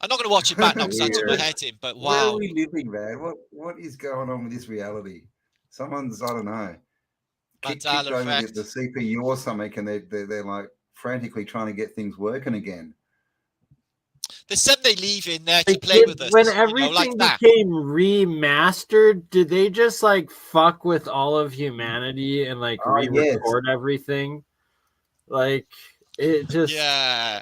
[SPEAKER 9] I'm not going to watch it back now because I took my head in, but wow.
[SPEAKER 2] Where are we living, man? What is going on with this reality? Someone's, I don't know, kicked over the CPU or something, and they're like frantically trying to get things working again.
[SPEAKER 9] There's some they leave in there to play with us.
[SPEAKER 7] When everything became remastered, did they just like fuck with all of humanity and like re-record everything? Like it just
[SPEAKER 2] I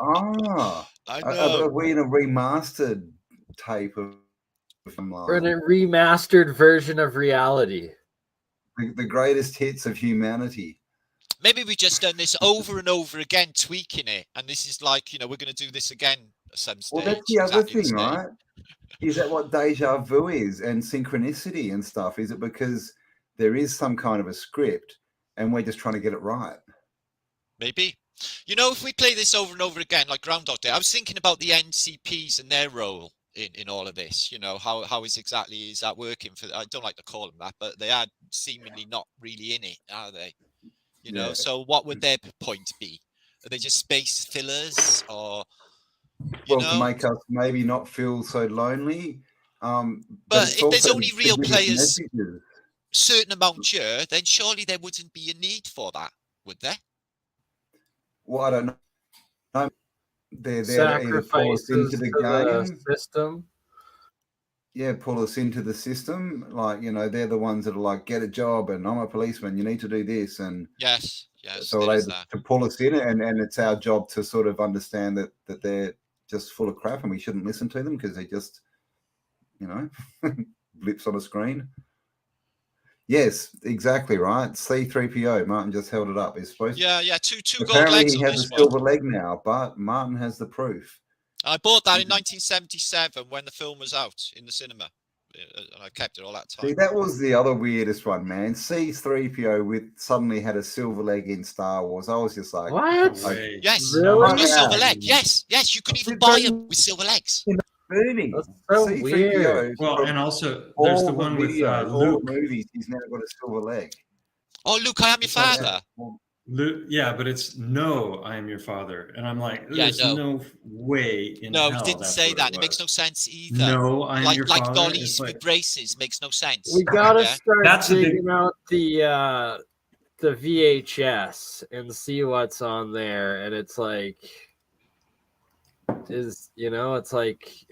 [SPEAKER 2] know. Are we in a remastered tape of
[SPEAKER 7] or in a remastered version of reality?
[SPEAKER 2] The greatest hits of humanity.
[SPEAKER 9] Maybe we've just done this over and over again, tweaking it, and this is like, we're going to do this again at some stage.
[SPEAKER 2] Well, that's the other thing, right? Is that what deja vu is and synchronicity and stuff? Is it because there is some kind of a script and we're just trying to get it right?
[SPEAKER 9] Maybe. If we play this over and over again, like Groundhog Day, I was thinking about the NCPs and their role in all of this. How is that working for? I don't like to call them that, but they are seemingly not really in it, are they? So what would their point be? Are they just space fillers, or
[SPEAKER 2] to make us maybe not feel so lonely?
[SPEAKER 9] But if there's only real players, certain amount here, then surely there wouldn't be a need for that, would there?
[SPEAKER 2] Well, I don't know. They're there to either pull us into the game
[SPEAKER 7] system.
[SPEAKER 2] Yeah, pull us into the system. Like, they're the ones that are like, get a job, and I'm a policeman, you need to do this. And
[SPEAKER 9] yes.
[SPEAKER 2] So they to pull us in, and it's our job to sort of understand that they're just full of crap and we shouldn't listen to them because they just, blips on a screen. Yes, exactly right. C3PO. Martin just held it up. He's supposed
[SPEAKER 9] to. Yeah. Two gold
[SPEAKER 2] Apparently
[SPEAKER 9] legs.
[SPEAKER 2] He has a silver leg now, but Martin has the proof.
[SPEAKER 9] I bought that in 1977 when the film was out in the cinema. And I kept it all that time.
[SPEAKER 2] See, that was the other weirdest one, man. C3PO suddenly had a silver leg in Star Wars. I was just like,
[SPEAKER 7] what?
[SPEAKER 9] Yes,
[SPEAKER 7] really?
[SPEAKER 9] no silver leg. Yes, you could even buy them with silver legs.
[SPEAKER 2] Movie.
[SPEAKER 7] That's so
[SPEAKER 2] C3PO,
[SPEAKER 7] weird.
[SPEAKER 8] Well, and also there's the one with Luke.
[SPEAKER 2] Movies, he's now got a silver leg.
[SPEAKER 9] Oh, Luke, I am your father.
[SPEAKER 8] Luke, yeah, but it's no, I am your father, and I'm like, there's no way in hell.
[SPEAKER 9] No, he didn't say that. It makes no sense either.
[SPEAKER 8] No, I am your father.
[SPEAKER 9] Like dollies with braces makes no sense.
[SPEAKER 7] We gotta start digging out the VHS and see what's on there, and it's like, it's like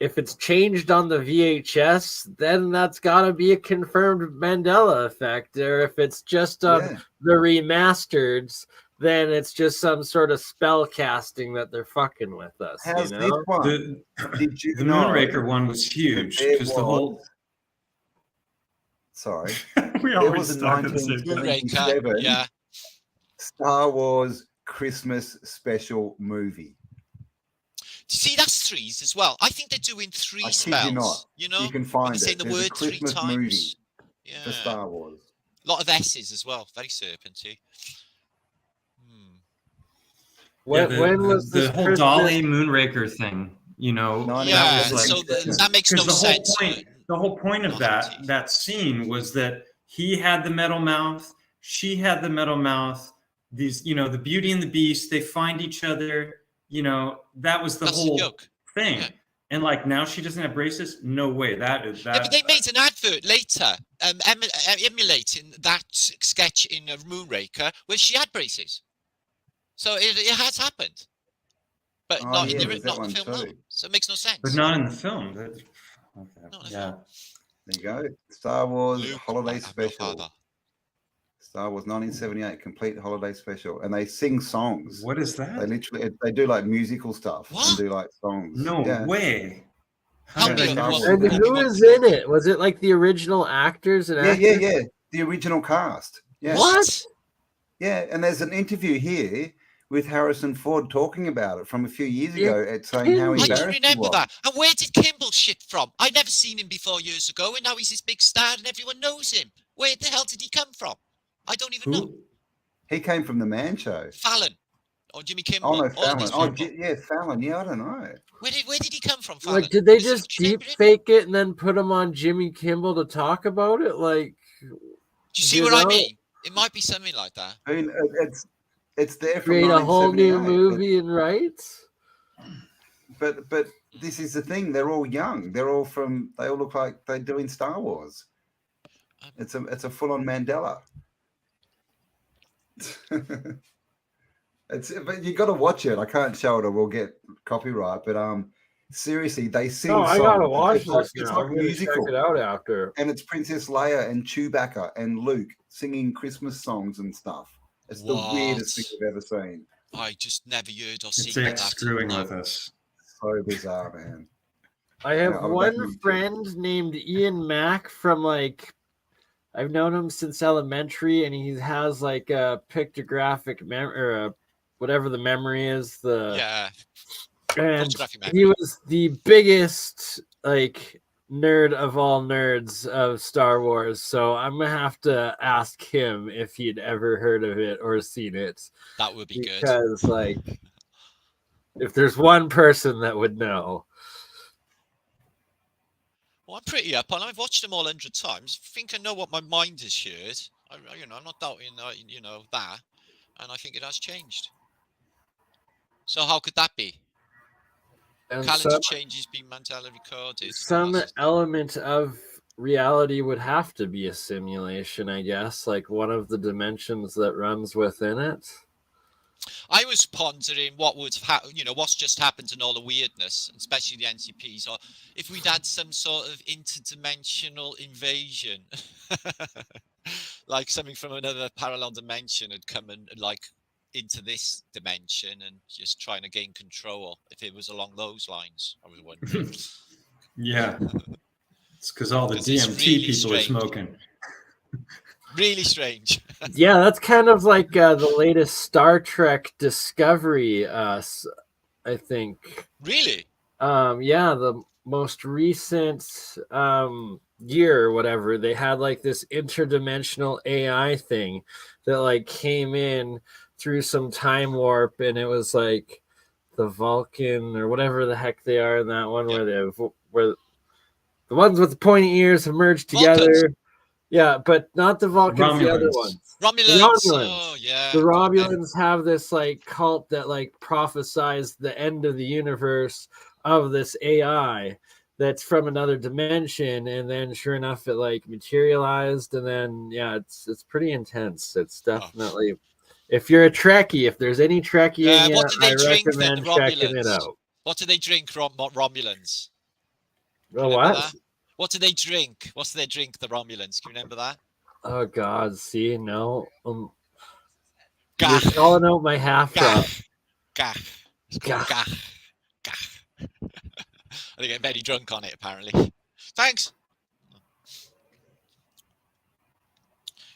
[SPEAKER 7] if it's changed on the VHS, then that's got to be a confirmed Mandela effect. Or if it's just the remasters, then it's just some sort of spell casting that they're fucking with us.
[SPEAKER 2] How's this one?
[SPEAKER 8] The Moonraker one was huge because the whole.
[SPEAKER 2] Sorry,
[SPEAKER 8] we always start at the same time.
[SPEAKER 9] Yeah.
[SPEAKER 2] Star Wars Christmas special movie.
[SPEAKER 9] See, that's threes as well. I think they're doing three spells.
[SPEAKER 2] You can find it.
[SPEAKER 9] Saying the word three times.
[SPEAKER 2] For Star Wars.
[SPEAKER 9] A lot of S's as well. Very serpenty.
[SPEAKER 7] When was
[SPEAKER 8] the whole
[SPEAKER 7] Christmas?
[SPEAKER 8] Dolly Moonraker thing?
[SPEAKER 9] That makes no sense.
[SPEAKER 8] The whole point of that scene was that he had the metal mouth, she had the metal mouth. These, the Beauty and the Beast, they find each other. That was the whole thing. Yeah. And like now she doesn't have braces. No way. That is that.
[SPEAKER 9] Yeah, but they made an advert later, emulating that sketch in Moonraker where she had braces. So it has happened, but not in the film. No. So it makes no sense.
[SPEAKER 8] But not in the film.
[SPEAKER 2] There you go. Star Wars Holiday Special. Star Wars 1978 complete holiday special, and they sing songs.
[SPEAKER 8] What is that?
[SPEAKER 2] They do like musical stuff and do like songs.
[SPEAKER 8] No way.
[SPEAKER 7] And who is in it? Was it like the original actors and actors?
[SPEAKER 2] Yeah. The original cast. Yeah.
[SPEAKER 7] What?
[SPEAKER 2] Yeah, and there's an interview here with Harrison Ford talking about it from a few years ago, at saying how embarrassed he was.
[SPEAKER 9] I do remember that. And where did Kimball shit from? I'd never seen him before years ago, and now he's this big star and everyone knows him. Where the hell did he come from? I don't even know.
[SPEAKER 2] He came from the Man Show.
[SPEAKER 9] Fallon or Jimmy Kimmel.
[SPEAKER 2] Oh no, Fallon. Fallon. Yeah, I don't know.
[SPEAKER 9] Where did he come from, Fallon?
[SPEAKER 7] Like, did they just deep fake it and then put him on Jimmy Kimmel to talk about it? Like,
[SPEAKER 9] do you see what I mean? It might be something like that.
[SPEAKER 2] I mean, it's there for
[SPEAKER 7] create a whole new movie and rights.
[SPEAKER 2] But this is the thing. They're all young. They all look like they're doing Star Wars. It's a full-on Mandela. But you got to watch it. I can't show it or we'll get copyright. But seriously, they sing.
[SPEAKER 7] No, I gotta watch this.
[SPEAKER 2] It's like musical.
[SPEAKER 7] Check it out after.
[SPEAKER 2] And it's Princess Leia and Chewbacca and Luke singing Christmas songs and stuff. It's the weirdest thing I've ever seen.
[SPEAKER 9] I just never heard or seen
[SPEAKER 8] it's
[SPEAKER 9] that.
[SPEAKER 8] It's screwing with us.
[SPEAKER 2] So bizarre, man.
[SPEAKER 7] I have one friend named Ian Mack from like I've known him since elementary, and he has like a pictographic memory, or whatever the memory is. And he was the biggest like nerd of all nerds of Star Wars. So I'm gonna have to ask him if he'd ever heard of it or seen it.
[SPEAKER 9] That would be good.
[SPEAKER 7] Because like, if there's one person that would know.
[SPEAKER 9] Well, I'm pretty up on. I've watched them all 100 times. I think I know what my mind has heard. I'm not doubting, that, and I think it has changed. So how could that be?
[SPEAKER 7] And
[SPEAKER 9] calendar changes being mentally recorded.
[SPEAKER 7] Some element of reality would have to be a simulation, I guess, like one of the dimensions that runs within it.
[SPEAKER 9] I was pondering what would what's just happened and all the weirdness, especially the NCPs, or if we'd had some sort of interdimensional invasion, like something from another parallel dimension had come and like into this dimension and just trying to gain control. If it was along those lines, I was wondering.
[SPEAKER 8] Yeah, it's because all the DMT really people strange. Are smoking.
[SPEAKER 9] Really strange.
[SPEAKER 7] Yeah, that's kind of like the latest Star Trek Discovery, I think.
[SPEAKER 9] Really?
[SPEAKER 7] Yeah, the most recent year or whatever, they had like this interdimensional AI thing that like came in through some time warp, and it was like the Vulcan or whatever the heck they are in that one, where the ones with the pointy ears have merged together. Vulcans. Yeah, but not the Vulcans, the other ones.
[SPEAKER 9] Romulans. Oh, yeah.
[SPEAKER 7] The Romulans have this like cult that like prophesies the end of the universe of this AI that's from another dimension, and then sure enough it like materialized, and then it's pretty intense. It's definitely if you're a Trekkie, if there's any Trekkie in you, I recommend checking it out.
[SPEAKER 9] What do they drink, Romulans?
[SPEAKER 7] What?
[SPEAKER 9] What do they drink? What do they drink, the Romulans? Can you remember that?
[SPEAKER 7] Oh, God. See, no. You're calling out my half-drop.
[SPEAKER 9] Gah. It's called gah. Gah. They get very drunk on it, apparently. Thanks.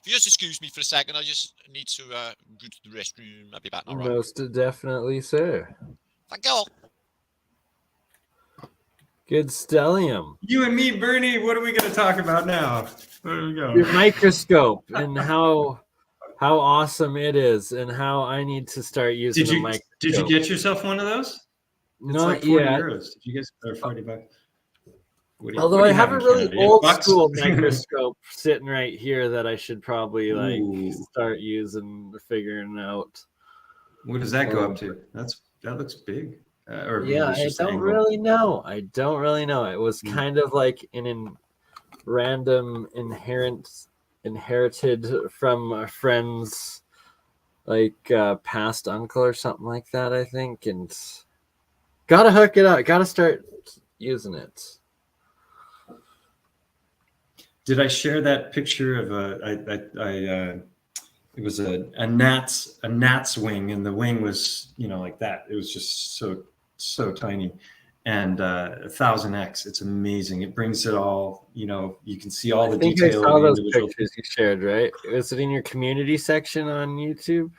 [SPEAKER 9] If you just excuse me for a second, I just need to go to the restroom. I'll be back now, right?
[SPEAKER 7] Most definitely, sir.
[SPEAKER 9] Thank you.
[SPEAKER 7] Good stellium.
[SPEAKER 8] You and me, Bernie, what are we going to talk about now? Where do we go?
[SPEAKER 7] Your microscope and how awesome it is, and how I need to start using a microscope.
[SPEAKER 8] Did you get yourself one of those? It's
[SPEAKER 7] not
[SPEAKER 8] like 40
[SPEAKER 7] yet.
[SPEAKER 8] euros. Did you get or $40?
[SPEAKER 7] Although I have a really old school microscope sitting right here that I should probably start using, figuring out.
[SPEAKER 8] What does that go up to? That looks big.
[SPEAKER 7] I don't really know. It was kind of like random inherited from a friend's like past uncle or something like that, I think, and gotta hook it up. Gotta start using it.
[SPEAKER 8] Did I share that picture of it was a gnat's wing, and the wing was like that. It was just so tiny, and 1000x. It's amazing. It brings it all. You can see all the detail.
[SPEAKER 7] I saw those pictures you shared, right? Was it in your community section on YouTube?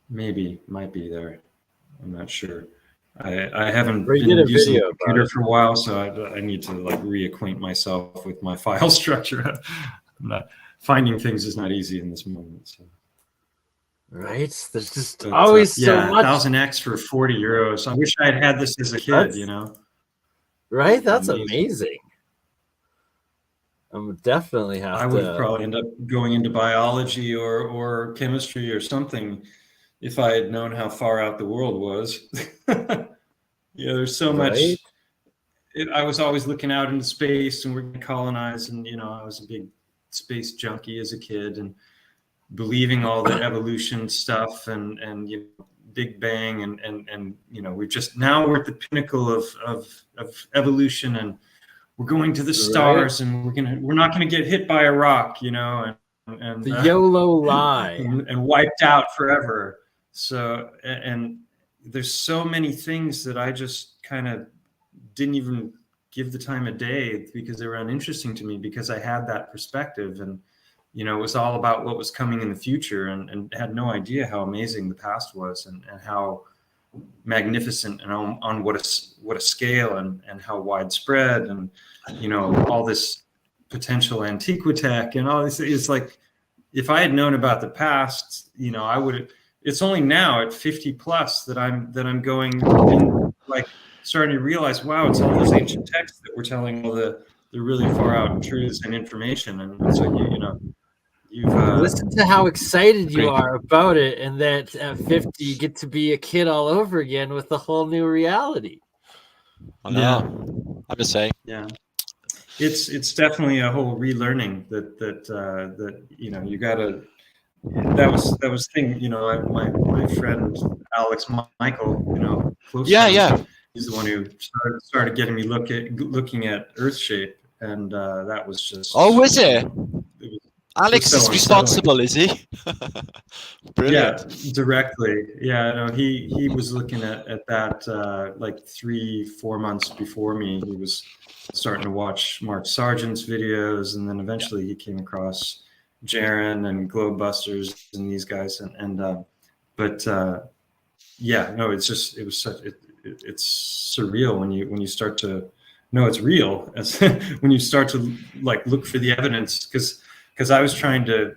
[SPEAKER 8] Maybe, might be there. I'm not sure. I haven't been using the computer for a while, so I need to like reacquaint myself with my file structure. I'm not finding things is not easy in this moment. So.
[SPEAKER 7] Right? There's just always so much.
[SPEAKER 8] 1000x for 40 euros. I wish I had this as a kid,
[SPEAKER 7] Right? That's amazing. I'm definitely have
[SPEAKER 8] I would probably end up going into biology or chemistry or something if I had known how far out the world was. There's so much. I was always looking out into space, and we're going to colonize, and I was a big space junkie as a kid, and believing all the evolution stuff and Big Bang and we're at the pinnacle of evolution, and we're going to the stars, and we're not gonna get hit by a rock, and
[SPEAKER 7] the YOLO lie
[SPEAKER 8] and wiped out forever. So and there's so many things that I just kind of didn't even give the time of day because they were uninteresting to me because I had that perspective, and you know, it was all about what was coming in the future, and had no idea how amazing the past was, and how magnificent, and on what a scale, and how widespread, and, you know, all this potential antiquitech and all this. It's like, if I had known about the past, you know, I would have. It's only now at 50 plus that I'm going in, like, starting to realize, wow, it's all those ancient texts that we're telling all the really far out truths and information. And so you know, you've
[SPEAKER 7] listen to how excited you are about it, and that at 50 you get to be a kid all over again with a whole new reality.
[SPEAKER 9] I know. I'm the same.
[SPEAKER 8] Yeah. It's definitely a whole relearning that you know, you gotta. That was thing, you know. My friend Alex Michael, you know, close friend, he's the one who started getting me looking at Earth shape, and that was just.
[SPEAKER 9] Oh, is it? Alex is responsible, is he? Brilliant.
[SPEAKER 8] Yeah, directly. Yeah, no, he was looking at that like 3-4 months before me. He was starting to watch Mark Sargent's videos, and then eventually he came across Jaron and Globebusters and these guys, but yeah, no, it's surreal when you start to know it's real, as when you start to like look for the evidence, because I was trying to,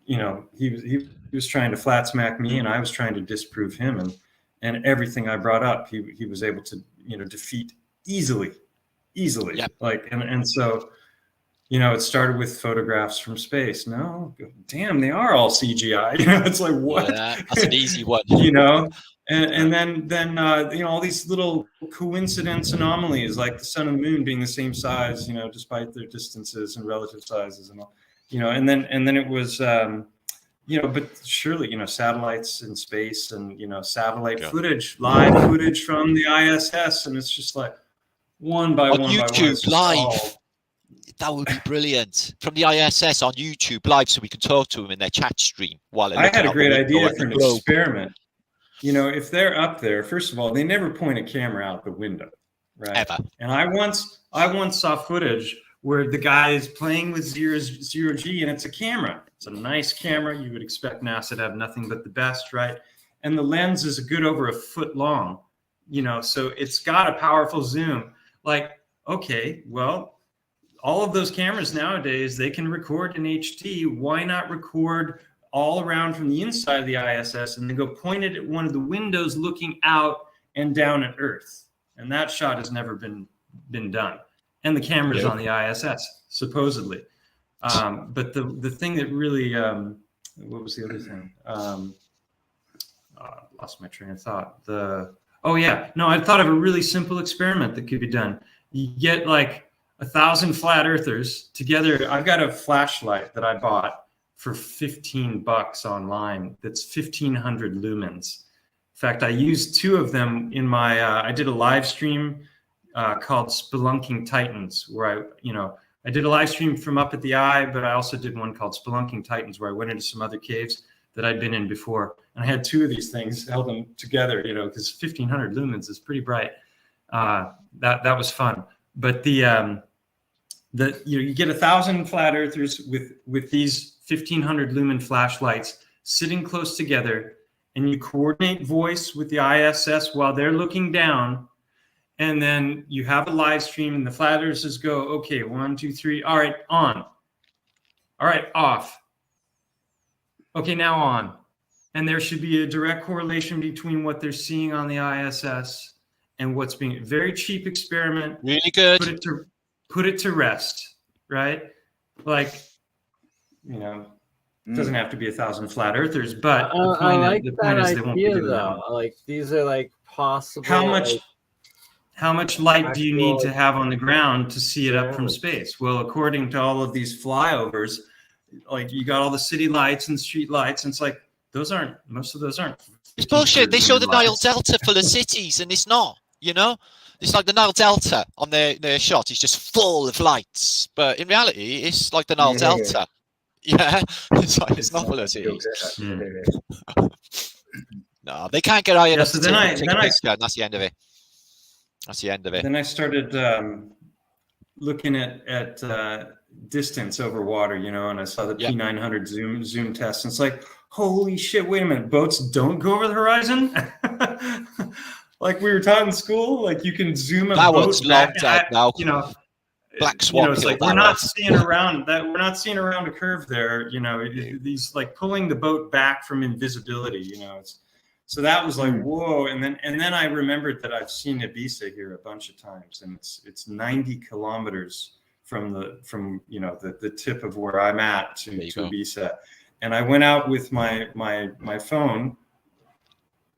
[SPEAKER 8] you know, he was trying to flat smack me, and I was trying to disprove him, and everything I brought up he was able to, you know, defeat easily. Yep. Like, and so, you know, it started with photographs from space. No, damn, they are all CGI. You know, it's like, what?
[SPEAKER 9] Yeah, that's an easy one.
[SPEAKER 8] You know, and then you know, all these little coincidence anomalies, like the sun and the moon being the same size, you know, despite their distances and relative sizes and all, you know, and then it was, you know, but surely, you know, satellites in space, and, you know, satellite footage, live footage from the ISS, and it's just like one by
[SPEAKER 9] on
[SPEAKER 8] one
[SPEAKER 9] YouTube
[SPEAKER 8] by one,
[SPEAKER 9] live. That would be brilliant. From the ISS on YouTube live, so we can talk to them in their chat stream while
[SPEAKER 8] I had a great idea for an experiment. You know, if they're up there, first of all, they never point a camera out the window, right?
[SPEAKER 9] Ever.
[SPEAKER 8] And I once saw footage where the guy is playing with zero G, and it's a camera. It's a nice camera. You would expect NASA to have nothing but the best, right? And the lens is a good over a foot long, you know, so it's got a powerful zoom. Like, okay, well, all of those cameras nowadays, they can record in HD. Why not record all around from the inside of the ISS and then go point it at one of the windows looking out and down at Earth? And that shot has never been done. And the camera's on the ISS, supposedly. But the thing that really, what was the other thing? Lost my train of thought. I thought of a really simple experiment that could be done. You get like 1,000 flat earthers together. I've got a flashlight that I bought for $15 online. That's 1,500 lumens. In fact, I used 2 of them in my. I did a live stream called Spelunking Titans, where I did a live stream from up at the eye, but I also did one called Spelunking Titans, where I went into some other caves that I'd been in before, and I had 2 of these things, held them together, you know, because 1,500 lumens is pretty bright. That was fun. But you get 1,000 flat earthers with these 1,500 lumen flashlights sitting close together, and you coordinate voice with the ISS while they're looking down, and then you have a live stream, and the flat earthers go, okay, 1, 2, 3, all right, on, all right, off, okay, now on, and there should be a direct correlation between what they're seeing on the ISS and what's being. Very cheap experiment.
[SPEAKER 9] Really good.
[SPEAKER 8] Put it to rest, right? Like, you know, it doesn't have to be 1,000 flat earthers, but the point is they won't be doing that.
[SPEAKER 7] Like, these are like possible.
[SPEAKER 8] How much light do you need to have on the ground to see it up from space? Well, according to all of these flyovers, like, you got all the city lights and street lights, and it's like most of those aren't.
[SPEAKER 9] It's bullshit. They show the Nile Delta full of cities, and it's not. You know, it's like the Nile Delta on their shot is just full of lights, but in reality, it's like the Nile Delta. Yeah, it's not full of cities. No, they can't get high enough.
[SPEAKER 8] So then I
[SPEAKER 9] that's the end of it. That's the end of it.
[SPEAKER 8] Then I started looking at distance over water, you know, and I saw the
[SPEAKER 9] Yep.
[SPEAKER 8] P900 zoom test, and it's like, holy shit, wait a minute, boats don't go over the horizon? Like we were taught in school, like you can zoom a
[SPEAKER 9] That
[SPEAKER 8] boat
[SPEAKER 9] one's
[SPEAKER 8] back,
[SPEAKER 9] long dead now.
[SPEAKER 8] you know,
[SPEAKER 9] Black
[SPEAKER 8] you
[SPEAKER 9] Swan
[SPEAKER 8] know, it's
[SPEAKER 9] killed
[SPEAKER 8] like
[SPEAKER 9] that
[SPEAKER 8] we're not
[SPEAKER 9] one.
[SPEAKER 8] seeing around that. We're not seeing around a curve there. You know, these like pulling the boat back from invisibility. You know, so that was like whoa. And then I remembered that I've seen Ibiza here a bunch of times, and it's 90 kilometers from you know the tip of where I'm at to Ibiza. And I went out with my phone.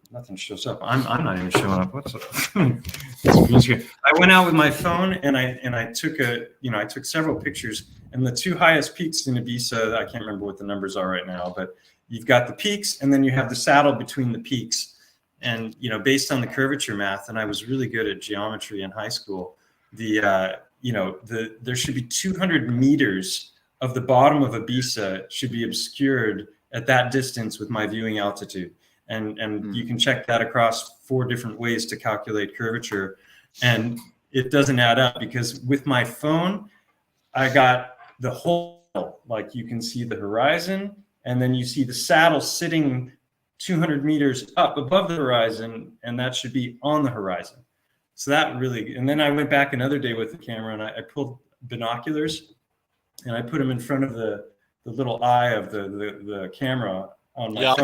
[SPEAKER 8] Nothing shows up. I'm not even showing up. What's up? I went out with my phone and I took several pictures, and the two highest peaks in Ibiza, I can't remember what the numbers are right now, but you've got the peaks and then you have the saddle between the peaks. And you know, based on the curvature math, and I was really good at geometry in high school, there should be 200 meters of the bottom of Ibiza should be obscured at that distance with my viewing altitude. And you can check that across 4 different ways to calculate curvature. And it doesn't add up because with my phone, I got the whole, like you can see the horizon, and then you see the saddle sitting 200 meters up above the horizon, and that should be on the horizon. So that really, and then I went back another day with the camera and I pulled binoculars and I put them in front of the little eye of the camera on my phone.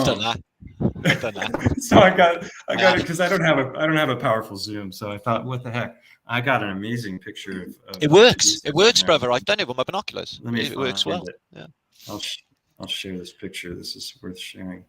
[SPEAKER 9] I've done that.
[SPEAKER 8] So I got it because I don't have a powerful zoom. So I thought, what the heck? I got an amazing picture of
[SPEAKER 9] it works. It works, brother. I've done it with my binoculars. It works well.
[SPEAKER 8] It.
[SPEAKER 9] Yeah.
[SPEAKER 8] I'll share this picture. This is worth sharing.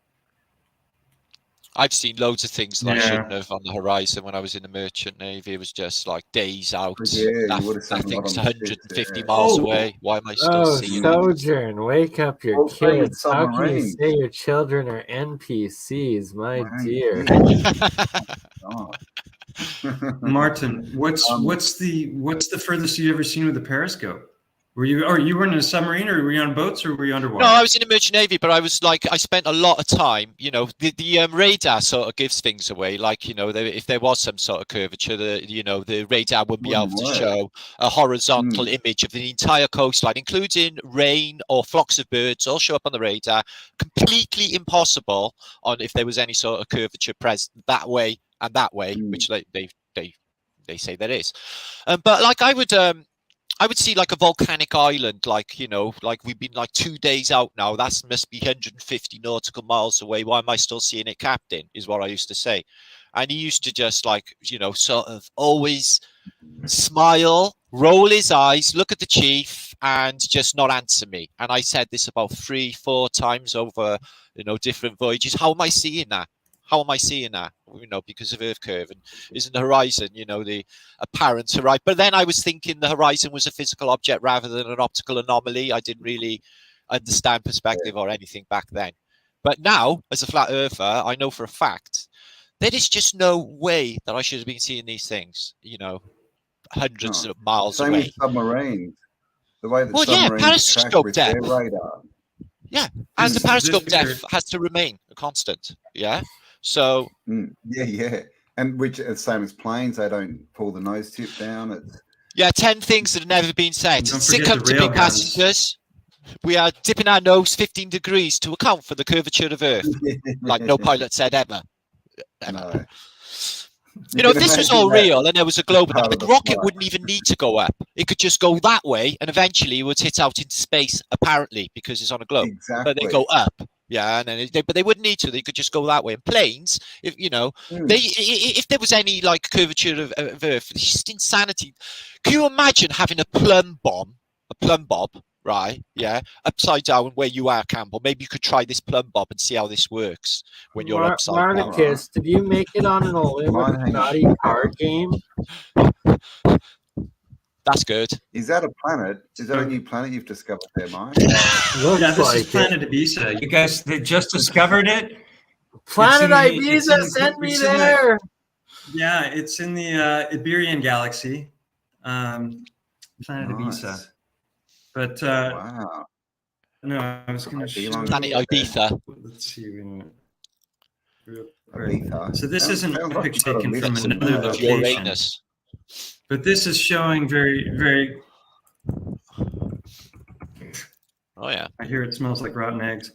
[SPEAKER 9] I've seen loads of things that I shouldn't have on the horizon when I was in the Merchant Navy. It was just like days out. That thing's 150 miles away. Why am I still seeing it?
[SPEAKER 7] Sojourn, wake up your kids. How can you say your children are NPCs, my dear?
[SPEAKER 8] Martin, what's the furthest you've ever seen with a periscope? You were in a submarine, or were you on boats, or were you underwater?
[SPEAKER 9] No, I was in the Merchant Navy, but I spent a lot of time, you know, the radar sort of gives things away. Like, you know, if there was some sort of curvature, the radar would be able to show a horizontal image of the entire coastline, including rain or flocks of birds, all show up on the radar. Completely impossible if there was any sort of curvature present that way and that way, which they say there is. But like I would see like a volcanic island, like, you know, like we've been like 2 days out now. That must be 150 nautical miles away. Why am I still seeing it, Captain? Is what I used to say. And he used to just like, you know, sort of always smile, roll his eyes, look at the chief, and just not answer me. And I said this about 3-4 times over, you know, different voyages. How am I seeing that? How am I seeing that? You know, because of Earth curve, and isn't the horizon, you know, the apparent horizon? But then I was thinking the horizon was a physical object rather than an optical anomaly. I didn't really understand perspective or anything back then. But now, as a flat earther, I know for a fact there is just no way that I should have been seeing these things, you know, hundreds of miles away.
[SPEAKER 2] Same with submarines. The way that submarines
[SPEAKER 9] periscope
[SPEAKER 2] track with
[SPEAKER 9] depth.
[SPEAKER 2] their radar.
[SPEAKER 9] Yeah, and the periscope depth has to remain a constant. Yeah. So
[SPEAKER 2] yeah, and which same as planes, they don't pull the nose tip down.
[SPEAKER 9] 10 things that have never been said. Sit comfortably, passengers. We are dipping our nose 15 degrees to account for the curvature of Earth, like no pilot said ever.
[SPEAKER 2] No.
[SPEAKER 9] You know, if this was all real and there was a globe, the rocket wouldn't even need to go up. It could just go that way, and eventually it would hit out into space, apparently, because it's on a globe.
[SPEAKER 2] Exactly.
[SPEAKER 9] But they go up. Yeah, and then but they wouldn't need to. They could just go that way. And planes, if you know, if there was any like curvature of Earth, it's just insanity. Can you imagine having a plumb bob, right? Yeah, upside down where you are, Campbell. Maybe you could try this plumb bob and see how this works when you're upside down.
[SPEAKER 7] Marticus, did you make it on an Illuminati card game?
[SPEAKER 9] That's good.
[SPEAKER 2] Is that a planet? Is that a new planet you've discovered there, Mike?
[SPEAKER 8] Yeah, this is Planet Ibiza. You guys, they just discovered it.
[SPEAKER 7] Planet Ibiza, send me there.
[SPEAKER 8] Yeah, it's in the Iberian galaxy. Planet Ibiza. But
[SPEAKER 2] wow.
[SPEAKER 8] No, I was going to show
[SPEAKER 9] Planet Ibiza.
[SPEAKER 8] Let's see. Real
[SPEAKER 2] Ibiza.
[SPEAKER 8] So this isn't a picture taken from another location. But this is showing very, very.
[SPEAKER 9] Oh yeah.
[SPEAKER 8] I hear it smells like rotten eggs.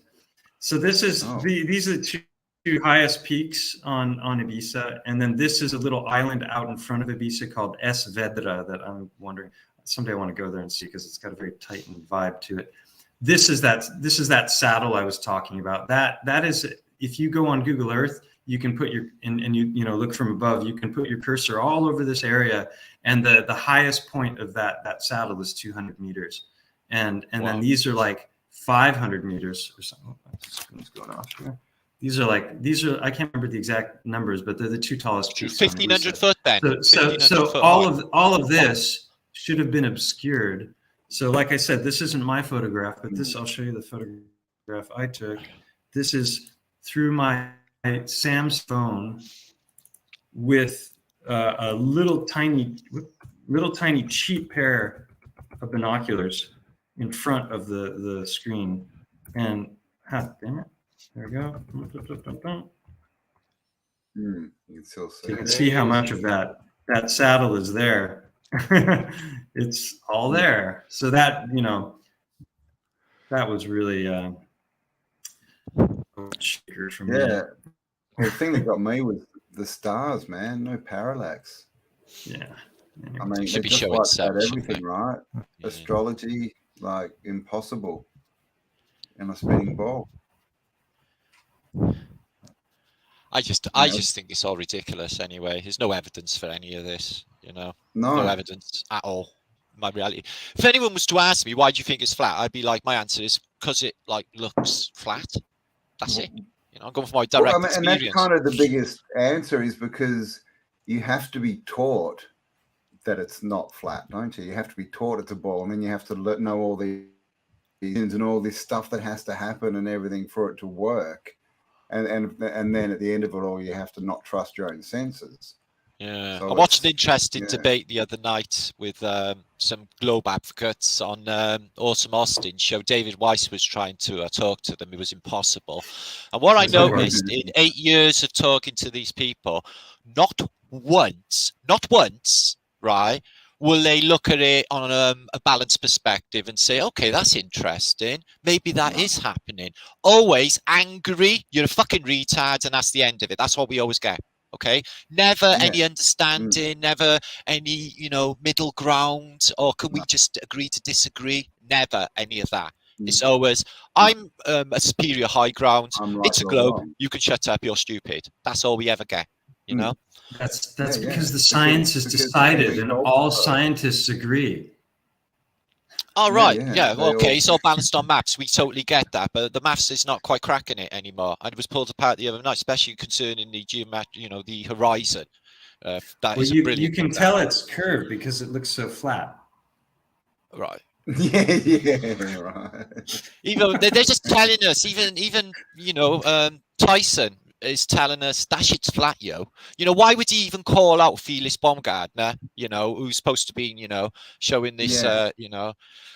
[SPEAKER 8] So this is these are the two highest peaks on Ibiza, and then this is a little island out in front of Ibiza called Es Vedra that I'm wondering someday I want to go there and see because it's got a very Titan vibe to it. This is that saddle I was talking about. That is, if you go on Google Earth, you can put your and you know look from above. You can put your cursor all over this area, and the highest point of that saddle is 200 meters, and then these are like 500 meters or something. What's going on here? These are I can't remember the exact numbers, but they're the two tallest peaks.
[SPEAKER 9] 1,500 foot then.
[SPEAKER 8] So all of this should have been obscured. So like I said, this isn't my photograph, but this I'll show you the photograph I took. This is through my Sam's phone with a little tiny cheap pair of binoculars in front of the screen, and damn it, there we go.
[SPEAKER 2] You can still see.
[SPEAKER 8] You can see how much of that saddle is there. It's all there. So that that was really a shaker for me.
[SPEAKER 2] Yeah. The thing that got me was the stars, man. No parallax.
[SPEAKER 8] Yeah.
[SPEAKER 2] I mean,
[SPEAKER 9] should
[SPEAKER 2] they
[SPEAKER 9] be
[SPEAKER 2] just
[SPEAKER 9] showing
[SPEAKER 2] wiped out
[SPEAKER 9] such,
[SPEAKER 2] everything, right? Astrology, like impossible. And a spinning ball.
[SPEAKER 9] I just think it's all ridiculous anyway. There's no evidence for any of this, No evidence at all. My reality. If anyone was to ask me why do you think it's flat, I'd be like, my answer is because it looks flat. That's it. I'm going for my direct experience.
[SPEAKER 2] And that's kind of the biggest answer is because you have to be taught that it's not flat, don't you? You have to be taught it's a ball, and then you have to know all the and all this stuff that has to happen and everything for it to work. And then at the end of it all, you have to not trust your own senses.
[SPEAKER 9] Yeah,
[SPEAKER 2] so
[SPEAKER 9] I watched an interesting debate the other night with some globe advocates on Awesome Austin show. David Weiss was trying to talk to them. It was impossible. And what I noticed in 8 years of talking to these people, not once, right, will they look at it on a balanced perspective and say, okay, that's interesting. Maybe that is happening. Always angry. You're a fucking retard. And that's the end of it. That's what we always get. Okay. Never any understanding, never any, middle ground, or can we just agree to disagree? Never any of that. It's always, I'm a superior high ground. Right, it's a globe. Wrong. You can shut up. You're stupid. That's all we ever get.
[SPEAKER 8] That's because the science is decided and all scientists agree.
[SPEAKER 9] Oh, right. Yeah. Okay. It's all balanced on maths. We totally get that. But the maths is not quite cracking it anymore. And it was pulled apart the other night, especially concerning the the horizon.
[SPEAKER 8] You can tell it's curved because it looks so flat.
[SPEAKER 9] Right.
[SPEAKER 2] Yeah, right.
[SPEAKER 9] Even they're just telling us, even Tyson is telling us that shit's flat, yo. Why would he even call out Felix Baumgartner, who's supposed to be, showing this,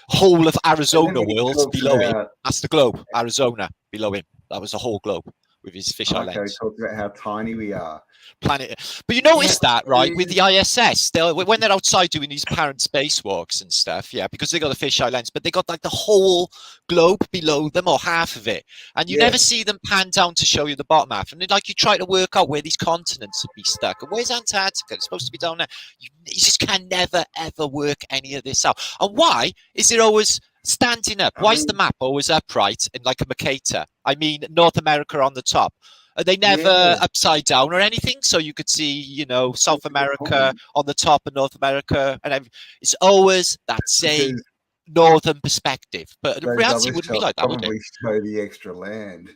[SPEAKER 9] whole of Arizona world below him. That's the globe, Arizona below him. That was the whole globe with his fisheye lens.
[SPEAKER 2] Talk about how tiny we are.
[SPEAKER 9] Planet. But you notice that, right, with the ISS, when they're outside doing these apparent spacewalks and stuff, because they got a fisheye lens, but they got the whole globe below them or half of it, and you never see them pan down to show you the bottom half, and then you try to work out where these continents would be stuck, and where's Antarctica? It's supposed to be down there. You just can never ever work any of this out. And why is it always standing up? Why is the map always upright and like a Mercator? I mean, North America on the top. Are they never upside down or anything? So you could see, South America on the top of North America, and it's always that same northern perspective. But the reality wouldn't be like that, would it?
[SPEAKER 2] Show the extra land.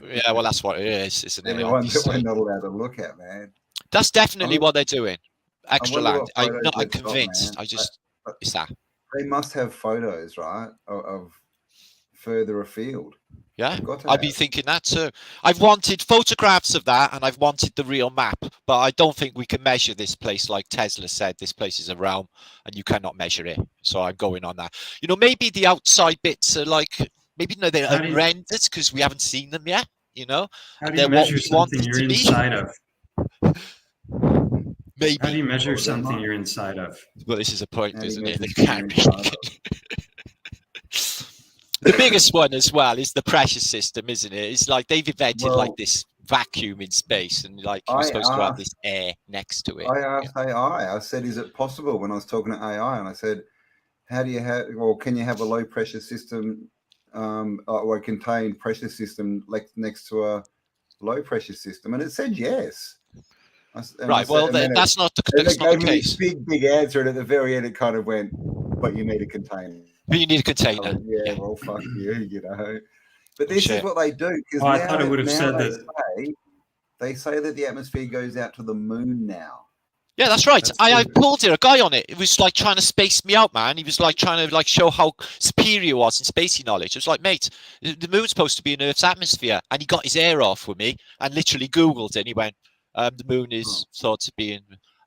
[SPEAKER 9] Yeah, well, that's what it is, isn't it?
[SPEAKER 2] The one that we're not allowed to look at, man.
[SPEAKER 9] That's definitely what they're doing. Extra land. I'm convinced. It's that.
[SPEAKER 2] They must have photos, right, of further afield.
[SPEAKER 9] Yeah, I'd be thinking that too. I've wanted photographs of that, and I've wanted the real map, but I don't think we can measure this place like Tesla said. This place is a realm, and you cannot measure it. So I'm going on that. Maybe the outside bits are maybe they're rendered because we haven't seen them yet.
[SPEAKER 8] How do you measure something you're inside of?
[SPEAKER 9] Maybe.
[SPEAKER 8] How do you measure something you're inside of?
[SPEAKER 9] Well, this is a point, isn't it? They can't be. The biggest one as well is the pressure system, isn't it? It's like they've invented like this vacuum in space, and like you're supposed to have this air next to it.
[SPEAKER 2] I asked AI. I said, "Is it possible?" When I was talking to AI, and I said, "How do you have, or can you have a low pressure system, or a contained pressure system next to a low pressure system?" And it said yes.
[SPEAKER 9] Right. Well, that's not the case.
[SPEAKER 2] Big answer, and at the very end, it kind of went, "But you need a container."
[SPEAKER 9] But you need a container.
[SPEAKER 2] Yeah. Well, fuck you, you know. But this is what they do. Because
[SPEAKER 8] I thought it would have said that.
[SPEAKER 2] They say that the atmosphere goes out to the moon now.
[SPEAKER 9] Yeah, that's right. I pulled a guy on it. It was like trying to space me out, man. He was like trying to like show how superior he was in spacey knowledge. It was like, mate, the moon's supposed to be in Earth's atmosphere, and he got his ear off with me and literally Googled it. And he went, "The moon is thought to be in."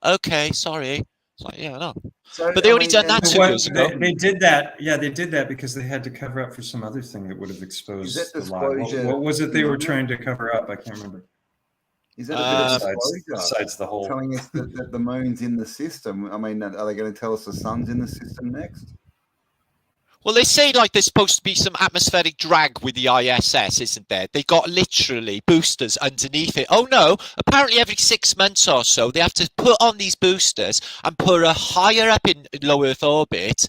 [SPEAKER 9] Okay, sorry. It's like, yeah, I know. So, but they only done that 2 years ago.
[SPEAKER 8] They did that. Yeah, they did that because they had to cover up for some other thing that would have exposed the lie. What was it they were trying to cover up? I can't remember.
[SPEAKER 2] Is that a bit of
[SPEAKER 8] besides the whole
[SPEAKER 2] telling us that the moon's in the system? I mean, are they going to tell us the sun's in the system next?
[SPEAKER 9] Well, they say like there's supposed to be some atmospheric drag with the ISS, isn't there? They got literally boosters underneath it. Oh no, apparently every 6 months or so they have to put on these boosters and put her higher up in low Earth orbit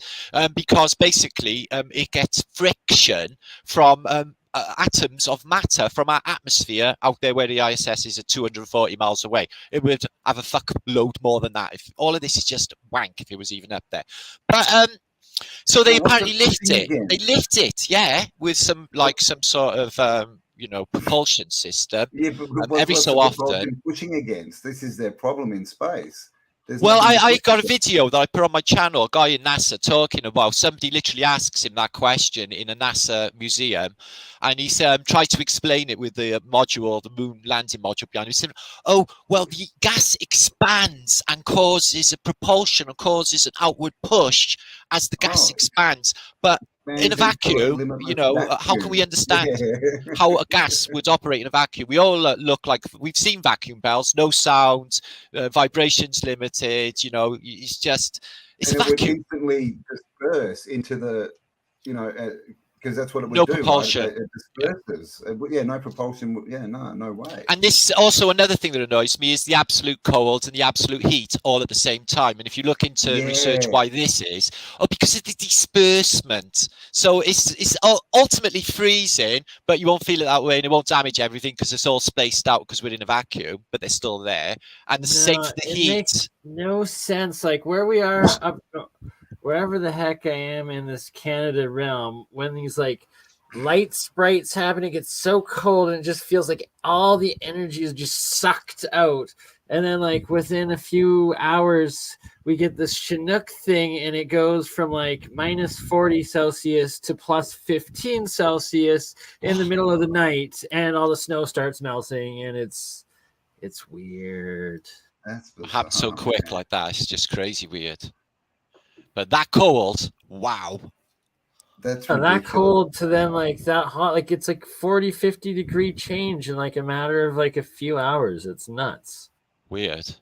[SPEAKER 9] because basically it gets friction from atoms of matter from our atmosphere out there where the ISS is at 240 miles away. It would have a fuck load more than that. If all of this is just wank if it was even up there. But so they apparently lift it. They lift it, yeah, with some sort of propulsion system.
[SPEAKER 2] Yeah, but every so often pushing against. This is their problem in space.
[SPEAKER 9] Well, I got a video that I put on my channel, a guy in NASA talking about, somebody literally asks him that question in a NASA museum, and he said, tried to explain it with the module, the moon landing module behind him. He said, oh, well, the gas expands and causes a propulsion and causes an outward push as the gas expands. But in a vacuum, how can we understand how a gas would operate in a vacuum? We all look like we've seen vacuum belts, no sound, vibrations limited. It's a vacuum.
[SPEAKER 2] Would instantly disperse into the, because that's what it would
[SPEAKER 9] do.
[SPEAKER 2] No
[SPEAKER 9] propulsion.
[SPEAKER 2] Right? It disperses. Yeah, no propulsion. Yeah, no way.
[SPEAKER 9] And this also another thing that annoys me is the absolute cold and the absolute heat all at the same time. And if you look into research why this is, because of the disbursement. So it's ultimately freezing, but you won't feel it that way, and it won't damage everything because it's all spaced out because we're in a vacuum, but they're still there. And the same for the heat.
[SPEAKER 7] Makes no sense. Like where we are up. Wherever the heck I am in this Canada realm, when these like light sprites happen, it gets so cold and it just feels like all the energy is just sucked out. And then like within a few hours, we get this Chinook thing and it goes from like minus 40 Celsius to plus 15 Celsius in the middle of the night, and all the snow starts melting, and it's weird.
[SPEAKER 2] That's
[SPEAKER 9] it happens so quick like that. It's just crazy weird. But that cold, wow.
[SPEAKER 2] That's
[SPEAKER 7] that cold to then like that hot, like it's like 40, 50 degree change in like a matter of like a few hours. It's nuts.
[SPEAKER 9] Weird.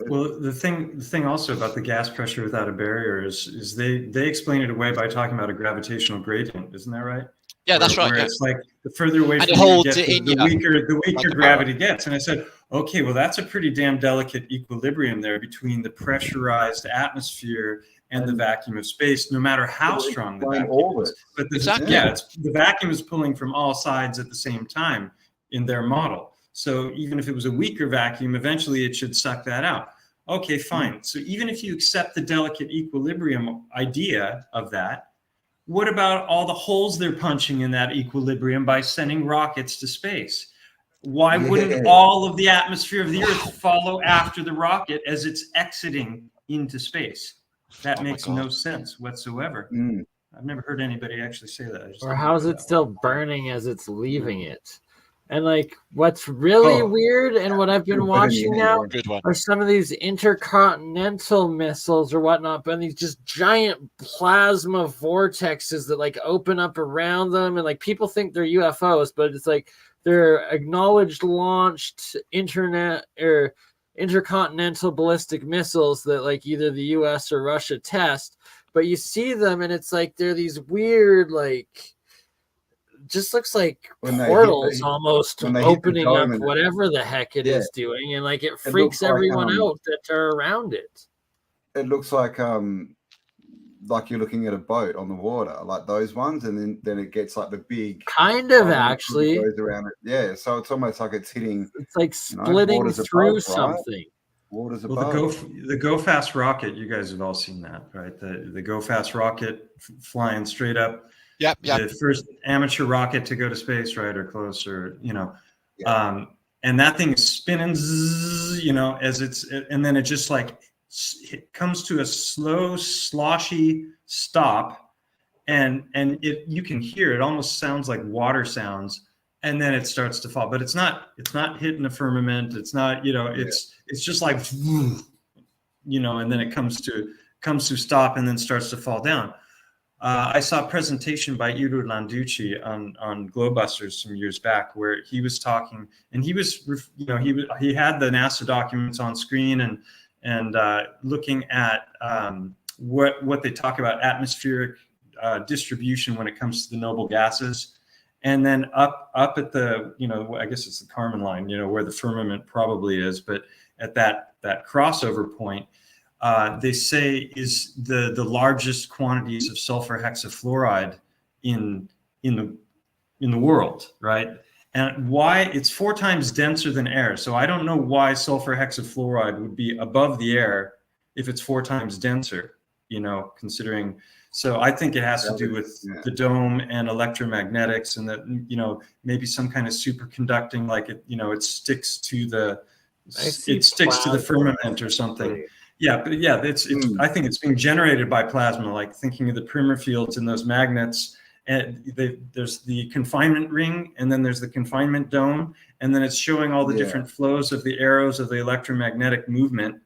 [SPEAKER 8] Well, the thing also about the gas pressure without a barrier is they explain it away by talking about a gravitational gradient. Isn't that right?
[SPEAKER 9] Yeah, that's right.
[SPEAKER 8] Where it's like the further away from you get, the weaker gravity gets. And I said, okay, well, that's a pretty damn delicate equilibrium there between the pressurized atmosphere and the vacuum of space, no matter how strong the vacuum is. But the vacuum is pulling from all sides at the same time in their model. So even if it was a weaker vacuum, eventually it should suck that out. Okay, fine. So even if you accept the delicate equilibrium idea of that, what about all the holes they're punching in that equilibrium by sending rockets to space? Why wouldn't all of the atmosphere of the Earth follow after the rocket as it's exiting into space? That makes no sense whatsoever. I've never heard anybody actually say that.
[SPEAKER 7] Or how's it still burning as it's leaving it? And like what's really weird and what I've been watching now are some of these intercontinental missiles or whatnot, but these just giant plasma vortexes that like open up around them, and like people think they're UFOs, but it's like they're acknowledged launched internet or intercontinental ballistic missiles that like either the US or Russia test. But you see them and it's like they're these weird like just looks like
[SPEAKER 2] When
[SPEAKER 7] portals almost
[SPEAKER 2] when they hit the
[SPEAKER 7] opening up
[SPEAKER 2] dome and
[SPEAKER 7] whatever the heck it is doing, and like it freaks
[SPEAKER 2] looks like,
[SPEAKER 7] everyone out that are around it.
[SPEAKER 2] It looks like you're looking at a boat on the water, like those ones, and then it gets like the big
[SPEAKER 7] kind of actually
[SPEAKER 2] goes around it. Yeah, so it's almost like it's hitting.
[SPEAKER 7] It's like splitting through something.
[SPEAKER 2] Waters above.
[SPEAKER 8] Well, the Go Fast rocket, you guys have all seen that, right? The Go Fast rocket flying straight up.
[SPEAKER 9] Yep.
[SPEAKER 8] The first amateur rocket to go to space, right, or closer,
[SPEAKER 2] Yeah.
[SPEAKER 8] And that thing is spinning, zzz, and then it just like it comes to a slow, sloshy stop, and you can hear it almost sounds like water sounds, and then it starts to fall, but it's not hitting the firmament. It's not, it's just like, and then it comes to stop and then starts to fall down. I saw a presentation by Udo Landucci on Globusters some years back where he was talking, and he was, he had the NASA documents on screen and looking at what they talk about atmospheric distribution when it comes to the noble gases. And then up at the, I guess it's the Kármán line, where the firmament probably is, but at that crossover point, they say is the largest quantities of sulfur hexafluoride in the world, right? And why it's 4 times denser than air. So I don't know why sulfur hexafluoride would be above the air if it's 4 times denser, considering. So I think it has to do with the dome and electromagnetics, and that, maybe some kind of superconducting, like it sticks to the firmament or something. Yeah, but it's I think it's being generated by plasma, like thinking of the Primer fields and those magnets. And there's the confinement ring, and then there's the confinement dome, and then it's showing all the different flows of the arrows of the electromagnetic movement.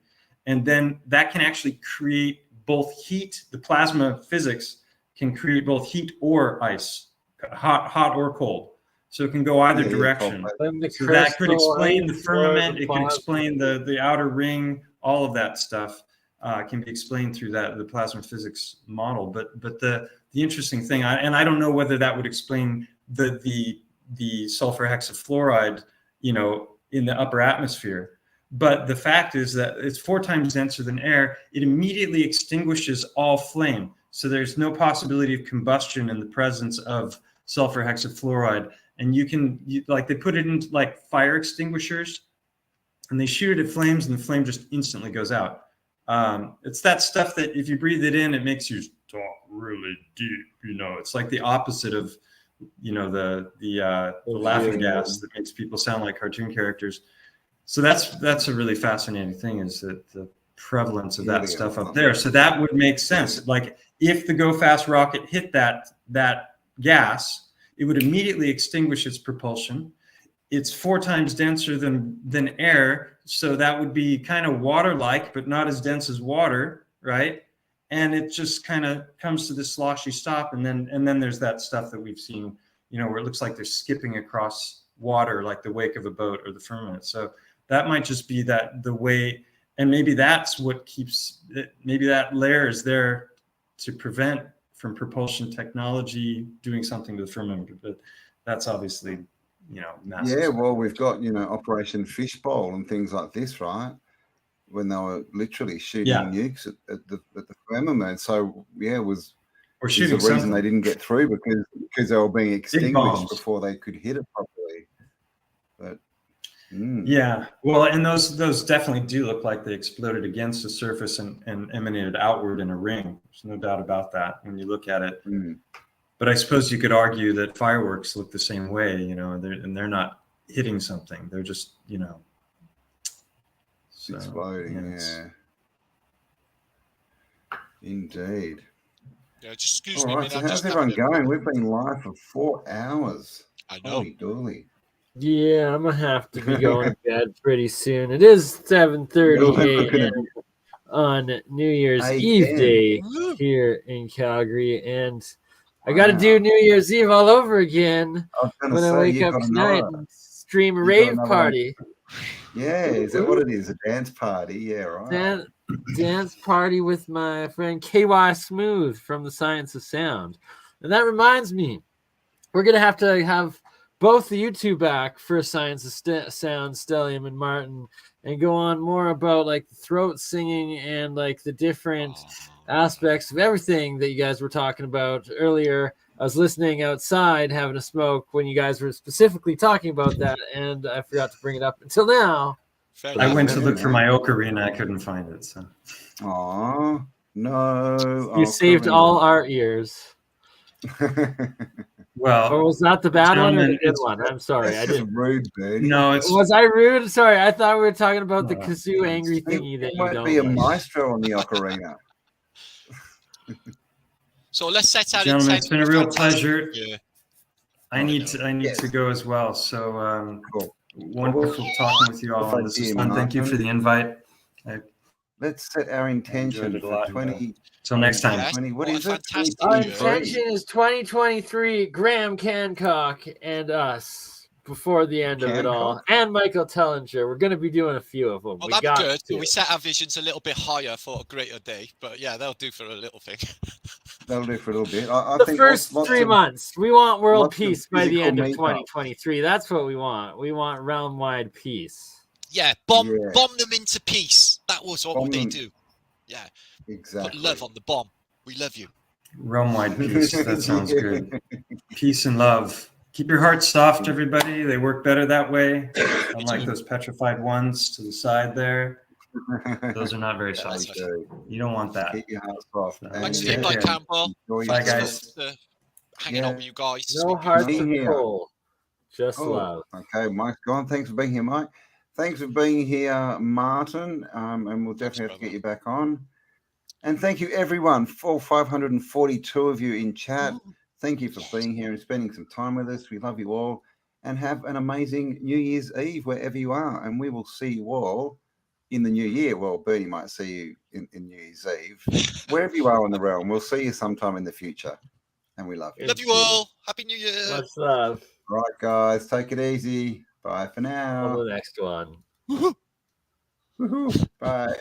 [SPEAKER 8] And then that can actually create both heat. The plasma physics can create both heat or ice, hot or cold. So it can go either direction. So that could explain the firmament. It can explain the outer ring. All of that stuff can be explained through the plasma physics model. But the interesting thing, and I don't know whether that would explain the sulfur hexafluoride, in the upper atmosphere. But the fact is that it's 4 times denser than air. It immediately extinguishes all flame. So there's no possibility of combustion in the presence of sulfur hexafluoride. And they put it into like fire extinguishers, and they shoot it at flames, and the flame just instantly goes out. It's that stuff that if you breathe it in, it makes you talk really deep. It's like the opposite of, the laughing gas that makes people sound like cartoon characters. So that's a really fascinating thing, is that the prevalence of that stuff up there. So that would make sense. Like if the Go Fast rocket hit that gas, it would immediately extinguish its propulsion. It's 4 times denser than air, so that would be kind of water-like, but not as dense as water, right? And it just kind of comes to this sloshy stop, and then there's that stuff that we've seen, where it looks like they're skipping across water, like the wake of a boat or the firmament. So that might just be the way, and maybe that's what keeps it. Maybe that layer is there to prevent from propulsion technology doing something to the firmament, but that's obviously. Massive. Yeah,
[SPEAKER 2] well, we've got Operation Fishbowl and things like this, right? When they were literally shooting nukes at the firmament. So was the reason they didn't get through because they were being extinguished before they could hit it properly. But
[SPEAKER 8] yeah, well, and those definitely do look like they exploded against the surface and emanated outward in a ring. There's no doubt about that when you look at it. But I suppose you could argue that fireworks look the same way, and they're not hitting something. They're just,
[SPEAKER 2] exploding. Indeed.
[SPEAKER 9] Yeah, just excuse me.
[SPEAKER 2] Right, so how's everyone going? We've been live for 4 hours.
[SPEAKER 9] I know.
[SPEAKER 2] Holy dooly.
[SPEAKER 7] Yeah, I'm gonna have to be going to bed pretty soon. It is 7:30 a.m. on New Year's Eve day here in Calgary, and I got to do New Year's Eve all over again when I wake up tonight and stream a rave party.
[SPEAKER 2] Yeah, is that what it is? A dance party? Yeah, right.
[SPEAKER 7] Dance party with my friend KY Smooth from the Science of Sound. And that reminds me, we're gonna have to have both the YouTube back for Science of Sound, Stellium and Martin, and go on more about like the throat singing and like the different aspects of everything that you guys were talking about earlier. I was listening outside having a smoke when you guys were specifically talking about that, and I forgot to bring it up until now.
[SPEAKER 8] I went to look for my ocarina. I couldn't find it. So.
[SPEAKER 2] Oh no!
[SPEAKER 7] You saved all our ears.
[SPEAKER 8] Well,
[SPEAKER 7] or was that the bad one or the good one? I'm sorry, I didn't.
[SPEAKER 2] Rude, Birdie.
[SPEAKER 8] No, it's.
[SPEAKER 7] Was I rude? Sorry, I thought we were talking about the kazoo angry thingy that you
[SPEAKER 2] might
[SPEAKER 7] don't
[SPEAKER 2] be a
[SPEAKER 7] like.
[SPEAKER 2] maestro on the ocarina.
[SPEAKER 9] So let's set out.
[SPEAKER 8] Gentlemen, it's been a real pleasure.
[SPEAKER 9] Yeah.
[SPEAKER 8] I need to go as well. So
[SPEAKER 2] cool.
[SPEAKER 8] Wonderful talking with you all. This is fun. Thank you for the invite.
[SPEAKER 2] Let's set our intention for 20.
[SPEAKER 8] Till next time.
[SPEAKER 9] Yeah.
[SPEAKER 2] 20, what is it?
[SPEAKER 7] Our intention is 2023. Graham Cancock and us before the end of it all, and Michael Tellinger. We're going to be doing a few of them.
[SPEAKER 9] Well, that'd be good. We set our visions a little bit higher for a greater day, but yeah, they'll do for a little thing.
[SPEAKER 2] That'll do for a little bit. I
[SPEAKER 7] the
[SPEAKER 2] think
[SPEAKER 7] first 3 months, we want world peace by the end of
[SPEAKER 2] makeup.
[SPEAKER 7] 2023. That's what we want. We want realm-wide peace.
[SPEAKER 9] Yeah, bomb them into peace. That was what they do. Yeah,
[SPEAKER 2] exactly.
[SPEAKER 9] Put love on the bomb. We love you.
[SPEAKER 8] Realm-wide peace. That sounds good. Peace and love. Keep your hearts soft, everybody. They work better that way. Unlike those petrified ones to the side there. Those are not very soft. You don't want that.
[SPEAKER 2] Keep your hearts soft.
[SPEAKER 9] Thanks for the invite, Campbell.
[SPEAKER 8] Bye, guys.
[SPEAKER 9] Hanging out with you guys.
[SPEAKER 7] No hearts of coal. Just love.
[SPEAKER 2] Okay, Mike's gone. Thanks for being here, Mike. Thanks for being here, Martin. And we'll definitely have to get you back on. And thank you, everyone, for 542 of you in chat. Thank you for being here and spending some time with us. We love you all. And have an amazing New Year's Eve wherever you are. And we will see you all in the new year. Well, Bernie might see you in New Year's Eve. Wherever you are in the realm, we'll see you sometime in the future. And we love you.
[SPEAKER 9] Love you all. Happy New Year.
[SPEAKER 7] Much love.
[SPEAKER 2] All right, guys. Take it easy. Bye for now.
[SPEAKER 7] On the next one.
[SPEAKER 2] Woohoo. Bye.